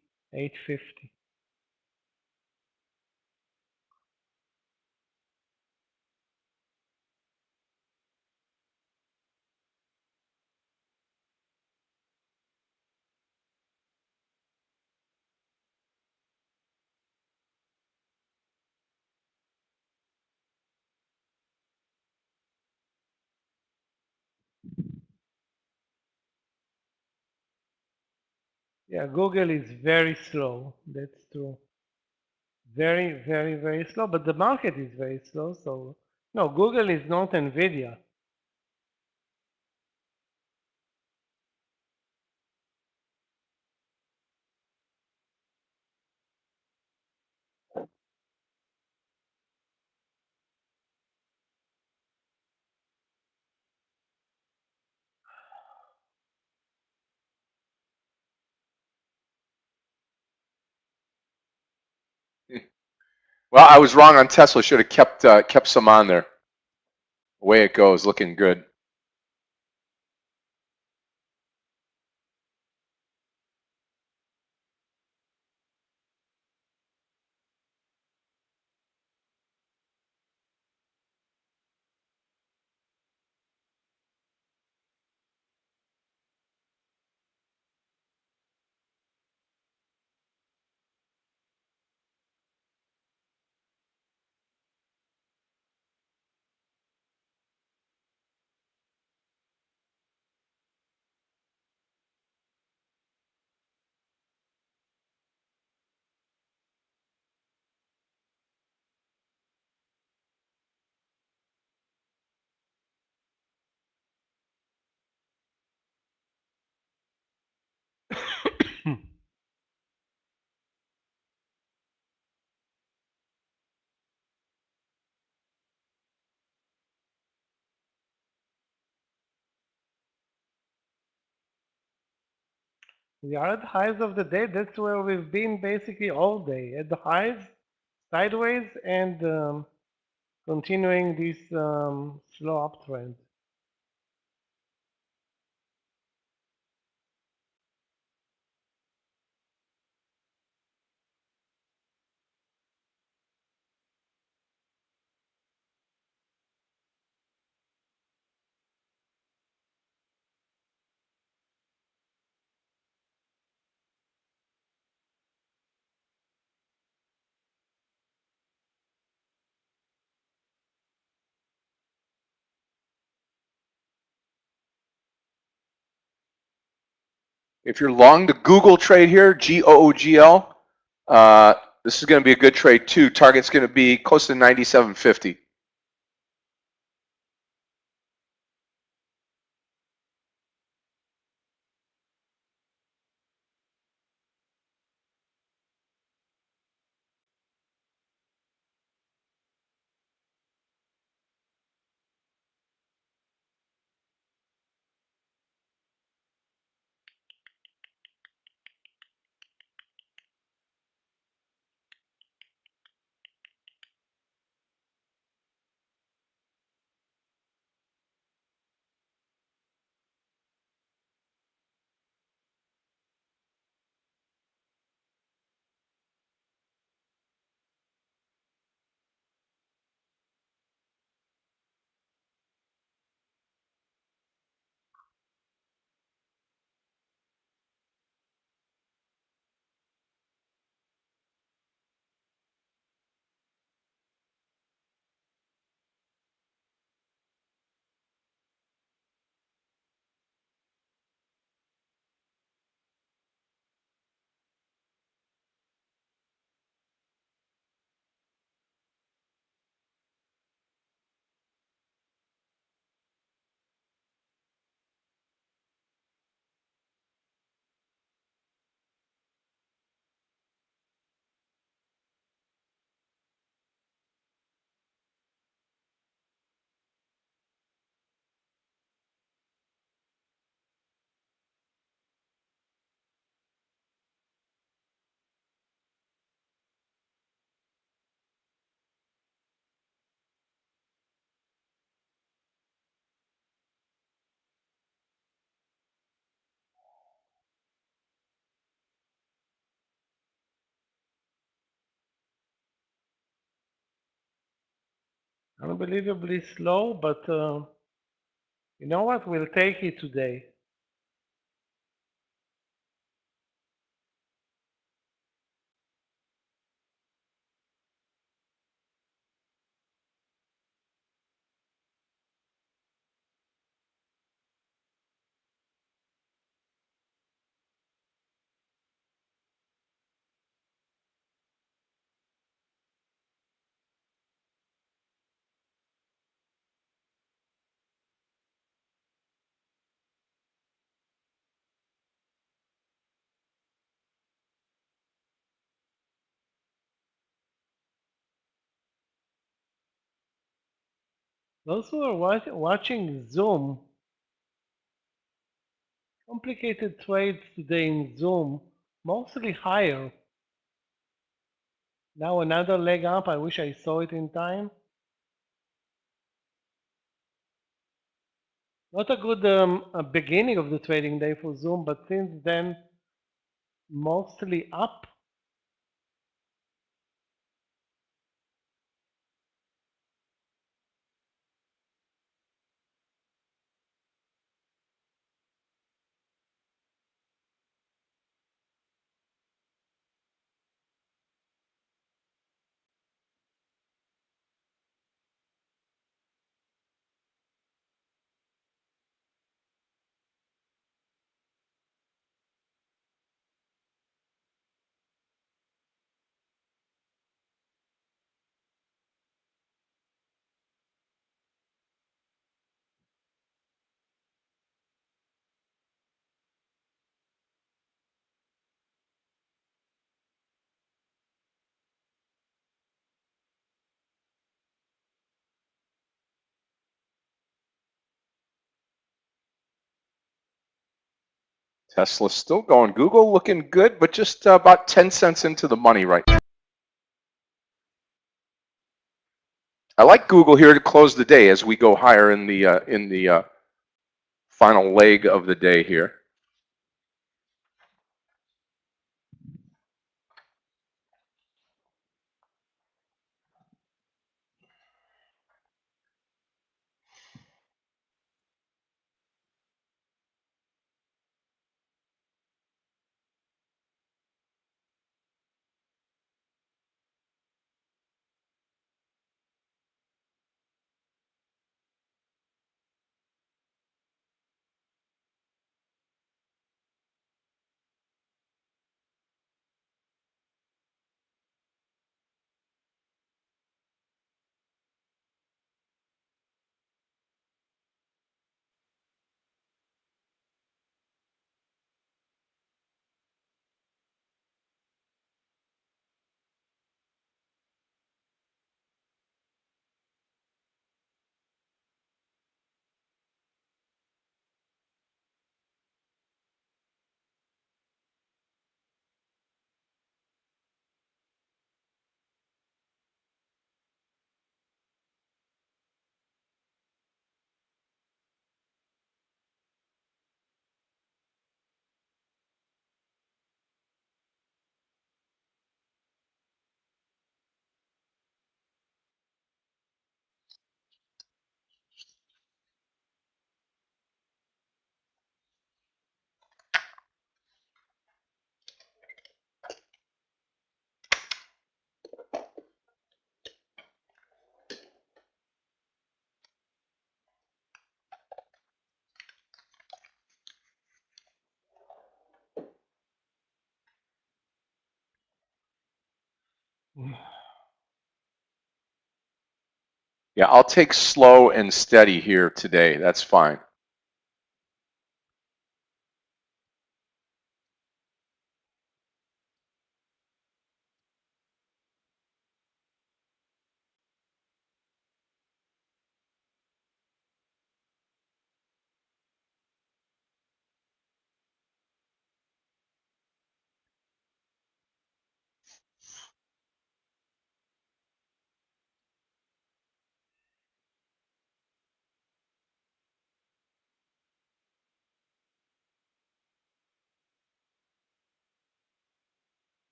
Yeah, Google is very slow. That's true. Very, very, very slow. But the market is very slow. So no, Google is not Nvidia. Well, I was wrong on Tesla. Should have kept some on there. Away it goes, looking good. We are at the highs of the day. That's where we've been basically all day. At the highs, sideways, and continuing this slow uptrend. If you're long the Google trade here, GOOGL, this is going to be a good trade too. Target's going to be close to 97.50. Unbelievably slow, but you know what? We'll take it today. Those who are watching Zoom, complicated trades today in Zoom, mostly higher. Now another leg up. I wish I saw it in time. Not a good beginning of the trading day for Zoom, but since then, mostly up. Tesla's still going. Google looking good, but just about 10 cents into the money right now. I like Google here to close the day as we go higher in the final leg of the day here. Yeah, I'll take slow and steady here today. That's fine.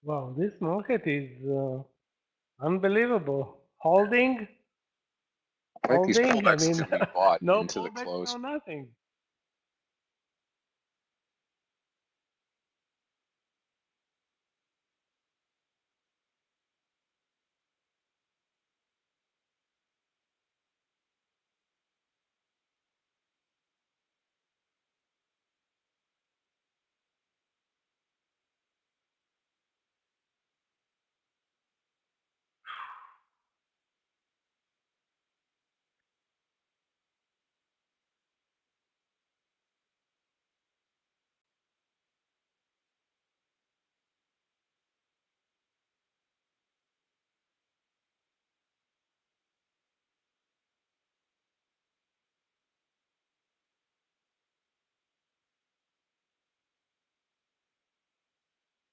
Wow, this market is unbelievable. Holding, I think these holding. I pullbacks mean, can be bought no into the pullbacks, close. no nothing.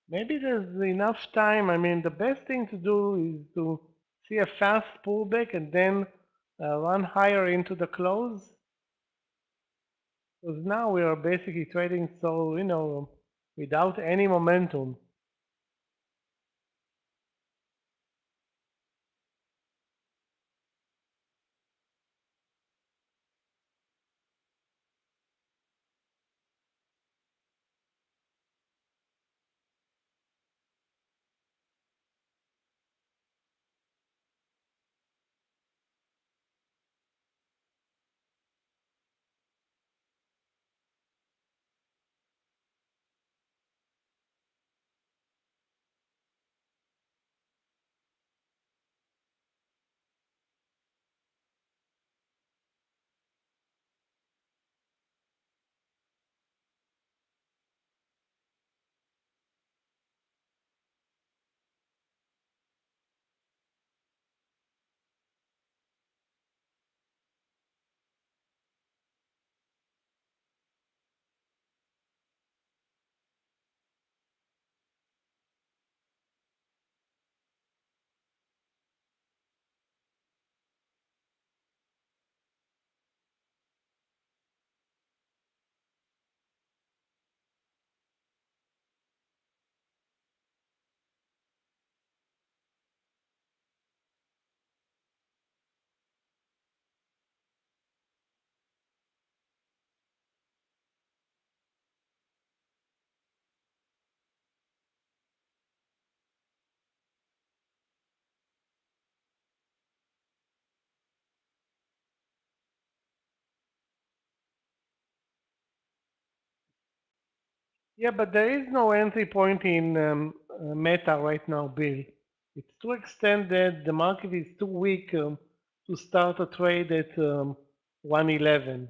Maybe there's enough time. I mean, the best thing to do is to see a fast pullback and then run higher into the close. Because now we are basically trading so, without any momentum. Yeah, but there is no entry point in Meta right now, Bill. It's too extended. The market is too weak to start a trade at 111.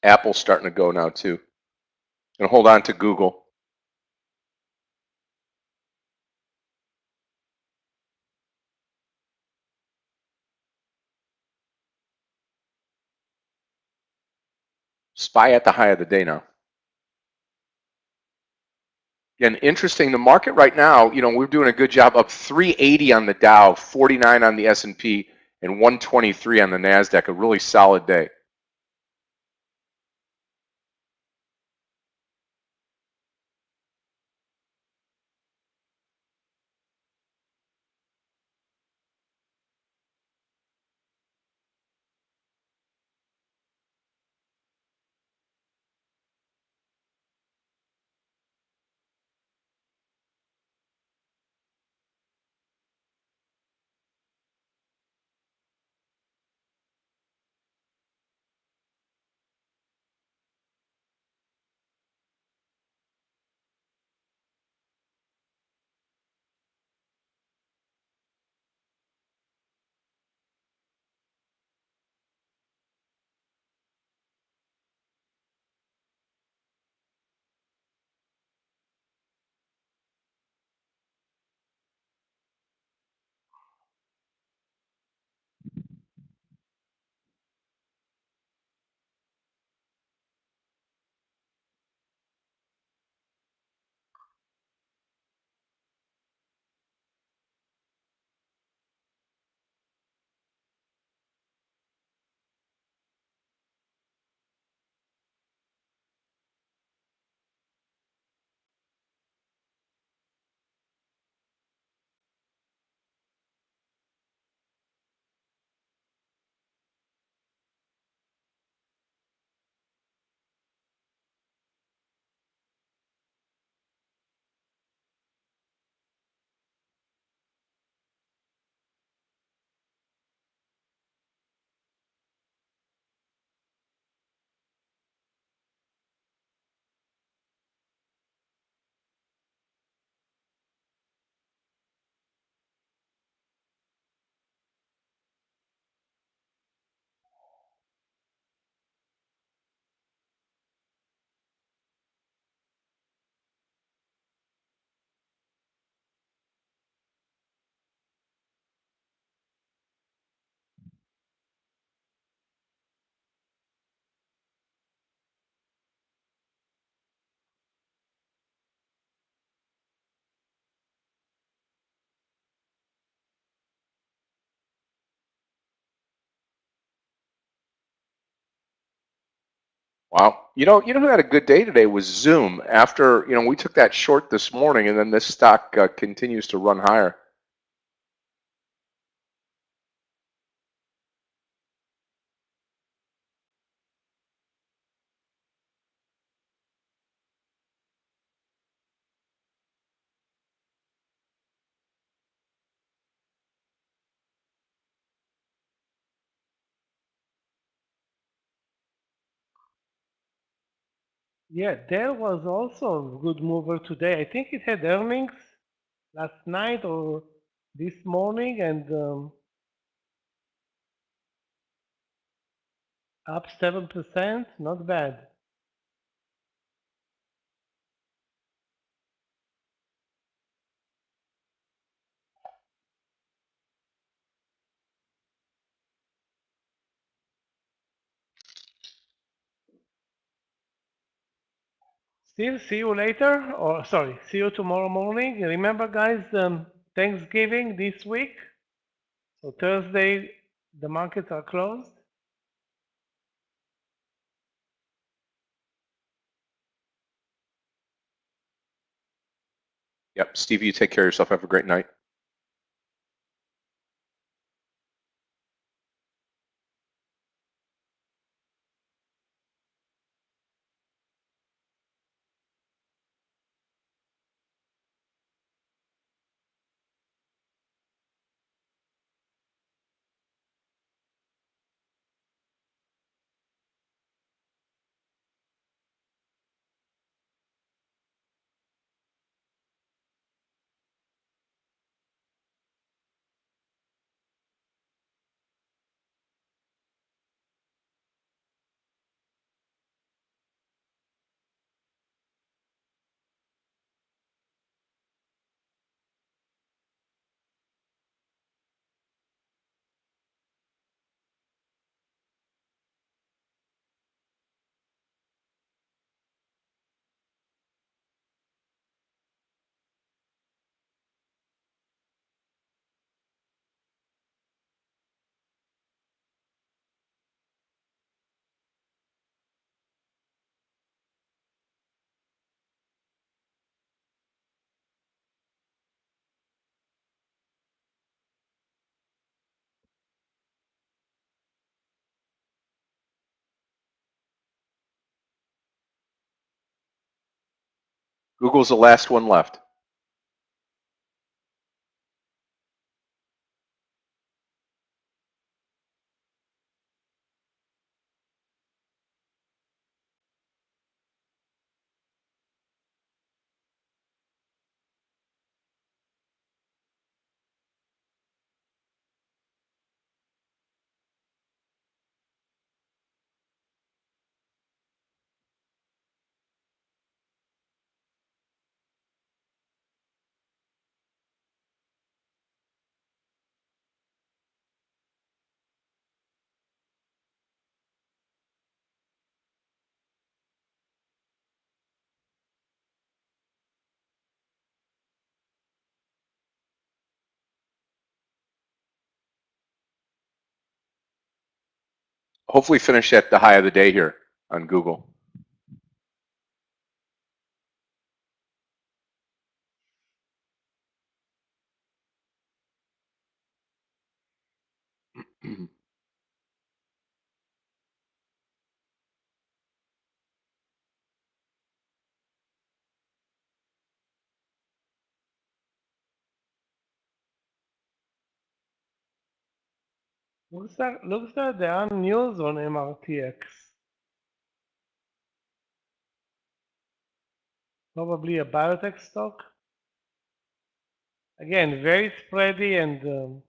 Apple's starting to go now too. And hold on to Google. SPY at the high of the day now. Again, interesting. The market right now, we're doing a good job, up 380 on the Dow, 49 on the S&P, and 123 on the NASDAQ. A really solid day. Wow. You know who had a good day today was Zoom. After, we took that short this morning, and then this stock continues to run higher. Yeah, Dell was also a good mover today. I think it had earnings last night or this morning, and up 7%. Not bad. Still, see you later, or sorry, see you tomorrow morning. Remember, guys, Thanksgiving this week. So Thursday, the markets are closed. Yep. Stevie, you take care of yourself. Have a great night. Google's the last one left. Hopefully finish at the high of the day here on Google. Looks like there are news on MRTX. Probably a biotech stock. Again, very spready and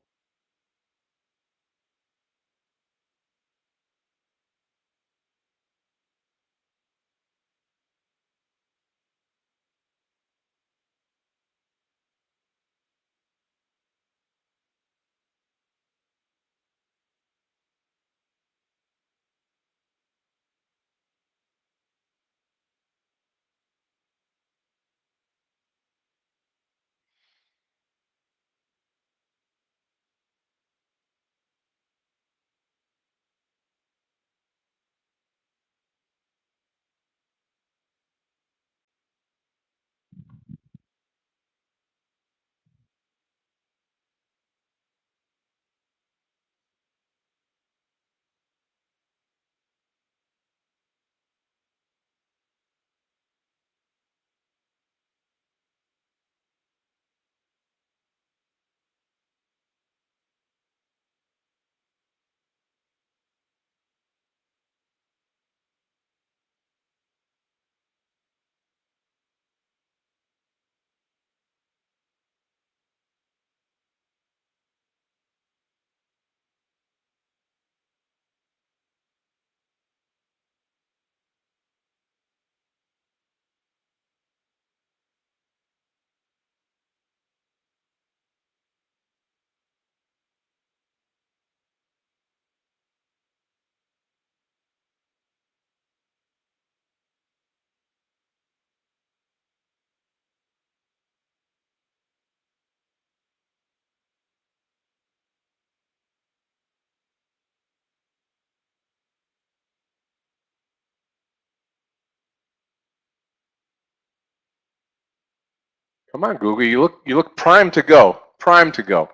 Come on, Google. You look primed to go. Primed to go.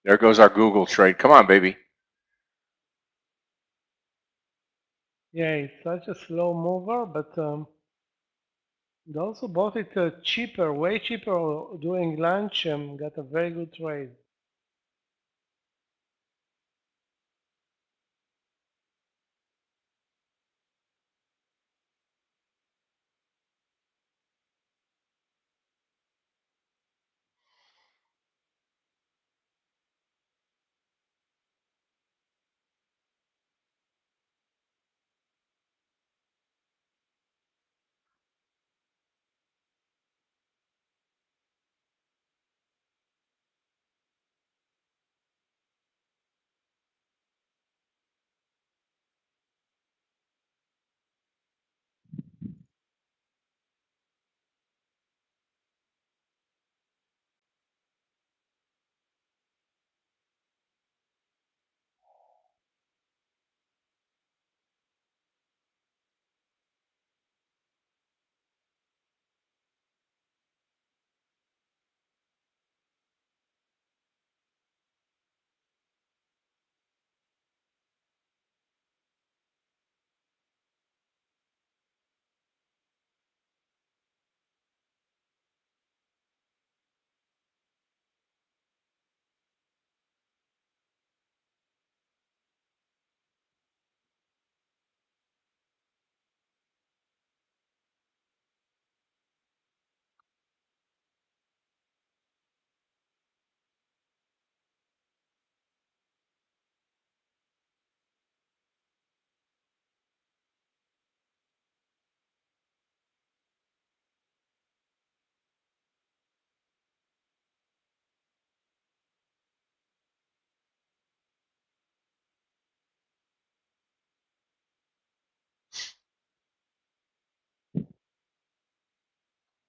There goes our Google trade. Come on, baby. Yeah, it's such a slow mover, but they also bought it cheaper, way cheaper during lunch, and got a very good trade.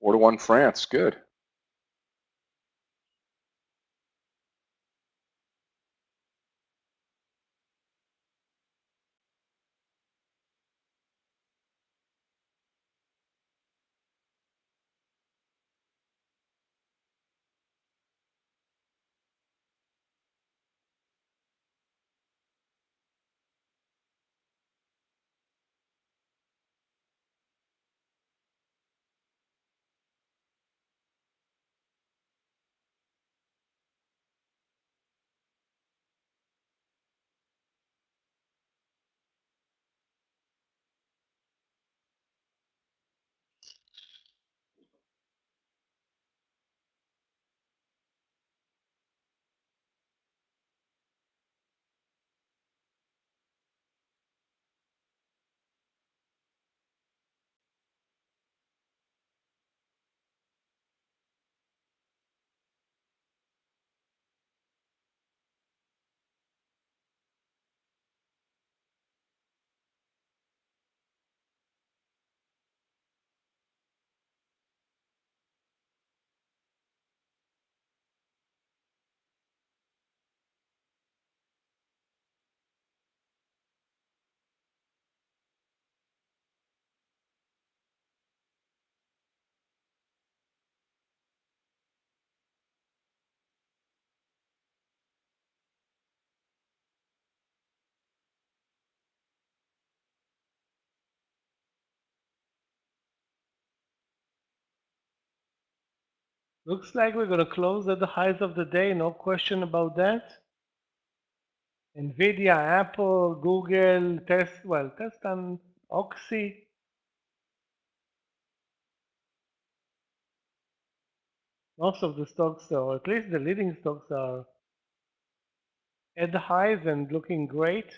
Four to one France. Good. Looks like we're going to close at the highs of the day, no question about that. Nvidia, Apple, Google, Tesla and Oxy. Most of the stocks, or at least the leading stocks, are at the highs and looking great.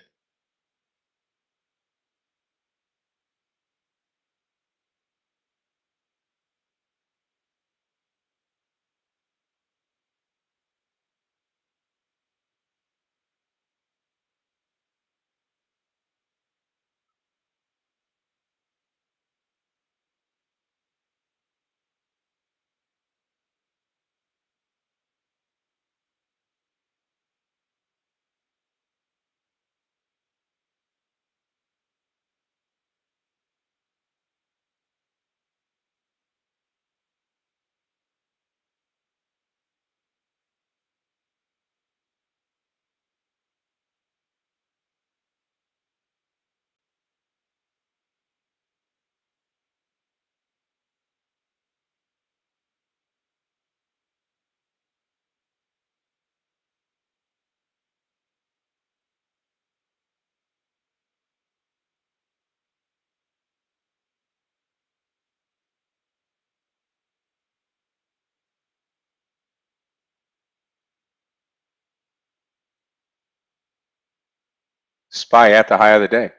SPY at the high of the day.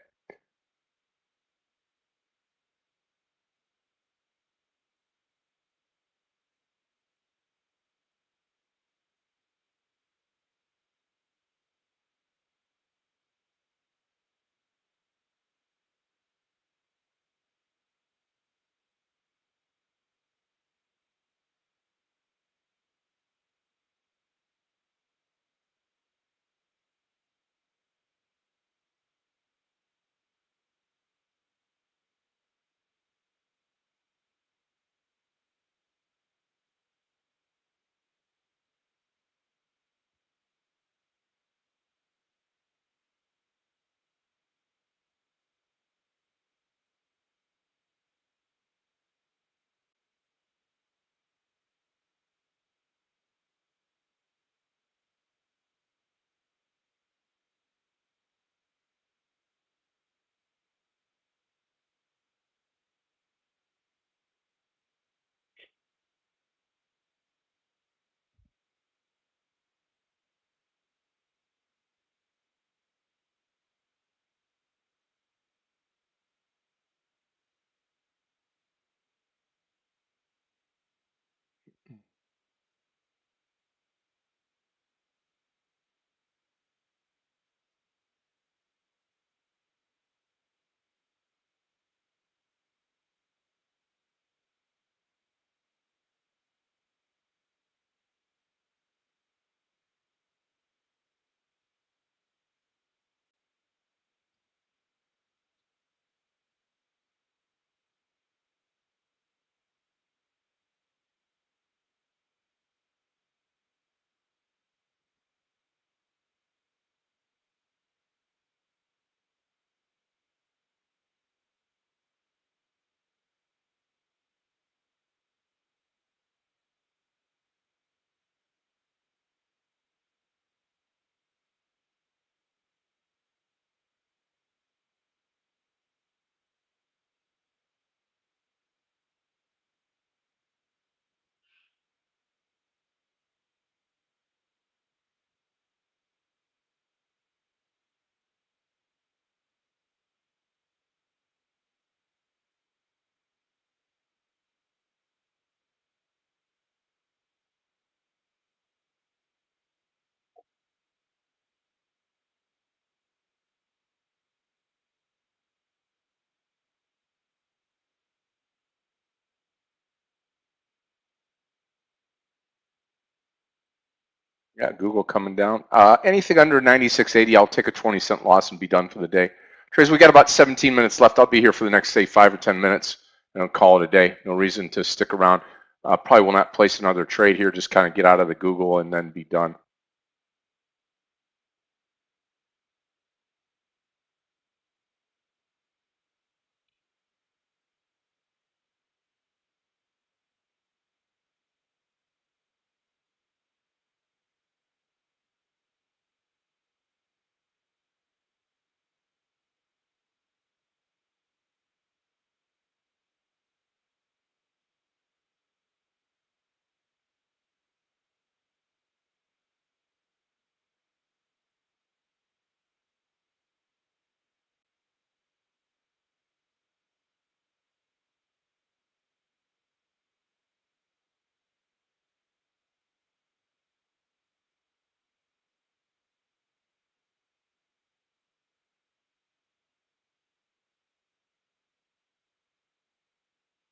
Yeah, Google coming down. Anything under 96.80, I'll take a 20-cent loss and be done for the day. Trace, we got about 17 minutes left. I'll be here for the next, say, 5 or 10 minutes, and I'll call it a day. No reason to stick around. Probably will not place another trade here. Just kind of get out of the Google and then be done.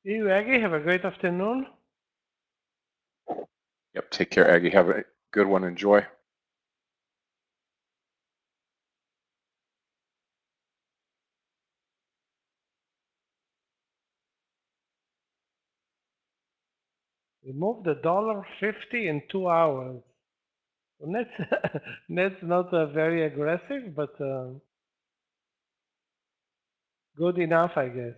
You, Aggie, have a great afternoon. Yep, take care, Aggie. Have a good one. Enjoy. We moved $1.50 in 2 hours. That's not very aggressive, but good enough, I guess.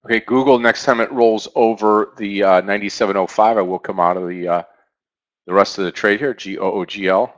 Okay, Google, next time it rolls over the 97.05, I will come out of the rest of the trade here, GOOGL.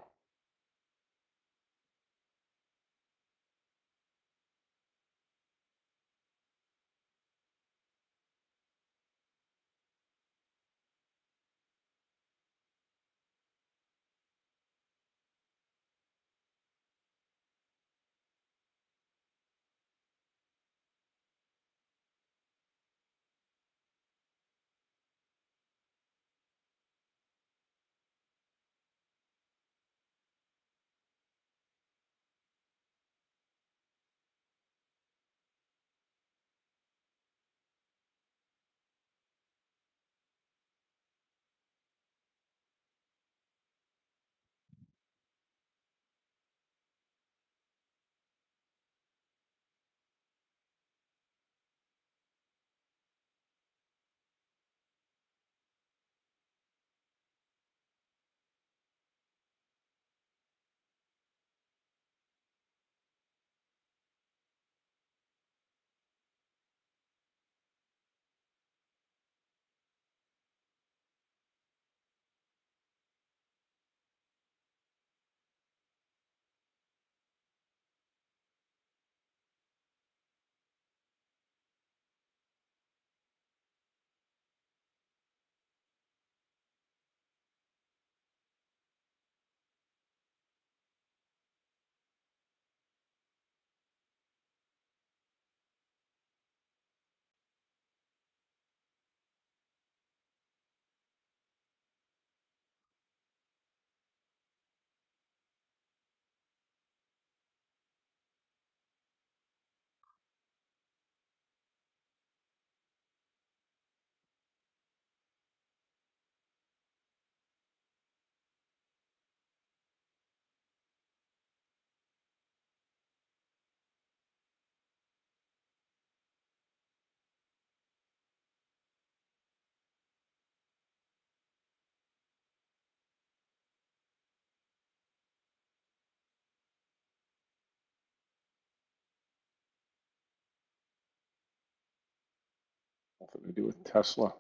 Nothing to do with Tesla.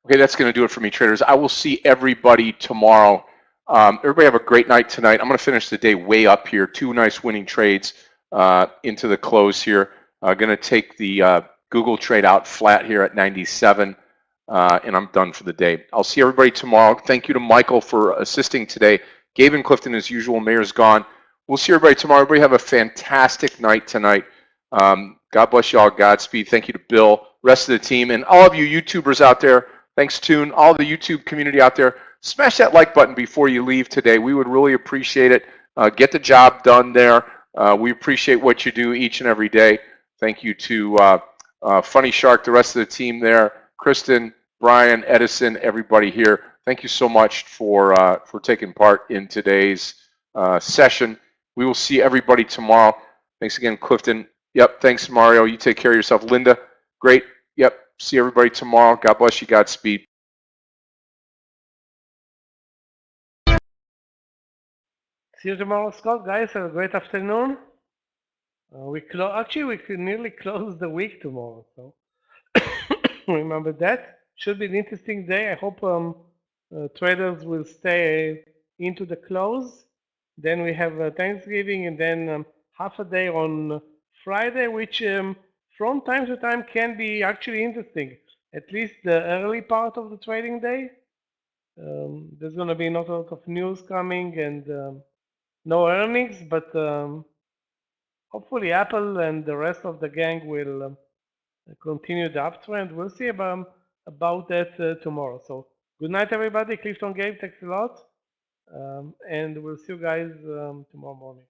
Okay, that's going to do it for me, traders. I will see everybody tomorrow. Everybody have a great night tonight. I'm going to finish the day way up here. 2 nice winning trades into the close here. Going to take the Google trade out flat here at 97, and I'm done for the day. I'll see everybody tomorrow. Thank you to Michael for assisting today. Gabe and Clifton, as usual. Mayor's gone. We'll see everybody tomorrow. Everybody have a fantastic night tonight. God bless you all. Godspeed. Thank you to Bill, rest of the team, and all of you YouTubers out there. Thanks, Toon. All the YouTube community out there. Smash that like button before you leave today. We would really appreciate it. Get the job done there. We appreciate what you do each and every day. Thank you to Funny Shark, the rest of the team there, Kristen, Brian, Edison, everybody here. Thank you so much for taking part in today's session. We will see everybody tomorrow. Thanks again, Clifton. Yep, thanks, Mario. You take care of yourself. Linda, great. Yep, see everybody tomorrow. God bless you. Godspeed. See you tomorrow, Scott. Guys, have a great afternoon. Actually, we could nearly close the week tomorrow. So remember that. Should be an interesting day. I hope traders will stay into the close. Then we have Thanksgiving, and then half a day on Friday, which from time to time can be actually interesting. At least the early part of the trading day. There's going to be not a lot of news coming and no earnings, but hopefully Apple and the rest of the gang will continue the uptrend. We'll see about that tomorrow. So good night, everybody. Clifton Gabe, thanks a lot. And we'll see you guys tomorrow morning.